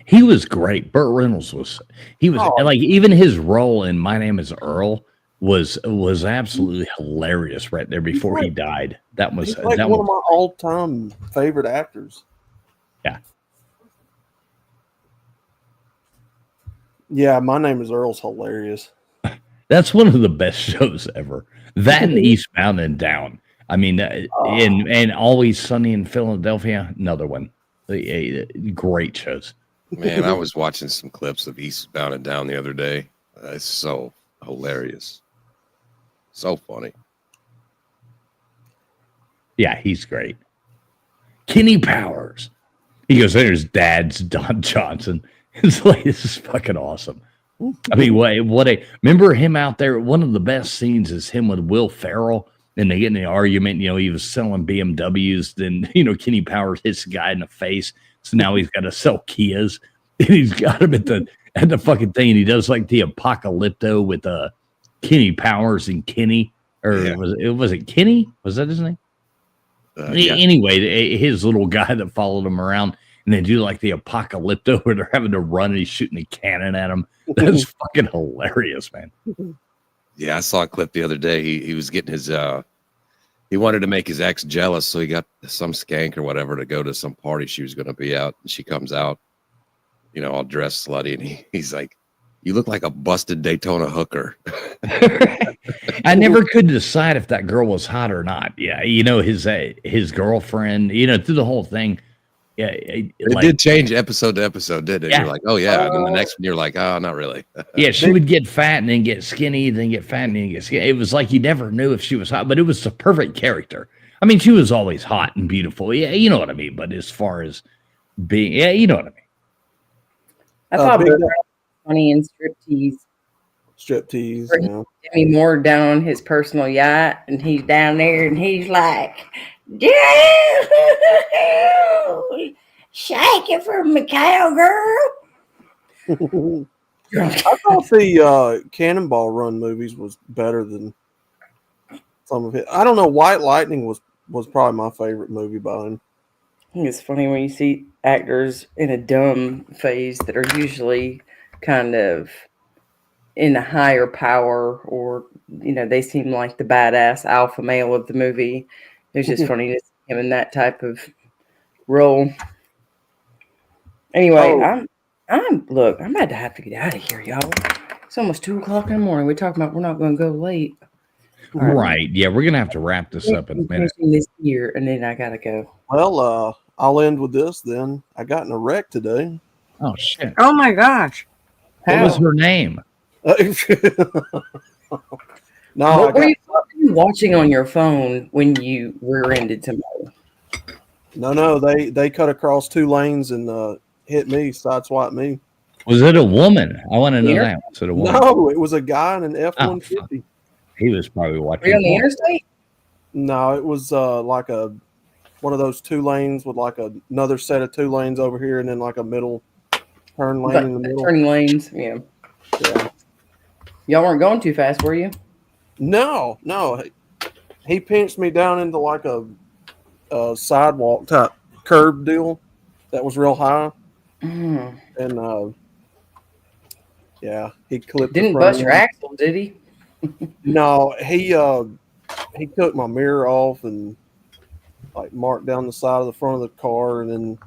[SPEAKER 1] He was great. Burt Reynolds was like, even his role in My Name Is Earl was absolutely hilarious right there before he died. That was
[SPEAKER 8] He's like
[SPEAKER 1] that
[SPEAKER 8] one
[SPEAKER 1] was
[SPEAKER 8] of my all-time favorite actors. Yeah, My Name is Earl's hilarious.
[SPEAKER 1] That's one of the best shows ever. That and Eastbound and Down. I mean, and Always Sunny in Philadelphia, another one. Great shows.
[SPEAKER 4] Man, I was watching some clips of Eastbound and Down the other day. It's so hilarious. So funny.
[SPEAKER 1] Yeah, he's great. Kenny Powers. He goes, there's Dad's Don Johnson. It's like, this is fucking awesome. I mean, remember him out there? One of the best scenes is him with Will Ferrell, and they get in the argument. You know, he was selling BMWs. Then, Kenny Powers hits the guy in the face. So now he's got to sell Kias. And he's got him at the fucking thing. And he does like the Apocalypto with Kenny Powers and Kenny. Or was it Kenny? Was that his name?
[SPEAKER 4] Yeah.
[SPEAKER 1] Anyway, his little guy that followed him around, and they do like the Apocalypto where they're having to run and he's shooting a cannon at him. That's fucking hilarious, man.
[SPEAKER 4] Yeah, I saw a clip the other day. He was getting his he wanted to make his ex jealous, so he got some skank or whatever to go to some party she was going to be out. And she comes out, all dressed slutty, and he's like, "You look like a busted Daytona hooker."
[SPEAKER 1] I never could decide if that girl was hot or not. Yeah, his girlfriend, through the whole thing. Yeah,
[SPEAKER 4] it did change episode to episode, didn't it? Yeah. You're like, oh yeah, and then the next one you're like, oh, not really.
[SPEAKER 1] Yeah, she would get fat and then get skinny, then get fat and then get skinny. It was like you never knew if she was hot, but it was the perfect character. I mean, she was always hot and beautiful. Yeah, you know what I mean. But as far as being, you know what I mean.
[SPEAKER 2] I thought it was funny in striptease.
[SPEAKER 8] Striptease.
[SPEAKER 2] Demi Moore down on his personal yacht, and he's down there, and he's like, "Dude, shake it for me, cowgirl."
[SPEAKER 8] I thought the Cannonball Run movies was better than some of it. I don't know. White Lightning was probably my favorite movie by him.
[SPEAKER 2] I think it's funny when you see actors in a dumb phase that are usually kind of in a higher power, or they seem like the badass alpha male of the movie. It's just funny to see him in that type of role. Anyway, I'm about to have to get out of here, y'all. It's almost 2:00 in the morning. We're talking about we're not going to go late.
[SPEAKER 1] Right. Yeah, we're gonna have to wrap this up in a minute.
[SPEAKER 2] This year, and then I gotta go.
[SPEAKER 8] Well, I'll end with this then. I got in a wreck today.
[SPEAKER 1] Oh shit!
[SPEAKER 5] Oh my gosh!
[SPEAKER 1] What was her name?
[SPEAKER 8] No,
[SPEAKER 2] what were you watching on your phone when you rear-ended somebody?
[SPEAKER 8] No, they cut across 2 lanes and hit me, sideswiped me.
[SPEAKER 1] Was it a woman? I want to know that. Was it a woman?
[SPEAKER 8] No, it was a guy in an F-150.
[SPEAKER 1] He was probably watching.
[SPEAKER 2] Were you on the interstate?
[SPEAKER 8] No, it was like one of those 2 lanes with like another set of 2 lanes over here, and then like a middle turn lane in the middle.
[SPEAKER 2] Turning lanes, yeah. Y'all weren't going too fast, were you?
[SPEAKER 8] No. He pinched me down into like a sidewalk type curb deal that was real high, and he clipped.
[SPEAKER 2] Didn't bust your axle, did he?
[SPEAKER 8] No, he took my mirror off and like marked down the side of the front of the car, and then.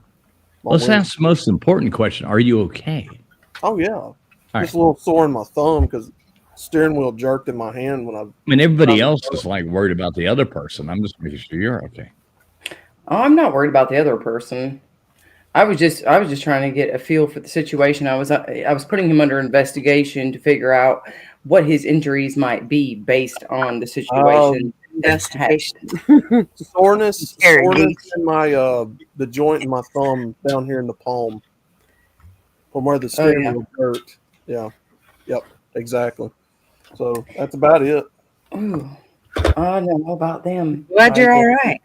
[SPEAKER 1] Let's ask the most important question: are you okay?
[SPEAKER 8] Oh yeah, just a little sore in my thumb because steering wheel jerked in my hand when I
[SPEAKER 1] mean, everybody else is like worried about the other person. I'm just making sure you're okay.
[SPEAKER 2] Oh, I'm not worried about the other person. I was just trying to get a feel for the situation. I was putting him under investigation to figure out what his injuries might be based on the situation.
[SPEAKER 5] Investigation.
[SPEAKER 8] Soreness in my the joint in my thumb down here in the palm from where the steering wheel jerked. Yeah. Yep. Exactly. So that's about it.
[SPEAKER 2] Ooh. I don't know about them.
[SPEAKER 5] Glad you're all right.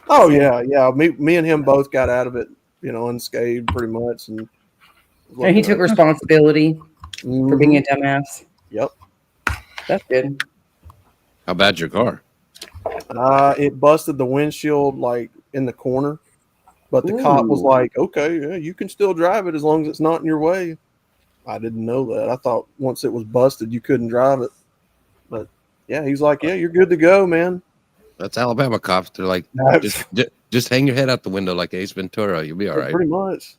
[SPEAKER 8] Oh yeah. Me and him both got out of it, unscathed pretty much, and
[SPEAKER 2] he took responsibility for being a dumbass.
[SPEAKER 8] Yep.
[SPEAKER 2] That's good.
[SPEAKER 4] How bad's your car?
[SPEAKER 8] It busted the windshield like in the corner, but the cop was like, "Okay, yeah, you can still drive it as long as it's not in your way." I didn't know that. I thought once it was busted, you couldn't drive it. But yeah, he's like, "Yeah, you're good to go, man."
[SPEAKER 4] That's Alabama cops. They're like, Just hang your head out the window like Ace Ventura. You'll be all right.
[SPEAKER 8] Pretty much.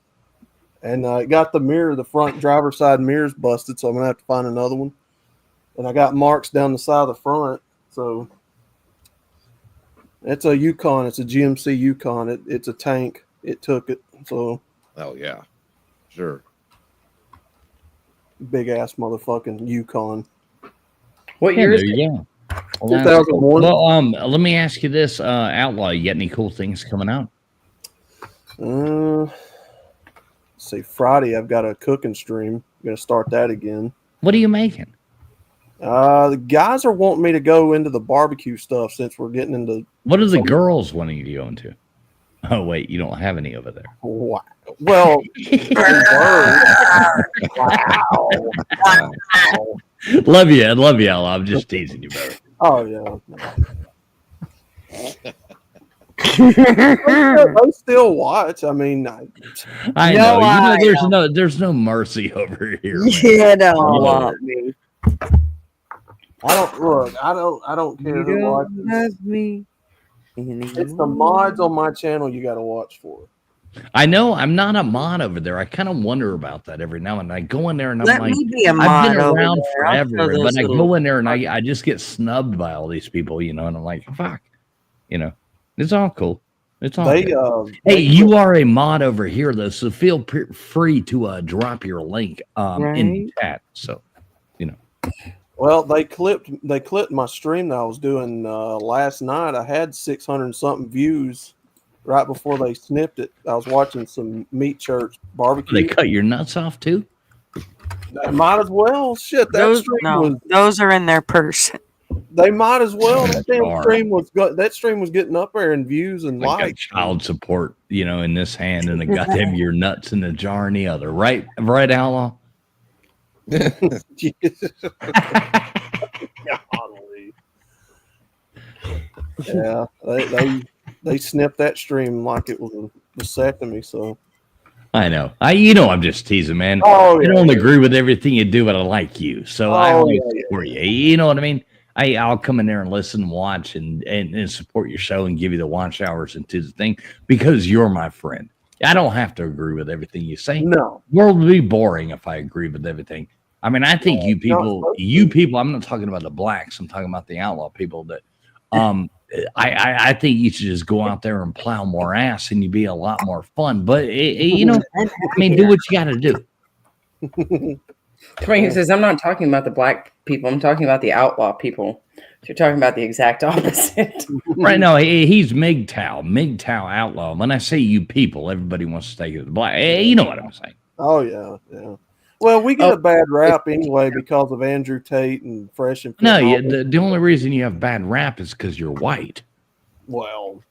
[SPEAKER 8] And it got the front driver's side mirror's busted, so I'm gonna have to find another one. And I got marks down the side of the front, so it's a Yukon. It's a GMC Yukon. It's a tank. It took it. So.
[SPEAKER 4] Oh yeah, sure.
[SPEAKER 8] Big ass motherfucking Yukon.
[SPEAKER 2] What year is
[SPEAKER 1] there
[SPEAKER 2] it?
[SPEAKER 1] you go. Well,
[SPEAKER 8] 2001.
[SPEAKER 1] well, let me ask you this, Outlaw. You got any cool things coming out?
[SPEAKER 8] Say Friday, I've got a cooking stream. I'm gonna start that again.
[SPEAKER 1] What are you making?
[SPEAKER 8] The guys are wanting me to go into the barbecue stuff since we're getting into.
[SPEAKER 1] What are the girls wanting you to go into? Oh wait, you don't have any over there.
[SPEAKER 8] Wow. Well, wow.
[SPEAKER 1] Love you, Outlaw. I'm just teasing you, brother.
[SPEAKER 8] Oh yeah. I still watch. I mean,
[SPEAKER 1] I know. There's no mercy over here. Man.
[SPEAKER 5] You don't want me.
[SPEAKER 8] I don't care who watches.
[SPEAKER 5] Love me.
[SPEAKER 8] It's the mods on my channel you got to watch for.
[SPEAKER 1] I know I'm not a mod over there. I kind of wonder about that every now and then. I go in there and I'm
[SPEAKER 5] Let
[SPEAKER 1] like,
[SPEAKER 5] me be a mod
[SPEAKER 1] I've been
[SPEAKER 5] over
[SPEAKER 1] around
[SPEAKER 5] there. I'll
[SPEAKER 1] forever,
[SPEAKER 5] show those
[SPEAKER 1] but I
[SPEAKER 5] little-
[SPEAKER 1] go in there and I just get snubbed by all these people, you know, and I'm like, fuck, you know, it's all cool. It's all good. Hey, you are a mod over here though, so feel free to drop your link in the chat. So, you know.
[SPEAKER 8] Well, they clipped my stream that I was doing last night. I had 600 something views right before they snipped it. I was watching some Meat Church barbecue.
[SPEAKER 1] They cut your nuts off too?
[SPEAKER 8] Might as well. Shit, that
[SPEAKER 5] those are in their purse.
[SPEAKER 8] They might as well. That stream was getting up there in views and likes.
[SPEAKER 1] Child support, you know, in this hand and the goddamn your nuts in the jar in the other. Right, Outlaw?
[SPEAKER 8] Yeah, they snipped that stream like it was a vasectomy. So
[SPEAKER 1] I know. I'm just teasing, man.
[SPEAKER 8] Oh,
[SPEAKER 1] I don't agree with everything you do, but I like you, so I always support you. You know what I mean? I'll come in there and listen, watch, and support your show and give you the watch hours and do the thing because you're my friend. I don't have to agree with everything you say.
[SPEAKER 8] No,
[SPEAKER 1] the world would be boring if I agreed with everything. I mean, I think you people. I'm not talking about the blacks. I'm talking about the outlaw people. That, I think you should just go out there and plow more ass, and you'd be a lot more fun. But you know, I mean, do what you got to do.
[SPEAKER 2] He says, I'm not talking about the black people. I'm talking about the outlaw people. So you're talking about the exact opposite.
[SPEAKER 1] Right now, he's MGTOW outlaw. When I say you people, everybody wants to stay with the black. You know what I'm saying.
[SPEAKER 8] Oh, yeah. Well, we get a bad rap anyway because of Andrew Tate and Fresh and Fit.
[SPEAKER 1] No, the only reason you have bad rap is because you're white.
[SPEAKER 8] Well,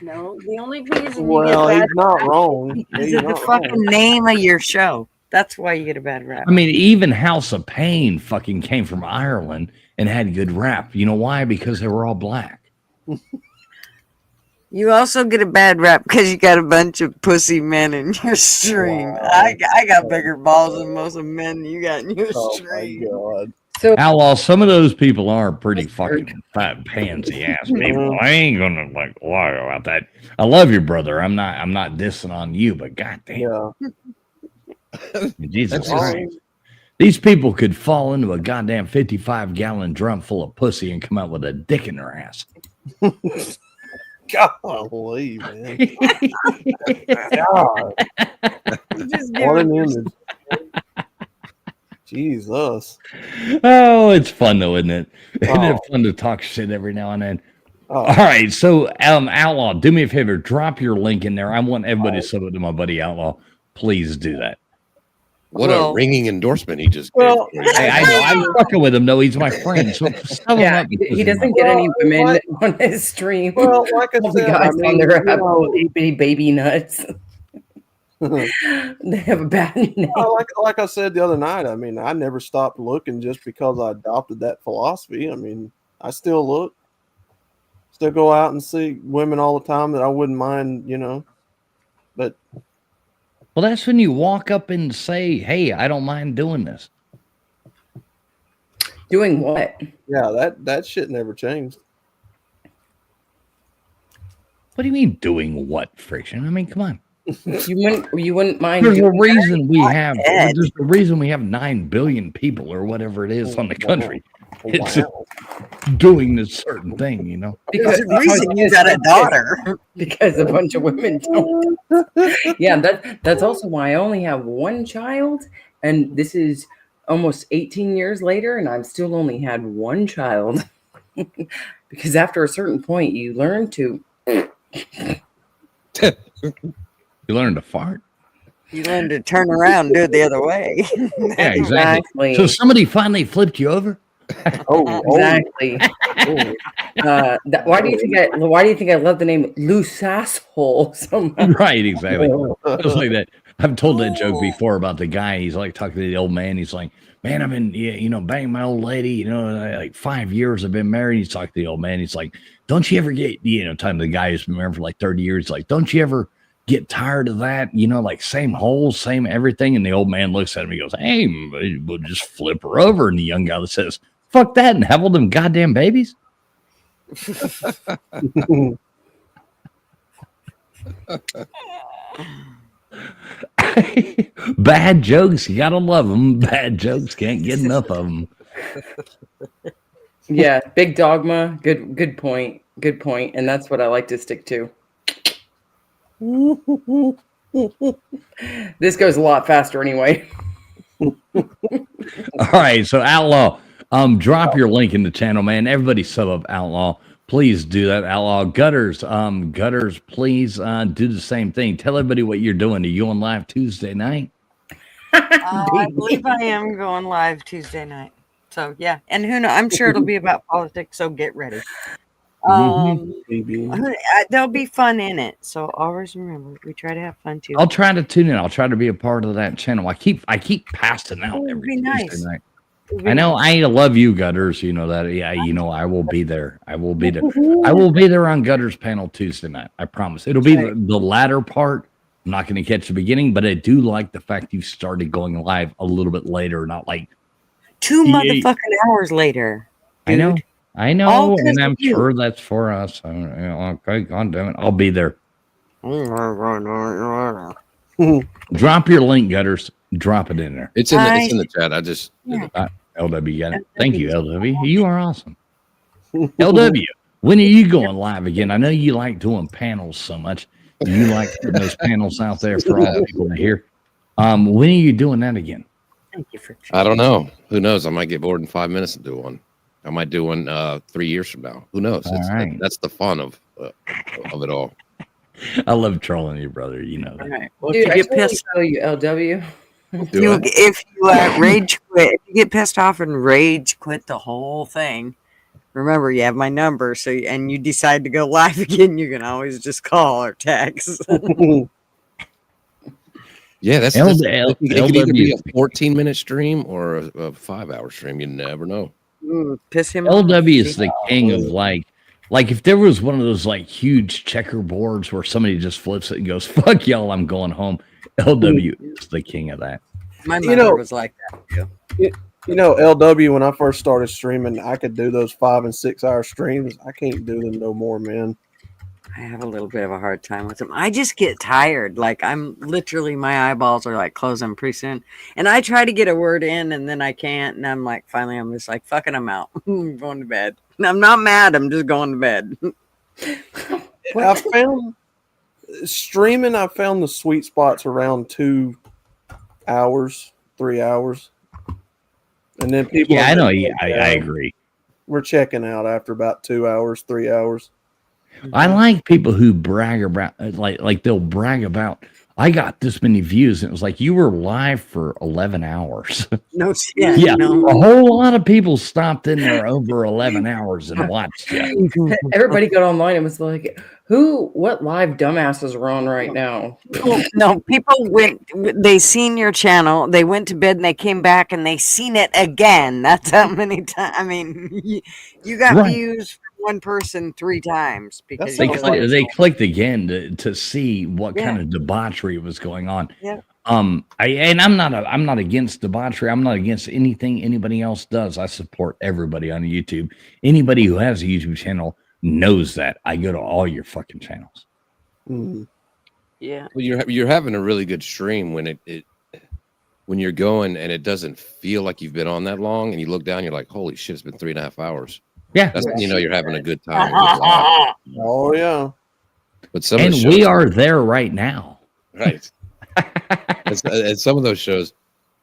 [SPEAKER 5] no, the only reason
[SPEAKER 8] he's not wrong.
[SPEAKER 5] Because of the fucking name of your show. That's why you get a bad rap.
[SPEAKER 1] I mean, even House of Pain fucking came from Ireland and had good rap. You know why? Because they were all black.
[SPEAKER 5] You also get a bad rap because you got a bunch of pussy men in your stream. Wow. I got bigger balls than most of the men you got in your stream.
[SPEAKER 8] Oh my God.
[SPEAKER 2] So,
[SPEAKER 1] Outlaw, some of those people are pretty fucking fat pansy ass people. I ain't gonna lie about that. I love you, brother. I'm not dissing on you, but goddamn.
[SPEAKER 8] Yeah.
[SPEAKER 1] Jesus Christ. These people could fall into a goddamn 55-gallon drum full of pussy and come out with a dick in their ass.
[SPEAKER 8] Golly, man. God. What an image. Jesus.
[SPEAKER 1] Oh, it's fun though, isn't it? Isn't it fun to talk shit every now and then? All right, so Outlaw, do me a favor, drop your link in there. I want everybody to sub it to my buddy Outlaw. Please do that.
[SPEAKER 4] What a ringing endorsement he just
[SPEAKER 1] gave. Hey, I know. I'm fucking with him, though. He's my friend. So
[SPEAKER 2] he doesn't get any women on his stream.
[SPEAKER 8] Well, like I said,
[SPEAKER 2] the guys on there have itty baby nuts. They have a bad name.
[SPEAKER 8] Like I said the other night, I mean, I never stopped looking just because I adopted that philosophy. I mean, I still look. Still go out and see women all the time that I wouldn't mind, you know. But
[SPEAKER 1] well, that's when you walk up and say, "Hey, I don't mind doing this."
[SPEAKER 2] Doing what?
[SPEAKER 8] Yeah, that shit never changed.
[SPEAKER 1] What do you mean doing what, Friction? I mean, come on.
[SPEAKER 2] You wouldn't mind
[SPEAKER 1] There's a
[SPEAKER 2] doing
[SPEAKER 1] reason we
[SPEAKER 5] Not
[SPEAKER 1] have.
[SPEAKER 5] dead.
[SPEAKER 1] There's a reason we have 9 billion people or whatever it is on the country. It's doing this certain thing, you know.
[SPEAKER 5] There's a reason you got a daughter.
[SPEAKER 2] because a bunch of women don't. Yeah, that's also why I only have one child, and this is almost 18 years later, and I've still only had one child. Because after a certain point, you learn to.
[SPEAKER 1] You learn to fart.
[SPEAKER 5] You learn to turn around and do it the other way.
[SPEAKER 1] Yeah, exactly. So somebody finally flipped you over.
[SPEAKER 2] Exactly. Why do you think I love the name loose asshole so much?
[SPEAKER 1] Right, exactly. Just like that. I've told that joke before about the guy. He's like talking to the old man. He's like, "Man, I've been, banging my old lady. Like 5 years I've been married." He's talking to the old man. He's like, "Don't you ever get, time the guy who's been married for like 30 years? Like, don't you ever get tired of that? Like same holes, same everything." And the old man looks at him. He goes, "Hey, we'll just flip her over." And the young guy says, "Fuck that and have all them goddamn babies." Bad jokes, you gotta love them. Bad jokes, can't get enough of them.
[SPEAKER 2] Yeah, big dogma. Good point. Good point. And that's what I like to stick to. This goes a lot faster anyway.
[SPEAKER 1] All right, so Outlaw, drop your link in the channel, man. Everybody sub up Outlaw. Please do that, Outlaw. Gutters, please do the same thing. Tell everybody what you're doing. Are you on live Tuesday night?
[SPEAKER 5] I believe I am going live Tuesday night. So yeah, and who knows? I'm sure it'll be about politics. So get ready. There'll be fun in it. So always remember, we try to have fun too.
[SPEAKER 1] I'll try to tune in. I'll try to be a part of that channel. I keep passing out every Tuesday night. I know. I love you, Gutters. You know that. Yeah, I will be there. I will be there. I will be there on Gutters panel Tuesday night. I promise. It'll be the latter part. I'm not going to catch the beginning, but I do like the fact you started going live a little bit later, not like
[SPEAKER 5] 2 motherfucking hours later. Dude.
[SPEAKER 1] I know, and I'm sure that's for us. Okay, God damn it, I'll be there. Drop your link, Gutters. Drop it in there.
[SPEAKER 4] It's in the chat. I just
[SPEAKER 1] LW got it. Thank you, LW. You are awesome. LW, when are you going live again? I know you like doing panels so much. You like putting those panels out there for all the people to hear. When are you doing that again?
[SPEAKER 5] Thank you for.
[SPEAKER 4] I don't know. Who knows? I might get bored in 5 minutes and do one. I might do one 3 years from now. Who knows?
[SPEAKER 1] Right.
[SPEAKER 4] That's the fun of it all.
[SPEAKER 1] I love trolling you, brother. You know that.
[SPEAKER 5] All right. Well,
[SPEAKER 2] Dude,
[SPEAKER 5] if you get pissed,
[SPEAKER 2] you LW.
[SPEAKER 5] if you rage quit, if you get pissed off and rage quit the whole thing, remember you have my number. So and you decide to go live again, you can always just call or text.
[SPEAKER 4] Yeah, it could either be a 14-minute stream or a 5-hour stream. You never know.
[SPEAKER 5] Piss him
[SPEAKER 1] LW
[SPEAKER 5] off.
[SPEAKER 1] is the king of like if there was one of those like huge checkerboards where somebody just flips it and goes, "Fuck y'all, I'm going home." LW is the king of that.
[SPEAKER 5] My mother was like that.
[SPEAKER 8] LW, when I first started streaming, I could do those 5 and 6 hour streams. I can't do them no more, man.
[SPEAKER 5] I have a little bit of a hard time with them. I just get tired. Like I'm literally, my eyeballs are like closing pretty soon. And I try to get a word in and then I can't. And I'm like, finally, I'm just like, fucking, I'm out. I'm going to bed. And I'm not mad. I'm just going to bed.
[SPEAKER 8] I found streaming, I found the sweet spots around 2 hours, 3 hours. And then people.
[SPEAKER 1] Yeah, I know. I agree.
[SPEAKER 8] We're checking out after about 2 hours, 3 hours.
[SPEAKER 1] I like people who brag about like they'll brag about, I got this many views, and it was like you were live for 11 hours.
[SPEAKER 5] No shit.
[SPEAKER 1] Yeah, no. A whole lot of people stopped in there over 11 hours and watched you.
[SPEAKER 2] Everybody got online and was like, what live dumbasses are on right now?
[SPEAKER 5] No, people they seen your channel, they went to bed and they came back and they seen it again. That's how many times. I mean, you got views from one person 3 times because
[SPEAKER 1] they clicked again to see what kind of debauchery was going on.
[SPEAKER 5] Yeah.
[SPEAKER 1] I'm not against debauchery. I'm not against anything anybody else does. I support everybody on YouTube. Anybody who has a YouTube channel, knows that I go to all your fucking channels.
[SPEAKER 8] Mhm.
[SPEAKER 5] Yeah.
[SPEAKER 4] Well, you're having a really good stream when it when you're going and it doesn't feel like you've been on that long, and you look down, you're like, holy shit, it's been 3.5 hours.
[SPEAKER 1] Yeah.
[SPEAKER 4] That's when you know you're having a good time, a good laugh.
[SPEAKER 8] Oh yeah.
[SPEAKER 4] But some
[SPEAKER 1] And
[SPEAKER 4] of the
[SPEAKER 1] we
[SPEAKER 4] shows,
[SPEAKER 1] are there right now.
[SPEAKER 4] right? And some of those shows,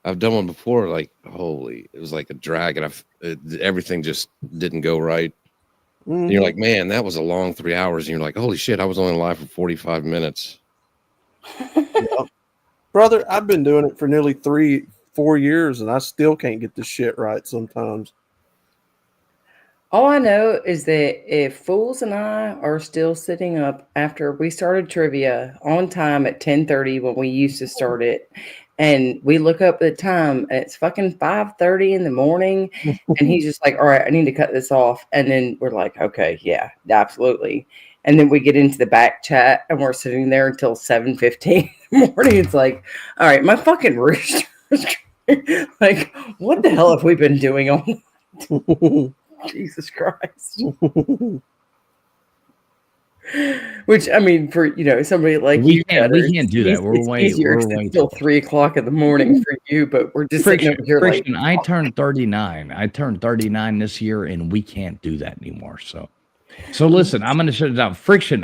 [SPEAKER 4] I've done one before. Like, holy, it was like a drag, and everything just didn't go right. And you're
[SPEAKER 8] Mhm.
[SPEAKER 4] like, man, that was a long 3 hours. And you're like, holy shit, I was only live for 45 minutes.
[SPEAKER 8] Yep. Brother, I've been doing it for nearly 4 years, and I still can't get this shit right sometimes.
[SPEAKER 2] All I know is that if Fools and I are still sitting up after we started trivia on time at 10:30 when we used to start it, and we look up the time and it's fucking 5:30 in the morning, and he's just like, all right, I need to cut this off. And then we're like, okay, yeah, absolutely. And then we get into the back chat and we're sitting there until 7:15 in the morning. It's like, all right, my fucking rooster. Like, what the hell have we been doing all Jesus Christ. Which, I mean, for somebody like
[SPEAKER 1] We
[SPEAKER 2] you,
[SPEAKER 1] can't do that.
[SPEAKER 2] It's easier 'cause it's still 3:00 in the morning for you, but we're just sitting over here
[SPEAKER 1] Friction,
[SPEAKER 2] like,
[SPEAKER 1] I turned 39. I turned 39 this year, and we can't do that anymore. So listen, I'm gonna shut it down. Friction,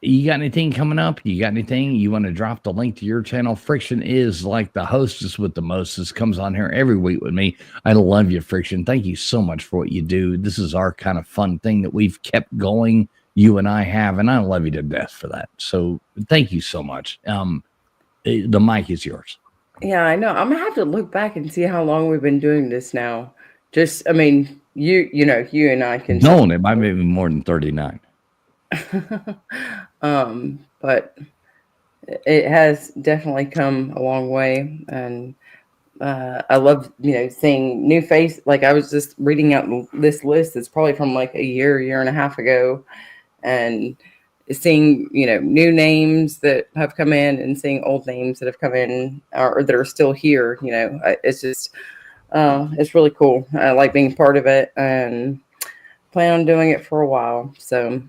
[SPEAKER 1] you got anything coming up? You got anything you want to drop the link to your channel? Friction is like the hostess with the mostest, comes on here every week with me. I love you, Friction. Thank you so much for what you do. This is our kind of fun thing that we've kept going, you and I have, and I love you to death for that. So thank you so much. The mic is yours.
[SPEAKER 2] yeah, I know. I'm gonna have to look back and see how long we've been doing this now. Just, I mean, you and I can
[SPEAKER 1] No, it might be more than 39.
[SPEAKER 2] But it has definitely come a long way, and I love seeing new face. Like, I was just reading out this list that's probably from like a year and a half ago, and seeing new names that have come in and seeing old names that have come in or that are still here. It's just it's really cool. I like being part of it and plan on doing it for a while. So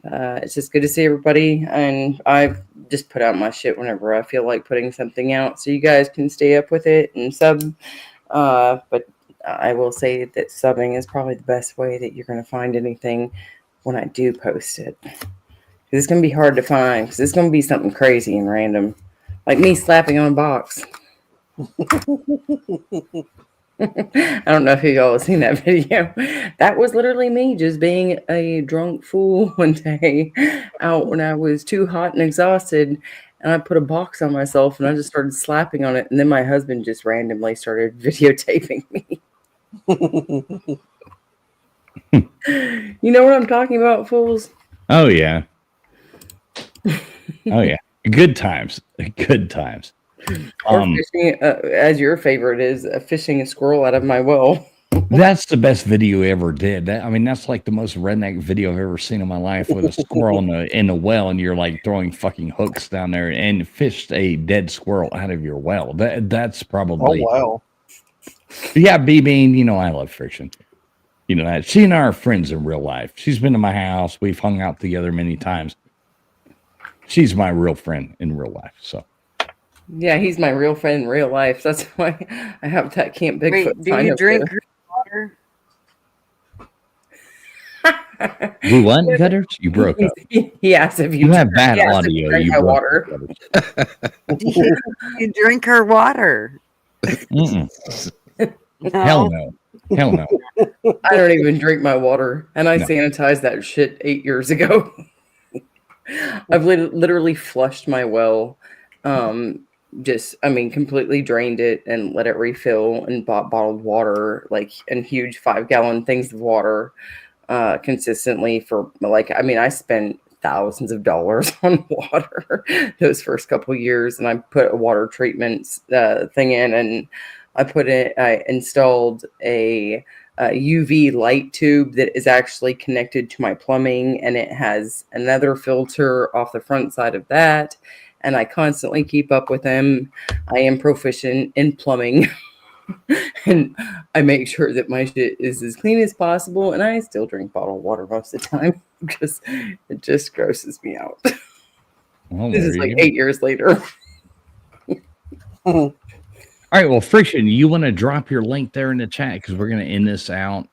[SPEAKER 2] it's just good to see everybody, and I've just put out my shit whenever I feel like putting something out, so you guys can stay up with it and sub. But I will say that subbing is probably the best way that you're going to find anything when I do post it. It's going to be hard to find because it's going to be something crazy and random, like me slapping on a box. I don't know if y'all have seen that video. That was literally me just being a drunk fool one day out when I was too hot and exhausted, and I put a box on myself and I just started slapping on it, and then my husband just randomly started videotaping me. You know what I'm talking about, fools?
[SPEAKER 1] Oh yeah. Oh yeah. Good times. Good times.
[SPEAKER 2] Or fishing, as your favorite is, fishing a squirrel out of my well.
[SPEAKER 1] That's the best video we ever did. I mean, that's like the most redneck video I've ever seen in my life, with a squirrel in a well, and you're like throwing fucking hooks down there and fished a dead squirrel out of your well. That's probably.
[SPEAKER 8] Oh wow.
[SPEAKER 1] Yeah, B-Bean, I love Friction. That she and I are friends in real life. She's been to my house. We've hung out together many times. She's my real friend in real life. So.
[SPEAKER 2] Yeah, he's my real friend in real life. That's why I have that Camp Bigfoot.
[SPEAKER 5] Wait, do you drink water?
[SPEAKER 1] Do what, Gutters? You broke up.
[SPEAKER 2] He asked if
[SPEAKER 1] You have bad audio. You broke
[SPEAKER 2] water.
[SPEAKER 1] up,
[SPEAKER 5] You drink her water.
[SPEAKER 1] no.
[SPEAKER 5] No.
[SPEAKER 1] Hell no. Hell no.
[SPEAKER 2] I don't even drink my water, and I
[SPEAKER 1] No.
[SPEAKER 2] sanitized that shit 8 years ago. I've literally flushed my well. Completely drained it and let it refill, and bought bottled water, like in huge 5-gallon things of water, consistently for I spent thousands of dollars on water those first couple years, and I put a water treatment thing in, and I installed a UV light tube that is actually connected to my plumbing, and it has another filter off the front side of that. And I constantly keep up with them. I am proficient in plumbing. And I make sure that my shit is as clean as possible. And I still drink bottled water most of the time because it just grosses me out.
[SPEAKER 1] Well,
[SPEAKER 2] This
[SPEAKER 1] there
[SPEAKER 2] is
[SPEAKER 1] you
[SPEAKER 2] like
[SPEAKER 1] go.
[SPEAKER 2] 8 years later.
[SPEAKER 1] All right. Well, Friction, you want to drop your link there in the chat because we're going to end this out.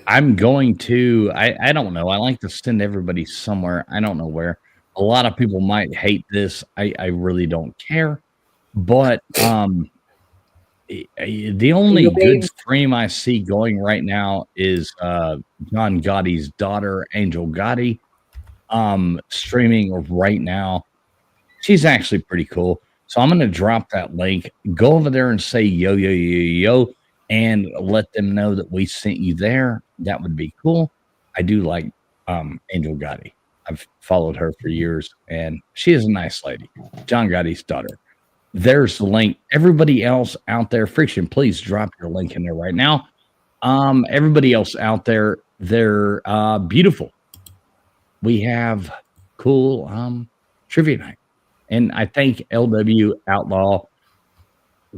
[SPEAKER 1] I'm going to, I don't know. I like to send everybody somewhere. I don't know where. A lot of people might hate this. I really don't care. But the only
[SPEAKER 2] Angel
[SPEAKER 1] good
[SPEAKER 2] Babe.
[SPEAKER 1] stream I see going right now is John Gotti's daughter, Angel Gotti, streaming right now. She's actually pretty cool. So I'm going to drop that link. Go over there and say yo, yo, yo, yo, and let them know that we sent you there. That would be cool. I do like Angel Gotti. I've followed her for years, and she is a nice lady. John Gotti's daughter. There's the link. Everybody else out there, Friction, please drop your link in there right now. Everybody else out there, they're beautiful. We have cool trivia night. And I thank LW, Outlaw,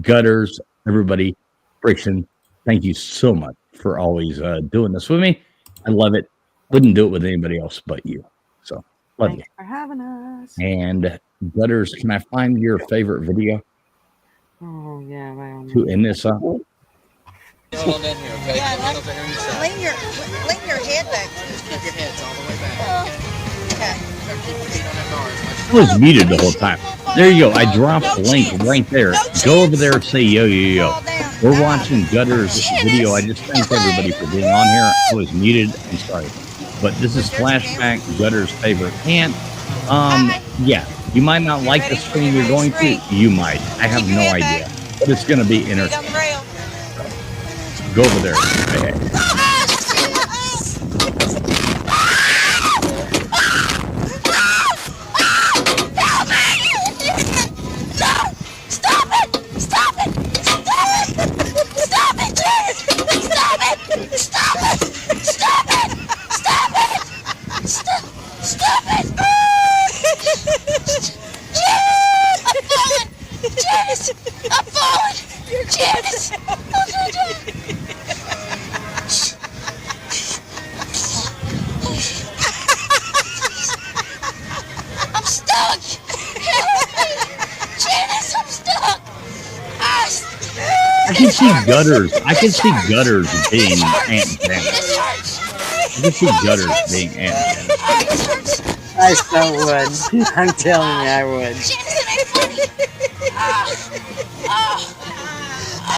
[SPEAKER 1] Gutters, everybody, Friction. Thank you so much for always doing this with me. I love it. Wouldn't do it with anybody else but you. So love
[SPEAKER 5] Thanks for having us.
[SPEAKER 1] you. And Gutters, can I find your favorite video
[SPEAKER 5] Oh yeah, by all
[SPEAKER 1] to
[SPEAKER 5] means.
[SPEAKER 1] end this up?
[SPEAKER 9] Lean your head back. Just keep your heads all the way back. Okay. Keep your feet on that bar as much.
[SPEAKER 1] I was muted the whole time. There you go. I dropped the link right there. Go over there and say yo, yo, yo. We're watching Gutters' video. I just thank everybody for being on here. I was muted. I'm sorry. But this is Flashback, Gutters' favorite aunt. Yeah, you might not like the stream you're going to. You might. I have no idea. But it's going to be entertaining. Go over there. Say hey.
[SPEAKER 9] I'm falling! Janice! I'm stuck! Janice, I'm stuck!
[SPEAKER 1] I can see Gutters. I can see Gutters being Aunt Janet.
[SPEAKER 9] This hurts!
[SPEAKER 1] I can see Gutters being Aunt Janet.
[SPEAKER 9] This hurts!
[SPEAKER 5] I so would. I'm telling you, I would.
[SPEAKER 9] Janice, it ain't funny!